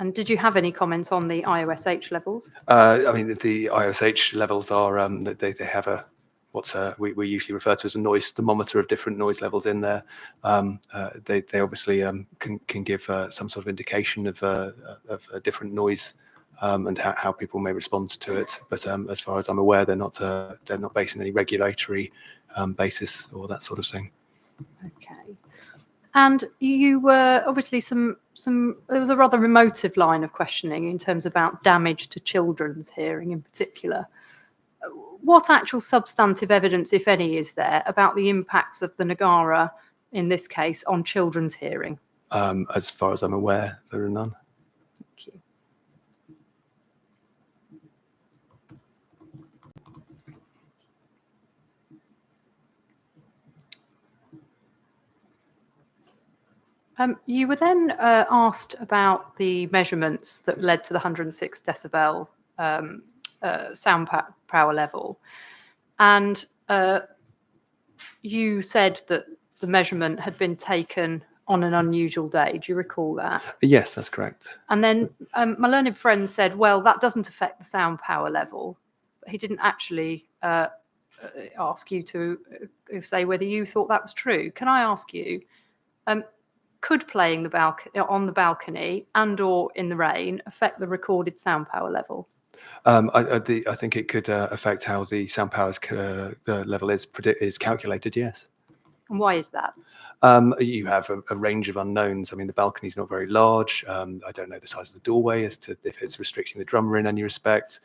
And did you have any comments on the IOSH levels? I mean, the IOSH levels are they have a we usually refer to as a noise thermometer of different noise levels in there. They obviously can give some sort of indication of a different noise and how people may respond to it. But as far as I'm aware, they're not based on any regulatory basis or that sort of thing. Okay. And you were obviously there was a rather emotive line of questioning in terms about damage to children's hearing in particular. What actual substantive evidence, if any, is there about the impacts of the Nagara, in this case, on children's hearing? As far as I'm aware, there are none. Thank you. You were then asked about the measurements that led to the 106 decibel sound power level, and you said that the measurement had been taken on an unusual day. Do you recall that? Yes, that's correct. And then my learned friend said, well, that doesn't affect the sound power level. But he didn't actually ask you to say whether you thought that was true. Can I ask you, could playing on the balcony and or in the rain affect the recorded sound power level? I think it could affect how the sound power level is calculated, yes. And why is that? You have a range of unknowns. I mean, the balcony's not very large. I don't know the size of the doorway as to if it's restricting the drummer in any respect.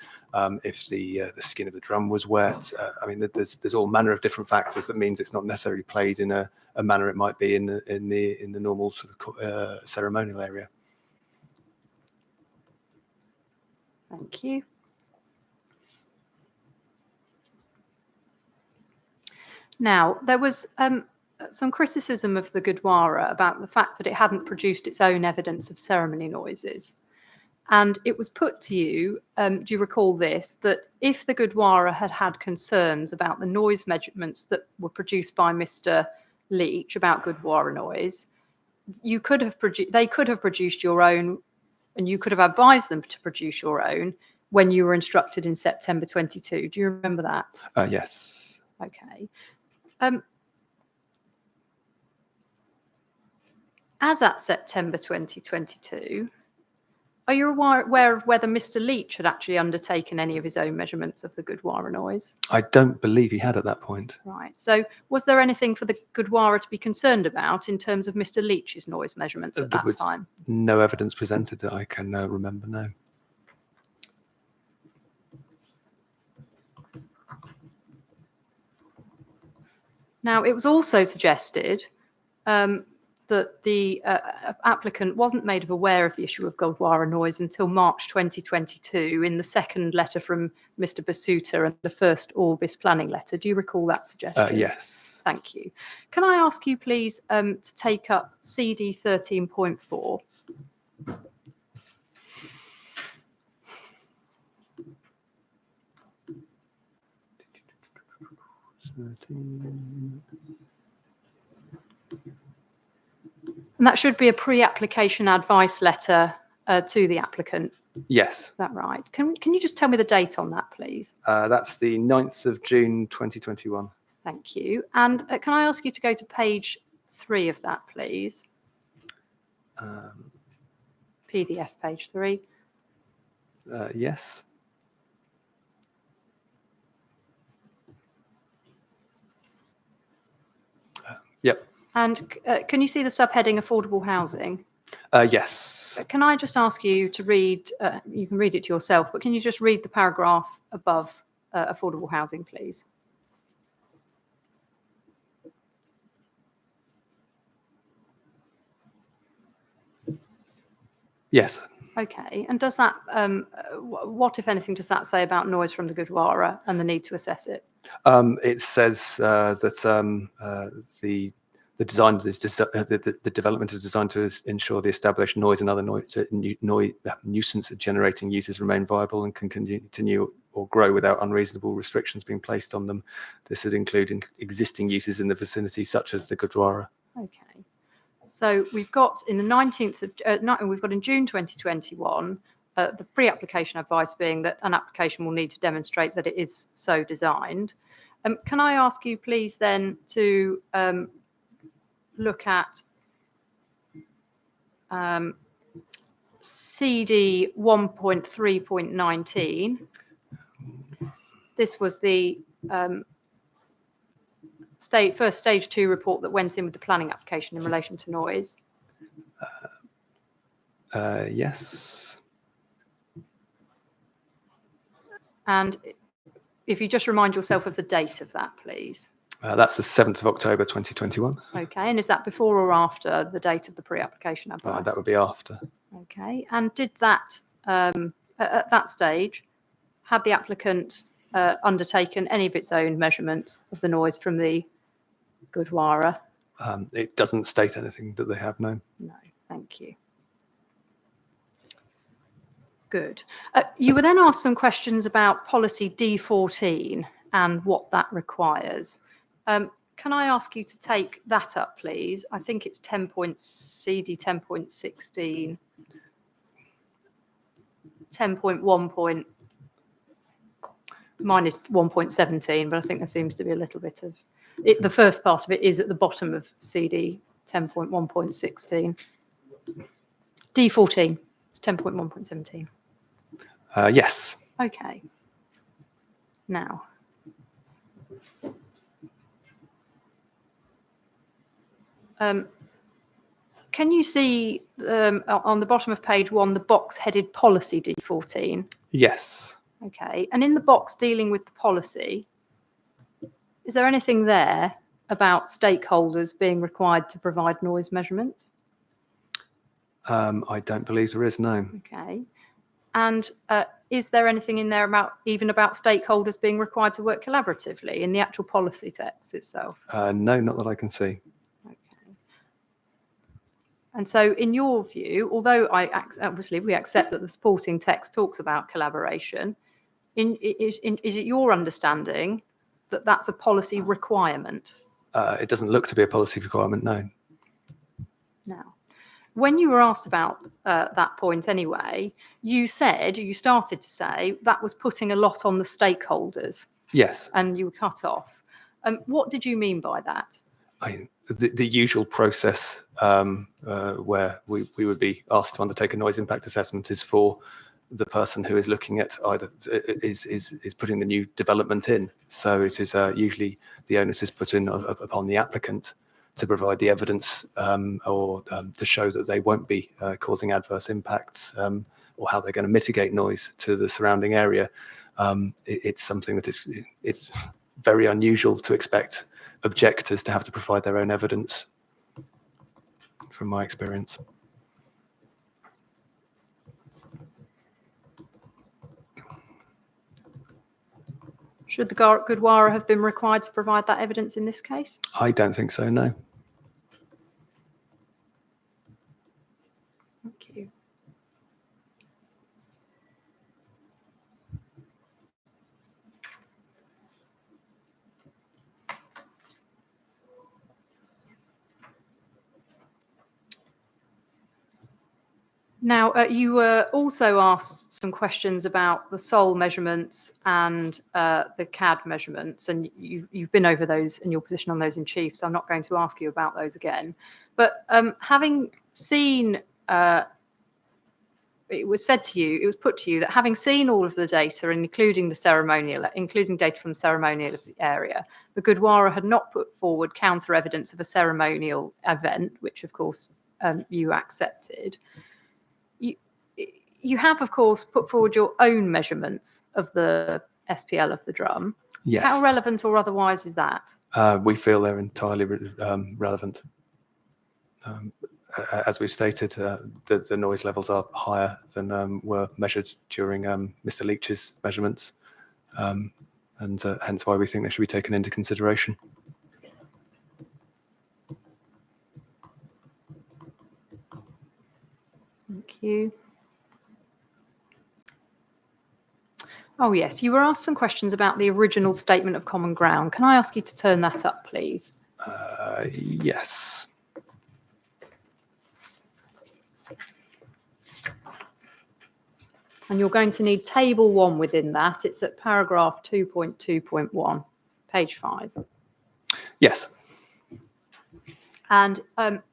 If the skin of the drum was wet. I mean, there's all manner of different factors that means it's not necessarily played in a manner it might be in the normal sort of ceremonial area. Thank you. Now, there was some criticism of the Gurdwara about the fact that it hadn't produced its own evidence of ceremony noises. And it was put to you, do you recall this, that if the Gurdwara had had concerns about the noise measurements that were produced by Mr. Leach about Gurdwara noise, they could have produced your own, and you could have advised them to produce your own when you were instructed in September 22. Do you remember that? Yes. Okay. As at September 2022, are you aware of whether Mr. Leach had actually undertaken any of his own measurements of the Gurdwara noise? I don't believe he had at that point. Right. So was there anything for the Gurdwara to be concerned about in terms of Mr. Leach's noise measurements at that time? No evidence presented that I can remember, no. Now, it was also suggested that the applicant wasn't made aware of the issue of Gurdwara noise until March 2022 in the second letter from Mr. Basuta and the first Orbis planning letter. Do you recall that suggestion? Yes. Thank you. Can I ask you, please, to take up CD 13.4? And that should be a pre-application advice letter to the applicant. Yes. Is that right? Can you just tell me the date on that, please? That's the 9th of June 2021. Thank you. And can I ask you to go to page 3 of that, please? PDF page 3. Yes. Yep. And can you see the subheading affordable housing? Yes. Can I just ask you to read, you can read it to yourself, but can you just read the paragraph above affordable housing, please? Yes. Okay. And does that, what, if anything, does that say about noise from the Gurdwara and the need to assess it? It says that the design is the development is designed to ensure the established noise and other nuisance generating uses remain viable and can continue or grow without unreasonable restrictions being placed on them. This would include existing uses in the vicinity, such as the Gurdwara. Okay. So we've got in the 19th of, we've got in June 2021, the pre-application advice being that an application will need to demonstrate that it is so designed. Can I ask you, please, then to look at CD 1.3.19. This was the first stage 2 report that went in with the planning application in relation to noise. Yes. And if you just remind yourself of the date of that, please. That's the 7th of October 2021. Okay, and is that before or after the date of the pre-application advice? That would be after. Okay, and did that, at that stage, had the applicant undertaken any of its own measurements of the noise from the Gurdwara? It doesn't state anything that they have, no. No, thank you. Good. You were then asked some questions about policy D14 and what that requires. Can I ask you to take that up, please? I think it's CD 10.16, 10.1. Mine is 1.17, but I think there seems to be a little bit of it. The first part of it is at the bottom of CD 10.1.16. D14, it's 10.1.17. Yes. Okay. Now, can you see on the bottom of page 1 the box headed policy D14? Yes. Okay, and in the box dealing with the policy, is there anything there about stakeholders being required to provide noise measurements? I don't believe there is, no. Okay, and is there anything in there about stakeholders being required to work collaboratively in the actual policy text itself? No, not that I can see. Okay. And so in your view, although obviously we accept that the supporting text talks about collaboration, is it your understanding that that's a policy requirement? It doesn't look to be a policy requirement, no. Now, when you were asked about that point anyway, you started to say that was putting a lot on the stakeholders. Yes. And you were cut off. What did you mean by that? The usual process where we would be asked to undertake a noise impact assessment is for the person who is looking at either is putting the new development in. So it is usually the onus is put in upon the applicant to provide the evidence or to show that they won't be causing adverse impacts or how they're going to mitigate noise to the surrounding area. It's something that it's very unusual to expect objectors to have to provide their own evidence. from my experience. Should the Gurdwara have been required to provide that evidence in this case? I don't think so, no. Thank you. Now, you were also asked some questions about the SOL measurements and the CAD measurements, and you've been over those and your position on those in chief, so I'm not going to ask you about those again. But having seen, it was said to you, it was put to you that having seen all of the data, including data from the ceremonial area, the Gurdwara had not put forward counter evidence of a ceremonial event, which of course you accepted. You have, of course, put forward your own measurements of the SPL of the drum. Yes. How relevant or otherwise is that? We feel they're entirely relevant. As we've stated, the noise levels are higher than were measured during Mr. Leach's measurements, and hence why we think they should be taken into consideration. Thank you. Oh, yes, you were asked some questions about the original statement of common ground. Can I ask you to turn that up, please? Yes. And you're going to need table 1 within that. It's at paragraph 2.2.1, page 5. Yes. And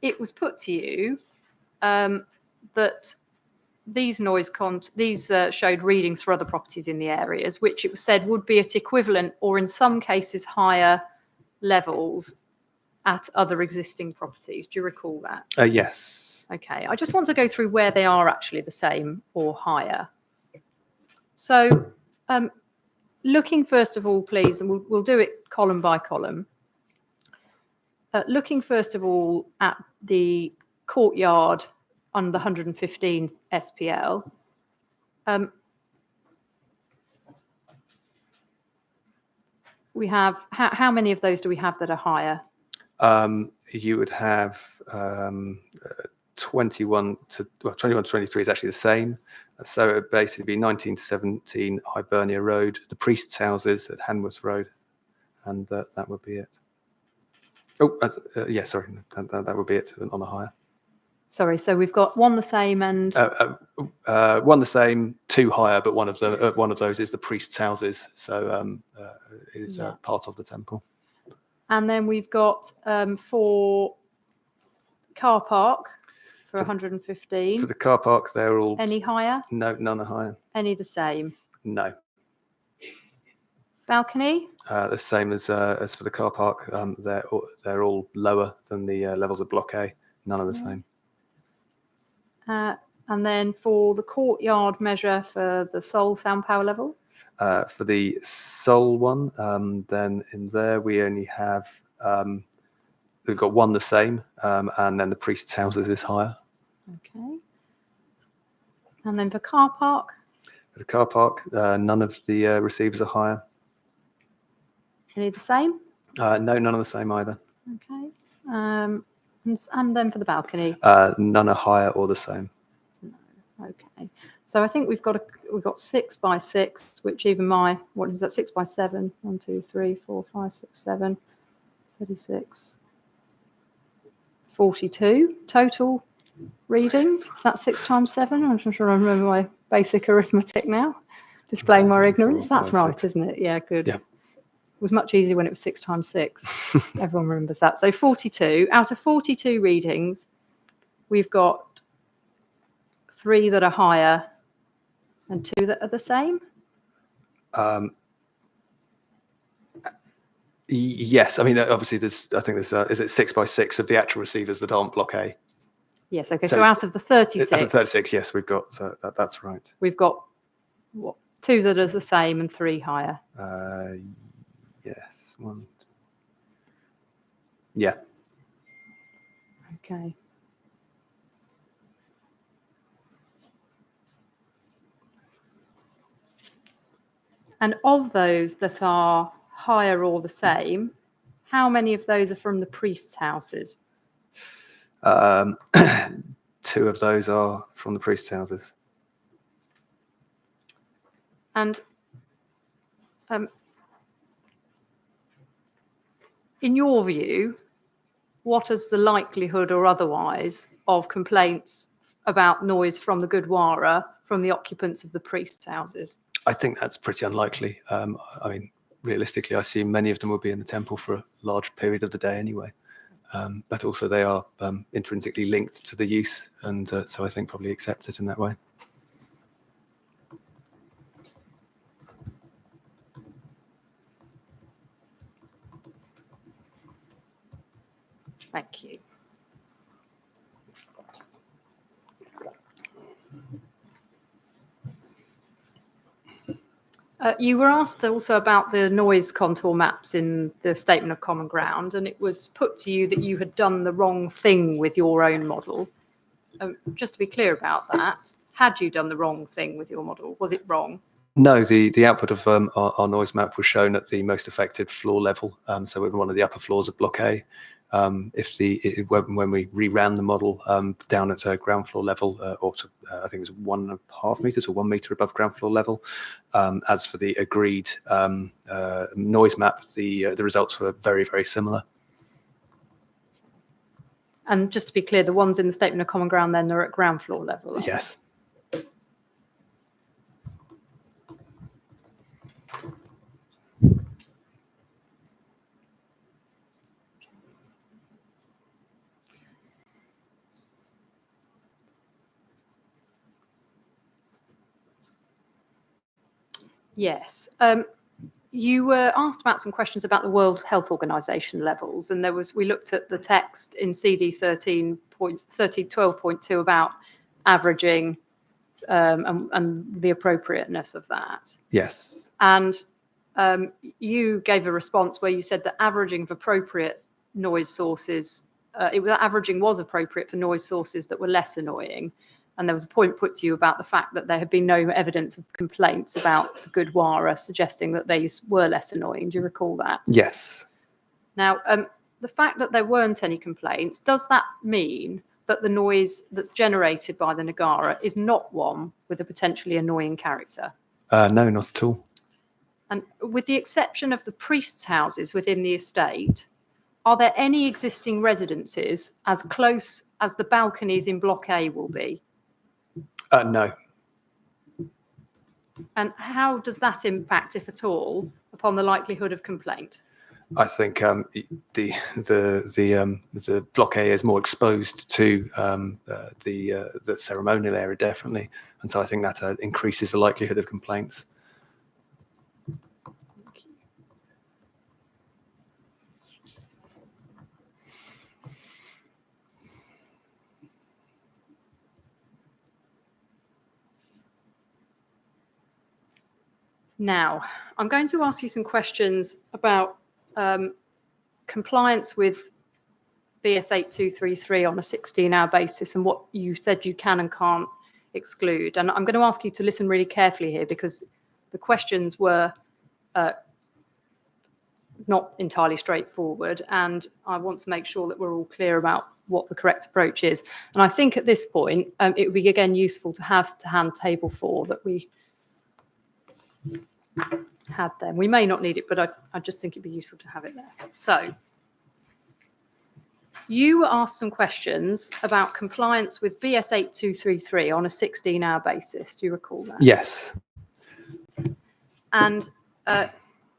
it was put to you that these showed readings for other properties in the areas, which it was said would be at equivalent or in some cases higher levels at other existing properties. Do you recall that? Yes. Okay, I just want to go through where they are actually the same or higher. So looking first of all, please, and we'll do it column by column. Looking first of all at the courtyard on the 115 SPL. We have, how many of those do we have that are higher? You would have 21 to 23 is actually the same. So it would basically be 19 to 17 Hibernia Road, the priest's houses at Hanworth Road, and that would be it. Oh, yeah, sorry, that would be it on the higher. Sorry, so we've got one the same and one the same, 2 higher, but one of those is the priest's houses, so it is part of the temple. And then we've got for car park for 115. For the car park, they're all Any higher? No, none are higher. Any the same? No. Balcony? The same as for the car park. They're all lower than the levels of Block A. None are the same. And then for the courtyard measure for the SOL sound power level? For the SOL one, then in there we only have, we've got one the same, and then the priest's houses is higher. Okay. And then for car park? For the car park, none of the receivers are higher. Any the same? No, none are the same either. Okay. And then for the balcony? None are higher or the same. No. Okay. So I think we've got 6 by 6, which even what is that, 6 by 7? 1, 2, 3, 4, 5, 6, 7, 36, 42 total readings. Is that 6 times 7? I'm not sure I remember my basic arithmetic now. Displaying my ignorance. That's right, isn't it? Yeah, good. Yeah. It was much easier when it was 6 times 6. Everyone remembers that. So 42. Out of 42 readings, we've got 3 that are higher and 2 that are the same? Yes. I mean, obviously, I think there's, is it 6 by 6 of the actual receivers that aren't Block A? Yes, okay. So out of the 36. Out of 36, yes, we've got, that's right. We've got, what, 2 that are the same and 3 higher? Yes. 1. Yeah. Okay. And of those that are higher or the same, how many of those are from the priests' houses? 2 of those are from the priests' houses. And in your view, what is the likelihood or otherwise of complaints about noise from the Gurdwara from the occupants of the priests' houses? I think that's pretty unlikely. I mean, realistically, I assume many of them will be in the temple for a large period of the day anyway. But also they are intrinsically linked to the use, and so I think probably accept it in that way. Thank you. You were asked also about the noise contour maps in the Statement of Common Ground, and it was put to you that you had done the wrong thing with your own model. Just to be clear about that, had you done the wrong thing with your model? Was it wrong? No, the output of our noise map was shown at the most affected floor level. So in one of the upper floors of Block A. When we reran the model down at ground floor level, or to, I think it was 1.5 meters or 1 meter above ground floor level. As for the agreed noise map, the results were very, very similar. And just to be clear, the ones in the Statement of Common Ground then are at ground floor level? Yes. Yes. You were asked about some questions about the World Health Organization levels, and we looked at the text in CD 12.2 about averaging and the appropriateness of that. Yes. And you gave a response where you said that averaging of appropriate noise sources, averaging was appropriate for noise sources that were less annoying. And there was a point put to you about the fact that there had been no evidence of complaints about the Gurdwara suggesting that these were less annoying. Do you recall that? Yes. Now, the fact that there weren't any complaints, does that mean that the noise that's generated by the Nagara is not one with a potentially annoying character? No, not at all. And with the exception of the priests' houses within the estate, are there any existing residences as close as the balconies in Block A will be? No. And how does that impact, if at all, upon the likelihood of complaint? I think the Block A is more exposed to the ceremonial area, definitely, and so I think that increases the likelihood of complaints. Now, I'm going to ask you some questions about compliance with BS 8233 on a 16-hour basis and what you said you can and can't exclude. And I'm going to ask you to listen really carefully here because the questions were not entirely straightforward, and I want to make sure that we're all clear about what the correct approach is. And I think at this point, it would be, again, useful to have to hand table 4 that we had then. We may not need it, but I just think it'd be useful to have it there. So you were asked some questions about compliance with BS 8233 on a 16-hour basis. Do you recall that? Yes. And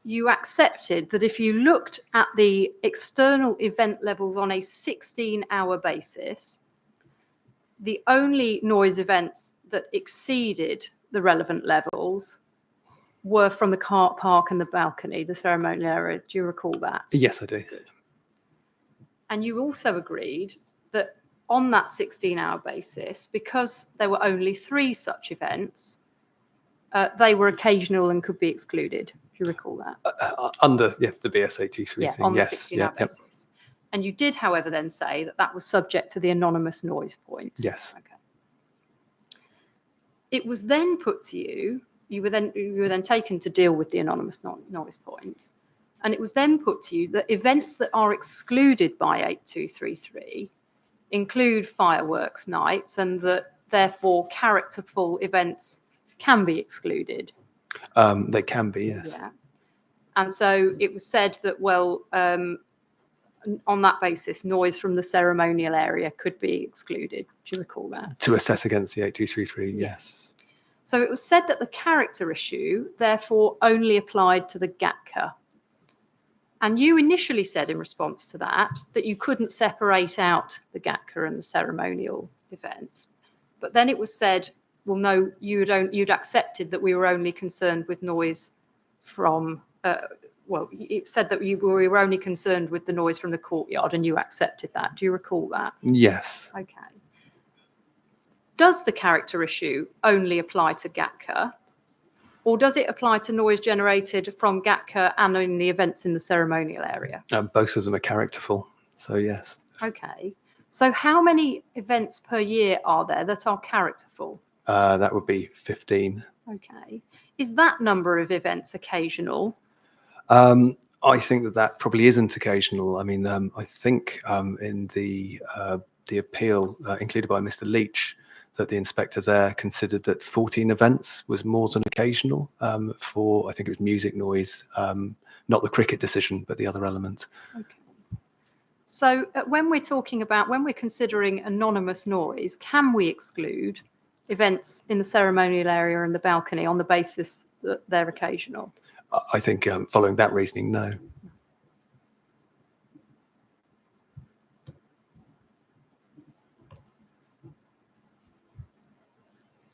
you accepted that if you looked at the external event levels on a 16-hour basis, the only noise events that exceeded the relevant levels were from the car park and the balcony, the ceremonial area. Do you recall that? Yes, I do. Good. And you also agreed that on that 16-hour basis, because there were only 3 such events, they were occasional and could be excluded. Do you recall that? Under the BS 8233 yeah, thing, on yes. the 16-hour basis. And you did, however, then say that that was subject to the anonymous noise point. Yes. Okay. It was then put to you you were then taken to deal with the anonymous noise point, and it was then put to you that events that are excluded by 8233 include fireworks nights, and that therefore characterful events can be excluded. They can be, yes. Yeah. And so it was said that, well, on that basis, noise from the ceremonial area could be excluded. Do you recall that? To assess against the 8233, yes. So it was said that the character issue, therefore, only applied to the GATCA. And you initially said in response to that you couldn't separate out the GATCA and the ceremonial events. But then it was said, well, no, you'd accepted that we were only concerned with noise from, it said that we were only concerned with the noise from the courtyard, and you accepted that. Do you recall that? Yes. Okay. Does the character issue only apply to GATCA, or does it apply to noise generated from GATCA and in the events in the ceremonial area? Both of them are characterful, so yes. Okay. So how many events per year are there that are characterful? That would be 15. Okay. Is that number of events occasional? I think that probably isn't occasional. I mean, I think in the appeal included by Mr. Leach, that the inspector there considered that 14 events was more than occasional for, I think it was music noise, not the cricket decision, but the other element. Okay. So when we're considering anonymous noise, can we exclude events in the ceremonial area and the balcony on the basis that they're occasional? I think following that reasoning, no.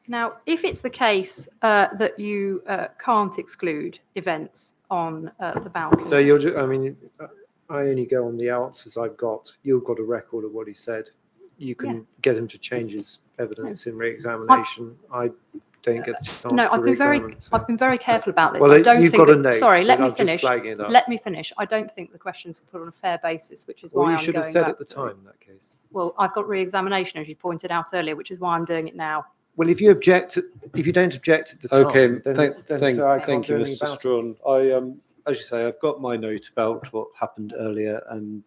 Now, if it's the case that you can't exclude events on the balcony. So I only go on the answers I've got. You've got a record of what he said. You can get him to change his evidence in re-examination. I don't get the chance to re-examine. I've been very careful about this. Well, I don't you've think got a note. Sorry, let me I'm just finish. flagging it up. Let me finish. I don't think the questions were put on a fair basis, which is why Well, you I'm should have going said back at the through. time in that case. Well, I've got re-examination, as you pointed out earlier, which is why I'm doing it now. Well, if you don't object at the time, Okay, then so I thank can't you, do anything Mr. about it. Strawn. As you say, I've got my note about what happened earlier, and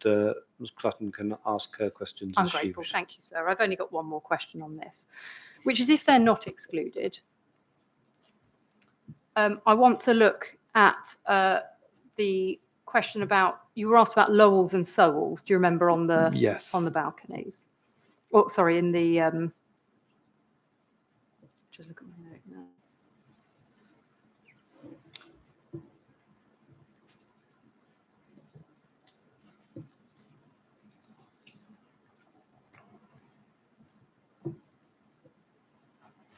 Ms. Clutton can ask her questions. I'm as she grateful. wishes. Thank you, sir. I've only got one more question on this, which is if they're not excluded, I want to look at the question about, you were asked about Lowells and Sowells. Do you remember on the Yes. on the balconies? Oh, sorry, in the just look at my note now.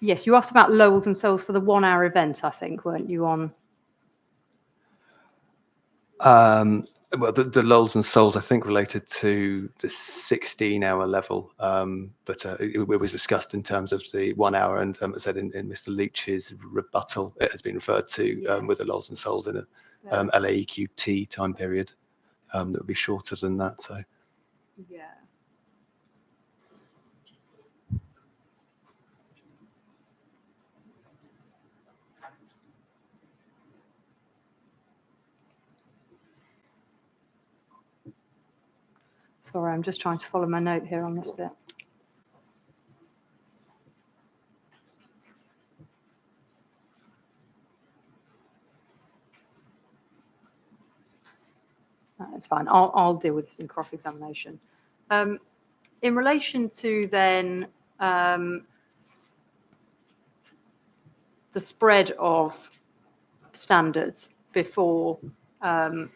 Yes, you asked about Lowells and Sowells for the 1 hour event, I think, weren't you on? Well, the Lowells and Sowells, I think, related to the 16-hour level, but it was discussed in terms of the 1 hour, and as I said in Mr. Leach's rebuttal, it has been referred to with the Lowells and Sowells in a LAEQT time period that would be shorter than that. So, Yeah. Sorry, I'm just trying to follow my note here on this bit. That's fine. I'll deal with this in cross-examination. In relation to then the spread of standards before the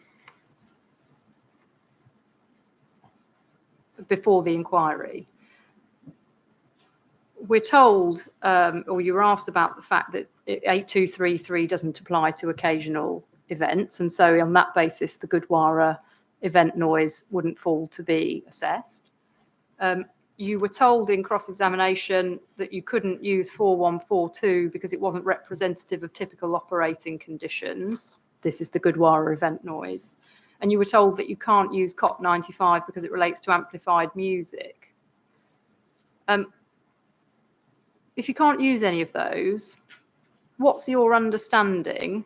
inquiry, we're told, or you were asked about the fact that 8233 doesn't apply to occasional events, and so on that basis, the Gurdwara event noise wouldn't fall to be assessed. You were told in cross-examination that you couldn't use 4142 because it wasn't representative of typical operating conditions. This is the Gurdwara event noise. And you were told that you can't use COP 95 because it relates to amplified music. If you can't use any of those, what's your understanding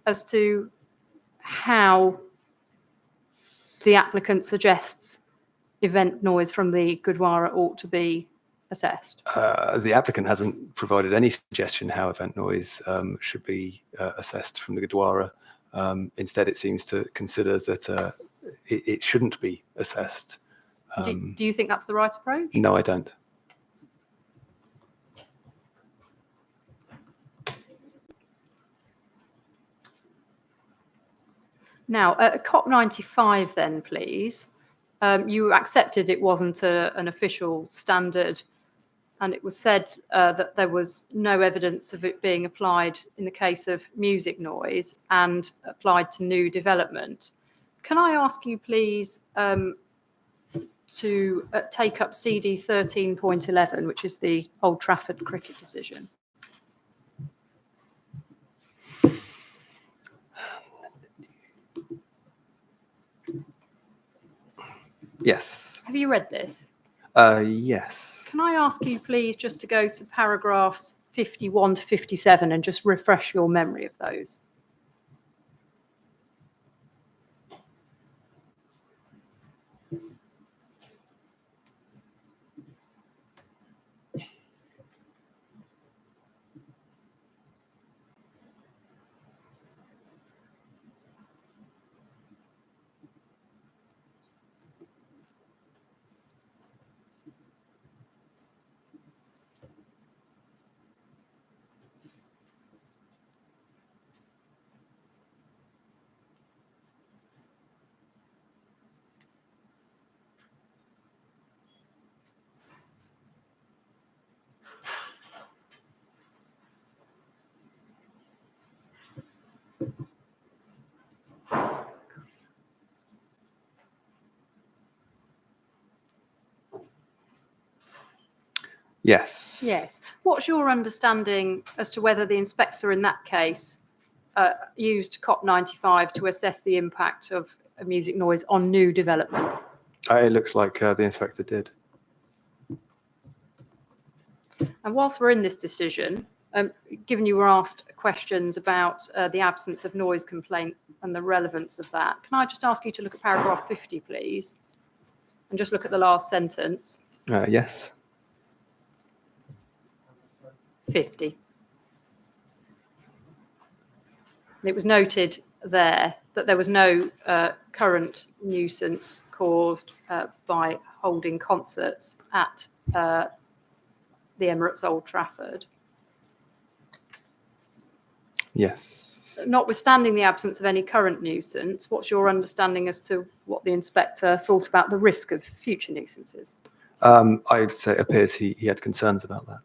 as to how the applicant suggests event noise from the Gurdwara ought to be assessed? The applicant hasn't provided any suggestion how event noise should be assessed from the Gurdwara. Instead, it seems to consider that it shouldn't be assessed. Do you think that's the right approach? No, I don't. Now, at COP95 then, please, you accepted it wasn't an official standard, and it was said that there was no evidence of it being applied in the case of music noise and applied to new development. Can I ask you, please, to take up CD 13.11, which is the Old Trafford cricket decision? Yes. Have you read this? Yes. Can I ask you, please, just to go to paragraphs 51 to 57 and just refresh your memory of those? Yes. Yes. What's your understanding as to whether the inspector in that case used COP95 to assess the impact of music noise on new development? It looks like the inspector did. And whilst we're in this decision, given you were asked questions about the absence of noise complaint and the relevance of that, can I just ask you to look at paragraph 50, please, and just look at the last sentence? Yes. 50. It was noted there that there was no current nuisance caused by holding concerts at the Emirates Old Trafford. Yes. Notwithstanding the absence of any current nuisance, what's your understanding as to what the inspector thought about the risk of future nuisances? I'd say it appears he had concerns about that.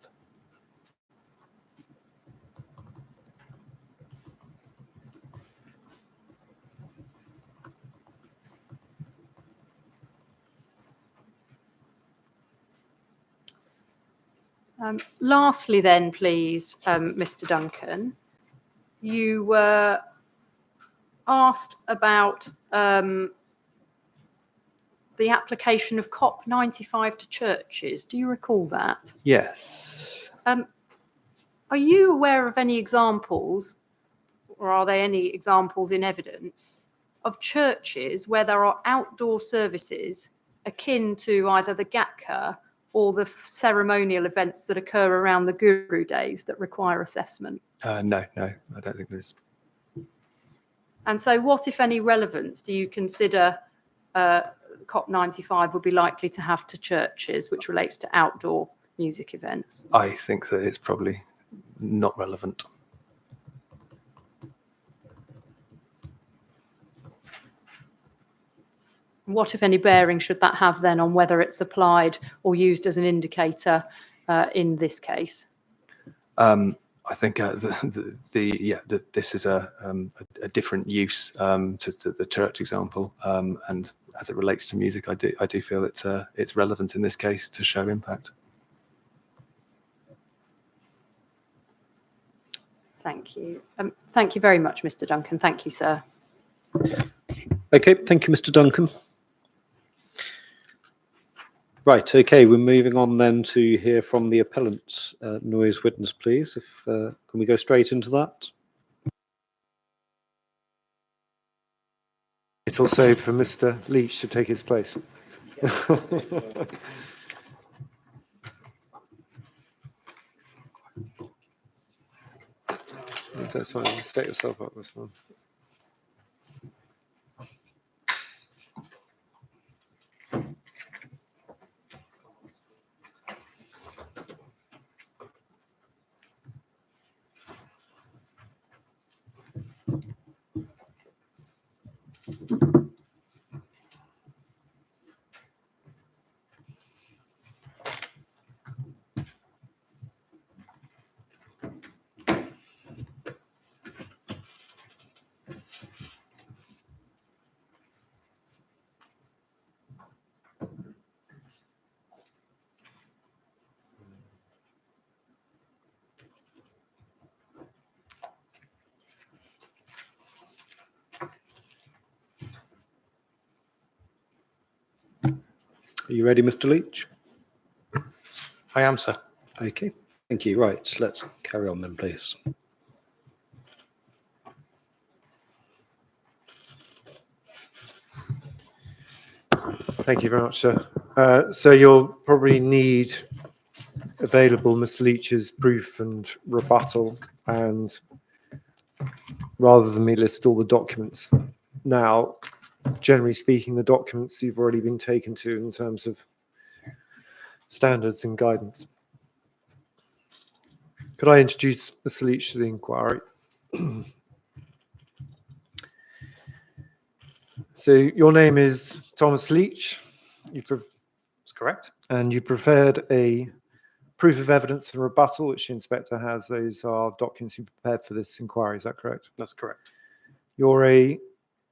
Lastly then, please, Mr. Duncan, you were asked about the application of COP95 to churches. Do you recall that? Yes. Are you aware of any examples, or are there any examples in evidence, of churches where there are outdoor services akin to either the Gatka or the ceremonial events that occur around the Guru days that require assessment? No, I don't think there is. And so what, if any, relevance do you consider COP95 would be likely to have to churches, which relates to outdoor music events? I think that it's probably not relevant. What, if any, bearing should that have then on whether it's applied or used as an indicator in this case? I think this is a different use to the church example, and as it relates to music, I do feel it's relevant in this case to show impact. Thank you. Thank you very much, Mr. Duncan. Thank you, sir. Okay, thank you, Mr. Duncan. Right, okay, we're moving on then to hear from the appellant's noise witness, please. Can we go straight into that? It's also for Mr. Leach to take his place. That's fine. State yourself up this one. Are you ready, Mr. Leach? I am, sir. Okay, thank you. Right, let's carry on then, please. Thank you very much, sir. So you'll probably need available Mr. Leach's proof and rebuttal, and rather than me list all the documents now, generally speaking, the documents you've already been taken to in terms of standards and guidance. Could I introduce Mr. Leach to the inquiry? So your name is Thomas Leach. That's correct. And you prepared a proof of evidence and rebuttal, which the inspector has. Those are documents you prepared for this inquiry. Is that correct? That's correct. You're a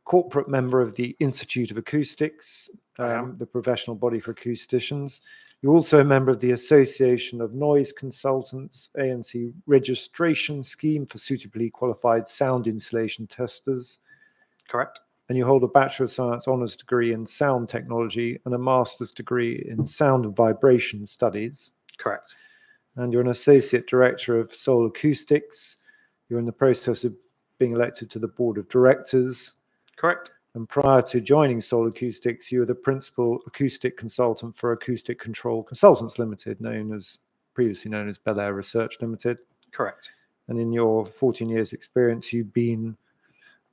corporate member of the Institute of Acoustics, I am. the professional body for acousticians. You're also a member of the Association of Noise Consultants, ANC registration scheme for suitably qualified sound insulation testers. Correct. And you hold a Bachelor of Science honours degree in sound technology and a master's degree in sound and vibration studies. Correct. And you're an associate director of Soul Acoustics. You're in the process of being elected to the board of directors. Correct. And prior to joining Soul Acoustics, you were the principal acoustic consultant for Acoustic Control Consultants Limited, previously known as Bel Air Research Limited. Correct. And in your 14 years experience, you've been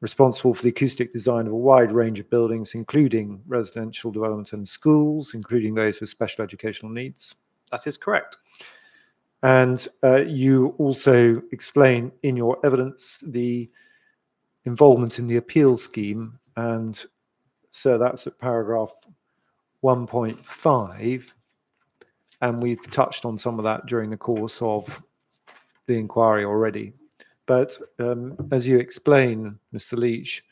responsible for the acoustic design of a wide range of buildings, including residential development and schools, including those with special educational needs. That is correct. And you also explain in your evidence the involvement in the appeal scheme. And so that's at paragraph 1.5. And we've touched on some of that during the course of the inquiry already. But as you explain, Mr. Leach,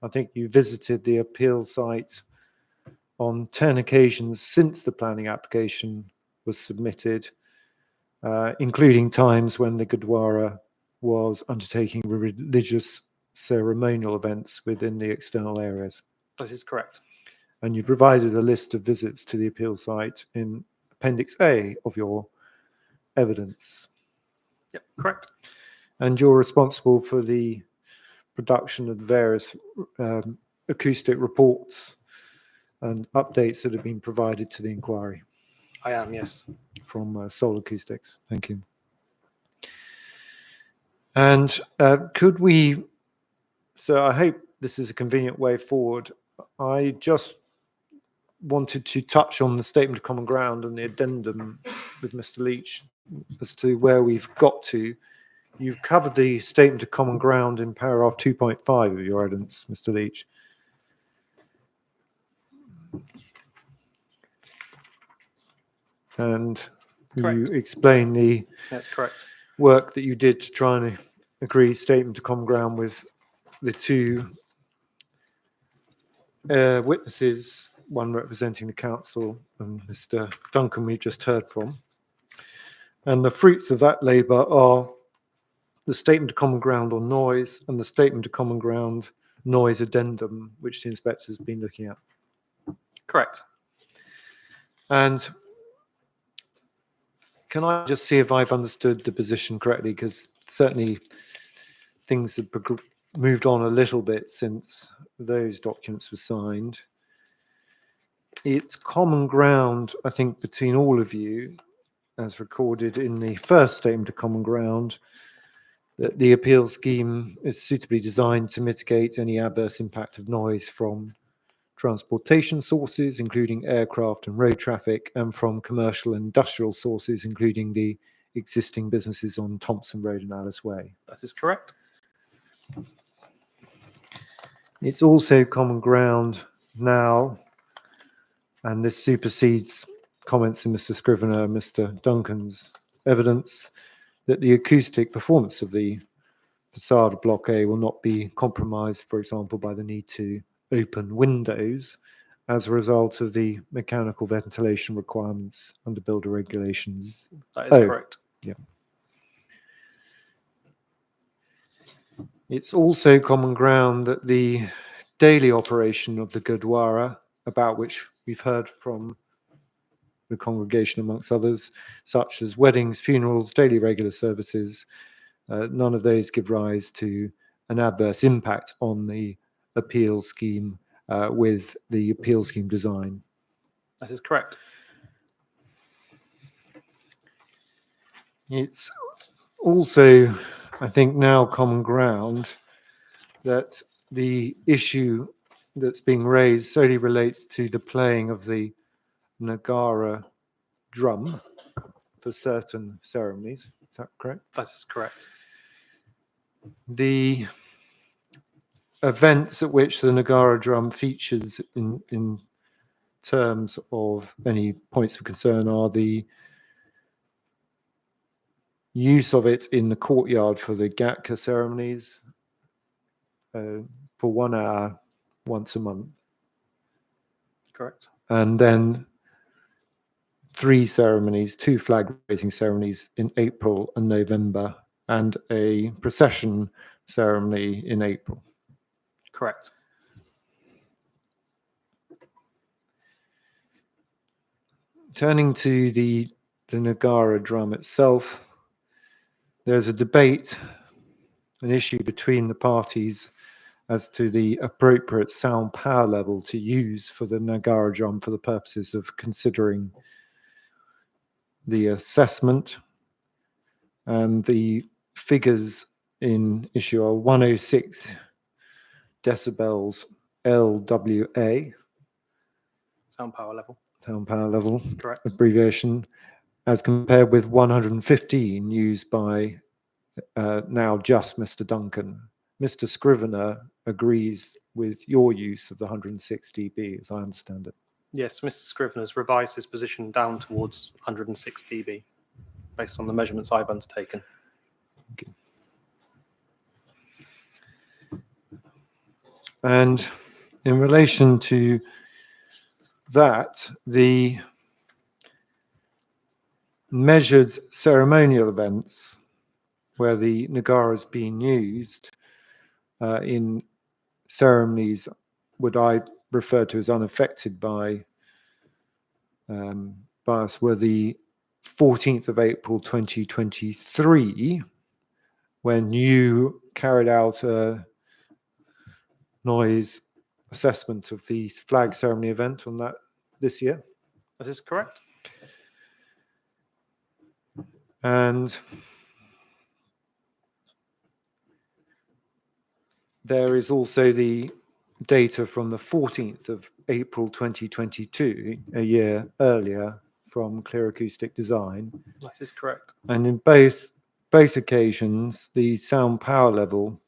I think you visited the appeal site on 10 occasions since the planning application was submitted, including times when the Gurdwara was undertaking religious ceremonial events within the external areas. That is correct. And you provided a list of visits to the appeal site in Appendix A of your evidence. Yep, correct. And you're responsible for the production of the various acoustic reports and updates that have been provided to the inquiry. I am, yes. From Soul Acoustics. Thank you. And could we, so I hope this is a convenient way forward. I just wanted to touch on the statement of common ground and the addendum with Mr. Leach as to where we've got to. You've covered the statement of common ground in paragraph 2.5 of your evidence, Mr. Leach. And Correct. you explain the That's correct. work that you did to try and agree statement of common ground with the two witnesses, one representing the council and Mr. Duncan we just heard from. And the fruits of that labour are the statement of common ground on noise and the statement of common ground noise addendum, which the inspector has been looking at. Correct. And can I just see if I've understood the position correctly? Because certainly things have moved on a little bit since those documents were signed. It's common ground, I think, between all of you, as recorded in the first statement of common ground, that the appeal scheme is suitably designed to mitigate any adverse impact of noise from transportation sources, including aircraft and road traffic, and from commercial and industrial sources, including the existing businesses on Thompson Road and Alice Way. That is correct. It's also common ground now, and this supersedes comments in Mr. Scrivener and Mr. Duncan's evidence, that the acoustic performance of the facade of Block A will not be compromised, for example, by the need to open windows as a result of the mechanical ventilation requirements under builder regulations. That is correct. Yeah. It's also common ground that the daily operation of the Gurdwara, about which we've heard from the congregation amongst others, such as weddings, funerals, daily regular services, none of those give rise to an adverse impact on the appeal scheme with the appeal scheme design. That is correct. It's also, I think, now common ground that the issue that's being raised solely relates to the playing of the Nagara drum for certain ceremonies. Is that correct? That is correct. The events at which the Nagara drum features in terms of any points of concern are the use of it in the courtyard for the Gatka ceremonies for 1 hour once a month. Correct. And then 3 ceremonies, 2 flag raising ceremonies in April and November, and a procession ceremony in April. Correct. Turning to the Nagara drum itself, there's a debate, an issue between the parties as to the appropriate sound power level to use for the Nagara drum for the purposes of considering the assessment. And the figures in issue are 106 decibels LWA. Sound power level. Sound power level. That's correct. Abbreviation, as compared with 115 used by now just Mr. Duncan. Mr. Scrivener agrees with your use of the 106 dB, as I understand it. Yes, Mr. Scrivener's revised his position down towards 106 dB based on the measurements I've undertaken. Okay. And in relation to that, the measured ceremonial events where the Nagara is being used in ceremonies, what I refer to as unaffected by bias, were the 14th of April 2023, when you carried out a noise assessment of the flag ceremony event on that this year. That is correct. And there is also the data from the 14th of April 2022, a year earlier, from Clear Acoustic Design. That is correct. And in both occasions, the sound power level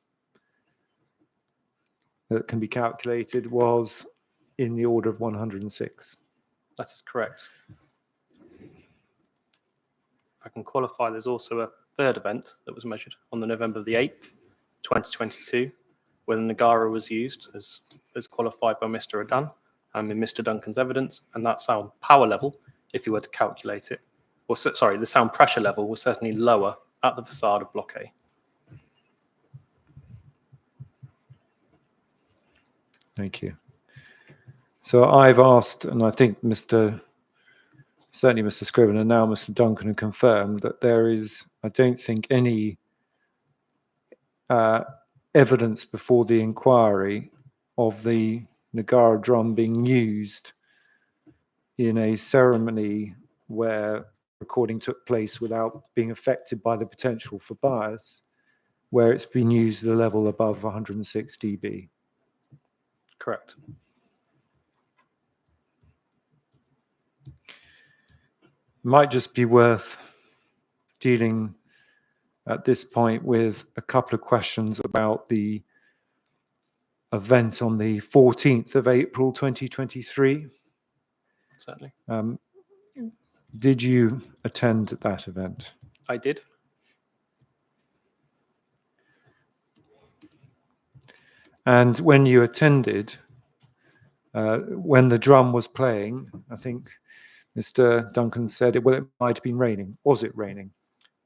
that can be calculated was in the order of 106. That is correct. I can qualify, there's also a third event that was measured on the November the 8th, 2022, when the Nagara was used as qualified by Mr. Adan and in Mr. Duncan's evidence, and that sound power level, if you were to calculate it, or sorry, the sound pressure level was certainly lower at the facade of Block A. Thank you. So I've asked, and I think Mr. certainly Mr. Scrivener, now Mr. Duncan, have confirmed that there is, I don't think, any evidence before the inquiry of the Nagara drum being used in a ceremony where recording took place without being affected by the potential for bias, where it's been used at a level above 106 dB. Correct. Might just be worth dealing at this point with a couple of questions about the event on the 14th of April 2023. Certainly. Did you attend that event? I did. And when you attended, when the drum was playing, I think Mr. Duncan said it might have been raining. Was it raining?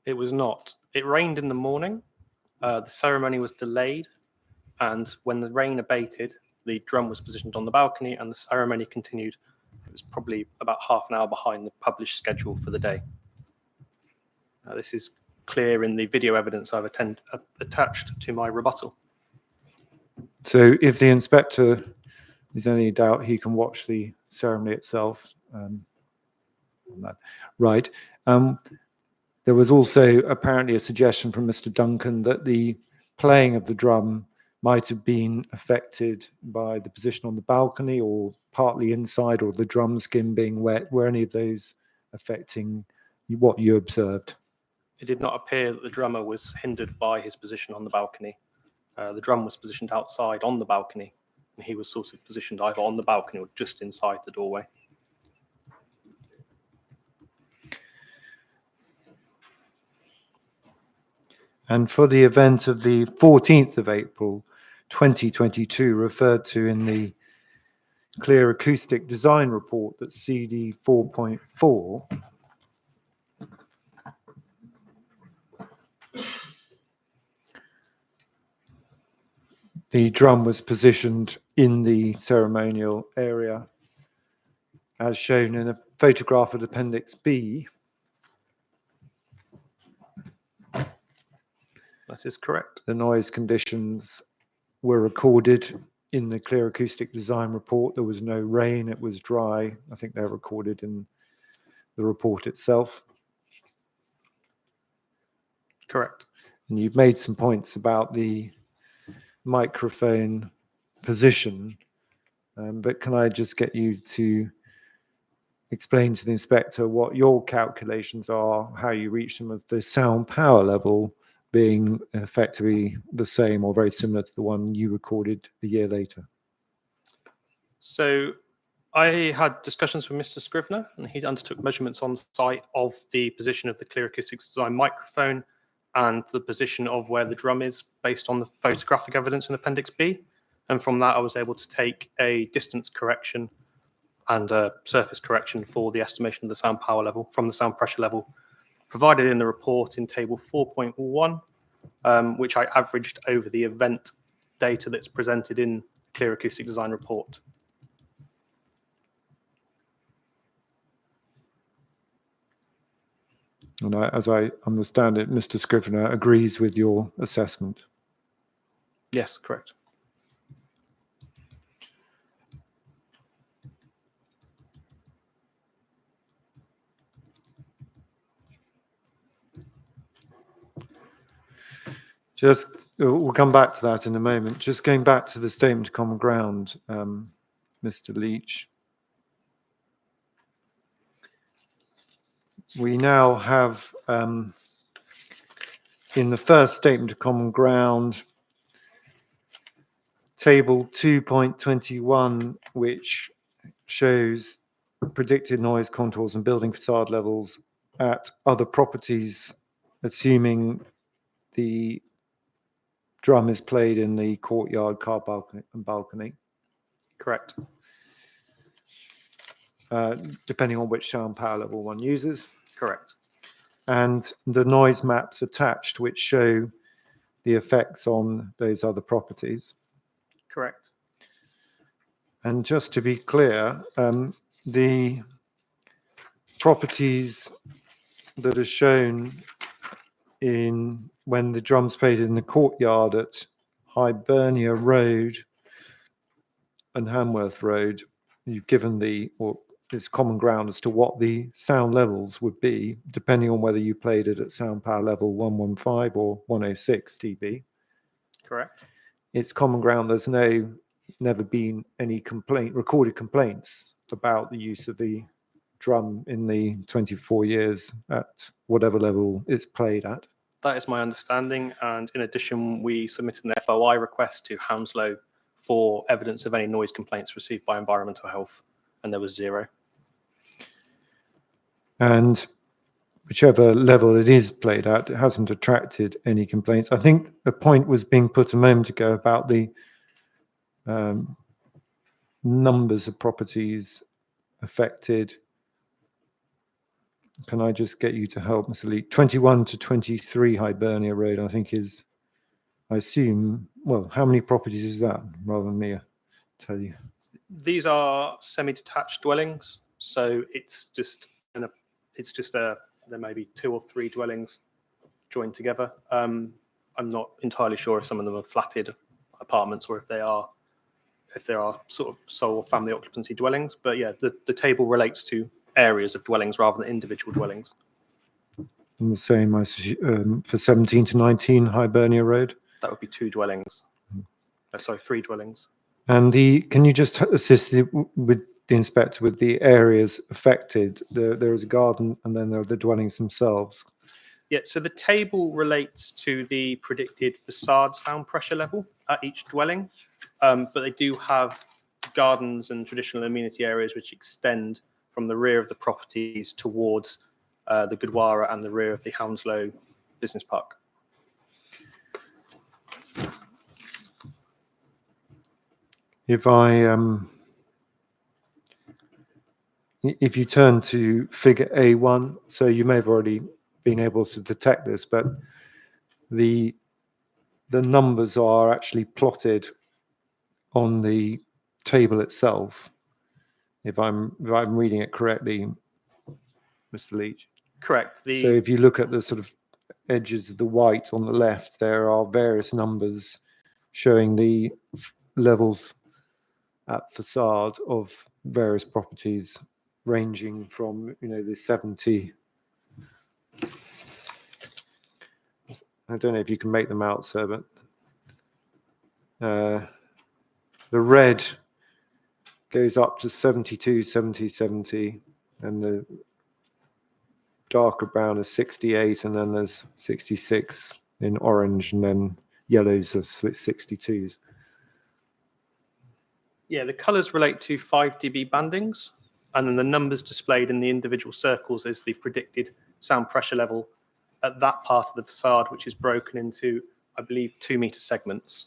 It was not. It rained in the morning. The ceremony was delayed, and when the rain abated, the drum was positioned on the balcony and the ceremony continued. It was probably about half an hour behind the published schedule for the day. This is clear in the video evidence I've attached to my rebuttal. So if the inspector is any doubt, he can watch the ceremony itself. Right. There was also apparently a suggestion from Mr. Duncan that the playing of the drum might have been affected by the position on the balcony or partly inside, or the drum skin being wet. Were any of those affecting what you observed? It did not appear that the drummer was hindered by his position on the balcony. The drum was positioned outside on the balcony, and he was sort of positioned either on the balcony or just inside the doorway. And for the event of the 14th of April 2022, referred to in the Clear Acoustic Design Report, that's CD 4.4, the drum was positioned in the ceremonial area as shown in a photograph of Appendix B. That is correct. The noise conditions were recorded in the Clear Acoustic Design Report. There was no rain, it was dry. I think they're recorded in the report itself. Correct. And you've made some points about the microphone position, but can I just get you to explain to the inspector what your calculations are, how you reach them, of the sound power level being effectively the same or very similar to the one you recorded a year later? So I had discussions with Mr. Scrivener, and he undertook measurements on site of the position of the Clear Acoustics Design microphone and the position of where the drum is based on the photographic evidence in Appendix B. And from that, I was able to take a distance correction and a surface correction for the estimation of the sound power level from the sound pressure level provided in the report in table 4.1, which I averaged over the event data that's presented in Clear Acoustic Design Report. And as I understand it, Mr. Scrivener agrees with your assessment. Yes, correct. Just, we'll come back to that in a moment. Just going back to the statement of common ground, Mr. Leach. We now have, in the first statement of common ground, table 2.21, which shows predicted noise contours and building facade levels at other properties, assuming the drum is played in the courtyard, car balcony. Correct. Depending on which sound power level one uses. Correct. And the noise maps attached, which show the effects on those other properties. Correct. And just to be clear, the properties that are shown in when the drums played in the courtyard at Hibernia Road and Hanworth Road, you've given it's common ground as to what the sound levels would be, depending on whether you played it at sound power level 115 or 106 dB. Correct. It's common ground. There's never been any recorded complaints about the use of the drum in the 24 years at whatever level it's played at. That is my understanding. And in addition, we submitted an FOI request to Hounslow for evidence of any noise complaints received by environmental health, and there was 0. And whichever level it is played at, it hasn't attracted any complaints. I think the point was being put a moment ago about the numbers of properties affected. Can I just get you to help, Mr. Lee? 21 to 23 Hibernia Road, I think is, I assume, well, how many properties is that, rather than me tell you? These are semi-detached dwellings, so there may be 2 or 3 dwellings joined together. I'm not entirely sure if some of them are flatted apartments or if they are sort of sole family occupancy dwellings. But yeah, the table relates to areas of dwellings rather than individual dwellings. And the same for 17 to 19 Hibernia Road? That would be 2 dwellings. Sorry, 3 dwellings. And can you just assist with the inspector with the areas affected? There is a garden and then there are the dwellings themselves. Yeah, so the table relates to the predicted facade sound pressure level at each dwelling, but they do have gardens and traditional amenity areas which extend from the rear of the properties towards the Gurdwara and the rear of the Hounslow Business Park. If you turn to figure A1, so you may have already been able to detect this, but the numbers are actually plotted on the table itself. If I'm reading it correctly, Mr. Leach. Correct. So if you look at the sort of edges of the white on the left, there are various numbers showing the levels at facade of various properties, ranging from the 70. I don't know if you can make them out, sir, but the red goes up to 72, 70, 70, and the darker brown is 68, and then there's 66 in orange, and then yellows are 62s. Yeah, the colours relate to 5 dB bandings, and then the numbers displayed in the individual circles is the predicted sound pressure level at that part of the facade, which is broken into, I believe, 2-meter segments.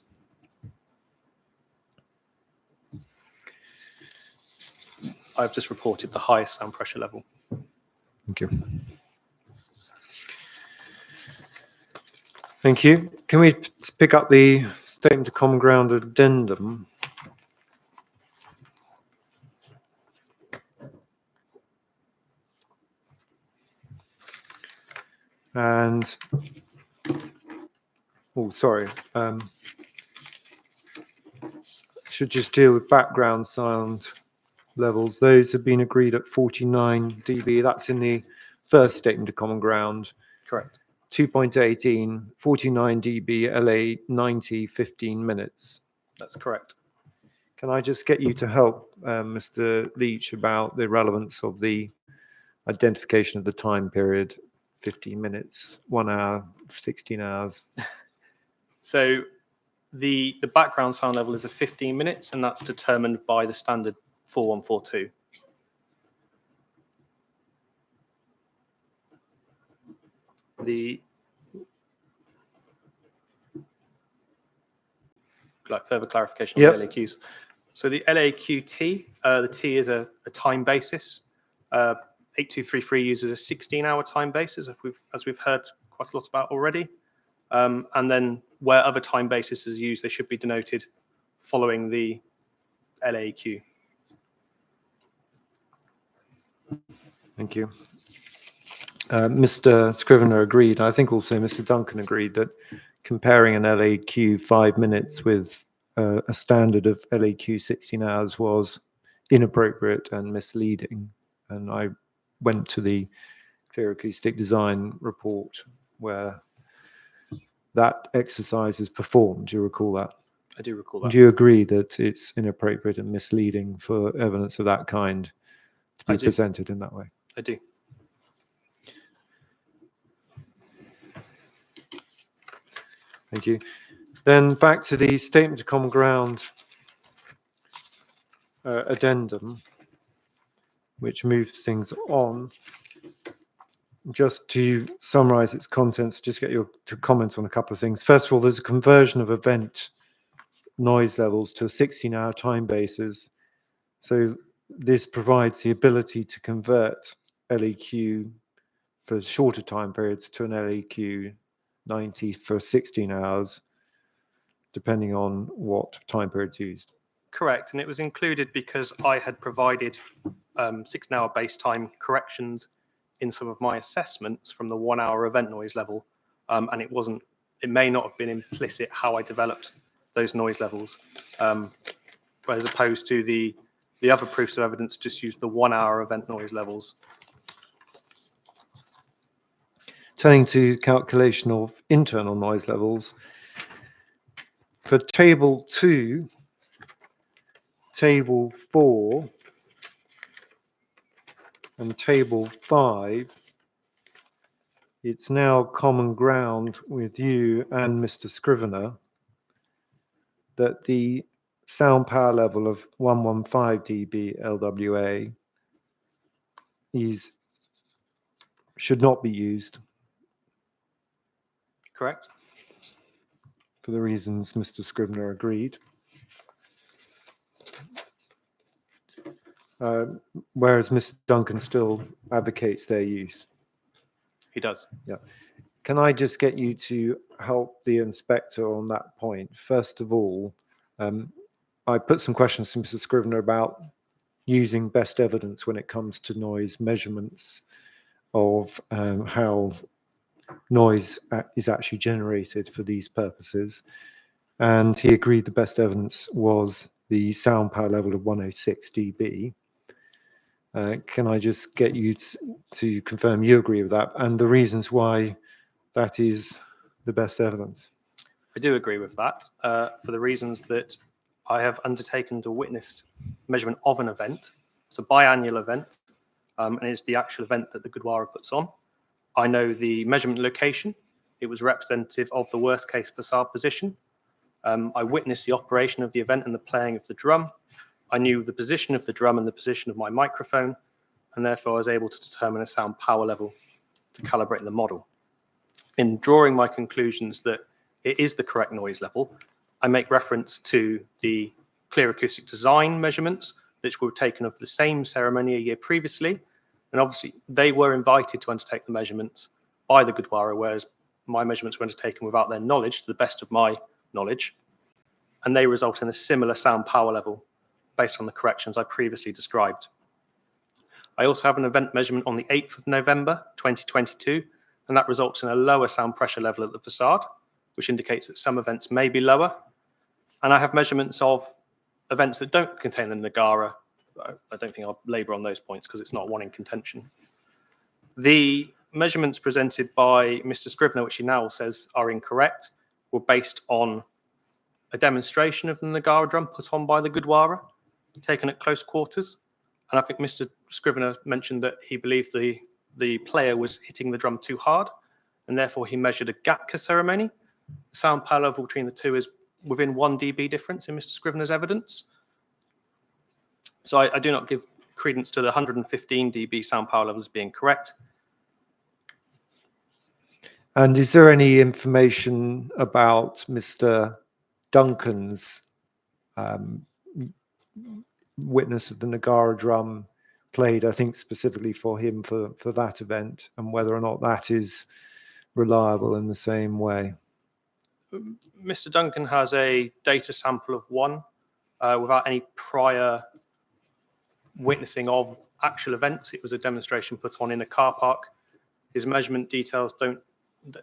I've just reported the highest sound pressure level. Thank you. Thank you. Can we pick up the Statement of Common Ground addendum? And, oh, sorry. Should just deal with background sound levels. Those have been agreed at 49 dB. That's in the first Statement of Common Ground. Correct. 2.18, 49 dB, LA 90, 15 minutes. That's correct. Can I just get you to help Mr. Leach about the relevance of the identification of the time period? 15 minutes, 1 hour, 16 hours. So the background sound level is a 15 minutes, and that's determined by the standard 4142. Like further clarification on the LAQs. So the LAQT, the T is a time basis. 8233 uses a 16-hour time basis, as we've heard quite a lot about already. And then where other time basis is used, they should be denoted following the LAQ. Thank you. Mr. Scrivener agreed. I think also Mr. Duncan agreed that comparing an LAQ 5 minutes with a standard of LAQ 16 hours was inappropriate and misleading. And I went to the Clear Acoustic Design report where that exercise is performed. Do you recall that? I do recall that. Do you agree that it's inappropriate and misleading for evidence of that kind to be presented in that way? I do. Thank you. Then back to the Statement of Common Ground addendum, which moves things on. Just to summarize its contents, just get your comments on a couple of things. First of all, there's a conversion of event noise levels to a 16-hour time basis. So this provides the ability to convert LEQ for shorter time periods to an LEQ 90 for 16 hours, depending on what time period used. Correct, and it was included because I had provided 16-hour base time corrections in some of my assessments from the 1 hour event noise level, and it may not have been implicit how I developed those noise levels, as opposed to the other proofs of evidence just used the 1 hour event noise levels. Turning to calculation of internal noise levels, for table 2, table 4, and table 5, it's now common ground with you and Mr. Scrivener that the sound power level of 115 dB LWA should not be used. Correct. For the reasons Mr. Scrivener agreed. Whereas Mr. Duncan still advocates their use. He does. Yeah. Can I just get you to help the inspector on that point? First of all, I put some questions to Mr. Scrivener about using best evidence when it comes to noise measurements of how noise is actually generated for these purposes. And he agreed the best evidence was the sound power level of 106 dB. Can I just get you to confirm you agree with that and the reasons why that is the best evidence? I do agree with that for the reasons that I have undertaken to witness measurement of an event. It's a biannual event, and it's the actual event that the Gurdwara puts on. I know the measurement location. It was representative of the worst case facade position. I witnessed the operation of the event and the playing of the drum. I knew the position of the drum and the position of my microphone, and therefore I was able to determine a sound power level to calibrate the model. In drawing my conclusions that it is the correct noise level, I make reference to the Clear Acoustic Design measurements, which were taken of the same ceremony a year previously. And obviously, they were invited to undertake the measurements by the Gurdwara, whereas my measurements were undertaken without their knowledge, to the best of my knowledge. And they result in a similar sound power level based on the corrections I previously described. I also have an event measurement on the 8th of November, 2022, and that results in a lower sound pressure level at the facade, which indicates that some events may be lower. And I have measurements of events that don't contain the Nagara. I don't think I'll labour on those points because it's not one in contention. The measurements presented by Mr. Scrivener, which he now says are incorrect, were based on a demonstration of the Nagara drum put on by the Gurdwara, taken at close quarters. And I think Mr. Scrivener mentioned that he believed the player was hitting the drum too hard, and therefore he measured a Gatka ceremony. The sound power level between the two is within 1 dB difference in Mr. Scrivener's evidence. So I do not give credence to the 115 dB sound power level as being correct. And is there any information about Mr. Duncan's witness of the Nagara drum played, I think specifically for him for that event, and whether or not that is reliable in the same way? Mr. Duncan has a data sample of 1 without any prior witnessing of actual event. It was a demonstration put on in a car park. His measurement details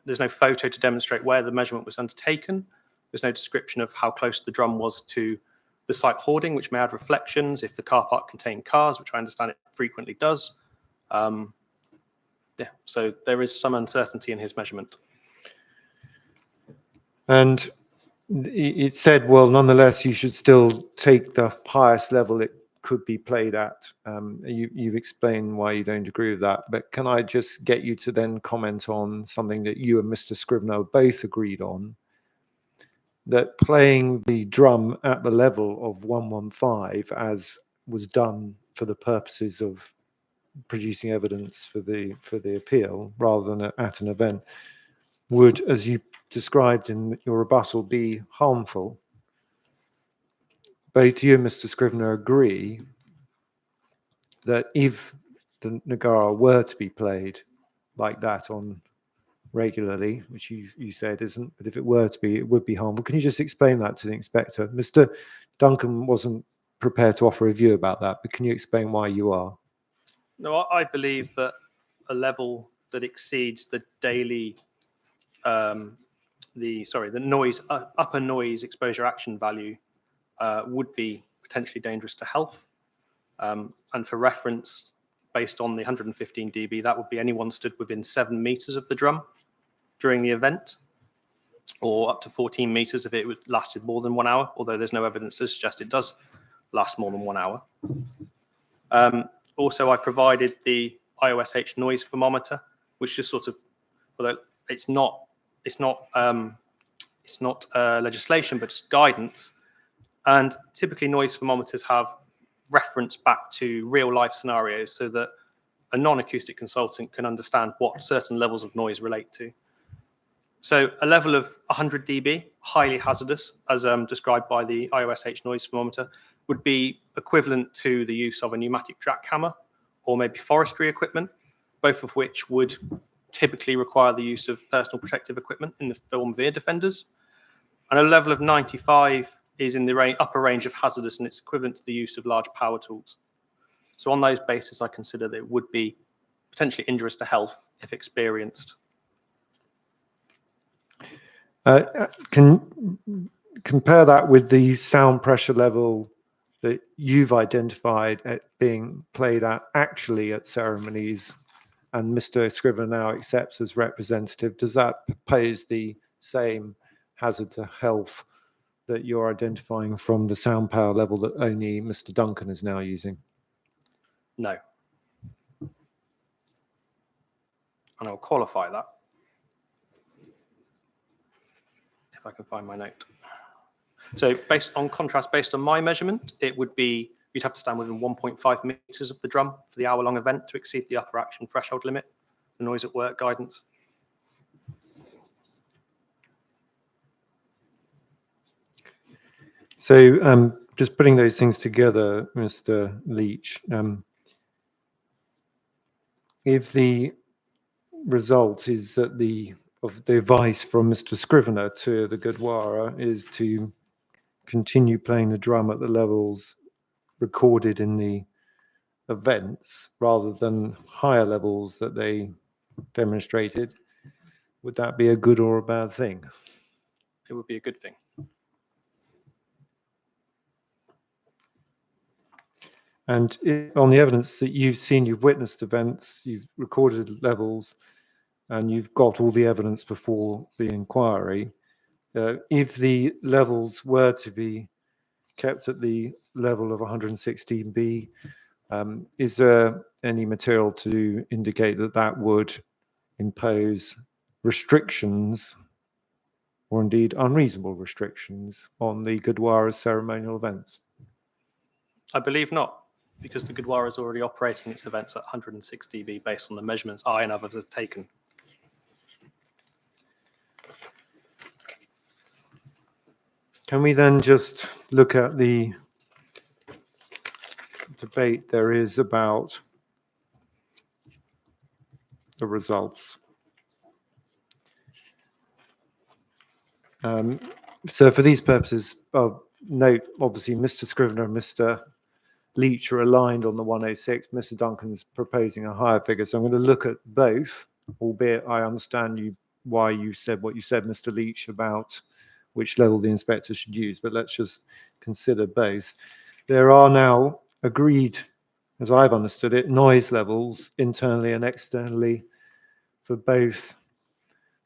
there's no photo to demonstrate where the measurement was undertaken. There's no description of how close the drum was to the site hoarding, which may add reflections if the car park contained cars, which I understand it frequently does. Yeah, so there is some uncertainty in his measurement. And it said, well, nonetheless, you should still take the highest level it could be played at. You've explained why you don't agree with that, but can I just get you to then comment on something that you and Mr. Scrivener both agreed on, that playing the drum at the level of 115, as was done for the purposes of producing evidence for the appeal, rather than at an event, would, as you described in your rebuttal, be harmful. Both you and Mr. Scrivener agree that if the Nagara were to be played like that on regularly, which you said isn't, but if it were to be, it would be harmful. Can you just explain that to the inspector? Mr. Duncan wasn't prepared to offer a view about that, but can you explain why you are? No, I believe that a level that exceeds the daily, the noise, upper noise exposure action value would be potentially dangerous to health. And for reference, based on the 115 dB, that would be anyone stood within 7 meters of the drum during the event, or up to 14 meters if it lasted more than 1 hour, although there's no evidence to suggest it does last more than 1 hour. Also, I provided the IOSH noise thermometer, which just sort of, although it's not legislation, but just guidance. And typically noise thermometers have reference back to real life scenarios so that a non-acoustic consultant can understand what certain levels of noise relate to. So a level of 100 dB, highly hazardous, as described by the IOSH noise thermometer, would be equivalent to the use of a pneumatic jackhammer or maybe forestry equipment, both of which would typically require the use of personal protective equipment in the form of ear defenders. And a level of 95 is in the upper range of hazardous, and it's equivalent to the use of large power tools. So on those bases, I consider that it would be potentially injurious to health if experienced. Can compare that with the sound pressure level that you've identified at being played at actually at ceremonies, and Mr. Scrivener now accepts as representative. Does that pose the same hazard to health that you're identifying from the sound power level that only Mr. Duncan is now using? No. And I'll qualify that. If I can find my note. So based on my measurement, it would be, you'd have to stand within 1.5 meters of the drum for the hour-long event to exceed the upper action threshold limit, the noise at work guidance. So just putting those things together, Mr. Leach, if the result is that of the advice from Mr. Scrivener to the Gurdwara is to continue playing the drum at the levels recorded in the events rather than higher levels that they demonstrated, would that be a good or a bad thing? It would be a good thing. And on the evidence that you've seen, you've witnessed events, you've recorded levels, and you've got all the evidence before the inquiry, if the levels were to be kept at the level of 116B, is there any material to indicate that that would impose restrictions, or indeed unreasonable restrictions, on the Gurdwara's ceremonial events? I believe not, because the Gurdwara is already operating its events at 106 dB based on the measurements I and others have taken. Can we then just look at the debate there is about the results? So for these purposes, note, obviously, Mr. Scrivener and Mr. Leach are aligned on the 106. Mr. Duncan's proposing a higher figure. So I'm going to look at both, albeit I understand why you said what you said, Mr. Leach, about which level the inspector should use, but let's just consider both. There are now agreed, as I've understood it, noise levels internally and externally for both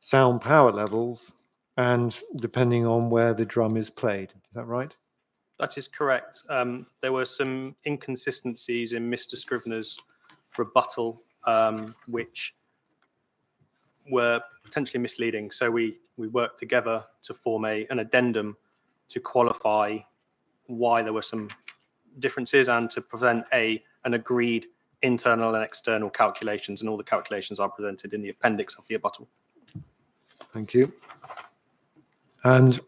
sound power levels and depending on where the drum is played. Is that right? That is correct. There were some inconsistencies in Mr. Scrivener's rebuttal, which were potentially misleading. So we worked together to form an addendum to qualify why there were some differences and to present an agreed internal and external calculations, and all the calculations are presented in the appendix of the rebuttal. Thank you. And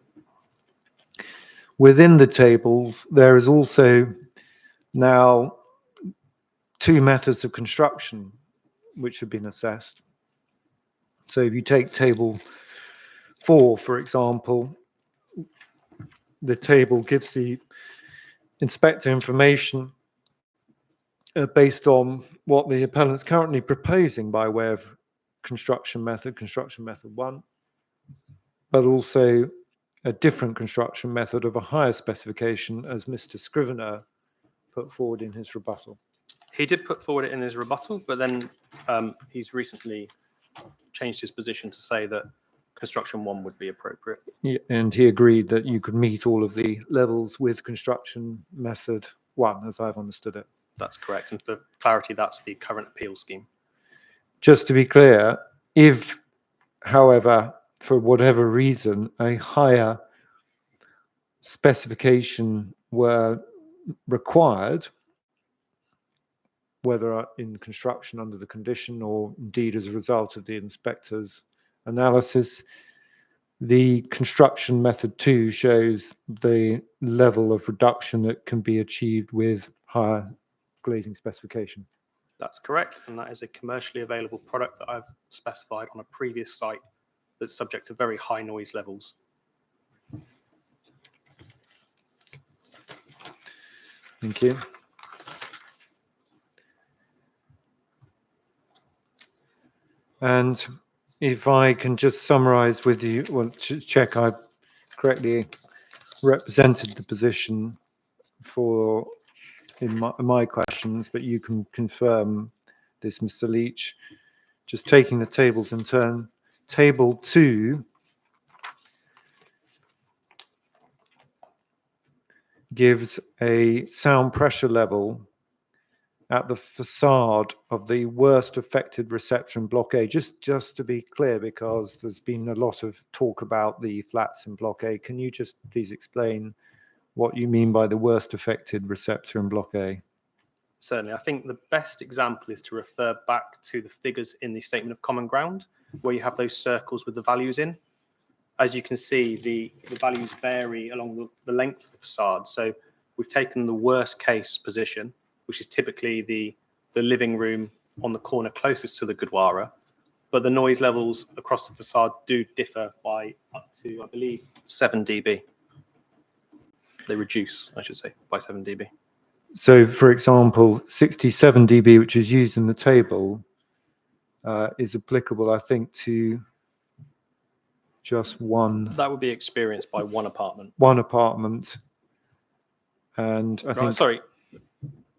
within the tables, there is also now 2 methods of construction which have been assessed. So if you take table 4, for example, the table gives the inspector information based on what the appellant's currently proposing by way of construction method 1, but also a different construction method of a higher specification, as Mr. Scrivener put forward in his rebuttal. He did put forward it in his rebuttal, but then he's recently changed his position to say that construction 1 would be appropriate. Yeah, and he agreed that you could meet all of the levels with construction method 1, as I've understood it. That's correct. And for clarity, that's the current appeal scheme. Just to be clear, if, however, for whatever reason, a higher specification were required, whether in construction under the condition or indeed as a result of the inspector's analysis, the construction method 2 shows the level of reduction that can be achieved with higher glazing specification. That's correct. And that is a commercially available product that I've specified on a previous site that's subject to very high noise levels. Thank you. And if I can just summarize with you, well, to check I correctly represented the position in my questions, but you can confirm this, Mr. Leach. Just taking the tables in turn. Table 2 gives a sound pressure level at the facade of the worst affected reception block A. Just to be clear, because there's been a lot of talk about the flats in block A, can you just please explain what you mean by the worst affected receptor in block A? Certainly. I think the best example is to refer back to the figures in the statement of common ground, where you have those circles with the values in. As you can see, the values vary along the length of the facade. So we've taken the worst case position, which is typically the living room on the corner closest to the Gurdwara, but the noise levels across the facade do differ by up to, I believe, 7 dB. They reduce, I should say, by 7 dB. So, for example, 67 dB, which is used in the table, is applicable, I think, to just one. That would be experienced by one apartment. One apartment. And I think. Sorry,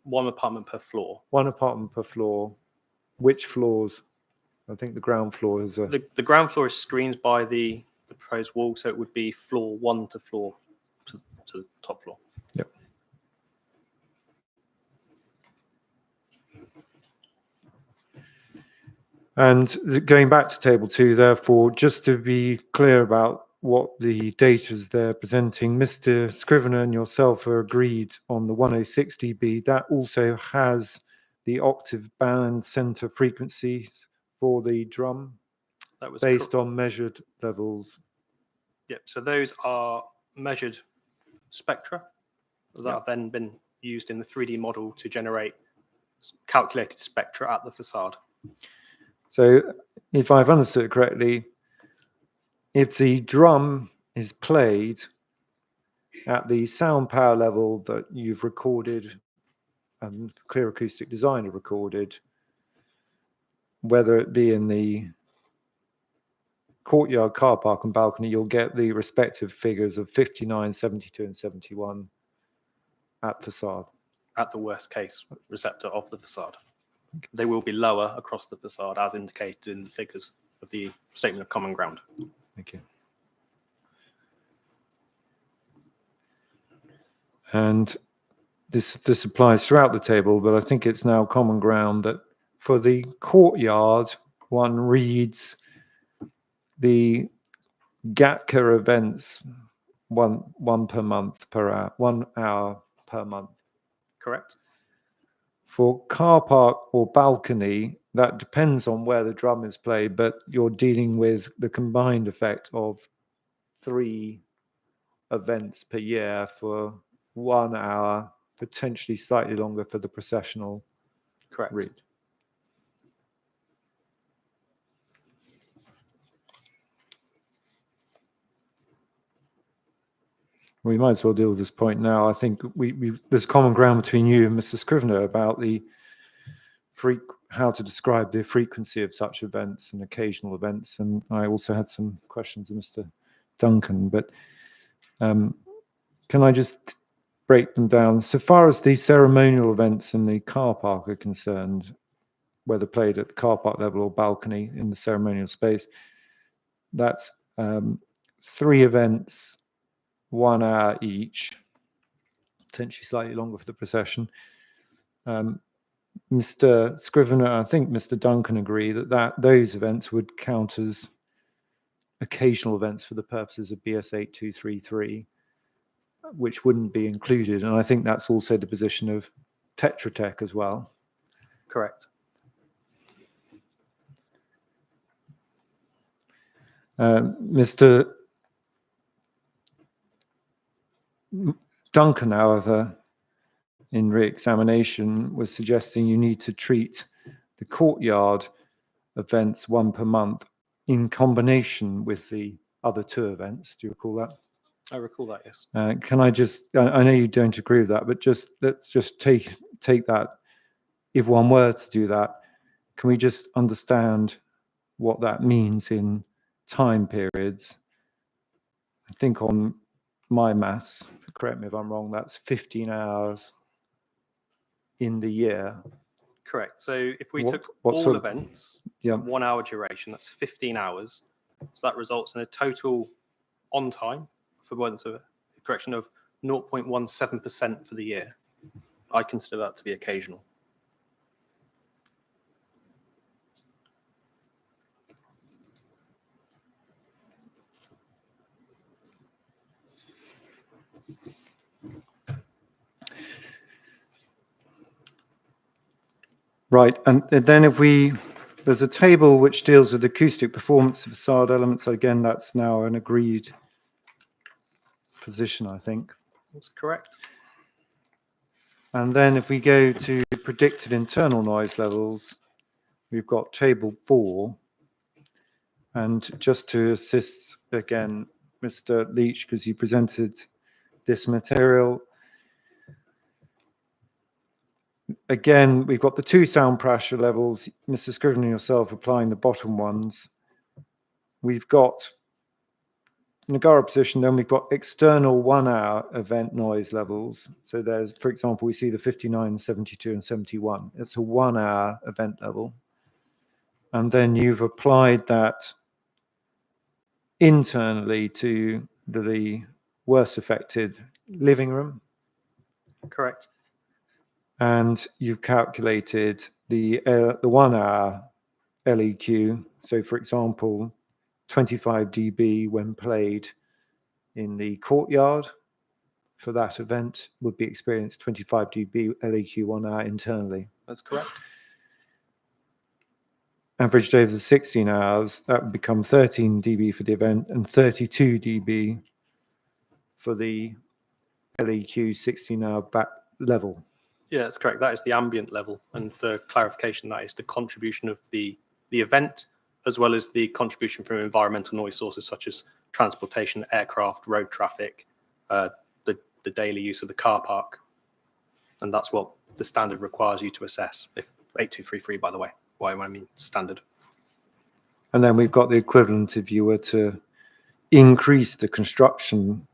one apartment per floor. One apartment per floor. Which floors? I think the ground floor is a. The ground floor is screened by the proposed wall, so it would be floor 1 to the top floor. Yep. And going back to table 2, therefore, just to be clear about what the data is they're presenting, Mr. Scrivener and yourself are agreed on the 106 dB. That also has the octave band center frequencies for the drum. That was based on measured levels. Yep. So those are measured spectra that have then been used in the 3D model to generate calculated spectra at the facade. So if I've understood it correctly, if the drum is played at the sound power level that you've recorded clear acoustic design are recorded, whether it be in the courtyard, car park and balcony, you'll get the respective figures of 59, 72 and 71 at facade. At the worst case receptor of the facade. They will be lower across the facade as indicated in the figures of the statement of common ground. Thank you. And this applies throughout the table, but I think it's now common ground that for the courtyard, one reads the GATCA events one per month per hour, 1 hour per month. Correct. For car park or balcony, that depends on where the drum is played, but you're dealing with the combined effect of 3 events per year for 1 hour, potentially slightly longer for the processional Correct. read. We might as well deal with this point now. I think there's common ground between you and Mr. Scrivener about the how to describe the frequency of such events and occasional events. And I also had some questions of Mr. Duncan, but can I just break them down? So far as the ceremonial events in the car park are concerned, whether played at the car park level or balcony in the ceremonial space, that's 3 events, 1 hour each, potentially slightly longer for the procession. Mr. Scrivener, I think Mr. Duncan agree that those events would count as occasional events for the purposes of BS 8233, which wouldn't be included. And I think that's also the position of Tetra Tech as well. Correct. Mr. Duncan, however, in re-examination was suggesting you need to treat the courtyard events 1 per month in combination with the other 2 events. Do you recall that? I recall that, yes. Can I just, I know you don't agree with that, but let's just take that. If one were to do that, can we just understand what that means in time periods? I think on my maths, correct me if I'm wrong, that's 15 hours in the year. Correct. So if we took all events, 1 hour duration, that's 15 hours. So that results in a total on time, for want of a correction, of 0.17% for the year. I consider that to be occasional. Right, and then there's a table which deals with acoustic performance of facade elements. Again, that's now an agreed position, I think. That's correct. And then if we go to predicted internal noise levels, we've got table 4. And just to assist again, Mr. Leach, because you presented this material, again, we've got the 2 sound pressure levels, Mr. Scrivener yourself applying the bottom ones. We've got Nagara position, then we've got external 1 hour event noise levels. So there's, for example, we see the 59, 72 and 71. It's a 1 hour event level. And then you've applied that internally to the worst affected living room. Correct. And you've calculated the 1 hour LEQ. So for example, 25 dB when played in the courtyard for that event would be experienced 25 dB LEQ 1 hour internally. That's correct. Averaged over the 16 hours, that would become 13 dB for the event and 32 dB for the LEQ 16-hour back level. Yeah, that's correct. That is the ambient level. And for clarification, that is the contribution of the event, as well as the contribution from environmental noise sources such as transportation, aircraft, road traffic, the daily use of the car park. And that's what the standard requires you to assess. If 8233, by the way, why I mean standard. And then we've got the equivalent if you were to increase the construction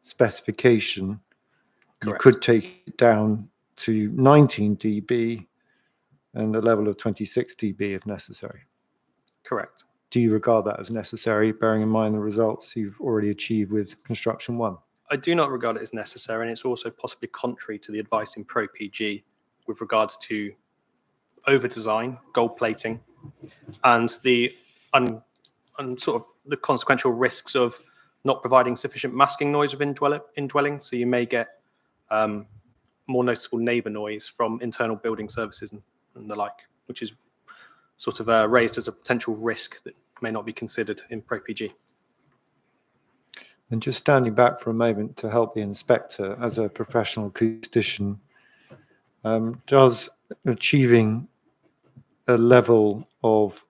specification, Correct. you could take it down to 19 dB and the level of 26 dB if necessary. Correct. Do you regard that as necessary, bearing in mind the results you've already achieved with construction 1? I do not regard it as necessary, and it's also possibly contrary to the advice in Pro PG with regards to over-design, gold plating, and the sort of the consequential risks of not providing sufficient masking noise within indwelling. So you may get more noticeable neighbour noise from internal building services and the like, which is sort of raised as a potential risk that may not be considered in Pro PG. And just standing back for a moment to help the inspector as a professional acoustician, does achieving a level of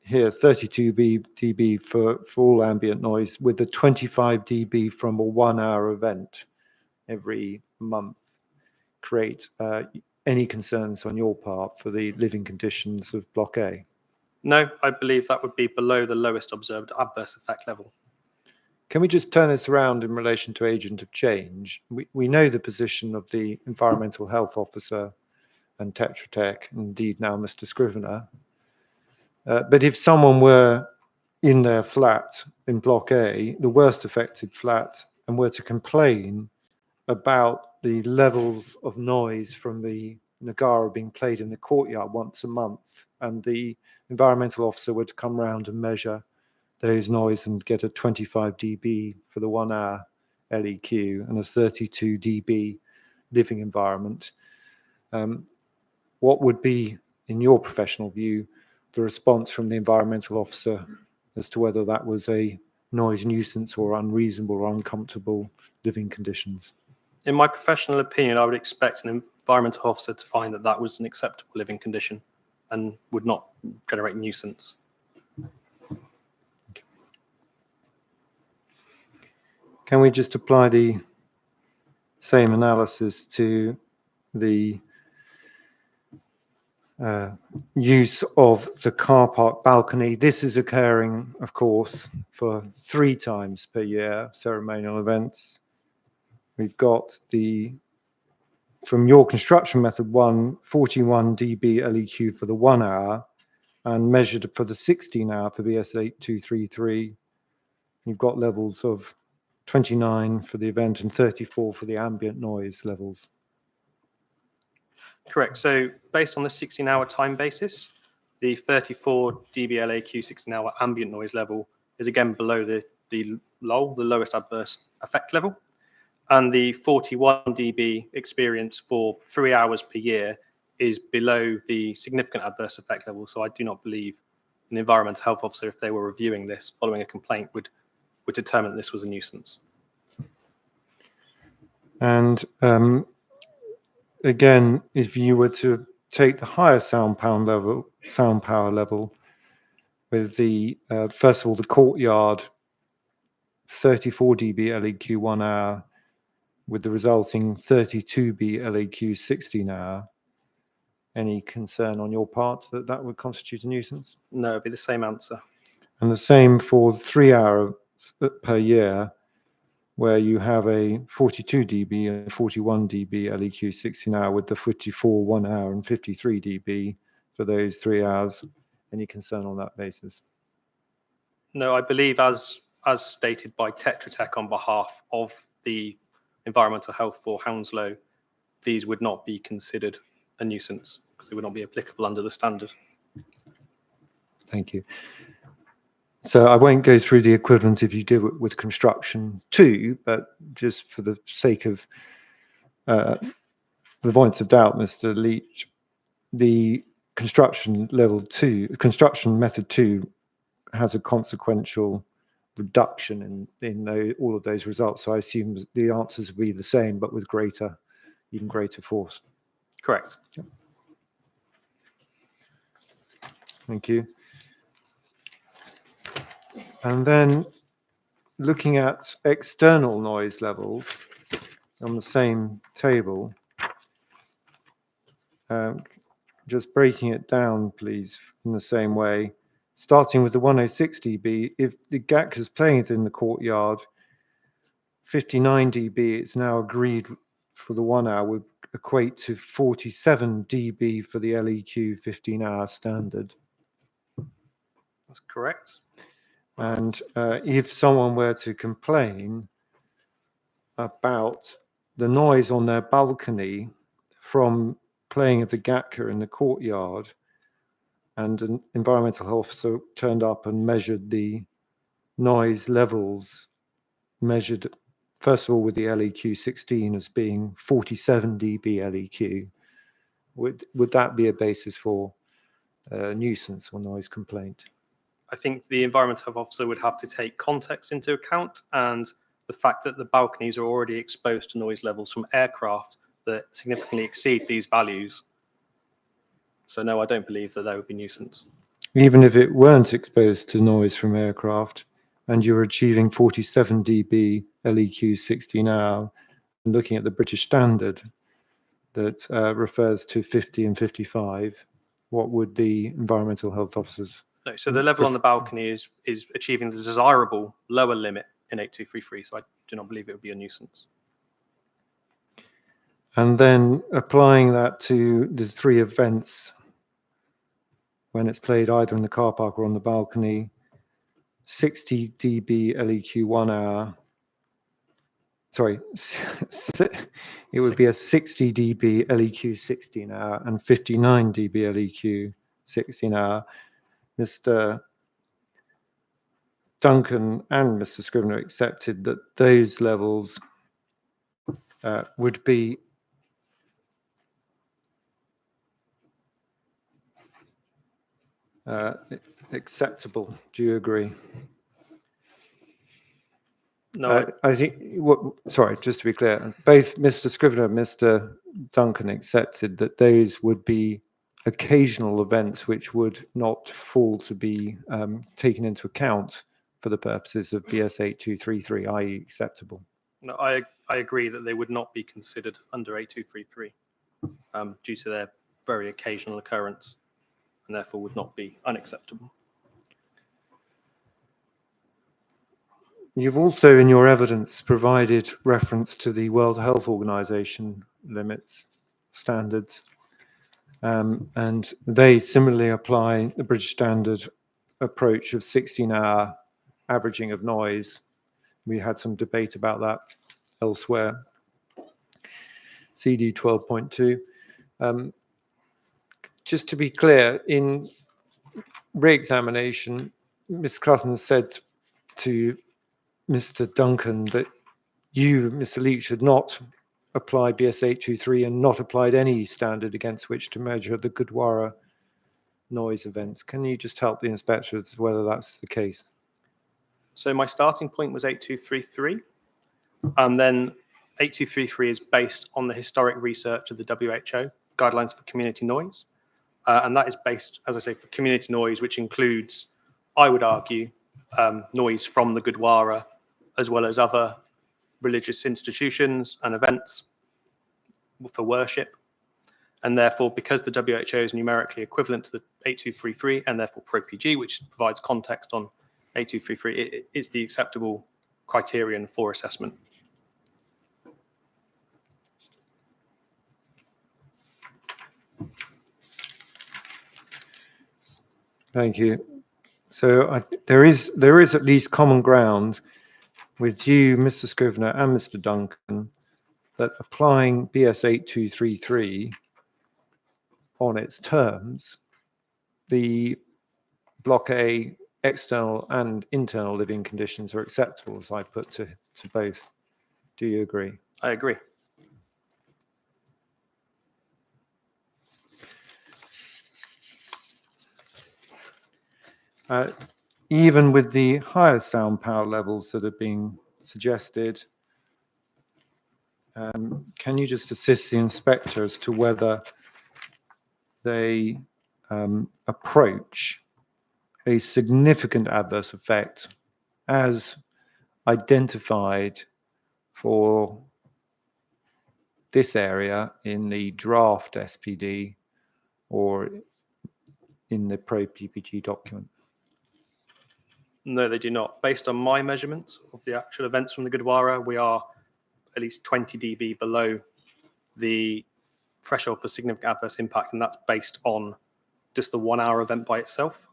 here 32 dB for all ambient noise with the 25 dB from a 1 hour event every month create any concerns on your part for the living conditions of Block A? No, I believe that would be below the lowest observed adverse effect level. Can we just turn this around in relation to agent of change? We know the position of the environmental health officer and Tetra Tech, indeed now Mr. Scrivener. But if someone were in their flat in Block A, the worst affected flat, and were to complain about the levels of noise from the Nagara being played in the courtyard once a month, and the environmental officer would come round and measure those noise and get a 25 dB for the 1 hour LEQ and a 32 dB living environment, what would be, in your professional view, the response from the environmental officer as to whether that was a noise nuisance or unreasonable or uncomfortable living conditions? In my professional opinion, I would expect an environmental officer to find that that was an acceptable living condition and would not generate nuisance. Can we just apply the same analysis to the use of the car park balcony? This is occurring, of course, for 3 times per year, ceremonial events. We've got from your construction method 1, 41 dB LEQ for the 1 hour, and measured for the 16 hour for BS 8233. You've got levels of 29 for the event and 34 for the ambient noise levels. Correct. So based on the 16-hour time basis, the 34 dB LAQ 16-hour ambient noise level is again below the lowest adverse effect level. And the 41 dB experience for 3 hours per year is below the significant adverse effect level. So I do not believe an environmental health officer, if they were reviewing this following a complaint, would determine that this was a nuisance. And again, if you were to take the higher sound power level with the first of all the courtyard 34 dB LEQ 1 hour with the resulting 32 dB LEQ 16 hour, any concern on your part that that would constitute a nuisance? No, it'd be the same answer. And the same for 3 hours per year, where you have a 42 dB and 41 dB LEQ 16 hour with the 54 1 hour and 53 dB for those 3 hours. Any concern on that basis? No, I believe as stated by Tetra Tech on behalf of the environmental health for Hounslow, these would not be considered a nuisance because they would not be applicable under the standard. Thank you. So I won't go through the equivalent if you do it with construction 2, but just for the sake of the avoidance of doubt, Mr. Leach, the construction method 2 has a consequential reduction in all of those results. So I assume the answers will be the same, but with even greater force. Correct. Yep. Thank you. And then looking at external noise levels on the same table, just breaking it down, please, in the same way. Starting with the 106 dB, if the GAC is playing it in the courtyard, 59 dB, it's now agreed for the 1 hour, would equate to 47 dB for the LEQ 15-hour standard. That's correct. And if someone were to complain about the noise on their balcony from playing at the Gatka in the courtyard, and an environmental health officer turned up and measured the noise levels, measured first of all with the LEQ 16 as being 47 dB LEQ, would that be a basis for nuisance or noise complaint? I think the environmental health officer would have to take context into account and the fact that the balconies are already exposed to noise levels from aircraft that significantly exceed these values. So no, I don't believe that there would be nuisance. Even if it weren't exposed to noise from aircraft and you're achieving 47 dB LEQ 16 hour, and looking at the British standard that refers to 50 and 55, what would the environmental health officers? No, so the level on the balcony is achieving the desirable lower limit in 8233, so I do not believe it would be a nuisance. And then applying that to the 3 events when it's played either in the car park or on the balcony, 60 dB LEQ 1 hour. Sorry, it would be a 60 dB LEQ 16 hour and 59 dB LEQ 16 hour. Mr. Duncan and Mr. Scrivener accepted that those levels would be acceptable. Do you agree? No, I think, sorry, just to be clear, both Mr. Scrivener and Mr. Duncan accepted that those would be occasional events which would not fall to be taken into account for the purposes of BS 8233, i.e. acceptable. no, I agree that they would not be considered under 8233 due to their very occasional occurrence and therefore would not be unacceptable. You've also, in your evidence, provided reference to the World Health Organization limits, standards, and they similarly apply the British Standard approach of 16-hour averaging of noise. We had some debate about that elsewhere. CD 12.2. Just to be clear, in re-examination, Ms. Clutton said to Mr. Duncan that you, Mr. Leach, had not applied BS 823 and not applied any standard against which to measure the Gurdwara noise events. Can you just help the inspectors whether that's the case? So my starting point was 8233, and then 8233 is based on the historic research of the WHO guidelines for community noise, and that is based, as I say, for community noise, which includes, I would argue, noise from the Gurdwara, as well as other religious institutions and events for worship. And therefore, because the WHO is numerically equivalent to the 8233 and therefore Pro-PG, which provides context on 8233, it's the acceptable criterion for assessment. Thank you. So there is at least common ground with you, Mr. Scrivener and Mr. Duncan, that applying BS 8233 on its terms, the Block A external and internal living conditions are acceptable, as I put to both. Do you agree? I agree. Even with the higher sound power levels that are being suggested, can you just assist the inspector as to whether they approach a significant adverse effect as identified for this area in the draft SPD or in the pro-PPG document? No, they do not. Based on my measurements of the actual events from the Gurdwara, we are at least 20 dB below the threshold for significant adverse impact, and that's based on just the 1 hour event by itself.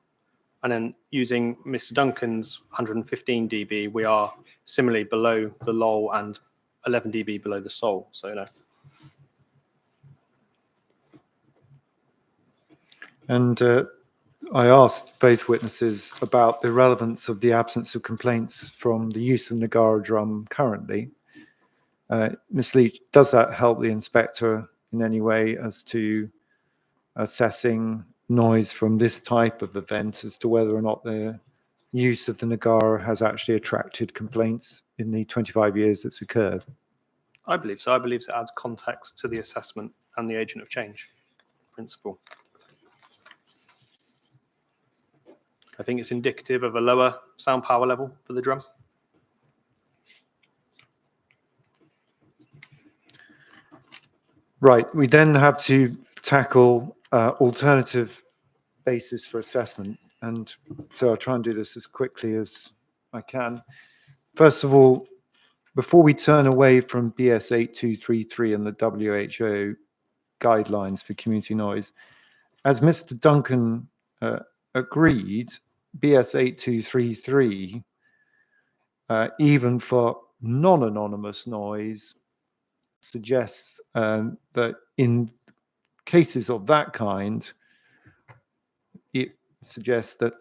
And then using Mr. Duncan's 115 dB, we are similarly below the LOL and 11 dB below the SOL. So, no. And I asked both witnesses about the relevance of the absence of complaints from the use of Nagara drum currently. Ms. Leach, does that help the inspector in any way as to assessing noise from this type of event as to whether or not the use of the Nagara has actually attracted complaints in the 25 years that's occurred? I believe so. I believe it adds context to the assessment and the agent of change principle. I think it's indicative of a lower sound power level for the drum. Right, we then have to tackle alternative basis for assessment. And so I'll try and do this as quickly as I can. First of all, before we turn away from BS 8233 and the WHO guidelines for community noise, as Mr. Duncan agreed, BS 8233, even for non-anonymous noise, suggests that in cases of that kind, it suggests that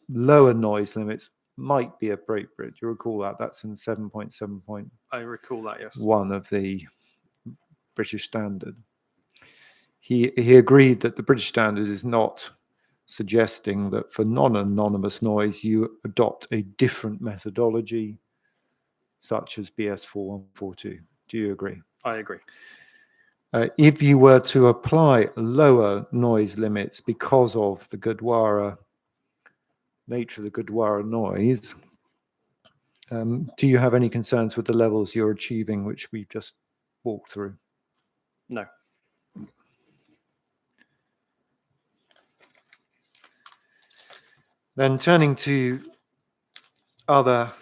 lower noise limits might be appropriate. You recall that? That's in 7.7.1 I recall that, yes. of the British Standard. He agreed that the British Standard is not suggesting that for non-anonymous noise you adopt a different methodology such as BS 4142. Do you agree? I agree. If you were to apply lower noise limits because of the Gurdwara nature of the Gurdwara noise, do you have any concerns with the levels you're achieving, which we've just walked through? No. Then turning to other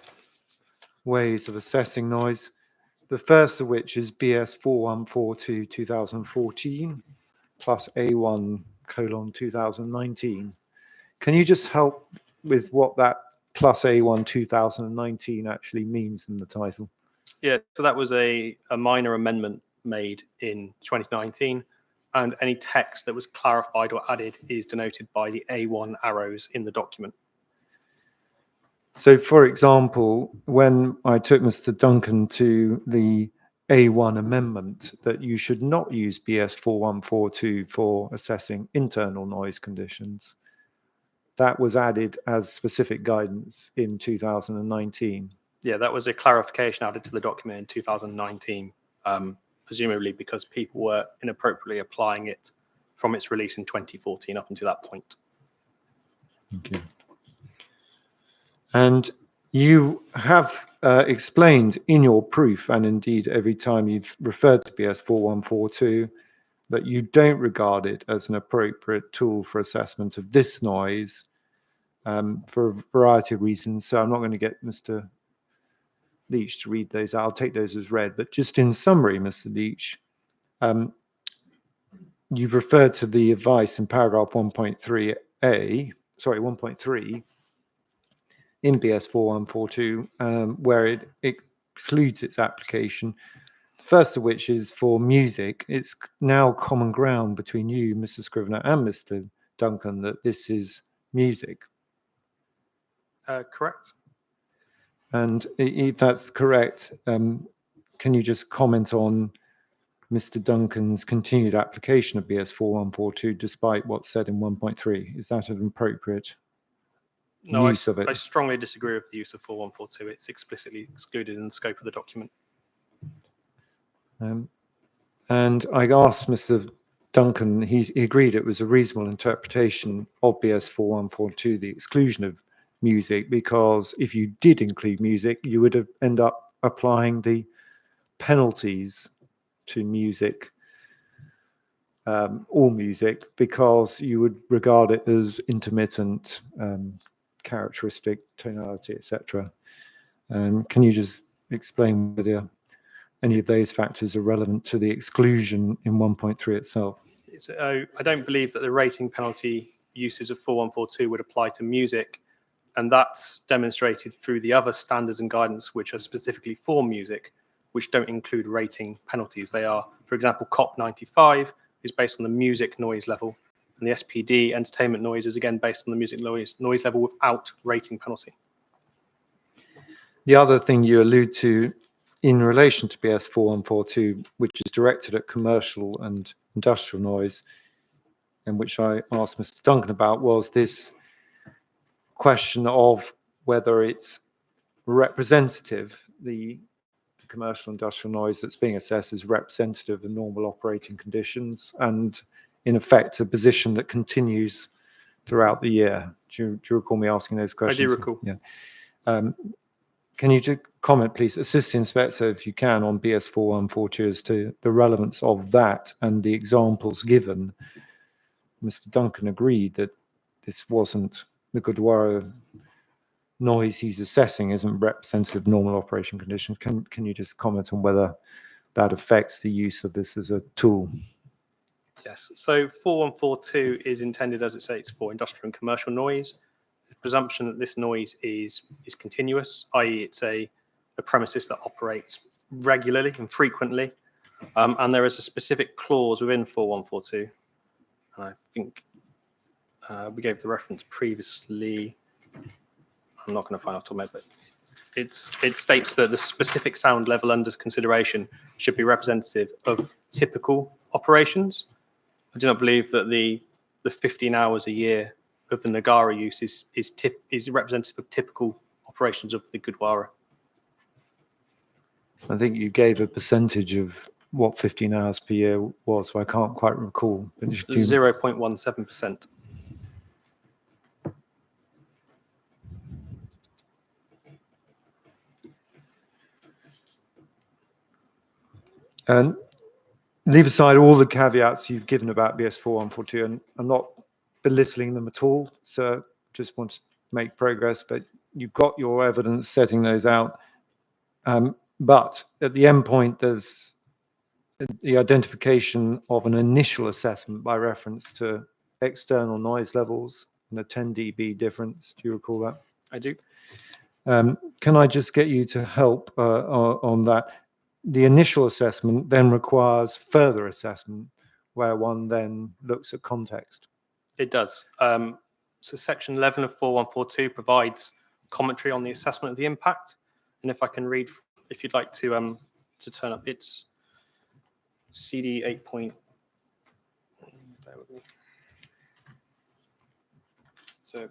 ways of assessing noise, the first of which is BS 4142 2014 plus A1:2019. Can you just help with what that plus A1 2019 actually means in the title? Yeah, so that was a minor amendment made in 2019, and any text that was clarified or added is denoted by the A1 arrows in the document. So, for example, when I took Mr. Duncan to the A1 amendment that you should not use BS 4142 for assessing internal noise conditions, that was added as specific guidance in 2019. Yeah, that was a clarification added to the document in 2019, presumably because people were inappropriately applying it from its release in 2014 up until that point. Thank you. And you have explained in your proof, and indeed every time you've referred to BS 4142, that you don't regard it as an appropriate tool for assessment of this noise for a variety of reasons. So I'm not going to get Mr. Leach to read those out. I'll take those as read. But just in summary, Mr. Leach, you've referred to the advice in paragraph 1.3a, sorry, 1.3 in BS 4142, where it excludes its application. First of which is for music. It's now common ground between you, Mr. Scrivener, and Mr. Duncan that this is music. Correct. And if that's correct, can you just comment on Mr. Duncan's continued application of BS 4142 despite what's said in 1.3? Is that an appropriate use of it? I strongly disagree with the use of 4142. It's explicitly excluded in the scope of the document. And I asked Mr. Duncan, he agreed it was a reasonable interpretation of BS 4142, the exclusion of music, because if you did include music, you would end up applying the penalties to music all music because you would regard it as intermittent, characteristic, tonality, etc. Can you just explain whether any of those factors are relevant to the exclusion in 1.3 itself? I don't believe that the rating penalty uses of 4142 would apply to music, and that's demonstrated through the other standards and guidance which are specifically for music, which don't include rating penalties. They are, for example, COP 95 is based on the music noise level, and the SPD entertainment noise is again based on the music noise level without rating penalty. The other thing you allude to in relation to BS 4142, which is directed at commercial and industrial noise, and which I asked Mr. Duncan about, was this question of whether it's representative, the commercial industrial noise that's being assessed is representative of normal operating conditions, and in effect a position that continues throughout the year. Do you recall me asking those questions? I do recall. Yeah. Can you just comment, please, assist the inspector if you can on BS 4142 as to the relevance of that and the examples given? Mr. Duncan agreed that this wasn't the Gurdwara noise he's assessing isn't representative of normal operation conditions. Can you just comment on whether that affects the use of this as a tool? Yes, so 4142 is intended, as it states, for industrial and commercial noise. The presumption that this noise is continuous, i.e. it's a premises that operates regularly and frequently, and there is a specific clause within 4142, and I think we gave the reference previously. I'm not going to find off the top of my head, but it states that the specific sound level under consideration should be representative of typical operations. I do not believe that the 15 hours a year of the Nagara use is representative of typical operations of the Gurdwara. I think you gave a percentage of what 15 hours per year was, so I can't quite recall. 0.17%. And leave aside all the caveats you've given about BS 4142, and I'm not belittling them at all, so just want to make progress, but you've got your evidence setting those out. But at the end point, there's the identification of an initial assessment by reference to external noise levels and a 10 dB difference. Do you recall that? I do. Can I just get you to help on that? The initial assessment then requires further assessment where one then looks at context. It does. So section 11 of 4142 provides commentary on the assessment of the impact. And if I can read, if you'd like to turn up, it's CD 8. Bear with me. So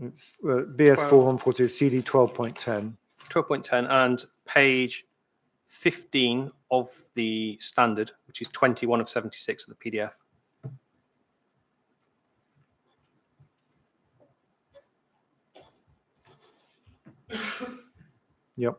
It's BS 4142 CD 12.10. 12.10 and page 15 of the standard, which is 21 of 76 of the PDF. Yep.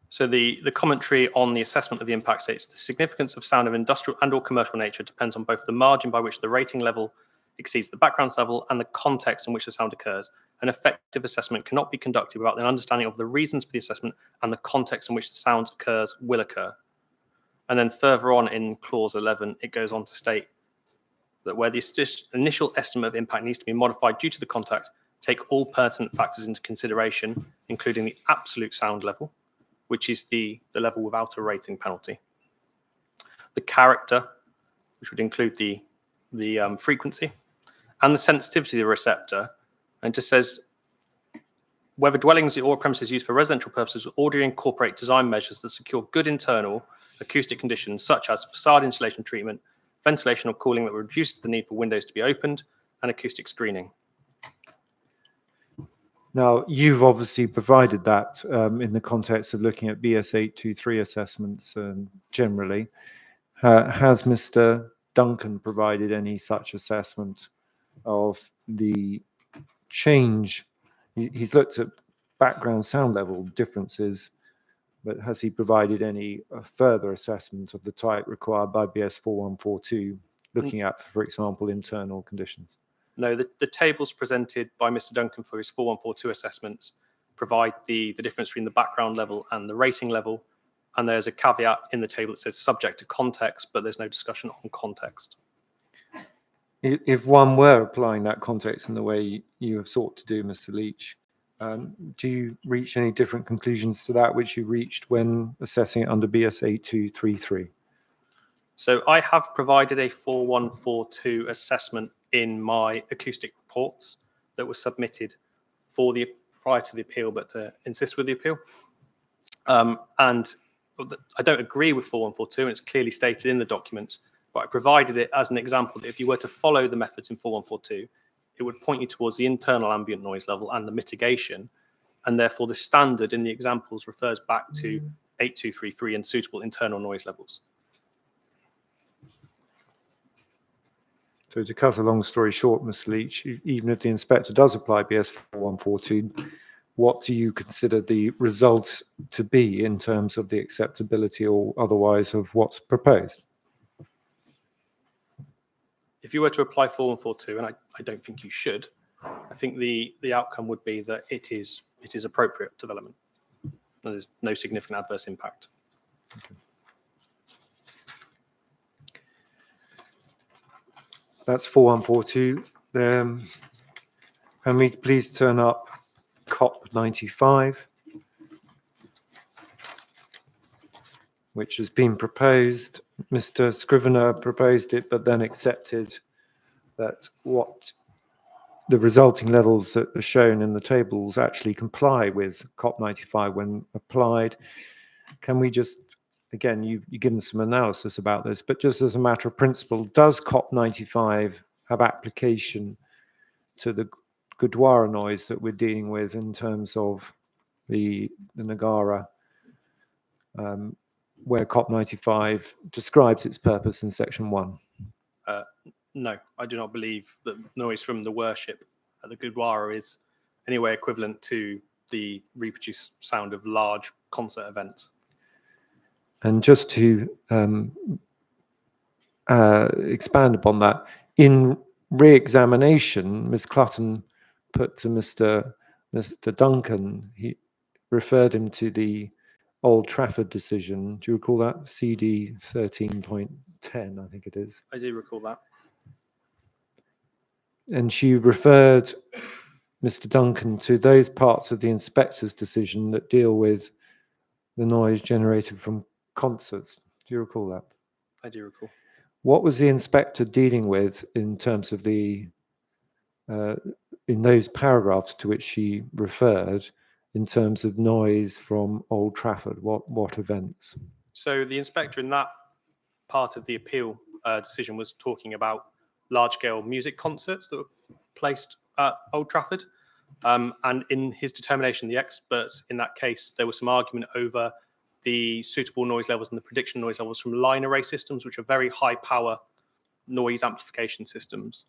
So the commentary on the assessment of the impact states the significance of sound of industrial and or commercial nature depends on both the margin by which the rating level exceeds the background level and the context in which the sound occurs. An effective assessment cannot be conducted without an understanding of the reasons for the assessment and the context in which the sound will occur. And then further on in clause 11, it goes on to state that where the initial estimate of impact needs to be modified due to the context, take all pertinent factors into consideration, including the absolute sound level, which is the level without a rating penalty, the character, which would include the frequency, and the sensitivity of the receptor. And it just says, whether dwellings or premises used for residential purposes already incorporate design measures that secure good internal acoustic conditions, such as facade insulation treatment, ventilation or cooling that reduces the need for windows to be opened, and acoustic screening. Now, you've obviously provided that in the context of looking at BS 823 assessments generally. Has Mr. Duncan provided any such assessment of the change? He's looked at background sound level differences but has he provided any further assessment of the type required by BS 4142, looking at, for example, internal conditions? No, the tables presented by Mr. Duncan for his 4142 assessments provide the difference between the background level and the rating level. And there's a caveat in the table that says subject to context, but there's no discussion on context. If one were applying that context in the way you have sought to do, Mr. Leach, do you reach any different conclusions to that which you reached when assessing it under BS 8233? So I have provided a 4142 assessment in my acoustic reports that was submitted prior to the appeal, but to insist with the appeal. And I don't agree with 4142, and it's clearly stated in the documents, but I provided it as an example that if you were to follow the methods in 4142, it would point you towards the internal ambient noise level and the mitigation, and therefore the standard in the examples refers back to 8233 and suitable internal noise levels. So to cut a long story short, Mr. Leach, even if the inspector does apply BS 4142, what do you consider the result to be in terms of the acceptability or otherwise of what's proposed? If you were to apply 4142, and I don't think you should, I think the outcome would be that it is appropriate development. There's no significant adverse impact. Okay. That's 4142. Can we please turn up COP 95, which has been proposed. Mr. Scrivener proposed it, but then accepted that what the resulting levels that are shown in the tables actually comply with COP 95 when applied. Can we just, again, you've given some analysis about this, but just as a matter of principle, does COP 95 have application to the Gurdwara noise that we're dealing with in terms of the Nagara, where COP 95 describes its purpose in section 1? No, I do not believe that noise from the worship at the Gurdwara is anywhere equivalent to the reproduced sound of large concert events. And just to expand upon that, in re-examination, Ms. Clutton put to Mr. Duncan, he referred him to the Old Trafford decision. Do you recall that? CD 13.10, I think it is. I do recall that. And she referred Mr. Duncan to those parts of the inspector's decision that deal with the noise generated from concerts. Do you recall that? I do recall. What was the inspector dealing with in terms of the, in those paragraphs to which she referred, in terms of noise from Old Trafford? What events? So the inspector in that part of the appeal decision was talking about large-scale music concerts that were placed at Old Trafford. And in his determination, the experts in that case, there was some argument over the suitable noise levels and the prediction noise levels from line array systems, which are very high power noise amplification systems.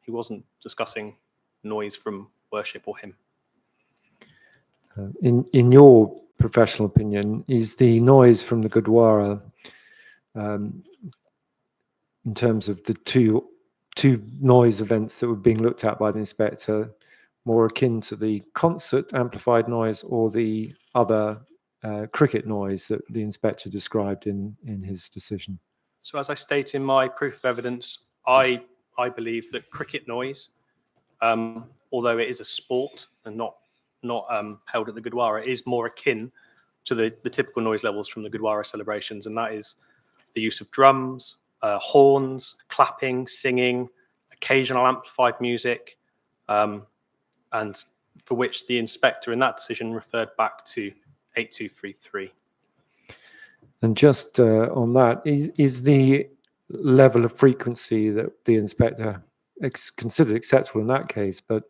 He wasn't discussing noise from worship or hymn. In your professional opinion, is the noise from the Gurdwara, in terms of the two noise events that were being looked at by the inspector, more akin to the concert amplified noise or the other cricket noise that the inspector described in his decision? So as I state in my proof of evidence, I believe that cricket noise, although it is a sport and not held at the Gurdwara, is more akin to the typical noise levels from the Gurdwara celebrations, and that is the use of drums, horns, clapping, singing, occasional amplified music, and for which the inspector in that decision referred back to 8233. And just on that, is the level of frequency that the inspector considered acceptable in that case, but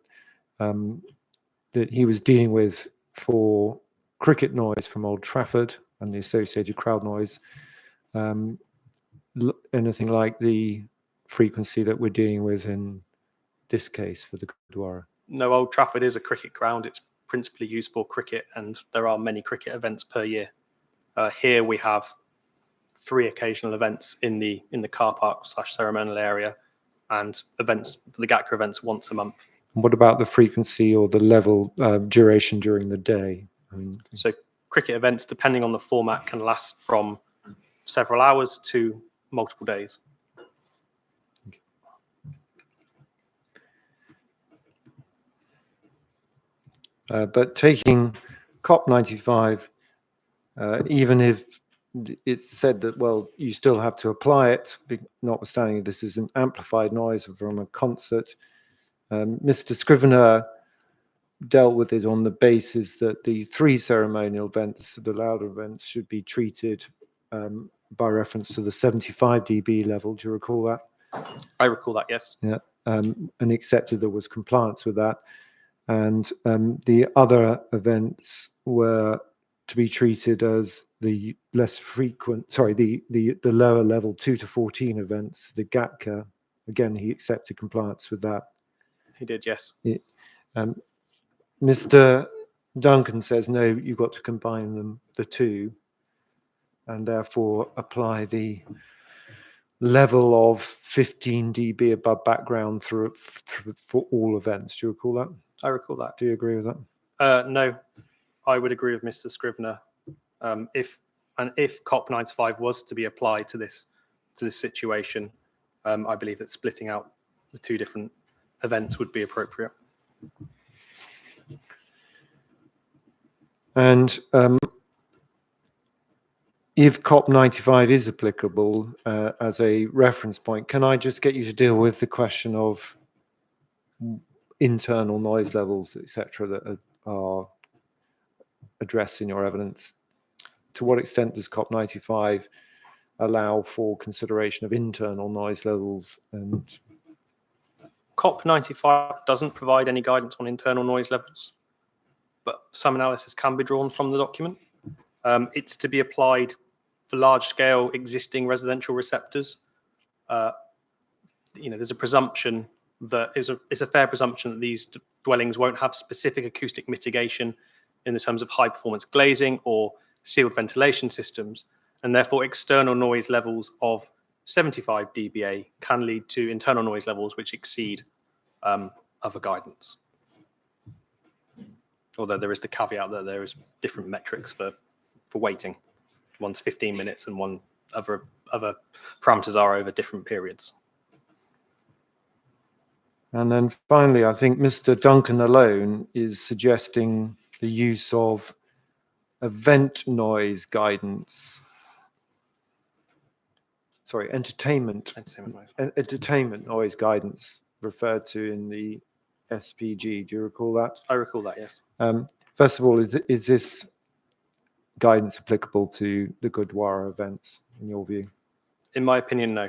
that he was dealing with for cricket noise from Old Trafford and the associated crowd noise, anything like the frequency that we're dealing with in this case for the Gurdwara? No, Old Trafford is a cricket ground. It's principally used for cricket, and there are many cricket events per year. Here we have 3 occasional events in the car park / ceremonial area, and events, the GATCA events, once a month. What about the frequency or the level duration during the day? So cricket events, depending on the format, can last from several hours to multiple days. But taking COP95, even if it's said that, well, you still have to apply it, notwithstanding this is an amplified noise from a concert, Mr. Scrivener dealt with it on the basis that the 3 ceremonial events, the louder events, should be treated by reference to the 75 dB level. Do you recall that? I recall that, yes. Yeah, and accepted there was compliance with that. And the other events were to be treated as the less frequent, sorry, the lower level 2 to 14 events, the GATCA. Again, he accepted compliance with that. He did, yes. Mr. Duncan says, no, you've got to combine them, the 2, and therefore apply the level of 15 dB above background through for all events. Do you recall that? I recall that. Do you agree with that? No, I would agree with Mr. Scrivener. If COP95 was to be applied to this situation, I believe that splitting out the 2 different events would be appropriate. And if COP95 is applicable as a reference point, can I just get you to deal with the question of internal noise levels, etc., that are addressed in your evidence? To what extent does COP95 allow for consideration of internal noise levels? And COP95 doesn't provide any guidance on internal noise levels, but some analysis can be drawn from the document. It's to be applied for large-scale existing residential receptors. There's a presumption that it's a fair presumption that these dwellings won't have specific acoustic mitigation in the terms of high-performance glazing or sealed ventilation systems, and therefore external noise levels of 75 dBA can lead to internal noise levels which exceed other guidance. Although there is the caveat that there is different metrics for waiting. One's 15 minutes and one other parameters are over different periods. And then finally, I think Mr. Duncan alone is suggesting the use of event noise guidance. Sorry, entertainment noise guidance referred to in the SPG. Do you recall that? I recall that, yes. First of all, is this guidance applicable to the Gurdwara events, in your view? In my opinion, no.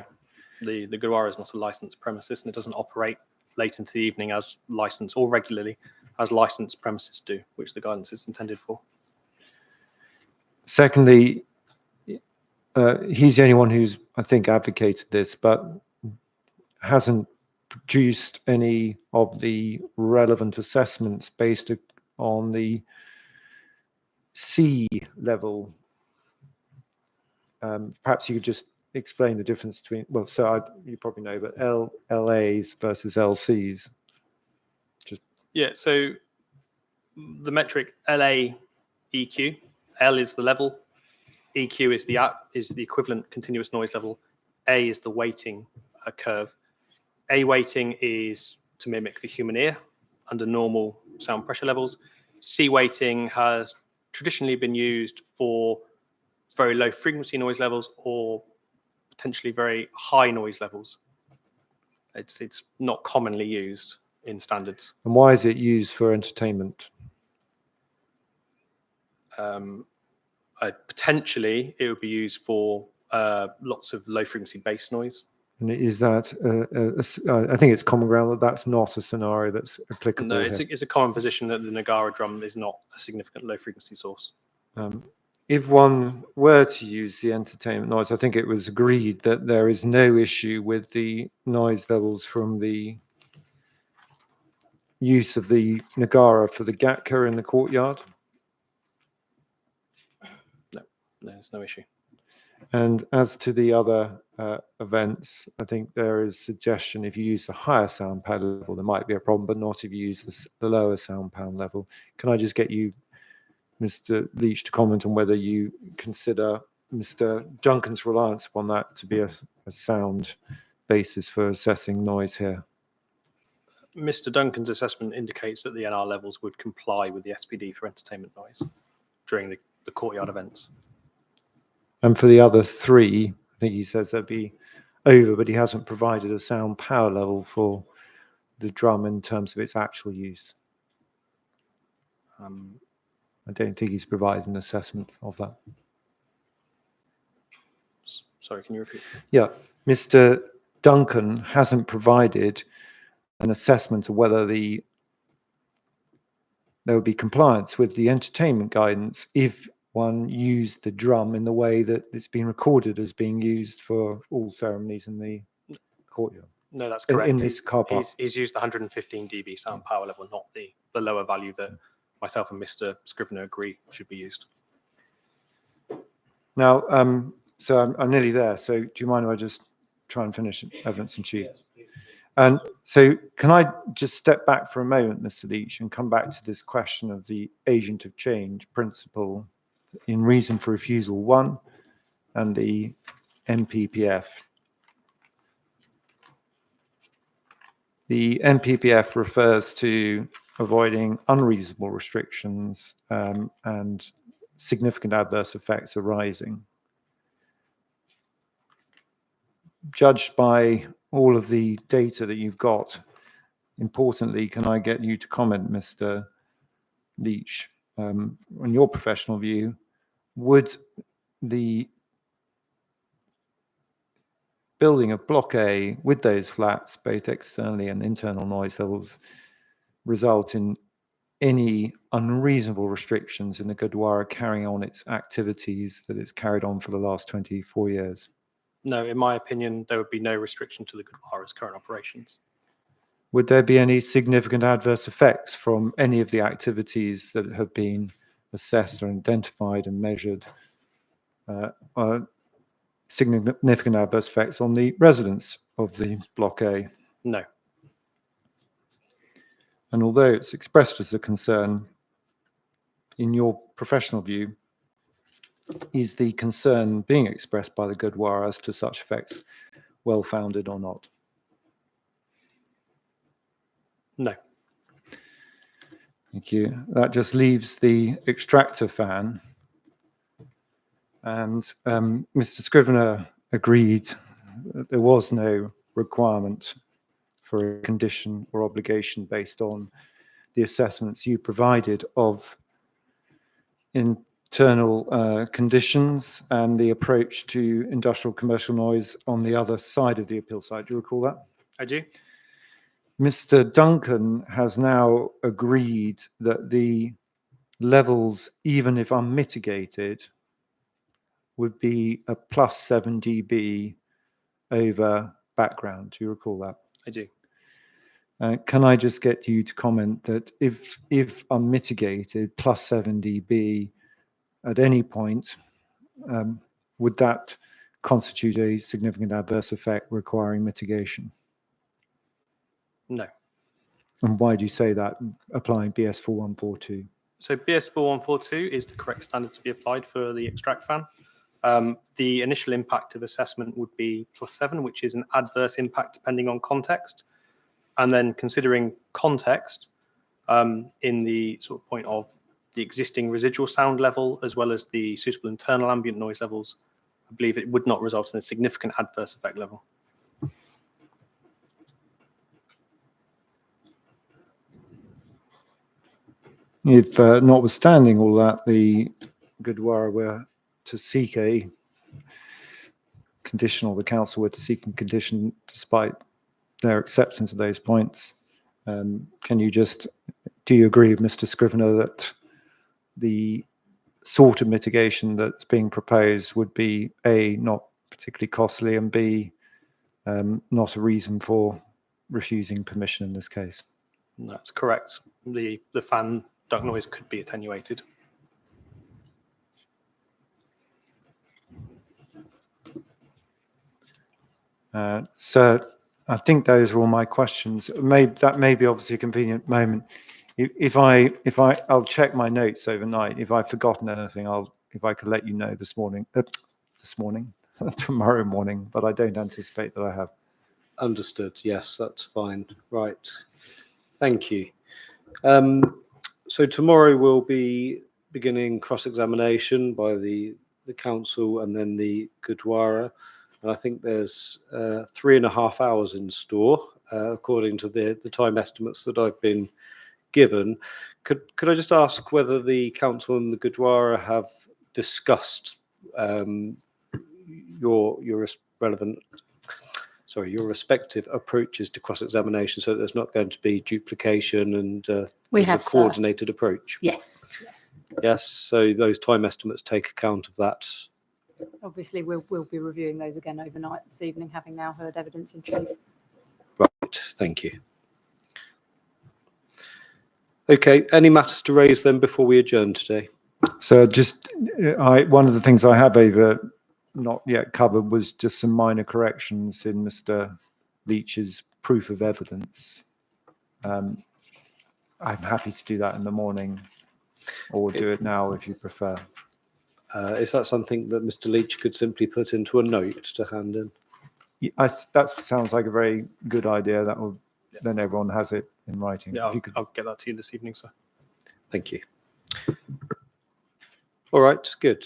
The Gurdwara is not a licensed premises, and it doesn't operate late into the evening as licensed, or regularly as licensed premises do, which the guidance is intended for. Secondly, he's the only one who's, I think, advocated this, but hasn't produced any of the relevant assessments based on the sea level. Perhaps you could just explain the difference between, well, so you probably know, but LAs versus LCs. Yeah, so the metric LA EQ, L is the level, EQ is the equivalent continuous noise level, A is the weighting curve. A weighting is to mimic the human ear under normal sound pressure levels. C weighting has traditionally been used for very low frequency noise levels or potentially very high noise levels. It's not commonly used in standards. And why is it used for entertainment? Potentially, it would be used for lots of low frequency bass noise. And is that, I think it's common ground that that's not a scenario that's applicable. No, it's a common position that the Nagara drum is not a significant low frequency source. If one were to use the entertainment noise, I think it was agreed that there is no issue with the noise levels from the use of the Nagara for the Gatka in the courtyard? No, there's no issue. And as to the other events, I think there is suggestion if you use the higher sound pound level, there might be a problem, but not if you use the lower sound pound level. Can I just get you, Mr. Leach, to comment on whether you consider Mr. Duncan's reliance upon that to be a sound basis for assessing noise here? Mr. Duncan's assessment indicates that the NR levels would comply with the SPD for entertainment noise during the courtyard events. And for the other three, I think he says they'd be over, but he hasn't provided a sound power level for the drum in terms of its actual use. I don't think he's provided an assessment of that. Sorry, can you repeat? Yeah, Mr. Duncan hasn't provided an assessment of whether there would be compliance with the entertainment guidance if one used the drum in the way that it's been recorded as being used for all ceremonies in the courtyard. No, that's correct. In this car park. He's used the 115 dB sound power level, not the lower value that myself and Mr. Scrivener agree should be used. Now, so I'm nearly there. So do you mind if I just try and finish evidence in chief? Yes, please. And so can I just step back for a moment, Mr. Leach, and come back to this question of the agent of change principle in reason for refusal 1 and the MPPF. The MPPF refers to avoiding unreasonable restrictions and significant adverse effects arising. Judged by all of the data that you've got, importantly, can I get you to comment, Mr. Leach, on your professional view, would the building of Block A with those flats, both externally and internal noise levels, result in any unreasonable restrictions in the Gurdwara carrying on its activities that it's carried on for the last 24 years? No, in my opinion, there would be no restriction to the Gurdwara's current operations. Would there be any significant adverse effects from any of the activities that have been assessed or identified and measured? Significant adverse effects on the residents of the Block A? No. And although it's expressed as a concern, in your professional view, is the concern being expressed by the Gurdwara as to such effects well-founded or not? No. Thank you. That just leaves the extractor fan. And Mr. Scrivener agreed that there was no requirement for a condition or obligation based on the assessments you provided of internal conditions and the approach to industrial commercial noise on the other side of the appeal site. Do you recall that? I do. Mr. Duncan has now agreed that the levels, even if unmitigated, would be a +7 dB over background. Do you recall that? I do. Can I just get you to comment that if unmitigated, +7 dB at any point, would that constitute a significant adverse effect requiring mitigation? No. And why do you say that, applying BS 4142? So BS 4142 is the correct standard to be applied for the extract fan. The initial impact of assessment would be +7, which is an adverse impact depending on context. And then considering context in the sort of point of the existing residual sound level, as well as the suitable internal ambient noise levels, I believe it would not result in a significant adverse effect level. If notwithstanding all that, the Gurdwara were to seek a conditional, the council were to seek a condition despite their acceptance of those points, can you just, do you agree with Mr. Scrivener that the sort of mitigation that's being proposed would be A, not particularly costly, and B, not a reason for refusing permission in this case? That's correct. The fan duct noise could be attenuated. So I think those are all my questions. That may be obviously a convenient moment. I'll check my notes overnight. If I've forgotten anything, if I could let you know tomorrow morning, but I don't anticipate that I have. Understood. Yes, that's fine. Right. Thank you. So tomorrow we'll be beginning cross-examination by the council and then the Gurdwara. And I think there's 3.5 hours in store, according to the time estimates that I've been given. Could I just ask whether the council and the Gurdwara have discussed your respective approaches to cross-examination, so that there's not going to be duplication and We there's have, a sir. coordinated approach? Yes. Yes. So those time estimates take account of that. Obviously, we'll be reviewing those again overnight this evening, having now heard evidence in chief. Right. Thank you. Okay. Any matters to raise then before we adjourn today? So one of the things I have not yet covered was just some minor corrections in Mr. Leach's proof of evidence. I'm happy to do that in the morning, or do it now if you prefer. Is that something that Mr. Leach could simply put into a note to hand in? That sounds like a very good idea. Then everyone has it in writing. Yeah, If you could. I'll get that to you this evening, sir. Thank you. All right, good.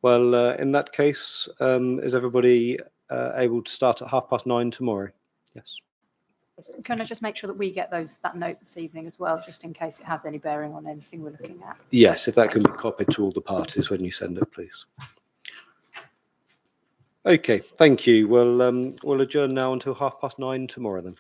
Well, in that case, is everybody able to start at 9:30 tomorrow? Yes. Can I just make sure that we get that note this evening as well, just in case it has any bearing on anything we're looking at? Yes, if that can be copied to all the parties when you send it, please. Okay, thank you. We'll adjourn now until 9:30 tomorrow then.